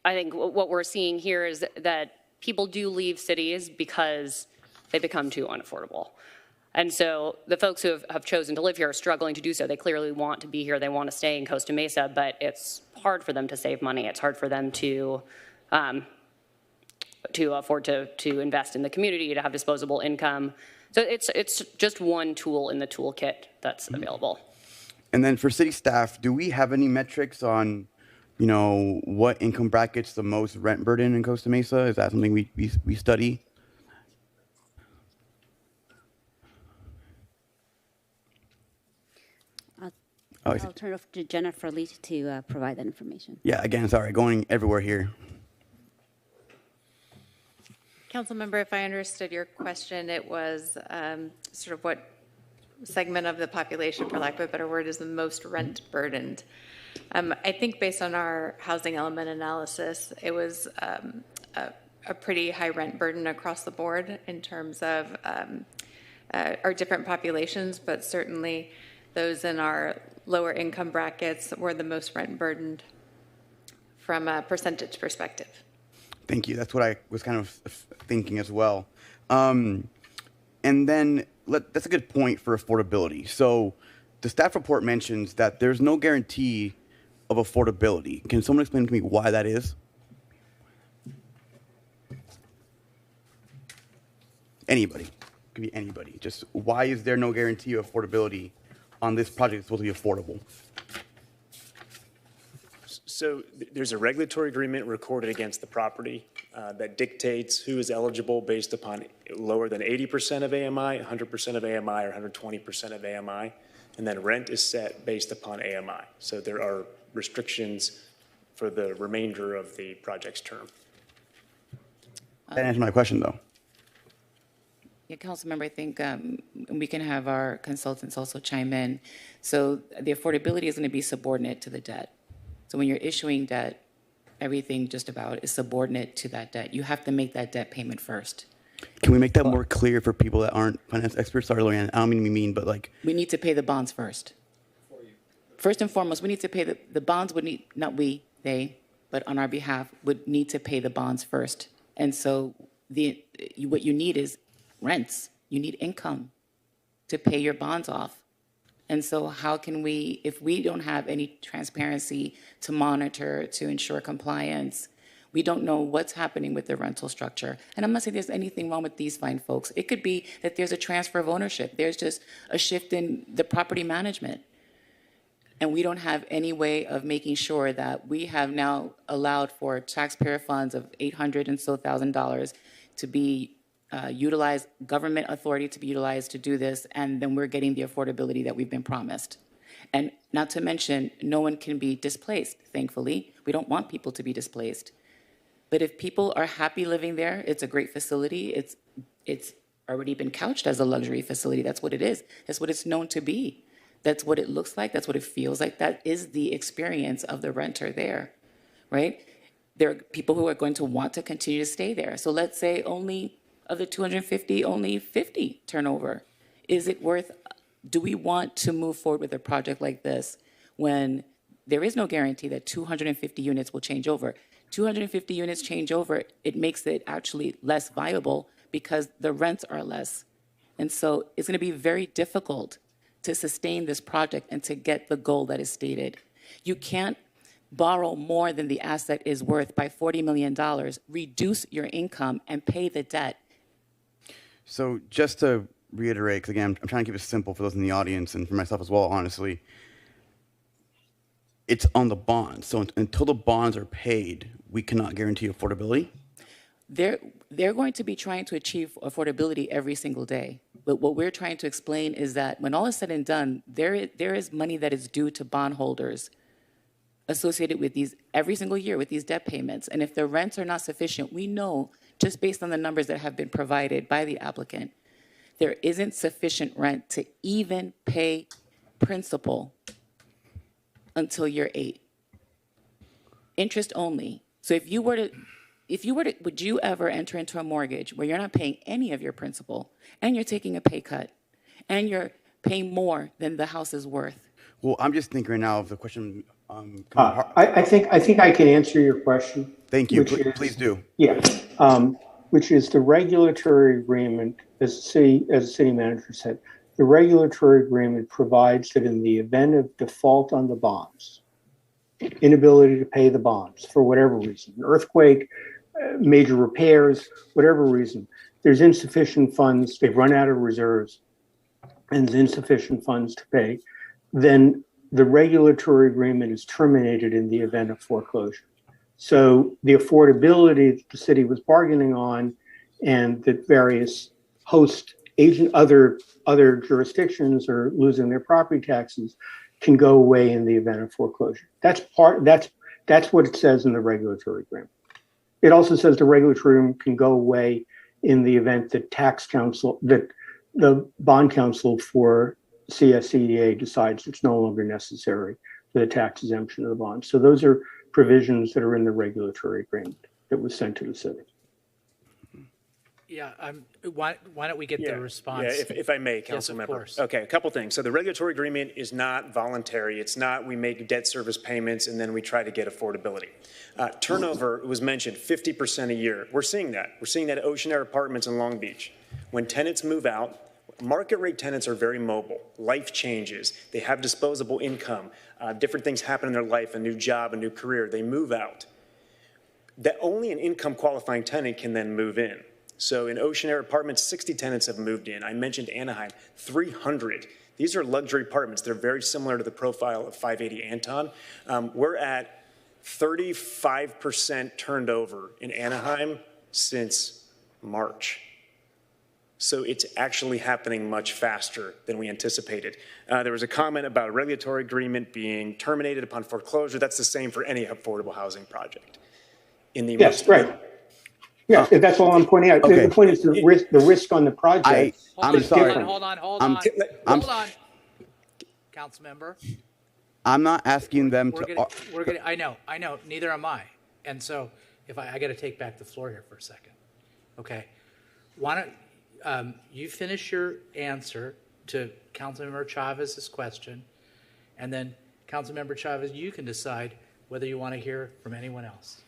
think what we're seeing here is that people do leave cities because they become too unaffordable. And so the folks who have chosen to live here are struggling to do so. They clearly want to be here. They want to stay in Costa Mesa, but it's hard for them to save money. It's hard for them to afford to invest in the community, to have disposable income. So it's just one tool in the toolkit that's available. And then for city staff, do we have any metrics on, what income brackets the most rent burden in Costa Mesa? Is that something we study? I'll turn it over to Jennifer Lee to provide that information. Yeah, again, sorry, going everywhere here. Councilmember, if I understood your question, it was sort of what segment of the population, for lack of a better word, is the most rent burdened. I think based on our housing element analysis, it was a pretty high rent burden across the board in terms of our different populations, but certainly those in our lower income brackets were the most rent burdened from a percentage perspective. Thank you. That's what I was kind of thinking as well. And then that's a good point for affordability. So the staff report mentions that there's no guarantee of affordability. Can someone explain to me why that is? Anybody. Could be anybody. Just why is there no guarantee of affordability on this project that's supposed to be affordable? So there's a regulatory agreement recorded against the property that dictates who is eligible based upon lower than 80% of AMI, 100% of AMI, or 120% of AMI. And then rent is set based upon AMI. So there are restrictions for the remainder of the project's term. That answered my question, though. Yeah, Councilmember, I think we can have our consultants also chime in. So the affordability is going to be subordinate to the debt. So when you're issuing debt, everything just about is subordinate to that debt. You have to make that debt payment first. Can we make that more clear for people that aren't finance experts? Sorry, Lorianne, I don't mean to be mean, but like... We need to pay the bonds first. First and foremost, we need to pay the bonds would need, not we, they, but on our behalf, would need to pay the bonds first. And so what you need is rents. You need income to pay your bonds off. And so how can we, if we don't have any transparency to monitor, to ensure compliance, we don't know what's happening with the rental structure. And I'm not saying there's anything wrong with these fine folks. It could be that there's a transfer of ownership. There's just a shift in the property management. And we don't have any way of making sure that we have now allowed for taxpayer funds of $800,000 and so to be utilized, government authority to be utilized to do this, and then we're getting the affordability that we've been promised. And not to mention, no one can be displaced, thankfully. We don't want people to be displaced. But if people are happy living there, it's a great facility. It's already been couched as a luxury facility. That's what it is. That's what it's known to be. That's what it looks like. That's what it feels like. That is the experience of the renter there, right? There are people who are going to want to continue to stay there. So let's say only of the 250, only 50 turnover. Is it worth, do we want to move forward with a project like this when there is no guarantee that 250 units will change over? 250 units change over, it makes it actually less viable because the rents are less. And so it's going to be very difficult to sustain this project and to get the goal that is stated. You can't borrow more than the asset is worth by $40 million, reduce your income, and pay the debt. So just to reiterate, because again, I'm trying to keep it simple for those in the audience and for myself as well, honestly. It's on the bonds. So until the bonds are paid, we cannot guarantee affordability? They're going to be trying to achieve affordability every single day. But what we're trying to explain is that when all is said and done, there is money that is due to bondholders associated with these every single year with these debt payments. And if the rents are not sufficient, we know just based on the numbers that have been provided by the applicant, there isn't sufficient rent to even pay principal until year 8. Interest only. So if you were to, would you ever enter into a mortgage where you're not paying any of your principal and you're taking a pay cut and you're paying more than the house is worth? Well, I'm just thinking right now of the question. I think I can answer your question. Thank you. Please do. Yeah, which is the regulatory agreement, as the city manager said, the regulatory agreement provides that in the event of default on the bonds, inability to pay the bonds for whatever reason, an earthquake, major repairs, whatever reason, there's insufficient funds, they've run out of reserves, and there's insufficient funds to pay, then the regulatory agreement is terminated in the event of foreclosure. So the affordability that the city was bargaining on and that various host agent, other jurisdictions are losing their property taxes can go away in the event of foreclosure. That's what it says in the regulatory agreement. It also says the regulatory agreement can go away in the event that the bond counsel for CSCDA decides it's no longer necessary for the tax exemption of the bond. So those are provisions that are in the regulatory agreement that was sent to the city. Yeah, why don't we get the response? Yeah, if I may, Yes, council of member. course. Okay, a couple things. So the regulatory agreement is not voluntary. It's not we make debt service payments and then we try to get affordability. Turnover was mentioned, 50% a year. We're seeing that. We're seeing that at Ocean Air Apartments in Long Beach. When tenants move out, market rate tenants are very mobile. Life changes. They have disposable income. Different things happen in their life, a new job, a new career. They move out. That only an income qualifying tenant can then move in. So in Ocean Air Apartments, 60 tenants have moved in. I mentioned Anaheim, 300. These are luxury apartments. They're very similar to the profile of 580 Anton. We're at 35% turned over in Anaheim since March. So it's actually happening much faster than we anticipated. There was a comment about a regulatory agreement being terminated upon foreclosure. That's the same for any affordable housing project. Yes, right. Yes, that's all I'm pointing out. Okay. The point is the risk on the project. I'm sorry. Hold on. Council member. I'm not asking them We're gonna, I know, neither am I. And so if I got to take back the floor here for a second. Okay. Why don't you finish your answer to Councilmember Chavez's question, and then Councilmember Chavez, you can decide whether you want to hear from anyone else.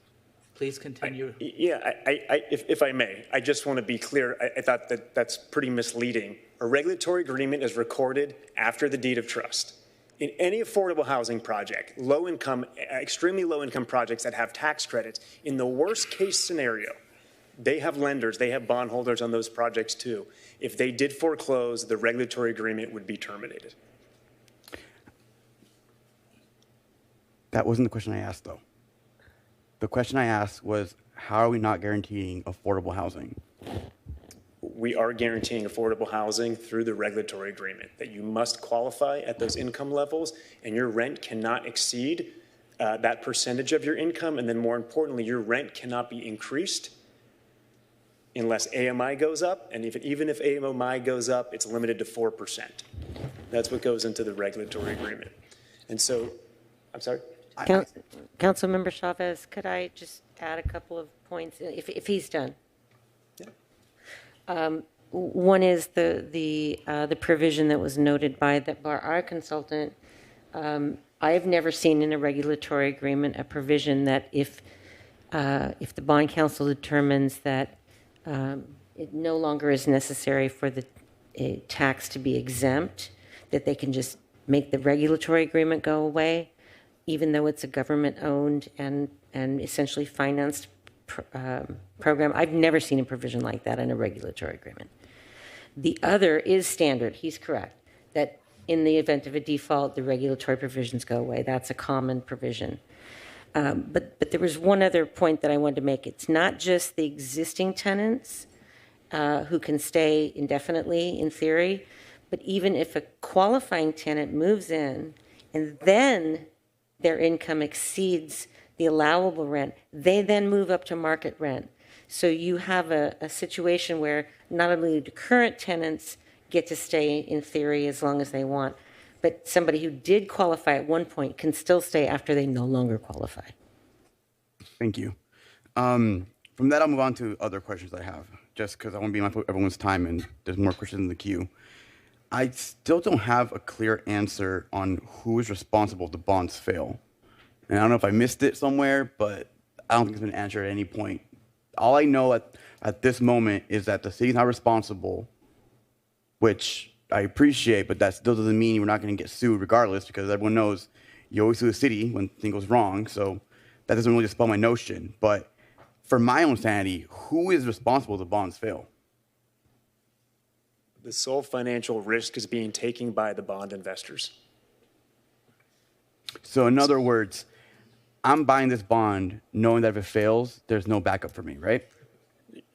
Please continue. If I may, I just want to be clear. I thought that's pretty misleading. A regulatory agreement is recorded after the deed of trust. In any affordable housing project, low income, extremely low income projects that have tax credits, in the worst case scenario, they have lenders, they have bondholders on those projects too. If they did foreclose, the regulatory agreement would be terminated. That wasn't the question I asked, though. The question I asked was, how are we not guaranteeing affordable housing? We are guaranteeing affordable housing through the regulatory agreement, that you must qualify at those income levels and your rent cannot exceed that percentage of your income. And then more importantly, your rent cannot be increased unless AMI goes up. And even if AMI goes up, it's limited to 4%. That's what goes into the regulatory agreement. And so, I'm sorry? Councilmember Chavez, could I just add a couple of points, if he's done? Yeah. One is the provision that was noted by our consultant. I've never seen in a regulatory agreement a provision that if the bond counsel determines that it no longer is necessary for the tax to be exempt, that they can just make the regulatory agreement go away, even though it's a government-owned and essentially financed program. I've never seen a provision like that in a regulatory agreement. The other is standard. He's correct, that in the event of a default, the regulatory provisions go away. That's a common provision. But there was one other point that I wanted to make. It's not just the existing tenants who can stay indefinitely, in theory, but even if a qualifying tenant moves in and then their income exceeds the allowable rent, they then move up to market rent. So you have a situation where not only do current tenants get to stay in theory as long as they want, but somebody who did qualify at one point can still stay after they no longer qualify. Thank you. From that, I'll move on to other questions I have, just because I want to be mindful of everyone's time and there's more questions in the queue. I still don't have a clear answer on who is responsible if the bonds fail. And I don't know if I missed it somewhere, but I don't think it's been answered at any point. All I know at this moment is that the city's not responsible, which I appreciate, but that still doesn't mean we're not going to get sued regardless, because everyone knows you always sue the city when things goes wrong. So that doesn't really dispel my notion. But for my own sanity, who is responsible if the bonds fail? The sole financial risk is being taken by the bond investors. So in other words, I'm buying this bond knowing that if it fails, there's no backup for me, right?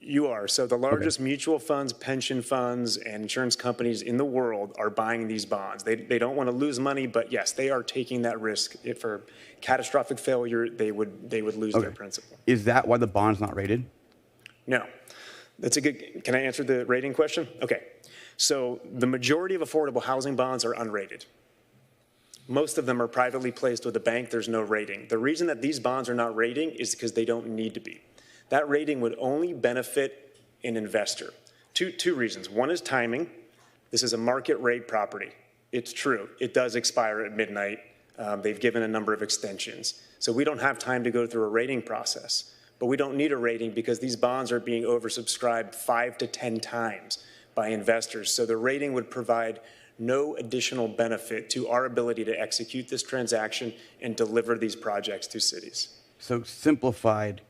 You are. So the largest mutual funds, pension funds, and insurance companies in the world are buying these bonds. They don't want to lose money, but yes, they are taking that risk. If for catastrophic failure, they would lose their principal. Is that why the bond's not rated? No. That's a good, can I answer the rating question? Okay. So the majority of affordable housing bonds are unrated. Most of them are privately placed with a bank. There's no rating. The reason that these bonds are not rating is because they don't need to be. That rating would only benefit an investor. Two reasons. One is timing. This is a market rate property. It's true. It does expire at midnight. They've given a number of extensions. So we don't have time to go through a rating process. But we don't need a rating because these bonds are being oversubscribed 5 to 10 times by investors. So the rating would provide no additional benefit to our ability to execute this transaction and deliver these projects to cities. So simplified,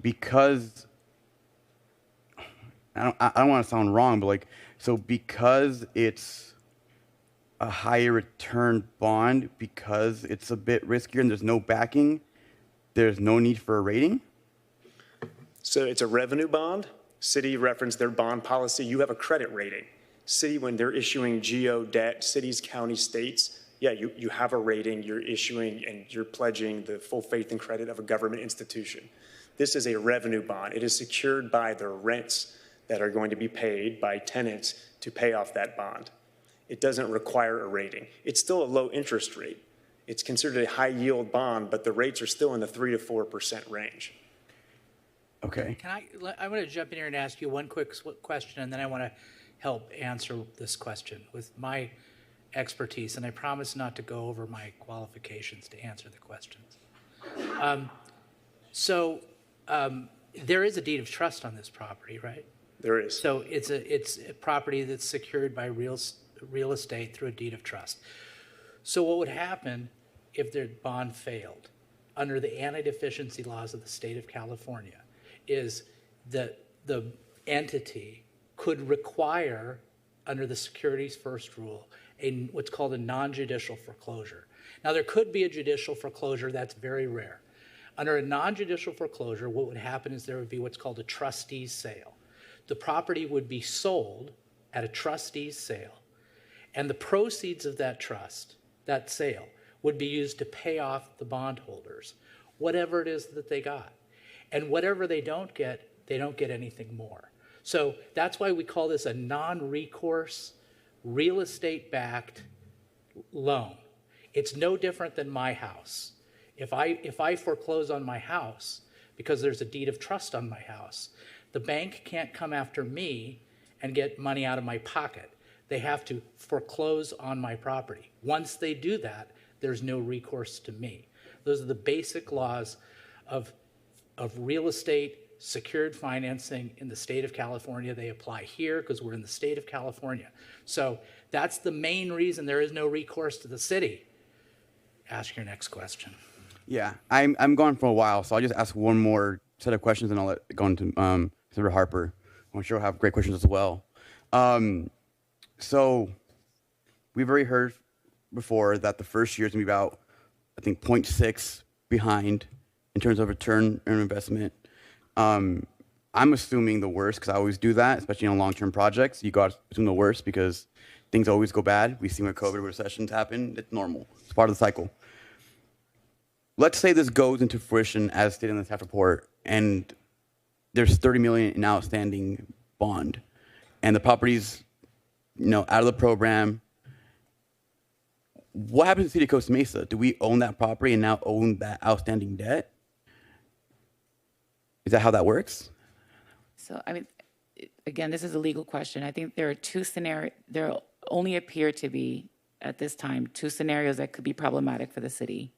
because I don't want to sound wrong, but like, so because it's a higher return bond, because it's a bit riskier and there's no backing, there's no need for a rating? So it's a revenue bond. City referenced their bond policy. You have a credit rating. City, when they're issuing GO debt, cities, counties, states, yeah, you have a rating, you're issuing and you're pledging the full faith and credit of a government institution. This is a revenue bond. It is secured by the rents that are going to be paid by tenants to pay off that bond. It doesn't require a rating. It's still a low interest rate. It's considered a high yield bond, but the rates are still in the 3 to 4% range. Okay. I'm going to jump in here and ask you one quick question, and then I want to help answer this question with my expertise, and I promise not to go over my qualifications to answer the questions. There is a deed of trust on this property, right? There is. So it's a property that's secured by real estate through a deed of trust. So what would happen if their bond failed under the anti-deficiency laws of the state of California is that the entity could require, under the securities first rule, what's called a non-judicial foreclosure. Now, there could be a judicial foreclosure. That's very rare. Under a non-judicial foreclosure, what would happen is there would be what's called a trustee's sale. The property would be sold at a trustee's sale, and the proceeds of that sale, would be used to pay off the bondholders, whatever it is that they got. And whatever they don't get anything more. So that's why we call this a non-recourse, real estate-backed loan. It's no different than my house. If I foreclose on my house because there's a deed of trust on my house, the bank can't come after me and get money out of my pocket. They have to foreclose on my property. Once they do that, there's no recourse to me. Those are the basic laws of real estate secured financing in the state of California. They apply here because we're in the state of California. So that's the main reason there is no recourse to the city. Ask your next question. Yeah, I'm gone for a while, so I'll just ask one more set of questions and I'll let go into Senator Harper. I'm sure he'll have great questions as well. So we've already heard before that the first year is going to be about, I think, 0.6 behind in terms of return on investment. I'm assuming the worst because I always do that, especially on long-term projects. You got to assume the worst because things always go bad. We've seen when COVID recessions happen. It's normal. It's part of the cycle. Let's say this goes into fruition as stated in the staff report, and there's $30 million in outstanding bond, and the property's out of the program. What happens to the city of Costa Mesa? Do we own that property and now own that outstanding debt? Is that how that works? So, I mean, again, this is a legal question. I think there are two scenarios. There only appear to be, at this time, two scenarios that could be problematic for the city.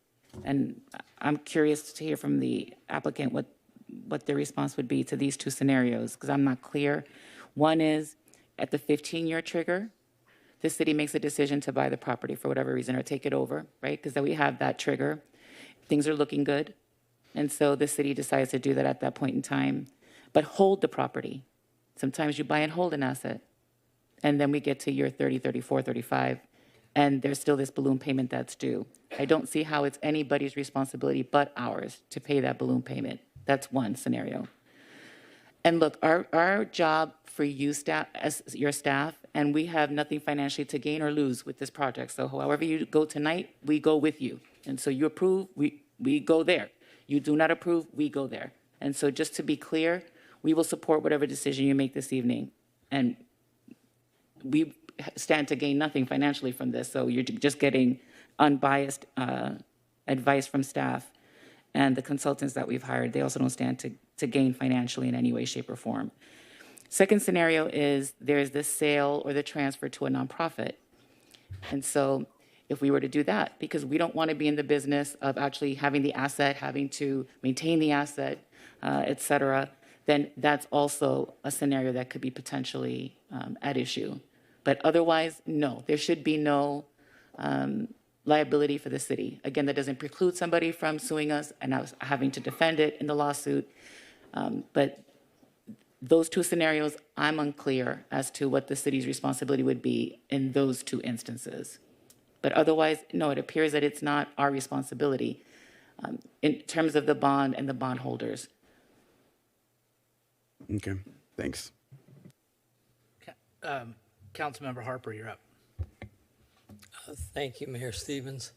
And I'm curious to hear from the applicant what their response would be to these two scenarios, because I'm not clear. One is, at the 15-year trigger, the city makes a decision to buy the property for whatever reason or take it over, right? Because then we have that trigger. Things are looking good. And so the city decides to do that at that point in time, but hold the property. Sometimes you buy and hold an asset. And then we get to year 30, 34, 35, and there's still this balloon payment that's due. I don't see how it's anybody's responsibility but ours to pay that balloon payment. That's one scenario. And look, our job for you staff, as your staff, and we have nothing financially to gain or lose with this project. So however you go tonight, we go with you. And so you approve, we go there. You do not approve, we go there. And so just to be clear, we will support whatever decision you make this evening. And we stand to gain nothing financially from this, so you're just getting unbiased advice from staff. And the consultants that we've hired, they also don't stand to gain financially in any way, shape, or form. Second scenario is there's the sale or the transfer to a nonprofit. And so if we were to do that, because we don't want to be in the business of actually having the asset, having to maintain the asset, et cetera, then that's also a scenario that could be potentially at issue. But otherwise, no, there should be no liability for the city. Again, that doesn't preclude somebody from suing us and us having to defend it in the lawsuit. But those two scenarios, I'm unclear as to what the city's responsibility would be in those two instances. But otherwise, no, it appears that it's not our responsibility in terms of the bond and the bondholders. Okay, thanks. Councilmember Harper, you're up. Thank you, Mayor Stevens.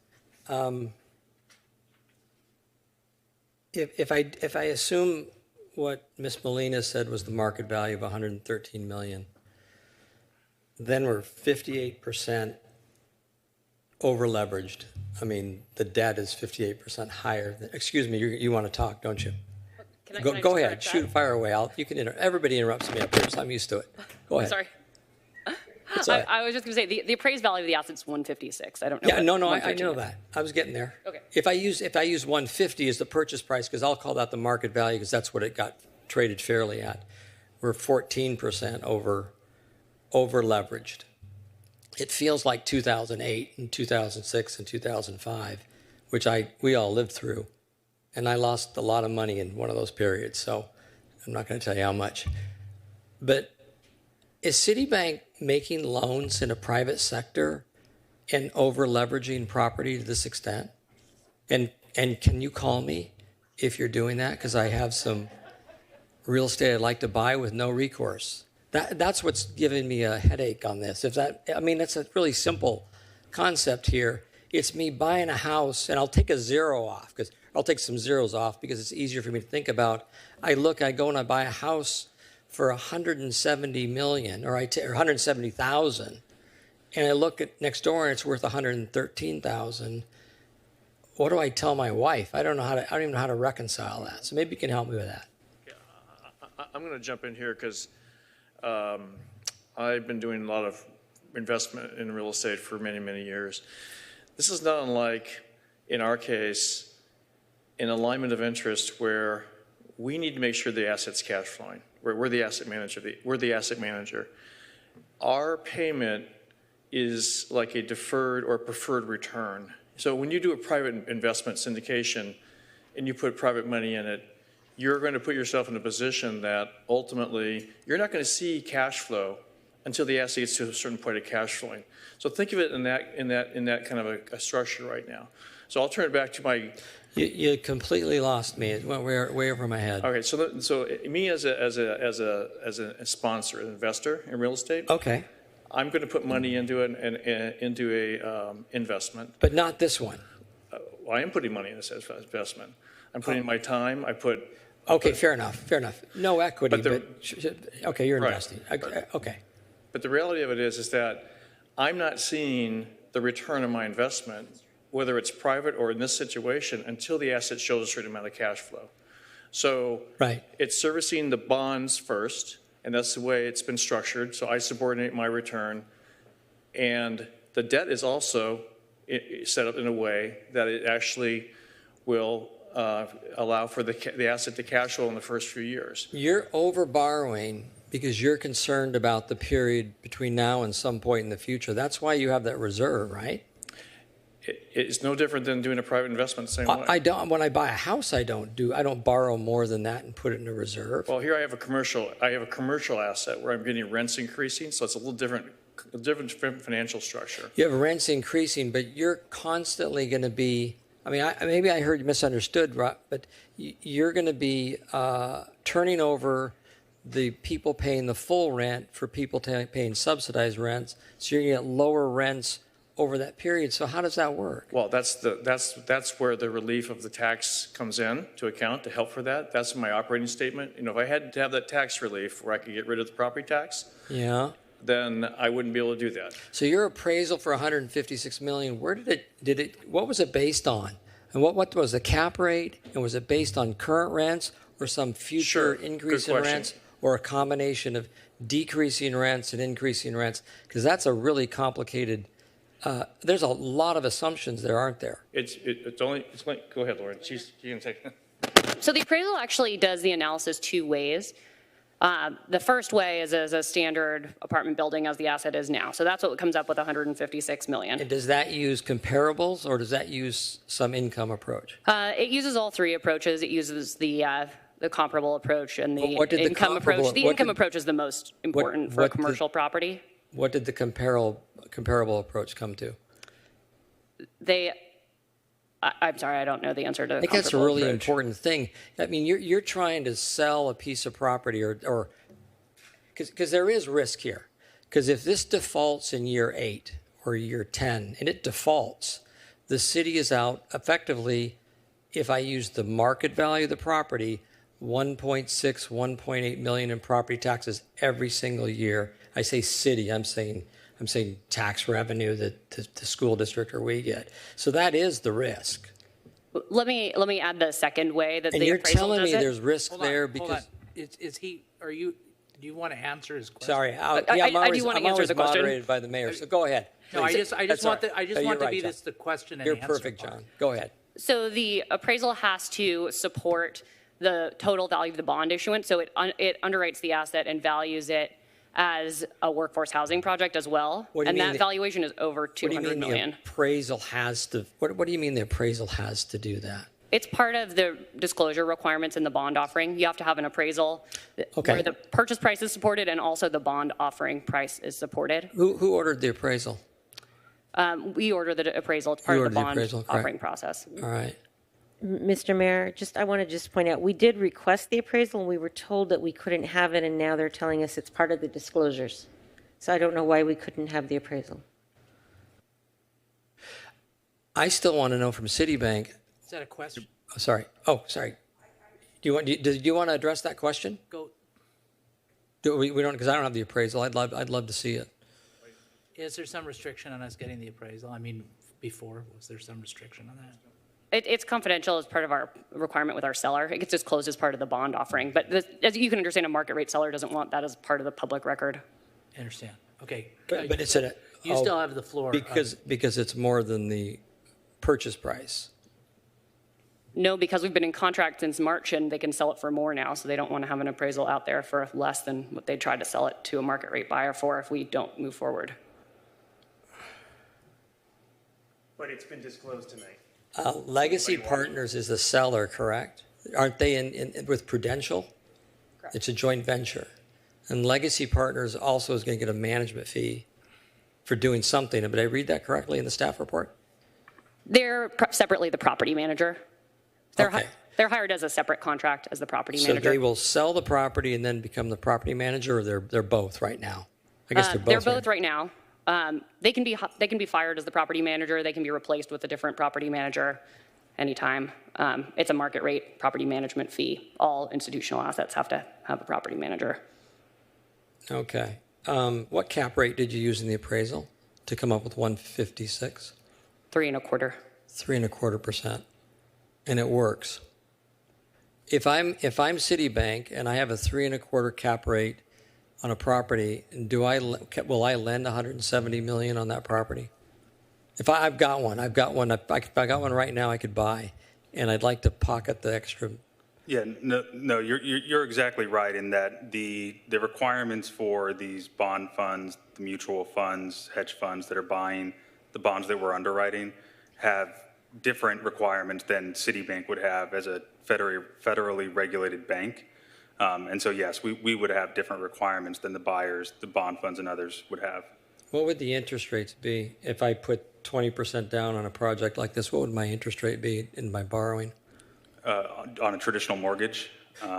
If I assume what Ms. Molina said was the market value of 113 million, then we're 58% over leveraged. I mean, the debt is 58% higher than, excuse me, you want to talk, don't you? Go ahead, shoot, fire away. You can everybody interrupts me up here, so I'm used to it. Go ahead. Sorry. Right. I was just going to say the appraised value of the asset's 156. I don't know. Yeah, no, I know that. I was getting there. Okay. If I use 150 as the purchase price, because I'll call that the market value, because that's what it got traded fairly at. We're 14% over leveraged. It feels like 2008 and 2006 and 2005, which we all lived through, and I lost a lot of money in one of those periods. So I'm not going to tell you how much, but is Citibank making loans in a private sector and over leveraging property to this extent? And can you call me if you're doing that? Because I have some real estate I'd like to buy with no recourse. That's what's giving me a headache on this. That's a really simple concept here. It's me buying a house, and I'll take a zero off, because I'll take some zeros off because it's easier for me to think about. I go and I buy a house for 170 million, or 170,000, and I look at next door and it's worth 113,000. What do I tell my wife? I don't even know how to reconcile that. So maybe you can help me with that. I'm going to jump in here because I've been doing a lot of investment in real estate for many, many years. This is not unlike, in our case, an alignment of interest where we need to make sure the asset's cash flowing. We're the asset manager. Our payment is like a deferred or preferred return. So when you do a private investment syndication and you put private money in it, you're going to put yourself in a position that ultimately you're not going to see cash flow until the asset gets to a certain point of cash flowing. So think of it in that kind of a structure right now. So I'll turn it back to my. You completely lost me. It went way over my head. Okay, so me as a sponsor, an investor in real estate. Okay. I'm going to put money into a investment. But not this one. Well, I am putting money in this investment. I'm putting my time. Okay, fair enough. No equity, but okay, you're investing. Right. Okay. But the reality of it is that I'm not seeing the return on my investment, whether it's private or in this situation, until the asset shows a certain amount of cash flow. So it's servicing the bonds first, and that's the way it's been structured. So I subordinate my return, and the debt is also set up in a way that it actually will allow for the asset to cash flow in the first few years. You're over borrowing because you're concerned about the period between now and some point in the future. That's why you have that reserve, right? It's no different than doing a private investment the same way. I don't. When I buy a house, I don't borrow more than that and put it in a reserve. Well, here I have a commercial asset where I'm getting rents increasing, so it's a little different financial structure. You have rents increasing, but you're constantly going to be. I mean, maybe I heard you misunderstood, but you're going to be turning over the people paying the full rent for people paying subsidized rents, so you're going to get lower rents over that period. So how does that work? Well, that's where the relief of the tax comes in to account to help for that. That's my operating statement. You know, if I had to have that tax relief where I could get rid of the property tax, Yeah. then I wouldn't be able to do that. So your appraisal for 156 million, where what was it based on? And what was the cap rate? And was it based on current rents or some future increase in rents, or a combination of decreasing rents and increasing rents? Because that's a really complicated, there's a lot of assumptions there, aren't there? Go ahead, Lauren. She can take it. So the appraisal actually does the analysis two ways. The first way is as a standard apartment building as the asset is now. So that's what comes up with 156 million. And does that use comparables, or does that use some income approach? It uses all three approaches. It uses the comparable approach and the What did the income approach. comparable- The what income did- approach is the most important for a what did- commercial property. What did the comparable approach come to? I'm sorry, I don't know the answer to I think that's a comparable really approach. important thing. I mean, you're trying to sell a piece of property, or because there is risk here. Because if this defaults in year 8 or year 10, and it defaults, the city is out effectively, if I use the market value of the property, 1.6, 1.8 million in property taxes every single year. I say city, I'm saying tax revenue that the school district or we get. So that is the risk. Let me add the second way that And the you're appraisal telling does me it. there's risk Hold on, there hold because. on. Do you want to answer his question? Sorry, I do want to I'm answer always the question. moderated by the mayor. So go ahead. No, I please. just That's all want right. I just No, want you're to be right, John. this the question and You're answer perfect, part. John. Go ahead. So the appraisal has to support the total value of the bond issuance. So it underwrites the asset and values it as a workforce housing project as well. What do you And mean that valuation is over What do you 200 mean million. the appraisal has to? What do you mean the appraisal has to do that? It's part of the disclosure requirements in the bond offering. You have to have an appraisal where the purchase price is supported and also the bond offering price is supported. Who ordered the appraisal? We order the appraisal. It's part You of the ordered the bond appraisal, correct. offering process. All right. Mr. Mayor, I want to point out, we did request the appraisal, and we were told that we couldn't have it, and now they're telling us it's part of the disclosures. So I don't know why we couldn't have the appraisal. I still want to know from Citibank. Is that a question? Oh, sorry. Oh, sorry. Do you want to address that question? Go. We don't, because I don't have the appraisal. I'd love to see it. Is there some restriction on us getting the appraisal? I mean, before, was there some restriction on that? It's confidential as part of our requirement with our seller. It gets disclosed as part of the bond offering. But as you can understand, a market rate seller doesn't want that as part of the public record. I understand. Okay. But it's a. You still have the floor. Because it's more than the purchase price. No, because we've been in contract since March and they can sell it for more now, so they don't want to have an appraisal out there for less than what they tried to sell it to a market rate buyer for if we don't move forward. But it's been disclosed tonight. Legacy Partners is the seller, correct? Aren't they in with Prudential? Correct. It's a joint venture. And Legacy Partners also is going to get a management fee for doing something. Did I read that correctly in the staff report? They're separately the property manager. They're hired as a separate contract as the property manager. So they will sell the property and then become the property manager, or they're both right now? I guess they're both. They're both right now. They can be fired as the property manager. They can be replaced with a different property manager anytime. It's a market rate property management fee. All institutional assets have to have a property manager. Okay. What cap rate did you use in the appraisal to come up with 156? 3.25%. 3.25%, and it works. If I'm Citibank and I have a 3.25 cap rate on a property, will I lend 170 million on that property? If I've got one right now I could buy, and I'd like to pocket the extra. Yeah, no, you're exactly right in that the requirements for these bond funds, the mutual funds, hedge funds that are buying the bonds that we're underwriting have different requirements than Citibank would have as a federally regulated bank. And so, yes, we would have different requirements than the buyers, the bond funds and others would have. What would the interest rates be if I put 20% down on a project like this? What would my interest rate be in my borrowing? On a traditional mortgage.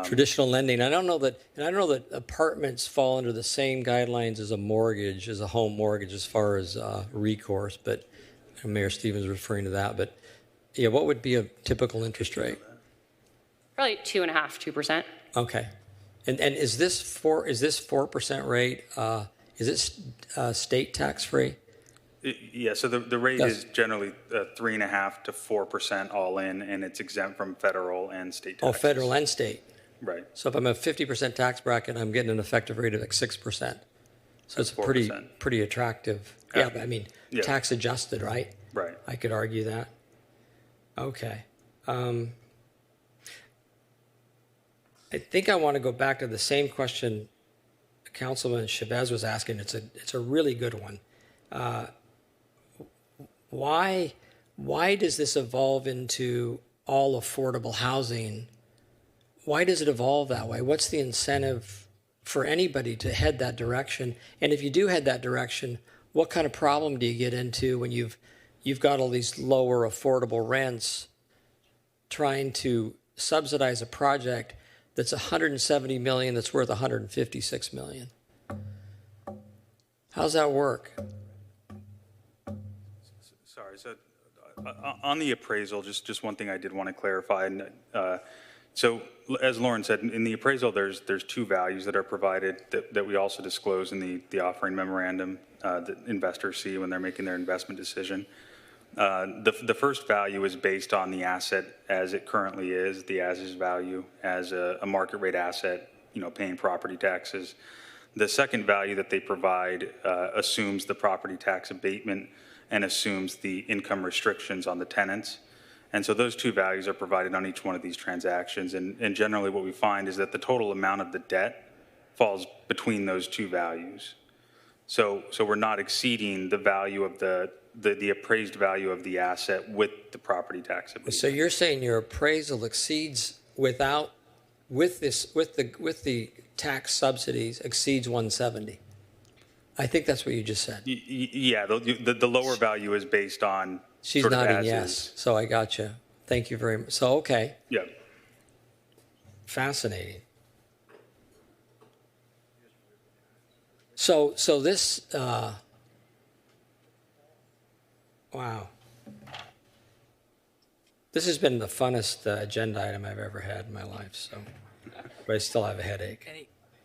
Traditional lending. I don't know that apartments fall under the same guidelines as a mortgage, as a home mortgage, as far as recourse. But Mayor Stevens referring to that, but yeah, what would be a typical interest rate? Probably 2.5%, 2%. Okay. And is this 4% rate, is it state tax free? Yeah, so the rate Yes. is generally 3.5% to 4% all in, and it's exempt from federal and state taxes. Oh, federal and state. Right. So if I'm a 50% tax bracket, I'm getting an effective rate of like 6%. So it's pretty attractive. Yeah, but I mean, Yeah. tax adjusted, right? Right. I could argue that. Okay. I think I want to go back to the same question Councilman Chavez was asking. It's a really good one. Why does this evolve into all affordable housing? Why does it evolve that way? What's the incentive for anybody to head that direction? And if you do head that direction, what kind of problem do you get into when you've got all these lower affordable rents trying to subsidize a project that's $170 million that's worth $156 million? How's that work? Sorry, so on the appraisal, just one thing I did want to clarify. So as Lauren said, in the appraisal, there's two values that are provided that we also disclose in the offering memorandum that investors see when they're making their investment decision. The first value is based on the asset as it currently is, the as-is value as a market rate asset, paying property taxes. The second value that they provide assumes the property tax abatement and assumes the income restrictions on the tenants. And so those two values are provided on each one of these transactions. And generally what we find is that the total amount of the debt falls between those two values. So we're not exceeding the value of the appraised value of the asset with the property tax abatement. So you're saying your appraisal exceeds with the tax subsidies exceeds 170. I think that's what you just said. Yeah, the lower value is based on. She's sort of nodding as yes. is. So I got you. Thank you very much. So, okay. Yeah. Fascinating. So this, wow. This has been the funnest agenda item I've ever had in my life, so, but I still have a headache.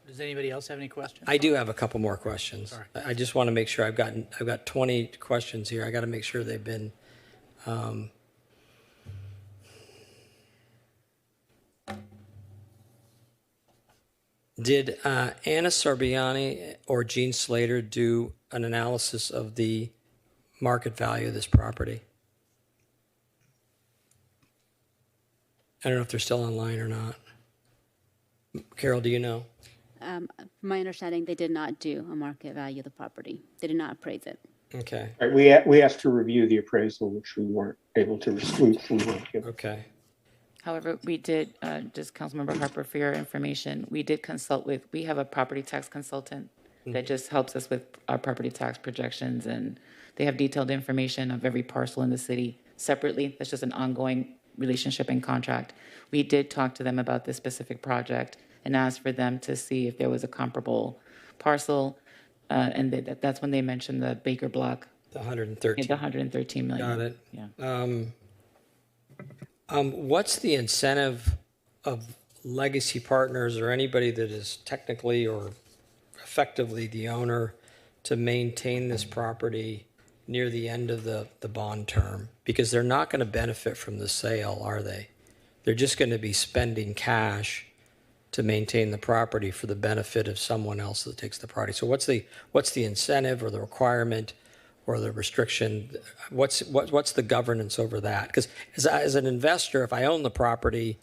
Does anybody else have any questions? I do have a couple more questions. Sorry. I just want to make sure I've got 20 questions here. I got to make sure they've been, did Anna Sorbiani or Gene Slater do an analysis of the market value of this property? I don't know if they're still online or not. Carol, do you know? From my understanding, they did not do a market value of the property. They did not appraise it. Okay. Right, we asked to review the appraisal, which we weren't able to receive. Okay. However, we did, just Councilmember Harper, for your information, we did consult with, we have a property tax consultant that just helps us with our property tax projections, and they have detailed information of every parcel in the city separately. That's just an ongoing relationship and contract. We did talk to them about this specific project and asked for them to see if there was a comparable parcel, and that's when they mentioned the Baker Block. The 113. Yeah, the 113 million. Got it. Yeah. What's the incentive of legacy partners or anybody that is technically or effectively the owner to maintain this property near the end of the bond term? Because they're not going to benefit from the sale, are they? They're just going to be spending cash to maintain the property for the benefit of someone else that takes the property. So what's the incentive or the requirement or the restriction? What's the governance over that? Because as an investor, if I own the property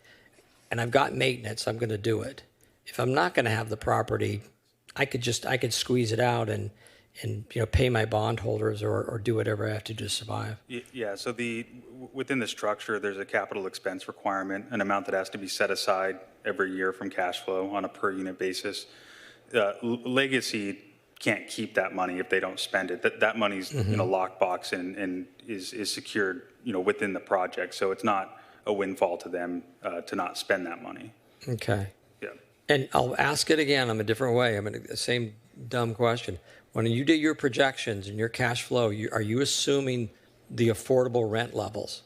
and I've got maintenance, I'm going to do it. If I'm not going to have the property, I could squeeze it out and pay my bondholders or do whatever I have to do to survive. Yeah, so within the structure, there's a capital expense requirement, an amount that has to be set aside every year from cash flow on a per unit basis. Legacy can't keep that money if they don't spend it. That money's lockbox and is secured within the project. So it's not a windfall to them to not spend that money. Okay. Yeah. And I'll ask it again. I'm a different way. The same dumb question. When you do your projections and your cash flow, are you assuming the affordable rent levels.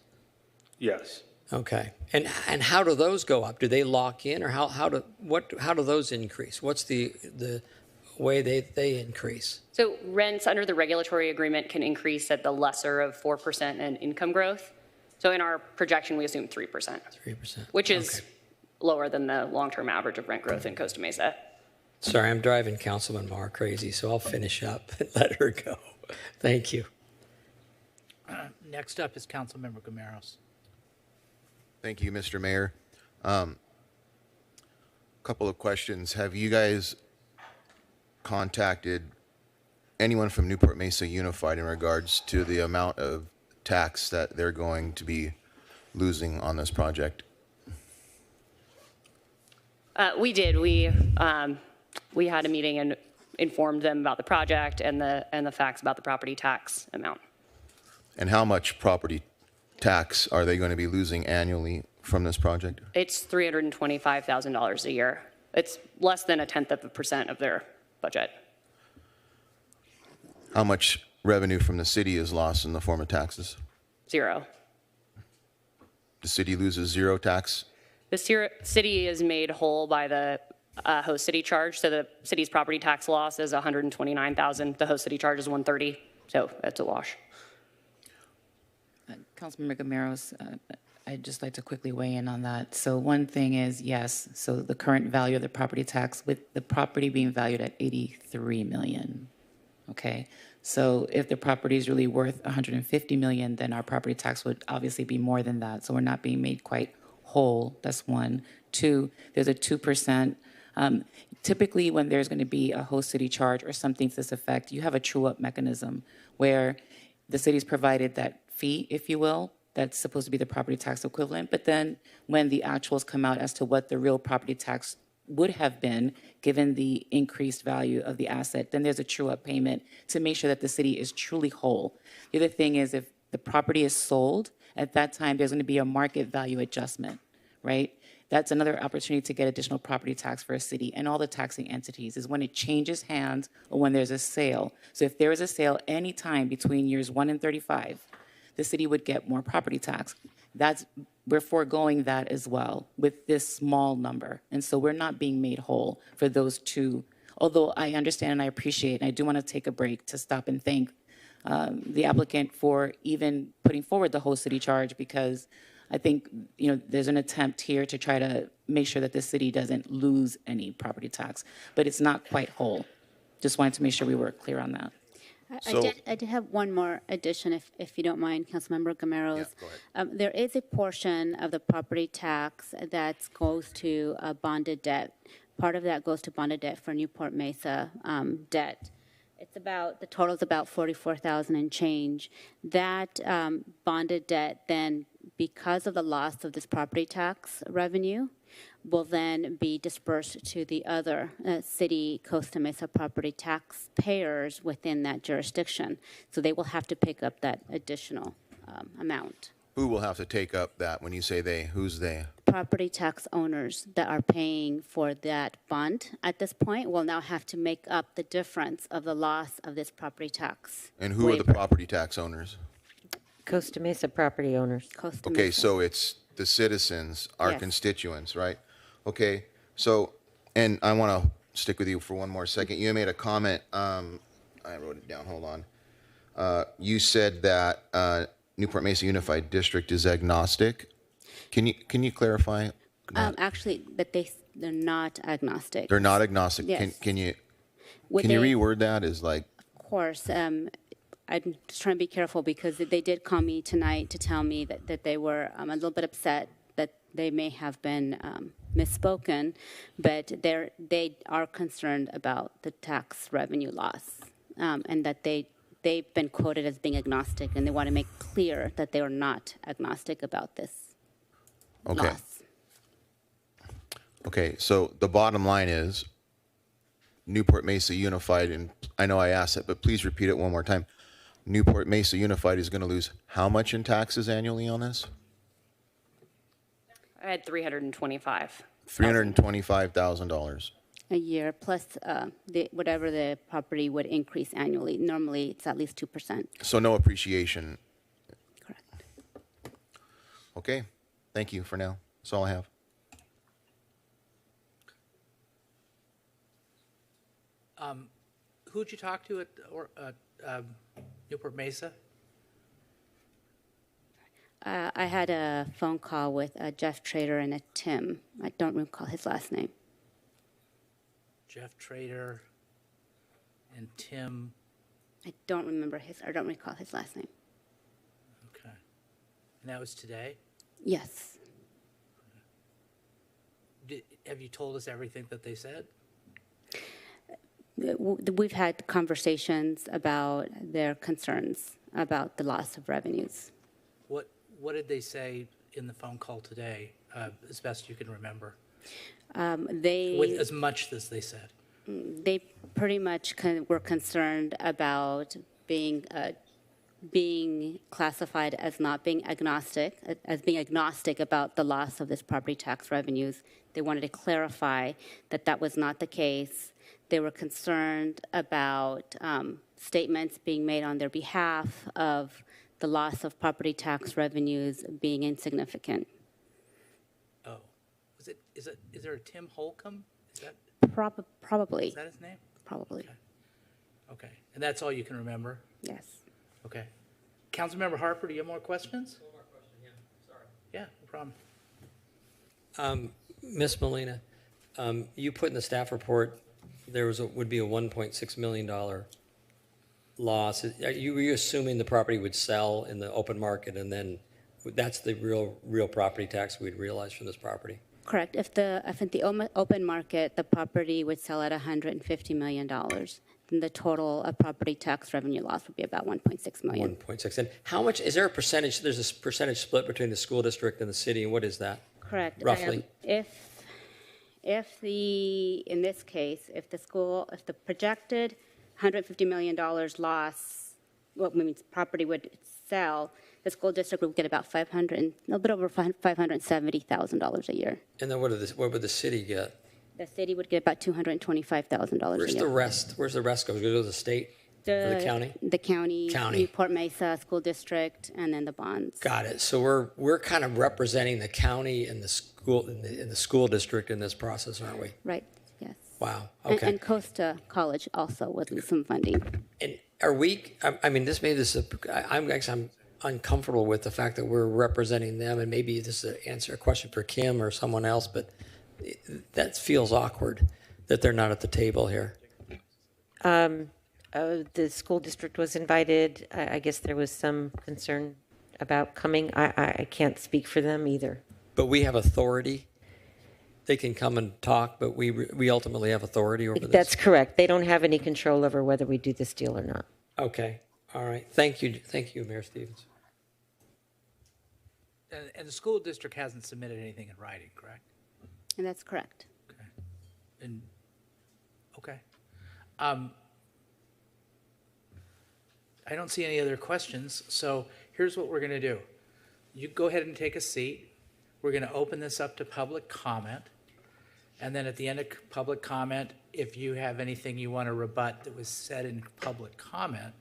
Yes. Okay. And how do those go up? Do they lock in, or how do those increase? What's the way they increase? So rents under the regulatory agreement can increase at the lesser of 4% in income growth. So in our projection, we assume 3%. 3%. Which is lower than the long-term average of rent growth in Costa Mesa. Sorry, I'm driving Councilman Marr crazy, so I'll finish up and let her go. Thank you. Next up is Councilmember Gameros. Thank you, Mr. Mayor. Couple of questions. Have you guys contacted anyone from Newport Mesa Unified in regards to the amount of tax that they're going to be losing on this project? We did. We had a meeting and informed them about the project and the facts about the property tax amount. And how much property tax are they going to be losing annually from this project? It's $325,000 a year. It's less than 0.1% of their budget. How much revenue from the city is lost in the form of taxes? 0. The city loses 0 tax? The city is made whole by the host city charge. So the city's property tax loss is $129,000. The host city charge is $130,000. So that's a wash. Councilmember Gameros, I'd just like to quickly weigh in on that. So one thing is, yes, so the current value of the property tax, with the property being valued at $83 million, okay? So if the property is really worth $150 million, then our property tax would obviously be more than that. So we're not being made quite whole. That's one. Two, there's a 2%. Typically, when there's going to be a host city charge or something to this effect, you have a true-up mechanism where the city's provided that fee, if you will, that's supposed to be the property tax equivalent. But then when the actuals come out as to what the real property tax would have been given the increased value of the asset, then there's a true-up payment to make sure that the city is truly whole. The other thing is, if the property is sold, at that time there's going to be a market value adjustment, right? That's another opportunity to get additional property tax for a city and all the taxing entities, is when it changes hands or when there's a sale. So if there is a sale any time between years 1 and 35, the city would get more property tax. We're foregoing that as well with this small number. And so we're not being made whole for those two. Although I understand and I appreciate, and I do want to take a break to stop and thank the applicant for even putting forward the whole city charge, because I think, there's an attempt here to try to make sure that the city doesn't lose any property tax, but it's not quite whole. Just wanted to make sure we were clear on that. I did have one more addition, if you don't mind, Councilmember Gameros. Yeah, go ahead. There is a portion of the property tax that goes to bonded debt. Part of that goes to bonded debt for Newport Mesa debt. The total is about $44,000 and change. That bonded debt then, because of the loss of this property tax revenue, will then be dispersed to the other city Costa Mesa property tax payers within that jurisdiction. So they will have to pick up that additional amount. Who will have to take up that? When you say they, who's they? Property tax owners that are paying for that bond at this point will now have to make up the difference of the loss of this property tax. And who are the property tax owners? Costa Mesa property owners. Costa Okay, Mesa. so it's the citizens, our Yes. constituents, right? Okay, so, and I want to stick with you for one more second. You made a comment, I wrote it down, hold on. You said that Newport Mesa Unified District is agnostic. Can you clarify? Actually, that they're not agnostic. They're not agnostic. Yes. Can you Would can you they- reword that as like? Of course. I'm just trying to be careful because they did call me tonight to tell me that they were a little bit upset that they may have been misspoken, but they are concerned about the tax revenue loss, and that they've been quoted as being agnostic, and they want to make clear that they are not agnostic about this loss. Okay, so the bottom line is Newport Mesa Unified, and I know I asked it, but please repeat it one more time. Newport Mesa Unified is going to lose how much in taxes annually on this? I had 325. $325,000. A year plus whatever the property would increase annually. Normally, it's at least 2%. So no appreciation Okay, thank you for now. That's all I have. Who'd you talk to at Newport Mesa? I had a phone call with a Jeff Trader and a Tim. I don't recall his last name. Jeff Trader and Tim. I don't recall his last name. Okay. And that was today? Yes. Have you told us everything that they said? We've had conversations about their concerns about the loss of revenues. What did they say in the phone call today, as best you can remember? They As much as they said. They pretty much were concerned about being classified as not being agnostic, about the loss of this property tax revenues. They wanted to clarify that that was not the case. They were concerned about statements being made on their behalf of the loss of property tax revenues being insignificant. Oh, is there a Tim Holcomb? Is that Probably. Is that his name? Probably. Okay, and that's all you can remember? Yes. Okay. Councilmember Harper, do you have more questions? One more question, yeah. Sorry. Yeah, no problem. Ms. Molina, you put in the staff report there would be a $1.6 million loss. Were you assuming the property would sell in the open market, and then that's the real property tax we'd realize from this property? Correct. If in the open market, the property would sell at $150 million, then the total of property tax revenue loss would be about $1.6 million. 1.6. And how much, is there a percentage, there's a percentage split between the school district and the city, and what is that? Correct. Roughly? In this case, if the projected $150 million loss, property would sell, the school district would get about a little bit over $570,000 a year. And then what would the city get? The city would get about $225,000 a year. Where's the rest go? Does it go to the state or the county? The county, Newport Mesa School District, and then the bonds. Got it. So we're kind of representing the county and the school in the school district in this process, aren't we? Right. Yes. Wow. Okay. And Costa College also would lose some funding. And are we? I mean, I'm uncomfortable with the fact that we're representing them, and maybe this is a question for Kim or someone else, but that feels awkward that they're not at the table here. The school district was invited. I guess there was some concern about coming. I can't speak for them either. But we have authority. They can come and talk, but we ultimately have authority over this. That's correct. They don't have any control over whether we do this deal or not. Okay. All right. Thank you, Mayor Stevens. And the school district hasn't submitted anything in writing, correct? And that's correct. Okay. I don't see any other questions, so here's what we're going to do. You go ahead and take a seat. We're going to open this up to public comment. And then at the end of public comment, if you have anything you want to rebut that was said in public comment,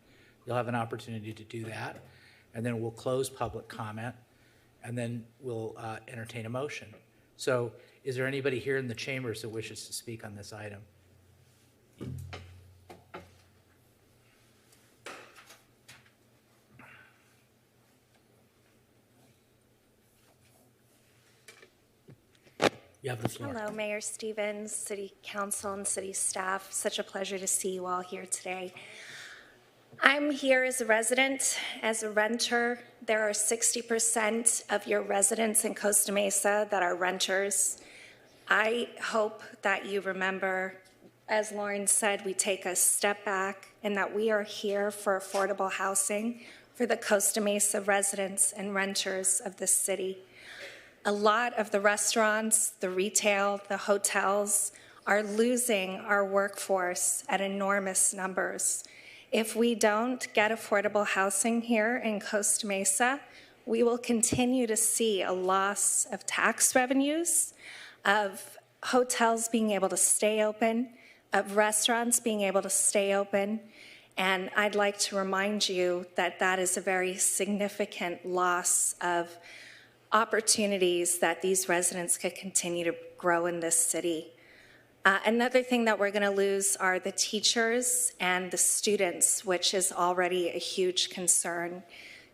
you'll have an opportunity to do that. And then we'll close public comment, and then we'll entertain a motion. So is there anybody here in the chambers that wishes to speak on this item? You have the floor. Hello, Mayor Stevens, City Council, and City staff. Such a pleasure to see you all here today. I'm here as a resident, as a renter. There are 60% of your residents in Costa Mesa that are renters. I hope that you remember, as Lauren said, we take a step back and that we are here for affordable housing for the Costa Mesa residents and renters of this city. A lot of the restaurants, the retail, the hotels are losing our workforce at enormous numbers. If we don't get affordable housing here in Costa Mesa, we will continue to see a loss of tax revenues, of hotels being able to stay open, of restaurants being able to stay open. And I'd like to remind you that that is a very significant loss of opportunities that these residents could continue to grow in this city. Another thing that we're going to lose are the teachers and the students, which is already a huge concern.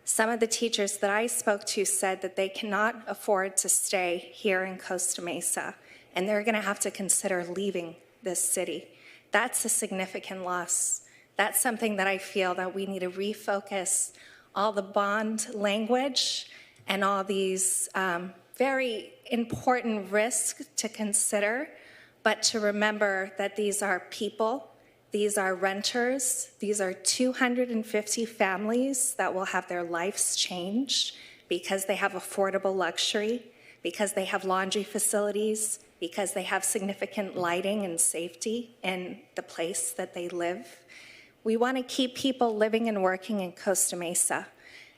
Some of the teachers that I spoke to said that they cannot afford to stay here in Costa Mesa, and they're going to have to consider leaving this city. That's a significant loss. That's something that I feel that we need to refocus all the bond language and all these very important risks to consider, but to remember that these are people, these are renters, these are 250 families that will have their lives changed because they have affordable luxury, because they have laundry facilities, because they have significant lighting and safety in the place that they live. We want to keep people living and working in Costa Mesa.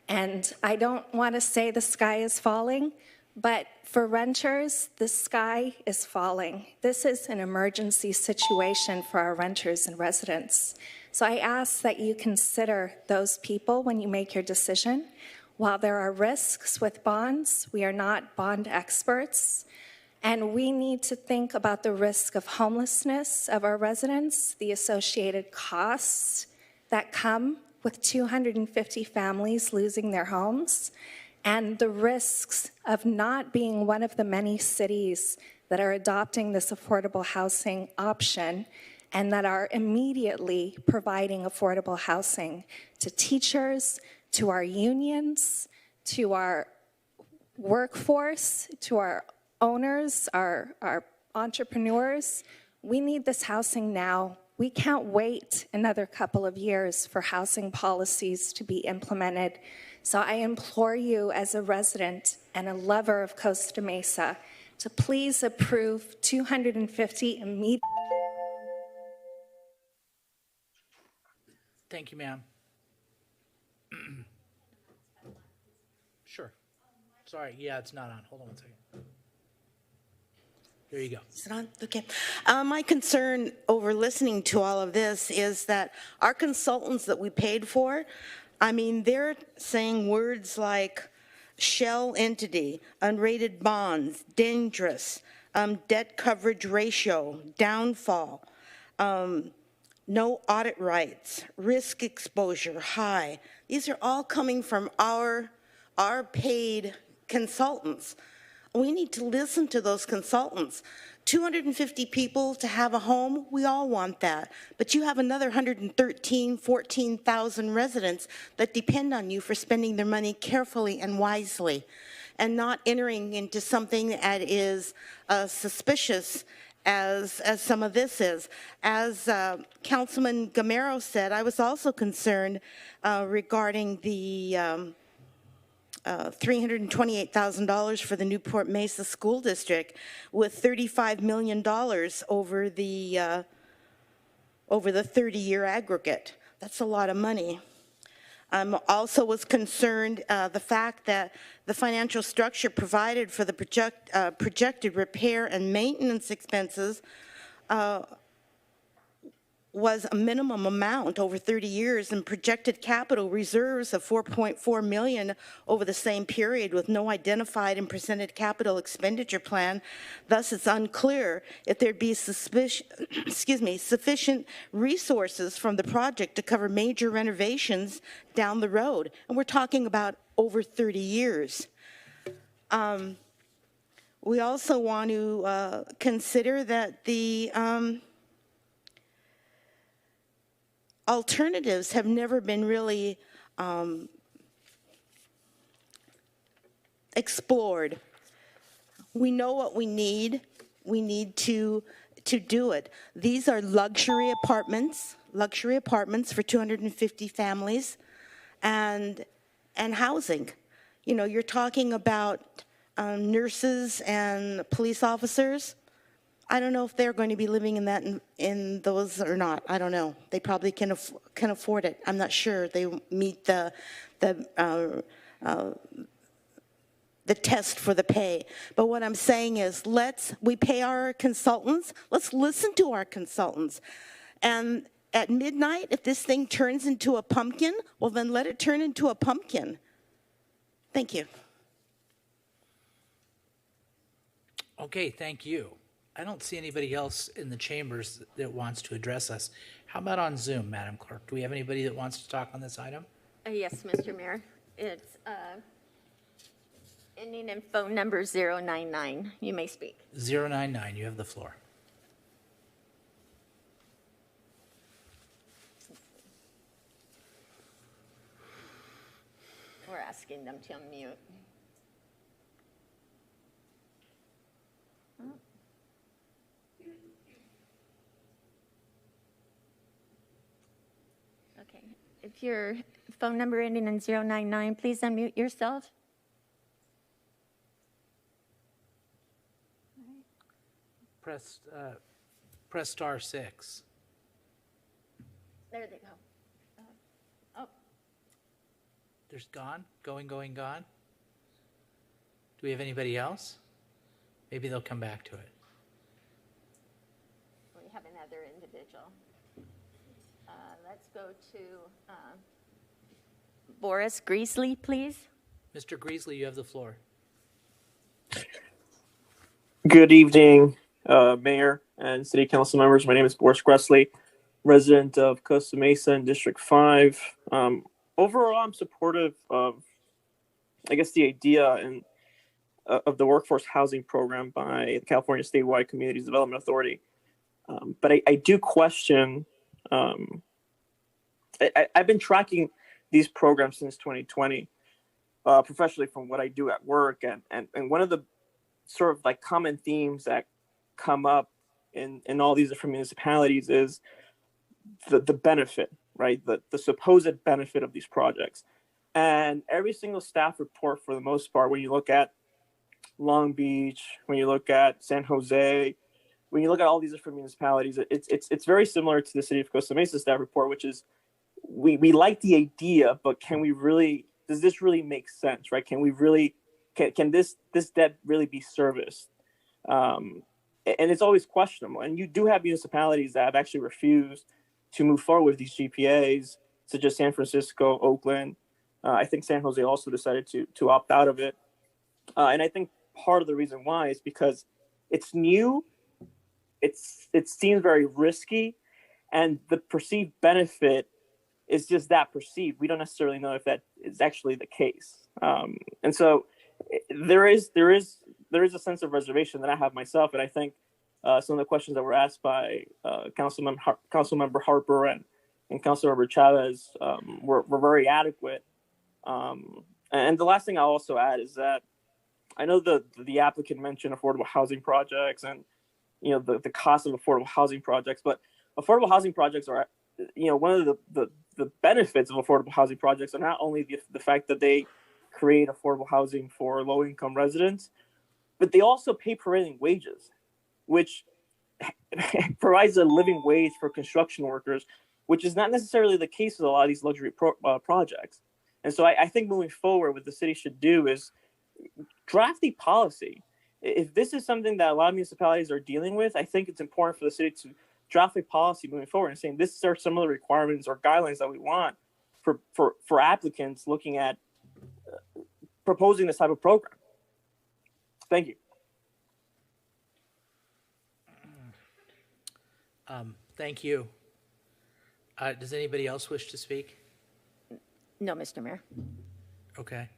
And I don't want to say the sky is falling, but for renters, the sky is falling. This is an emergency situation for our renters and residents. So I ask that you consider those people when you make your decision. While there are risks with bonds, we are not bond experts. And we need to think about the risk of homelessness of our residents, the associated costs that come with 250 families losing their homes, and the risks of not being one of the many cities that are adopting this affordable housing option and that are immediately providing affordable housing to teachers, to our unions, to our workforce, to our owners, our entrepreneurs. We need this housing now. We can't wait another couple of years for housing policies to be implemented. So I implore you as a resident and a lover of Costa Mesa to please approve 250 immediate. Thank you, ma'am. Sure. Sorry, yeah, it's not on. Hold on one second. There you go. Is it on? Okay. My concern over listening to all of this is that our consultants that we paid for, I mean, they're saying words like shell entity, unrated bonds, dangerous, debt coverage ratio, downfall, no audit rights, risk exposure, high. These are all coming from our paid consultants. We need to listen to those consultants. 250 people to have a home, we all want that. But you have another 14,000 residents that depend on you for spending their money carefully and wisely and not entering into something that is suspicious as some of this is. As Councilman Gamero said, I was also concerned regarding the $328,000 for the Newport Mesa School District, with $35 million over the 30-year aggregate. That's a lot of money. Also was concerned the fact that the financial structure provided for the projected repair and maintenance expenses was a minimum amount over 30 years and projected capital reserves of $4.4 million over the same period with no identified and presented capital expenditure plan. Thus, it's unclear if there'd be sufficient resources from the project to cover major renovations down the road. And we're talking about over 30 years. We also want to consider that the alternatives have never been really explored. We know what we need. We need to do it. These are luxury apartments for 250 families and housing. You know, you're talking about nurses and police officers. I don't know if they're going to be living in that in those or not. I don't know. They probably can afford it. I'm not sure they meet the test for the pay. But what I'm saying is, we pay our consultants. Let's listen to our consultants. And at midnight, if this thing turns into a pumpkin, well, then let it turn into a pumpkin. Thank you. Okay, thank you. I don't see anybody else in the chambers that wants to address us. How about on Zoom, Madam Clerk? Do we have anybody that wants to talk on this item? Yes, Mr. Mayor. It's ending in phone number 099. You may speak. 099, you have the floor. We're asking them to unmute. Okay. If your phone number ending in 099, please unmute yourself. Press *6. There they go. Oh, There's gone? Going, gone? Do we have anybody else? Maybe they'll come back to it. we have another individual. Let's go to Boris Greasley, please. Mr. Greasley, you have the floor. Good evening, Mayor and City Council members. My name is Boris Greasley, resident of Costa Mesa in District 5. Overall, I'm supportive of, I guess, the idea and of the workforce housing program by the California Statewide Communities Development Authority. But I do question, I've been tracking these programs since 2020, professionally from what I do at work. And one of the sort of like common themes that come up in all these different municipalities is the benefit, right? The supposed benefit of these projects. And every single staff report, for the most part, when you look at Long Beach, when you look at San Jose, when you look at all these different municipalities, it's very similar to the City of Costa Mesa staff report, which is we like the idea, but does this really make sense, right? Can we really, can this debt really be serviced? And it's always questionable. And you do have municipalities that have actually refused to move forward with these GPAs, such as San Francisco, Oakland. I think San Jose also decided to opt out of it. And I think part of the reason why is because it's new, it seems very risky, and the perceived benefit is just that perceived. We don't necessarily know if that is actually the case. And so there is a sense of reservation that I have myself, and I think some of the questions that were asked by Councilmember Harper and Councilmember Chavez were very adequate. And the last thing I'll also add is that I know the applicant mentioned affordable housing projects and the cost of affordable housing projects, but affordable housing projects are one of the benefits of affordable housing projects are not only the fact that they create affordable housing for low-income residents, but they also pay prevailing wages, which provides a living wage for construction workers, which is not necessarily the case with a lot of these luxury projects. And so I think moving forward, what the city should do is draft a policy. If this is something that a lot of municipalities are dealing with, I think it's important for the city to draft a policy moving forward and saying this are some of the requirements or guidelines that we want for applicants looking at proposing this type of program. Thank you. Thank you. Does anybody else wish to speak? No, Mr. Mayor. Okay.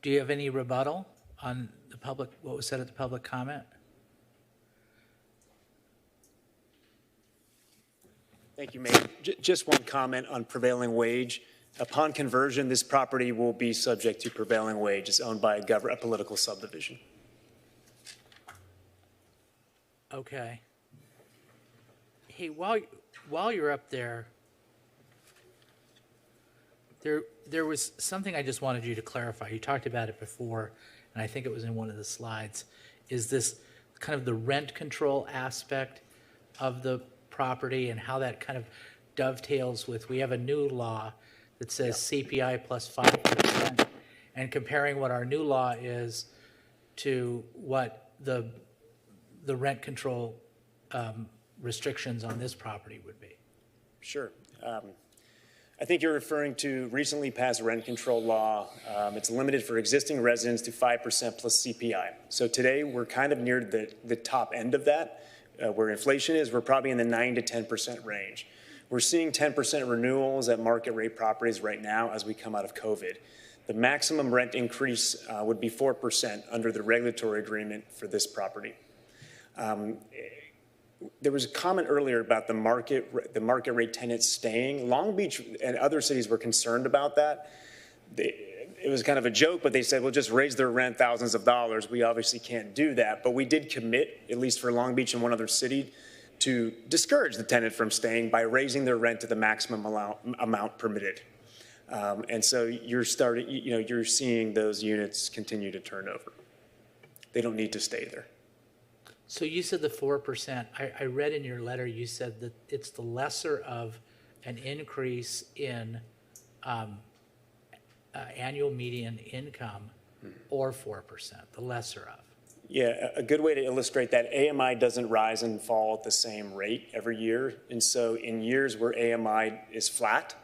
Do you have any rebuttal on what was said at the public comment? Thank you, Mayor. Just one comment on prevailing wage. Upon conversion, this property will be subject to prevailing wage. It's owned by a political subdivision. Okay. Hey, while you're up there was something I just wanted you to clarify. You talked about it before, and I think it was in one of the slides. Is this kind of the rent control aspect of the property and how that kind of dovetails with, we have a new law that says CPI plus 5%, and comparing what our new law is to what the rent control restrictions on this property would be. Sure. I think you're referring to recently passed rent control law. It's limited for existing residents to 5% plus CPI. So today we're kind of near the top end of that. Where inflation is, we're probably in the 9 to 10% range. We're seeing 10% renewals at market rate properties right now as we come out of COVID. The maximum rent increase would be 4% under the regulatory agreement for this property. There was a comment earlier about the market rate tenants staying. Long Beach and other cities were concerned about that. It was kind of a joke, but they said, well, just raise their rent thousands of dollars. We obviously can't do that, but we did commit, at least for Long Beach and one other city, to discourage the tenant from staying by raising their rent to the maximum amount permitted. And so you're seeing those units continue to turn over. They don't need to stay there. So you said the 4%. I read in your letter you said that it's the lesser of an increase in annual median income or 4%, the lesser of. Yeah, a good way to illustrate that, AMI doesn't rise and fall at the same rate every year. And so in years where AMI is flat,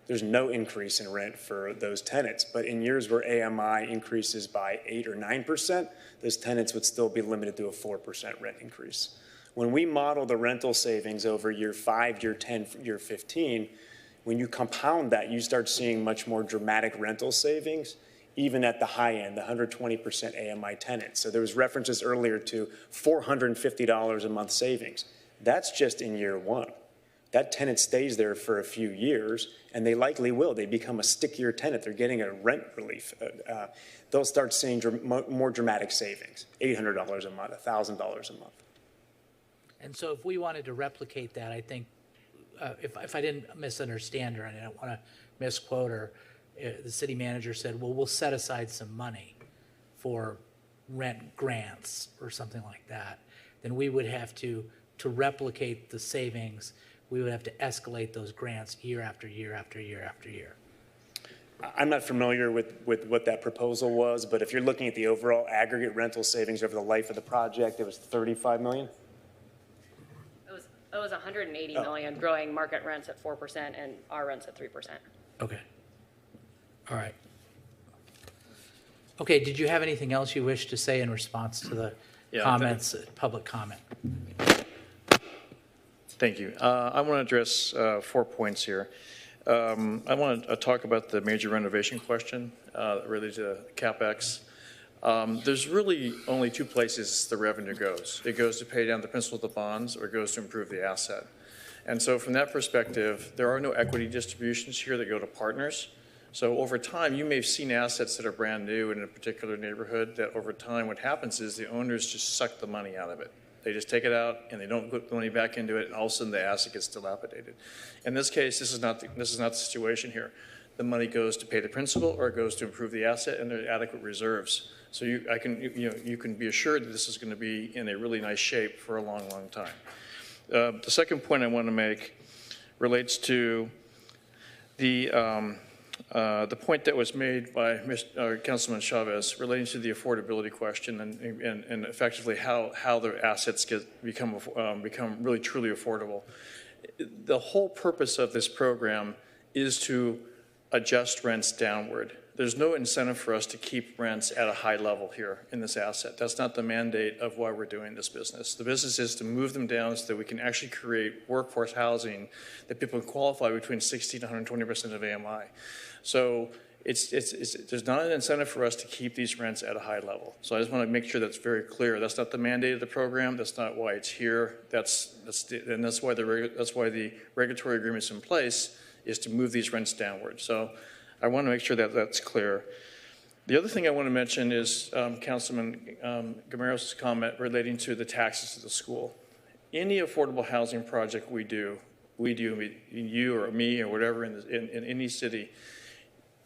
there's no increase in rent for those tenants. But in years where AMI increases by 8 or 9%, those tenants would still be limited to a 4% rent increase. When we model the rental savings over year 5, year 10, year 15, when you compound that, you start seeing much more dramatic rental savings, even at the high end, the 120% AMI tenants. So there was references earlier to $450 a month savings. That's just in year 1. That tenant stays there for a few years, and they likely will. They become a stickier tenant. They're getting a rent relief. They'll start seeing more dramatic savings, $800 a month, $1,000 a month. And so if we wanted to replicate that, I think, if I didn't misunderstand her and I don't want to misquote her, the city manager said, well, we'll set aside some money for rent grants or something like that. Then we would have to replicate the savings, we would have to escalate those grants year after year after year after year. I'm not familiar with what that proposal was, but if you're looking at the overall aggregate rental savings over the life of the project, it was $35 million? It was 180 million, growing market rents at 4% and our rents at 3%. Okay. All right. Okay, did you have anything else you wish to say in response to the comments, public comment? Thank you. I want to address 4 points here. I want to talk about the major renovation question related to CapEx. There's really only 2 places the revenue goes. It goes to pay down the principal of the bonds, or it goes to improve the asset. And so from that perspective, there are no equity distributions here that go to partners. So over time, you may have seen assets that are brand new in a particular neighborhood that over time what happens is the owners just suck the money out of it. They just take it out and they don't put the money back into it, and all of a sudden the asset gets dilapidated. In this case, this is not the situation here. The money goes to pay the principal, or it goes to improve the asset, and there are adequate reserves. So you can be assured that this is going to be in a really nice shape for a long, long time. The second point I want to make relates to the point that was made by Councilman Chavez relating to the affordability question and effectively how the assets become really truly affordable. The whole purpose of this program is to adjust rents downward. There's no incentive for us to keep rents at a high level here in this asset. That's not the mandate of why we're doing this business. The business is to move them down so that we can actually create workforce housing that people can qualify between 60 to 120% of AMI. So there's not an incentive for us to keep these rents at a high level. So I just want to make sure that's very clear. That's not the mandate of the program. That's not why it's here. That's why the regulatory agreement's in place, is to move these rents downward. So I want to make sure that that's clear. The other thing I want to mention is Councilman Gameros' comment relating to the taxes to the school. Any affordable housing project we do, you or me or whatever in any city,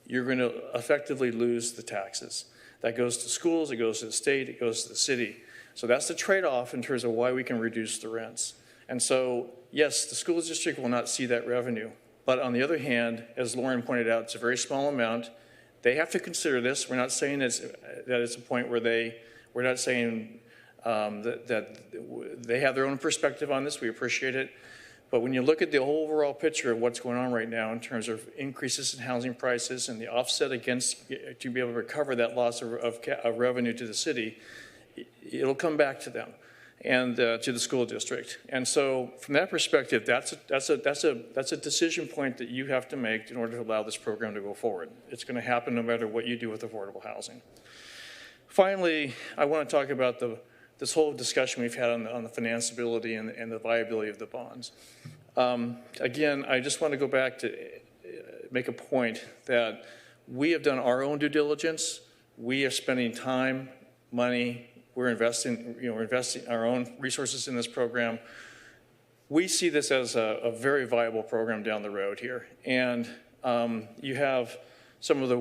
you're going to effectively lose the taxes. That goes to schools, it goes to the state, it goes to the city. So that's the trade-off in terms of why we can reduce the rents. And so, yes, the school district will not see that revenue. But on the other hand, as Lauren pointed out, it's a very small amount. They have to consider this. We're not saying that it's a point where we're not saying that they have their own perspective on this. We appreciate it. But when you look at the overall picture of what's going on right now in terms of increases in housing prices and the offset against to be able to recover that loss of revenue to the city, it'll come back to them and to the school district. And so from that perspective, that's a decision point that you have to make in order to allow this program to go forward. It's going to happen no matter what you do with affordable housing. Finally, I want to talk about this whole discussion we've had on the financeability and the viability of the bonds. Again, I just want to go back to make a point that we have done our own due diligence. We are spending time, money. We're investing our own resources in this program. We see this as a very viable program down the road here. And you have some of the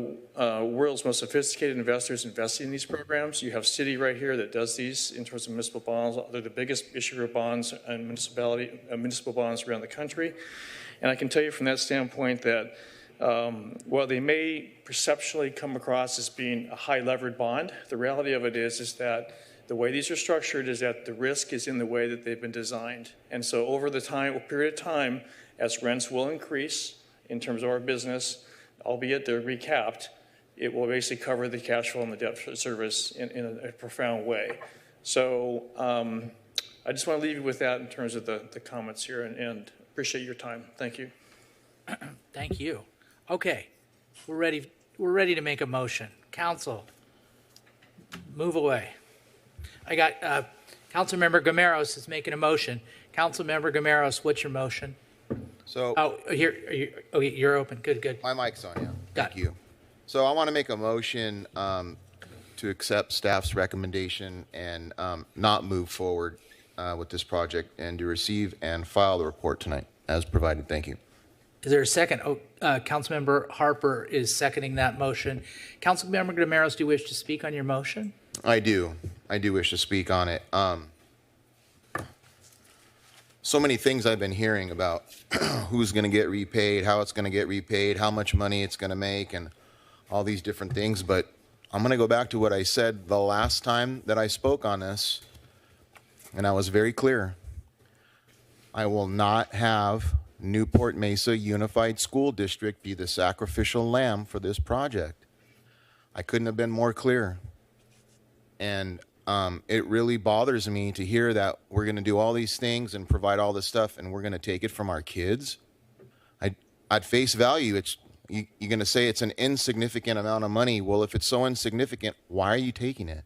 world's most sophisticated investors investing in these programs. You have Citi right here that does these in terms of municipal bonds. They're the biggest issuer of bonds and municipal bonds around the country. And I can tell you from that standpoint that while they may perceptually come across as being a high levered bond, the reality of it is that the way these are structured is that the risk is in the way that they've been designed. And so over the period of time, as rents will increase in terms of our business, albeit they're recapped, it will basically cover the cash flow and the debt service in a profound way. So I just want to leave you with that in terms of the comments here and appreciate your time. Thank you. Thank you. Okay, we're ready to make a motion. Council, move away. I got Councilmember Gameros is making a motion. Councilmember Gameros, what's your motion? So, you're open. Good. My mic's on, yeah. Thank you. So I want to make a motion to accept staff's recommendation and not move forward with this project and to receive and file the report tonight as provided. Thank you. Is there a second? Councilmember Harper is seconding that motion. Councilmember Gameros, do you wish to speak on your motion? I do wish to speak on it. So many things I've been hearing about who's going to get repaid, how it's going to get repaid, how much money it's going to make, and all these different things. But I'm going to go back to what I said the last time that I spoke on this, and I was very clear. I will not have Newport Mesa Unified School District be the sacrificial lamb for this project. I couldn't have been more clear. And it really bothers me to hear that we're going to do all these things and provide all this stuff and we're going to take it from our kids. At face value, you're going to say it's an insignificant amount of money. Well, if it's so insignificant, why are you taking it?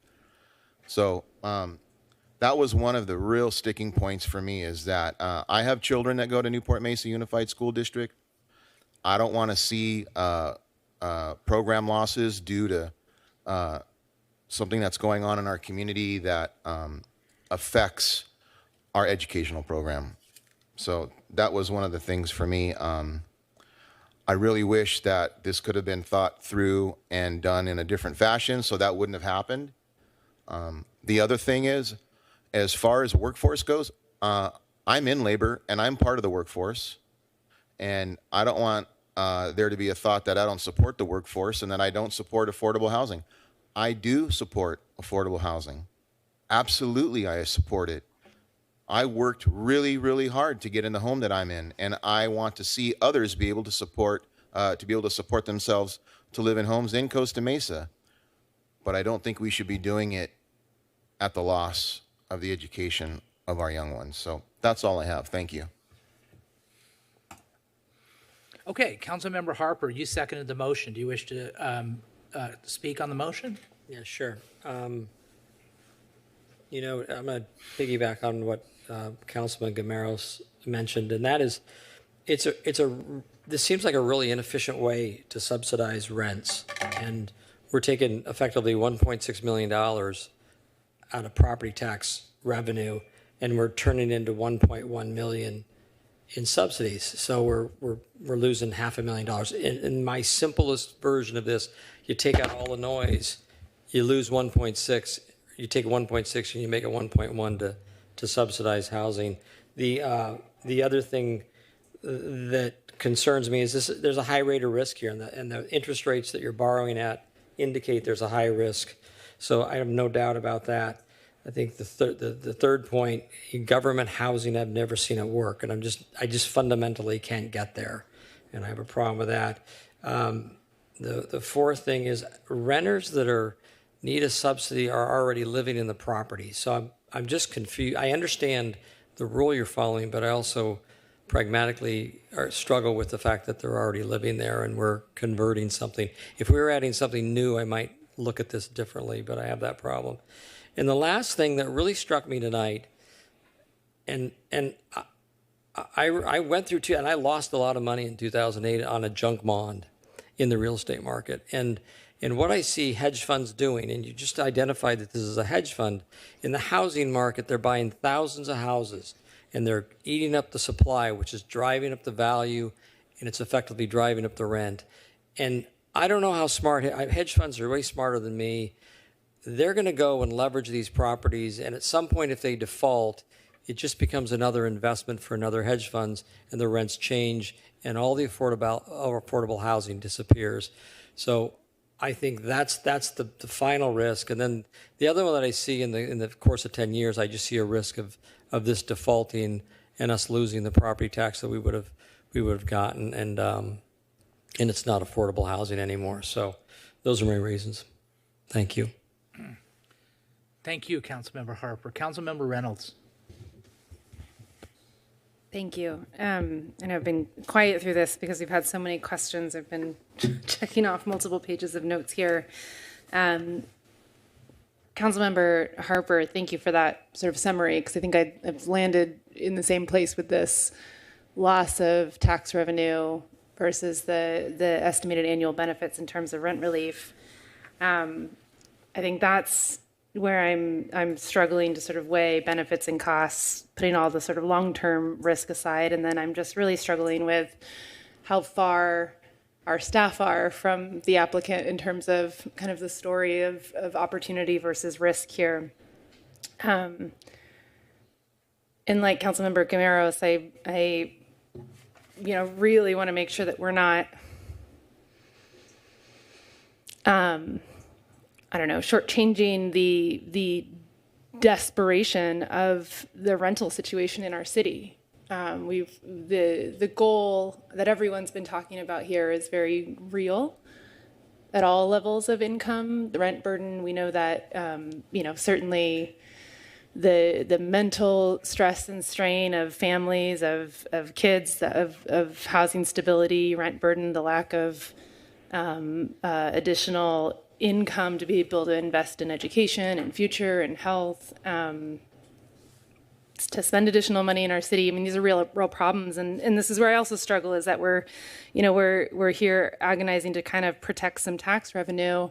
So that was one of the real sticking points for me is that I have children that go to Newport Mesa Unified School District. I don't want to see program losses due to something that's going on in our community that affects our educational program. So that was one of the things for me. I really wish that this could have been thought through and done in a different fashion so that wouldn't have happened. The other thing is, as far as workforce goes, I'm in labor and I'm part of the workforce. And I don't want there to be a thought that I don't support the workforce and that I don't support affordable housing. I do support affordable housing. Absolutely, I support it. I worked really, really hard to get in the home that I'm in, and I want to see others be able to support themselves to live in homes in Costa Mesa. But I don't think we should be doing it at the loss of the education of our young ones. So that's all I have. Thank you. Okay, Councilmember Harper, you seconded the motion. Do you wish to speak on the motion? Yeah, sure. I'm going to piggyback on what Councilman Gameros mentioned, and that is, this seems like a really inefficient way to subsidize rents, and we're taking effectively $1.6 million out of property tax revenue, and we're turning into $1.1 million in subsidies. So we're losing $500,000. In my simplest version of this, you take out all the noise, you lose 1.6. You take 1.6 and you make it 1.1 to subsidize housing. The other thing that concerns me is there's a high rate of risk here, and the interest rates that you're borrowing at indicate there's a high risk. So I have no doubt about that. I think the third point, in government housing, I've never seen it work, and I just fundamentally can't get there, and I have a problem with that. The fourth thing is renters that need a subsidy are already living in the property. So I'm just confused. I understand the rule you're following, but I also pragmatically struggle with the fact that they're already living there and we're converting something. If we were adding something new, I might look at this differently, but I have that problem. And the last thing that really struck me tonight, and I went through and I lost a lot of money in 2008 on a junk bond in the real estate market. And what I see hedge funds doing, and you just identified that this is a hedge fund, in the housing market, they're buying thousands of houses and they're eating up the supply, which is driving up the value, and it's effectively driving up the rent. And I don't know how smart, hedge funds are way smarter than me. They're going to go and leverage these properties, and at some point, if they default, it just becomes another investment for another hedge funds, and the rents change, and all the affordable housing disappears. So I think that's the final risk. And then the other one that I see in the course of 10 years, I just see a risk of this defaulting and us losing the property tax that we would have gotten, and it's not affordable housing anymore. So those are my reasons. Thank you. Thank you, Councilmember Harper. Councilmember Reynolds. Thank you. And I've been quiet through this because we've had so many questions. I've been checking off multiple pages of notes here. Councilmember Harper, thank you for that sort of summary, because I think I've landed in the same place with this loss of tax revenue versus the estimated annual benefits in terms of rent relief. I think that's where I'm struggling to sort of weigh benefits and costs, putting all the sort of long-term risk aside, and then I'm just really struggling with how far our staff are from the applicant in terms of kind of the story of opportunity versus risk here. And like Councilmember Camaros, I really want to make sure that we're not shortchanging the desperation of the rental situation in our city. The goal that everyone's been talking about here is very real at all levels of income. The rent burden, we know that, certainly the mental stress and strain of families, of kids, of housing stability, rent burden, the lack of additional income to be able to invest in education and future and health, to spend additional money in our city. I mean, these are real problems, and this is where I also struggle, is that we're here agonizing to kind of protect some tax revenue,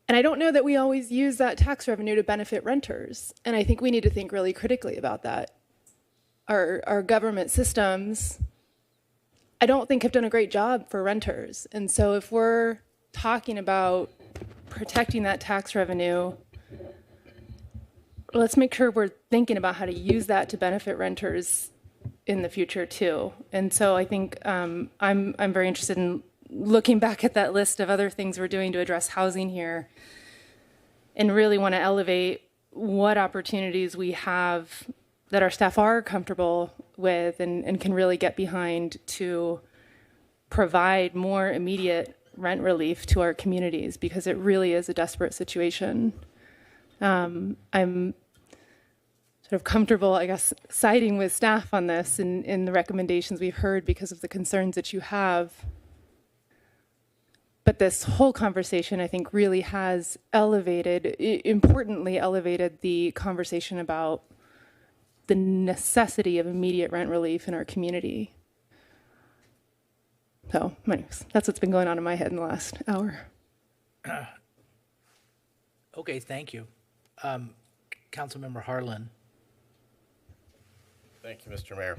and I don't know that we always use that tax revenue to benefit renters, and I think we need to think really critically about that. Our government systems, I don't think, have done a great job for renters, and so if we're talking about protecting that tax revenue, let's make sure we're thinking about how to use that to benefit renters in the future too. And so I think I'm very interested in looking back at that list of other things we're doing to address housing here, and really want to elevate what opportunities we have that our staff are comfortable with and can really get behind to provide more immediate rent relief to our communities, because it really is a desperate situation. I'm sort of comfortable, I guess, siding with staff on this in the recommendations we've heard because of the concerns that you have. But this whole conversation, I think, really has importantly elevated the conversation about the necessity of immediate rent relief in our community. So, anyways, that's what's been going on in my head in the last hour. Okay, thank you. Councilmember Harlan. Thank you, Mr. Mayor.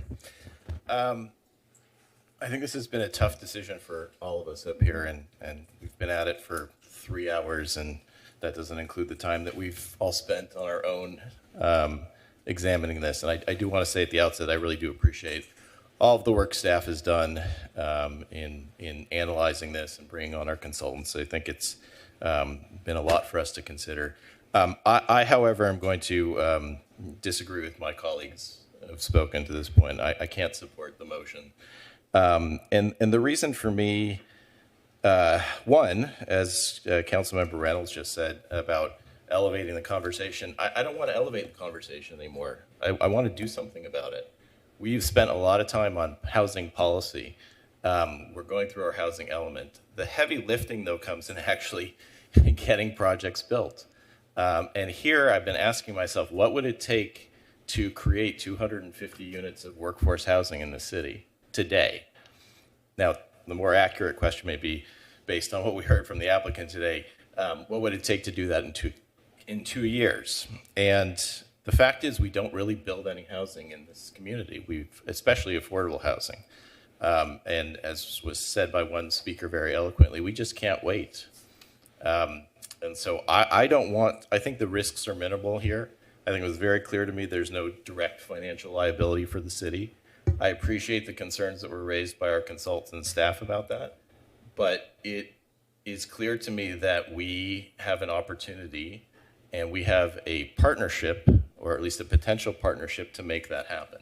I think this has been a tough decision for all of us up here, and we've been at it for 3 hours, and that doesn't include the time that we've all spent on our own examining this. And I do want to say at the outset, I really do appreciate all of the work staff has done in analyzing this and bringing on our consultants. I think it's been a lot for us to consider. However, am going to disagree with my colleagues who have spoken to this point. I can't support the motion. And the reason for me, one, as Councilmember Reynolds just said about elevating the conversation, I don't want to elevate the conversation anymore. I want to do something about it. We've spent a lot of time on housing policy. We're going through our housing element. The heavy lifting, though, comes in actually getting projects built. And here I've been asking myself, what would it take to create 250 units of workforce housing in the city today? Now, the more accurate question may be, based on what we heard from the applicant today, what would it take to do that in 2 years? And the fact is, we don't really build any housing in this community, especially affordable housing. And as was said by one speaker very eloquently, we just can't wait. And so I think the risks are minimal here. I think it was very clear to me there's no direct financial liability for the city. I appreciate the concerns that were raised by our consultants and staff about that. But it is clear to me that we have an opportunity and we have a partnership, or at least a potential partnership, to make that happen.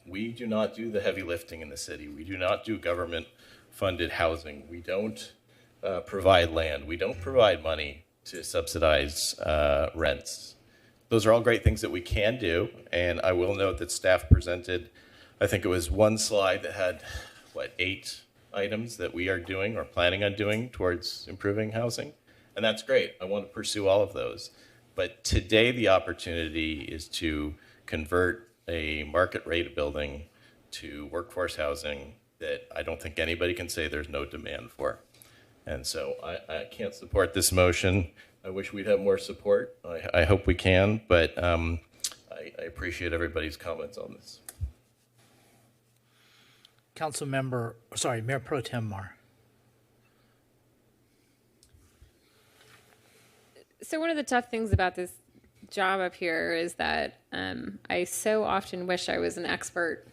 We do not do the heavy lifting in the city. We do not do government-funded housing. We don't provide land. We don't provide money to subsidize rents. Those are all great things that we can do, and I will note that staff presented, I think it was one slide that had, 8 items that we are doing or planning on doing towards improving housing, and that's great. I want to pursue all of those. But today the opportunity is to convert a market rate building to workforce housing that I don't think anybody can say there's no demand for. And so I can't support this motion. I wish we'd have more support. I hope we can, but I appreciate everybody's comments on this. Mayor Pro Tem Mar. So one of the tough things about this job up here is that I so often wish I was an expert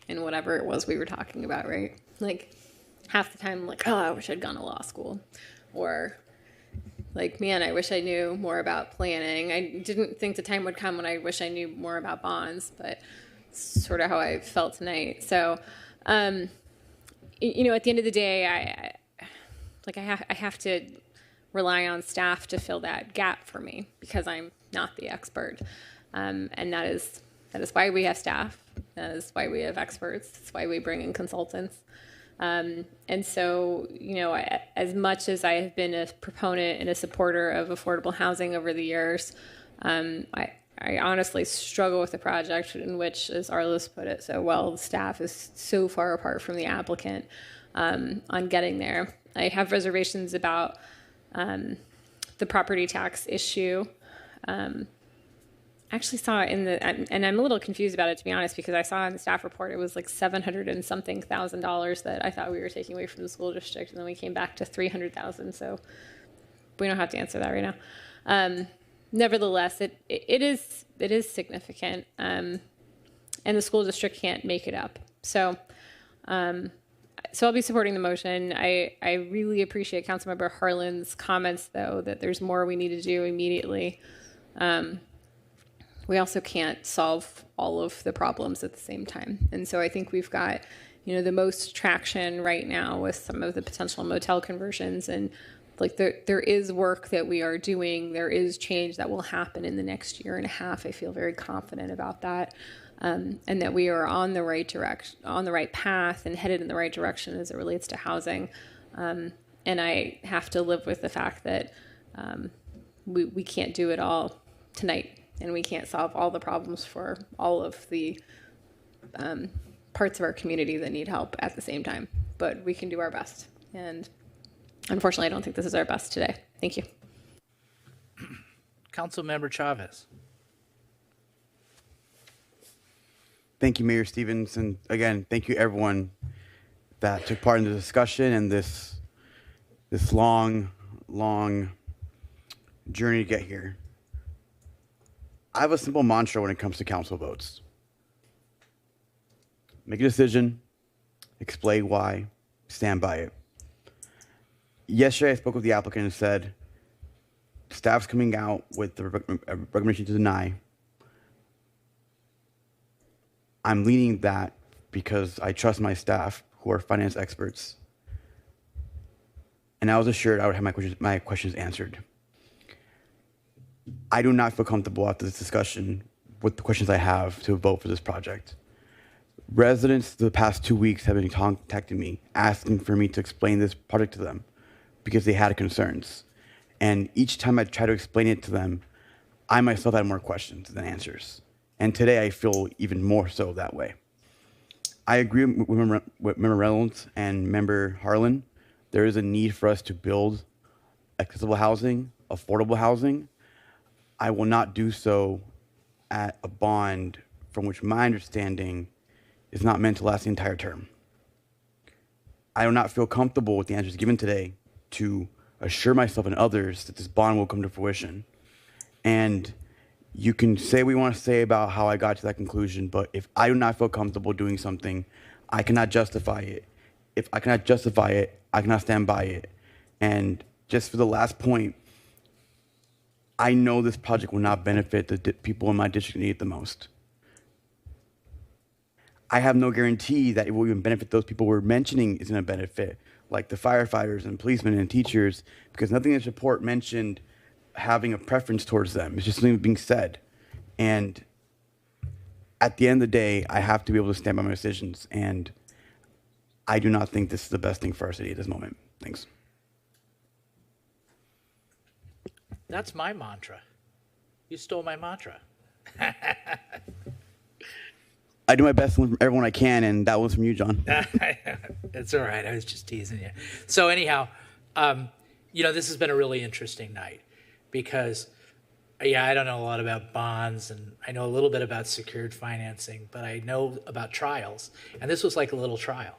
in whatever it was we were talking about, right? Like half the time, I'm like, oh, I wish I'd gone to law school. Or like, man, I wish I knew more about planning. I didn't think the time would come when I wish I knew more about bonds, but it's sort of how I felt tonight. So, you know, at the end of the day, I have to rely on staff to fill that gap for me because I'm not the expert. And that is why we have staff. That is why we have experts. That's why we bring in consultants. And so, you know, as much as I have been a proponent and a supporter of affordable housing over the years, I honestly struggle with the project in which, as Arliss put it so well, the staff is so far apart from the applicant on getting there. I have reservations about the property tax issue. I actually saw and I'm a little confused about it, to be honest, because I saw in the staff report it was like $700 and something thousand that I thought we were taking away from the school district, and then we came back to $300,000. So we don't have to answer that right now. Nevertheless, it is significant, and the school district can't make it up. So I'll be supporting the motion. I really appreciate Councilmember Harlan's comments, though, that there's more we need to do immediately. We also can't solve all of the problems at the same time. And so I think we've got, you know, the most traction right now with some of the potential motel conversions. And like there is work that we are doing. There is change that will happen in the next year and a half. I feel very confident about that. And that we are on the right direction, on the right path, and headed in the right direction as it relates to housing. And I have to live with the fact that we can't do it all tonight, and we can't solve all the problems for all of the parts of our community that need help at the same time. But we can do our best. And unfortunately, I don't think this is our best today. Thank you. Councilmember Chavez. Thank you, Mayor Stevens. And again, thank you everyone that took part in the discussion and this long journey to get here. I have a simple mantra when it comes to council votes. Make a decision, explain why, stand by it. Yesterday, I spoke with the applicant and said, staff's coming out with the recommendation to deny. I'm leaning that because I trust my staff, who are finance experts, and I was assured I would have my questions answered. I do not feel comfortable after this discussion with the questions I have to vote for this project. Residents the past 2 weeks have been contacting me, asking for me to explain this project to them because they had concerns. And each time I try to explain it to them, I myself had more questions than answers. And today I feel even more so that way. I agree with Member Reynolds and Member Harlan. There is a need for us to build accessible housing, affordable housing. I will not do so at a bond from which my understanding is not meant to last the entire term. I do not feel comfortable with the answers given today to assure myself and others that this bond will come to fruition. And you can say what you want to say about how I got to that conclusion, but if I do not feel comfortable doing something, I cannot justify it. If I cannot justify it, I cannot stand by it. And just for the last point, I know this project will not benefit the people in my district who need it the most. I have no guarantee that it will even benefit those people we're mentioning is going to benefit, like the firefighters and policemen and teachers, because nothing in this report mentioned having a preference towards them. It's just something being said. And at the end of the day, I have to be able to stand by my decisions. And I do not think this is the best thing for our city at this moment. Thanks. That's my mantra. You stole my mantra. I do my best from everyone I can, and that was from you, John. It's all right. I was just teasing you. So anyhow, this has been a really interesting night because, I don't know a lot about bonds, and I know a little bit about secured financing, but I know about trials, and this was like a little trial.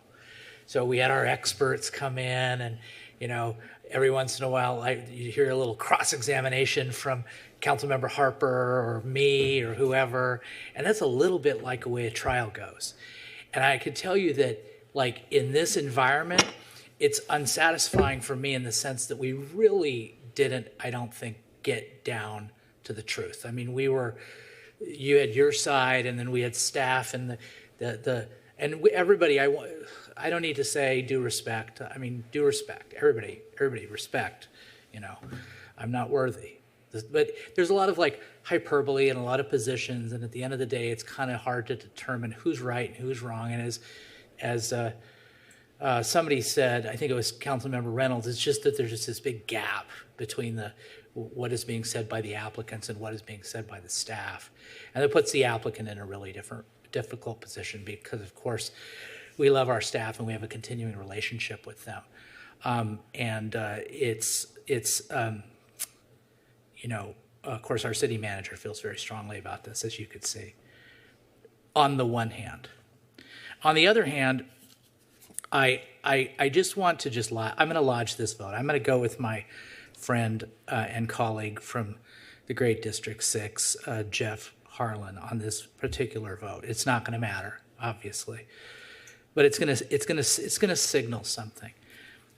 So we had our experts come in, and every once in a while, you hear a little cross-examination from Councilmember Harper or me or whoever, and that's a little bit like the way a trial goes. And I can tell you that, like, in this environment, it's unsatisfying for me in the sense that we really didn't, I don't think, get down to the truth. I mean, you had your side, and then we had staff, and everybody. I don't need to say due respect. I mean, due respect. Everybody respect. I'm not worthy. But there's a lot of hyperbole and a lot of positions, and at the end of the day, it's kind of hard to determine who's right and who's wrong. And as somebody said, I think it was Councilmember Reynolds, it's just that there's just this big gap between what is being said by the applicants and what is being said by the staff, and it puts the applicant in a really difficult position because, of course, we love our staff and we have a continuing relationship with them, of course, our city manager feels very strongly about this, as you could see, on the one hand. On the other hand, I just want to I'm going to lodge this vote. I'm going to go with my friend and colleague from the Great District 6, Jeff Harlan, on this particular vote. It's not going to matter, obviously, but it's going to signal something.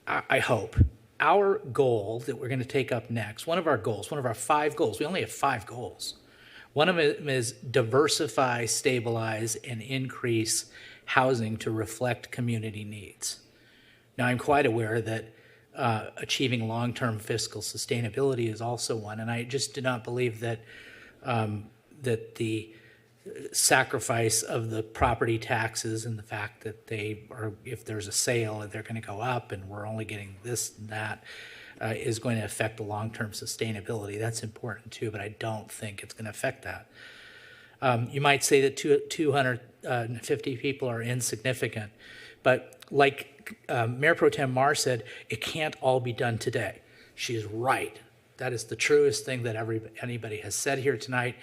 I hope. Our goal that we're going to take up next, one of our 5 goals, we only have 5 goals. One of them is diversify, stabilize, and increase housing to reflect community needs. Now, I'm quite aware that achieving long-term fiscal sustainability is also one, and I just do not believe that that the sacrifice of the property taxes and the fact that if there's a sale, they're going to go up and we're only getting this and that is going to affect the long-term sustainability. That's important too, but I don't think it's going to affect that. You might say that 250 people are insignificant, but like Mayor Pro Tem Mar said, it can't all be done today. She's right. That is the truest thing that anybody has said here tonight.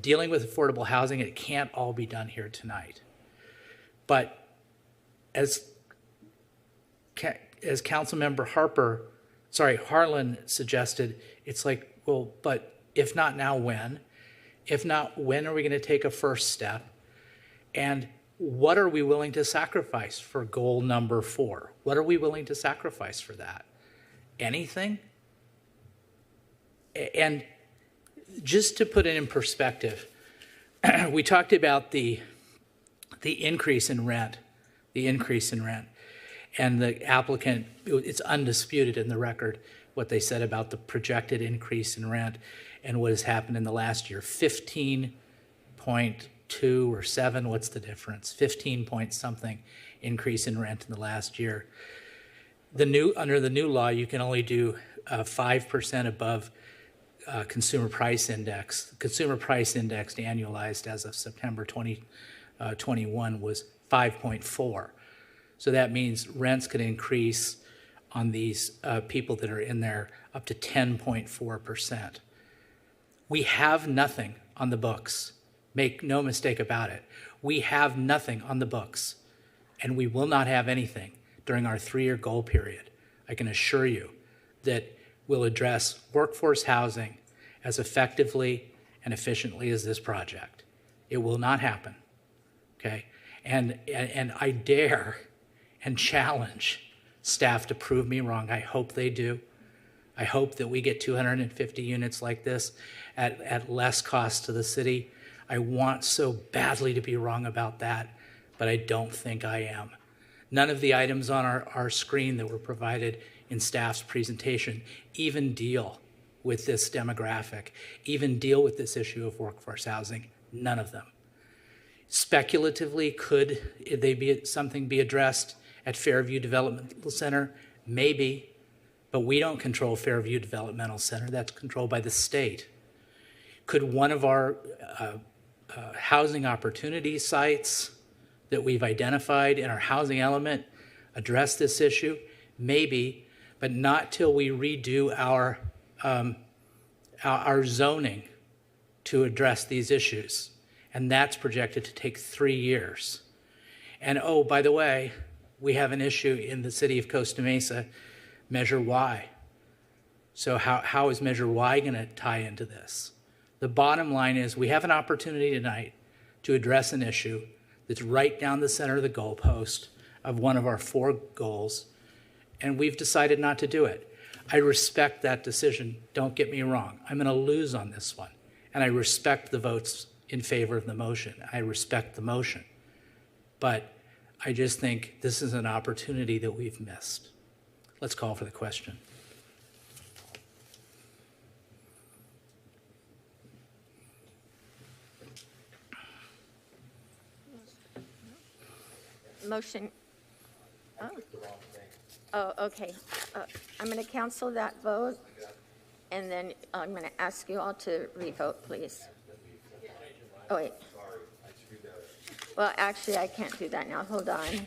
Dealing with affordable housing, it can't all be done here tonight. But as Councilmember Harlan suggested, it's like, well, but if not now, when? If not, when are we going to take a first step? And what are we willing to sacrifice for goal number 4? What are we willing to sacrifice for that? Anything? And just to put it in perspective, we talked about the increase in rent, and the applicant, it's undisputed in the record what they said about the projected increase in rent and what has happened in the last year. 15.2 or 7, what's the difference? 15 point something increase in rent in the last year. Under the new law, you can only do 5% above consumer price index. Consumer price index annualized as of September 2021 was 5.4. So that means rents could increase on these people that are in there up to 10.4%. We have nothing on the books. Make no mistake about it. We have nothing on the books, and we will not have anything during our 3-year goal period. I can assure you that we'll address workforce housing as effectively and efficiently as this project. It will not happen, okay? And I dare and challenge staff to prove me wrong. I hope they do. I hope that we get 250 units like this at less cost to the city. I want so badly to be wrong about that, but I don't think I am. None of the items on our screen that were provided in staff's presentation even deal with this demographic, even deal with this issue of workforce housing. None of them. Speculatively, could something be addressed at Fairview Developmental Center? Maybe, but we don't control Fairview Developmental Center. That's controlled by the state. Could one of our housing opportunity sites that we've identified in our housing element address this issue? Maybe, but not till we redo our zoning to address these issues. And that's projected to take 3 years. And oh, by the way, we have an issue in the city of Costa Mesa, Measure Y. So how is Measure Y going to tie into this? The bottom line is we have an opportunity tonight to address an issue that's right down the center of the goalpost of one of our 4 goals, and we've decided not to do it. I respect that decision. Don't get me wrong. I'm going to lose on this one, and I respect the votes in favor of the motion. I respect the motion. But I just think this is an opportunity that we've missed. Let's call for the question. Motion. Oh, okay. I'm going to cancel that vote, and then I'm going to ask you all to revote, please. Oh, wait. Well, actually, I can't do that now. Hold on.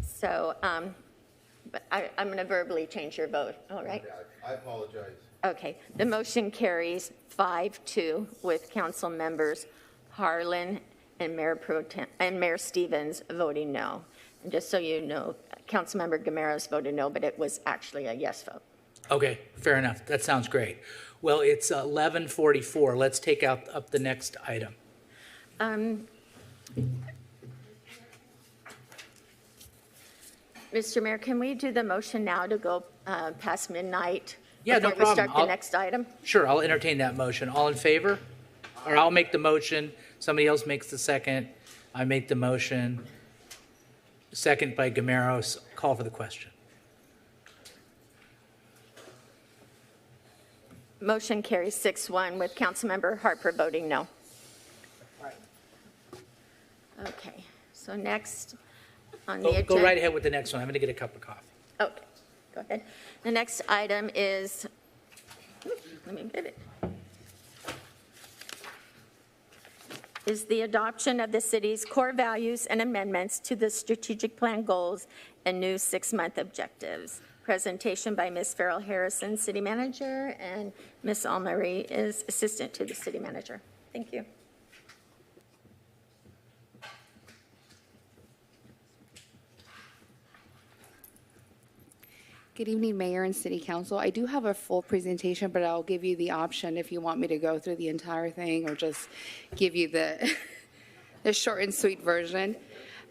So, but I'm going to verbally change your vote, all right? I apologize. Okay. The motion carries 5-2 with council members Harlan and Mayor Stevens voting no. And just so you know, Councilmember Gameros voted no, but it was actually a yes vote. Okay, fair enough. That sounds great. Well, it's 11:44. Let's take up the next item. Mr. Mayor, can we do the motion now to go past midnight? Yeah, no before we problem. start the next item? Sure, I'll entertain that motion. All in favor? Or I'll make the motion. Somebody else makes the second. I make the motion. Second by Gameros. Call for the question. Motion carries 6-1 with Councilmember Harper voting no. Okay, so next on the agenda. Go right ahead with the next one. I'm going to get a cup of coffee. Okay, go ahead. The next item is, let me get it, is the adoption of the city's core values and amendments to the strategic plan goals and new 6-month objectives. Presentation by Ms. Farrell Harrison, City Manager, and Ms. Almarie is Assistant to the City Manager. Thank you. Good evening, Mayor and City Council. I do have a full presentation, but I'll give you the option if you want me to go through the entire thing or just give you the, the short and sweet version.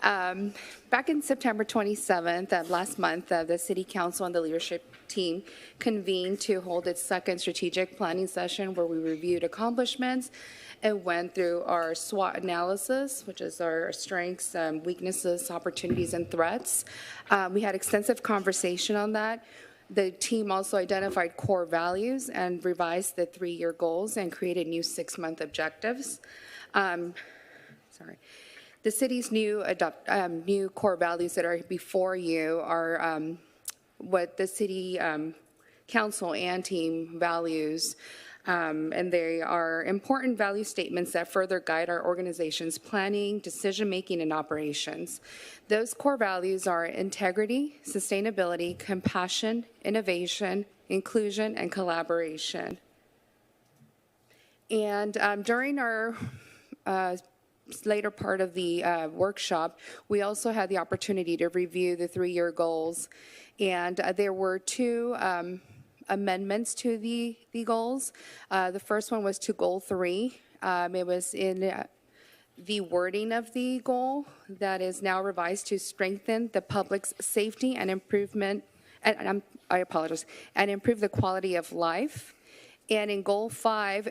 Back in September 27th, last month, the City Council and the leadership team convened to hold its second strategic planning session where we reviewed accomplishments and went through our SWOT analysis, which is our strengths, weaknesses, opportunities, and threats. We had extensive conversation on that. The team also identified core values and revised the 3-year goals and created new 6-month objectives. The city's new core values that are before you are what the city council and team values, and they are important value statements that further guide our organization's planning, decision-making, and operations. Those core values are integrity, sustainability, compassion, innovation, inclusion, and collaboration. And during our later part of the workshop, we also had the opportunity to review the 3-year goals, and there were 2 amendments to the goals. The first one was to Goal 3. It was in the wording of the goal that is now revised to strengthen the public's safety and improvement, and improve the quality of life. And in Goal 5,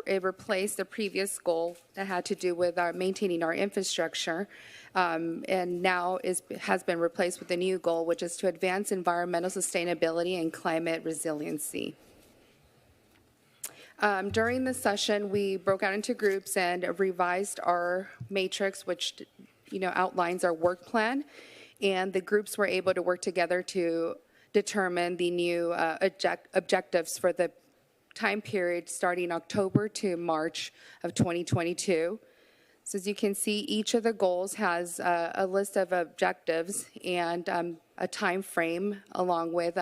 it replaced the previous goal that had to do with maintaining our infrastructure, and now has been replaced with a new goal, which is to advance environmental sustainability and climate resiliency. During the session, we broke out into groups and revised our matrix, which outlines our work plan, and the groups were able to work together to determine the new objectives for the time period starting October to March of 2022. So as you can see, each of the goals has a list of objectives and a time frame along with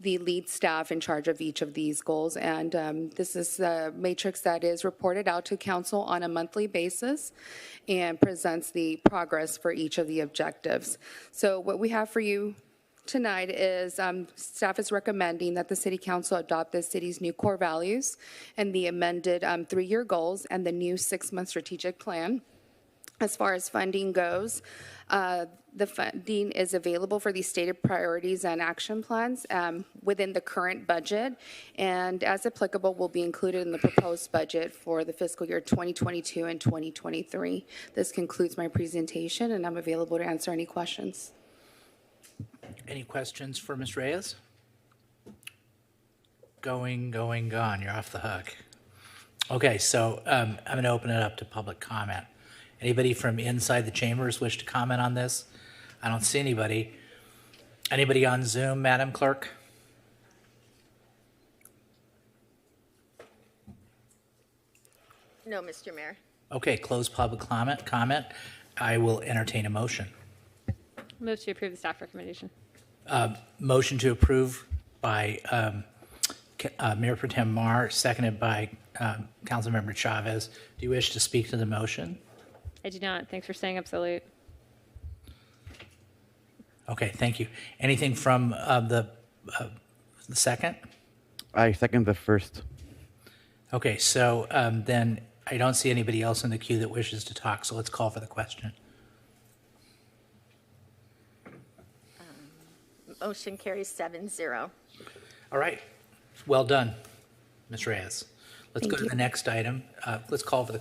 the lead staff in charge of each of these goals. And this is a matrix that is reported out to council on a monthly basis and presents the progress for each of the objectives. So what we have for you tonight is staff is recommending that the City Council adopt the city's new core values and the amended 3-year goals and the new 6-month strategic plan. As far as funding goes, the funding is available for these stated priorities and action plans within the current budget, and as applicable will be included in the proposed budget for the fiscal year 2022 and 2023. This concludes my presentation, and I'm available to answer any questions. Any questions for Ms. Reyes? Going, gone. You're off the hook. Okay, so I'm going to open it up to public comment. Anybody from inside the chambers wish to comment on this? I don't see anybody. Anybody on Zoom, Madam Clerk? No, Mr. Mayor. Okay, close public comment. I will entertain a motion. Move to approve the staff recommendation. Motion to approve by Mayor Pro Tem Mar, seconded by Councilmember Chavez. Do you wish to speak to the motion? I do not. Thanks for staying up so late. Okay, thank you. Anything from the second? I second the first. Okay, so then I don't see anybody else in the queue that wishes to talk, so let's call for the question. Motion carries 7-0. All right, well done, Ms. Reyes. Let's go to the next item. Let's call for the,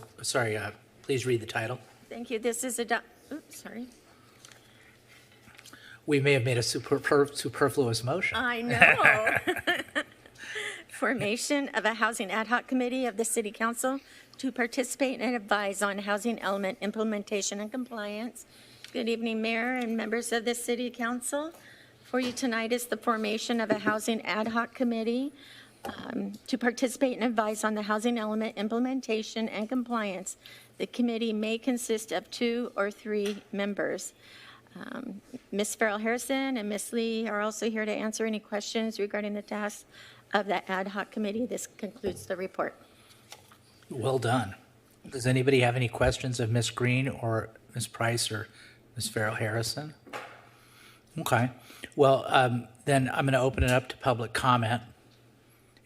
please read the title. Thank you. This is sorry. We may have made a superfluous motion. I know. Formation of a Housing Ad Hoc Committee of the City Council to participate and advise on housing element implementation and compliance. Good evening, Mayor and members of the City Council. For you tonight is the formation of a Housing Ad Hoc Committee to participate and advise on the housing element implementation and compliance. The committee may consist of 2 or 3 members. Ms. Farrell Harrison and Ms. Lee are also here to answer any questions regarding the tasks of the ad hoc committee. This concludes the report. Well done. Does anybody have any questions of Ms. Green or Ms. Price or Ms. Farrell Harrison? Okay. Well, then I'm going to open it up to public comment.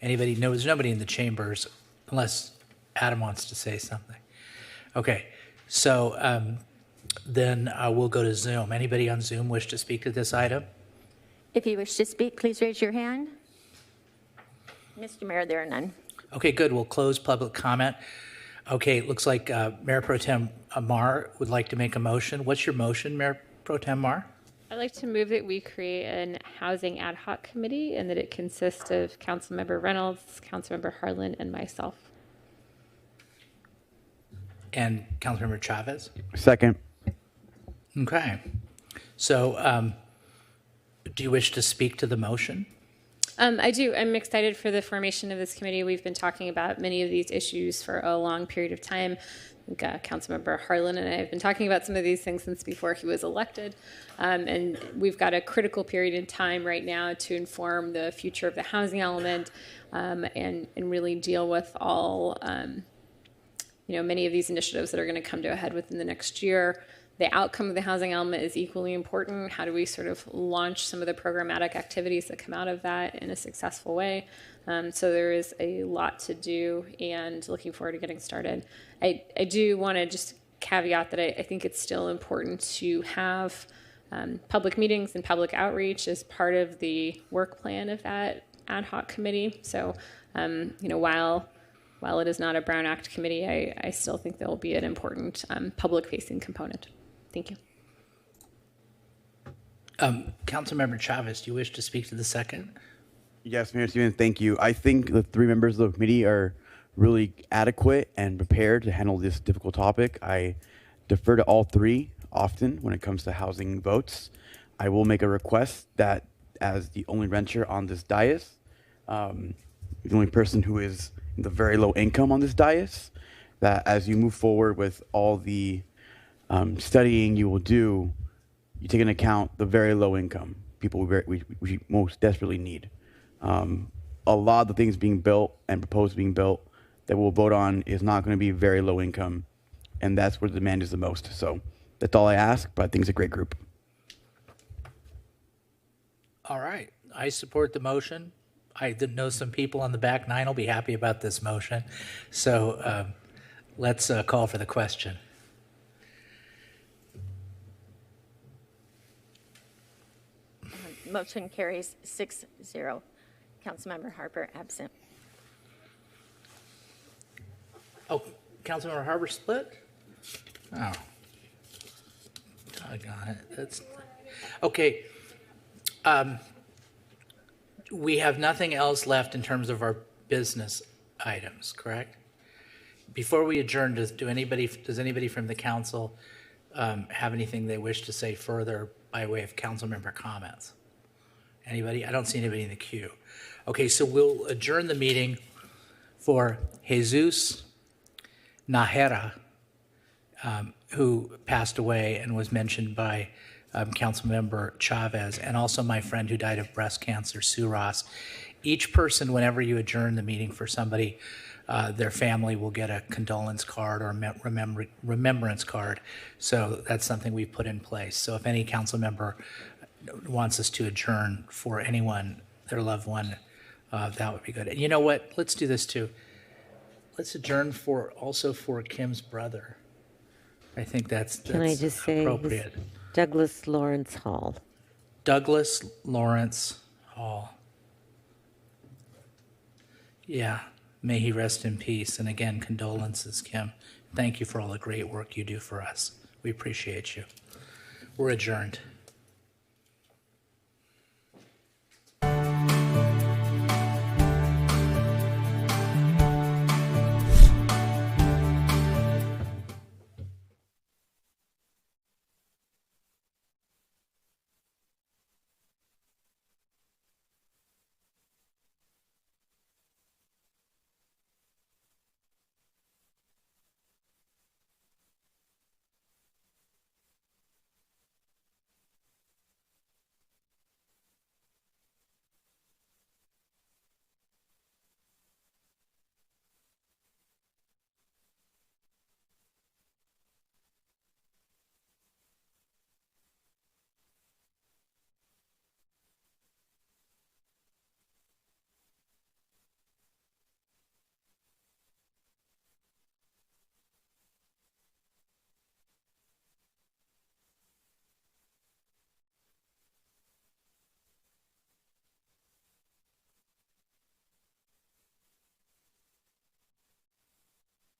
Anybody? No, there's nobody in the chambers unless Adam wants to say something. Okay. So then we'll go to Zoom. Anybody on Zoom wish to speak to this item? If you wish to speak, please raise your hand. Mr. Mayor, there are none. Okay, good. We'll close public comment. Okay, it looks like Mayor Pro Tem Mar would like to make a motion. What's your motion, Mayor Pro Tem Mar? I'd like to move that we create an housing ad hoc committee and that it consists of Councilmember Reynolds, Councilmember Harlan, and myself. And Councilmember Chavez? Second. Okay. So do you wish to speak to the motion? I do. I'm excited for the formation of this committee. We've been talking about many of these issues for a long period of time. I think Councilmember Harlan and I have been talking about some of these things since before he was elected. And we've got a critical period in time right now to inform the future of the housing element and really deal with all, many of these initiatives that are going to come to a head within the next year. The outcome of the housing element is equally important. How do we sort of launch some of the programmatic activities that come out of that in a successful way? So there is a lot to do and looking forward to getting started. I do want to just caveat that I think it's still important to have public meetings and public outreach as part of the work plan of that ad hoc committee. So, while it is not a Brown Act committee, I still think there will be an important public-facing component. Thank you. Councilmember Chavez, do you wish to speak to the second? Yes, Mayor Stevens, thank you. I think the three members of the committee are really adequate and prepared to handle this difficult topic. I defer to all three often when it comes to housing votes. I will make a request that as the only renter on this dais, the only person who is in the very low income on this dais, that as you move forward with all the studying you will do, you take into account the very low income people we most desperately need. A lot of the things being built and proposed being built that we'll vote on is not going to be very low income, and that's where the demand is the most. So that's all I ask, but I think it's a great group. All right. I support the motion. I did know some people on the back nine will be happy about this motion. So let's call for the question. Motion carries 6-0. Councilmember Harper absent. Oh, Councilmember Harper split? Oh. Doggone it. That's okay. We have nothing else left in terms of our business items, correct? Before we adjourn, does anybody from the council have anything they wish to say further by way of council member comments? Anybody? I don't see anybody in the queue. Okay, so we'll adjourn the meeting for Jesus Nahera, who passed away and was mentioned by Councilmember Chavez, and also my friend who died of breast cancer, Sue Ross. Each person, whenever you adjourn the meeting for somebody, their family will get a condolence card or remembrance card. So that's something we've put in place. So if any council member wants us to adjourn for anyone, their loved one, that would be good. And you know what? Let's do this too. Let's adjourn also for Kim's brother. I think that's Can I just say appropriate. Douglas Lawrence Hall. Douglas Lawrence Hall. Yeah, may he rest in peace. And again, condolences, Kim. Thank you for all the great work you do for us. We appreciate you. We're adjourned.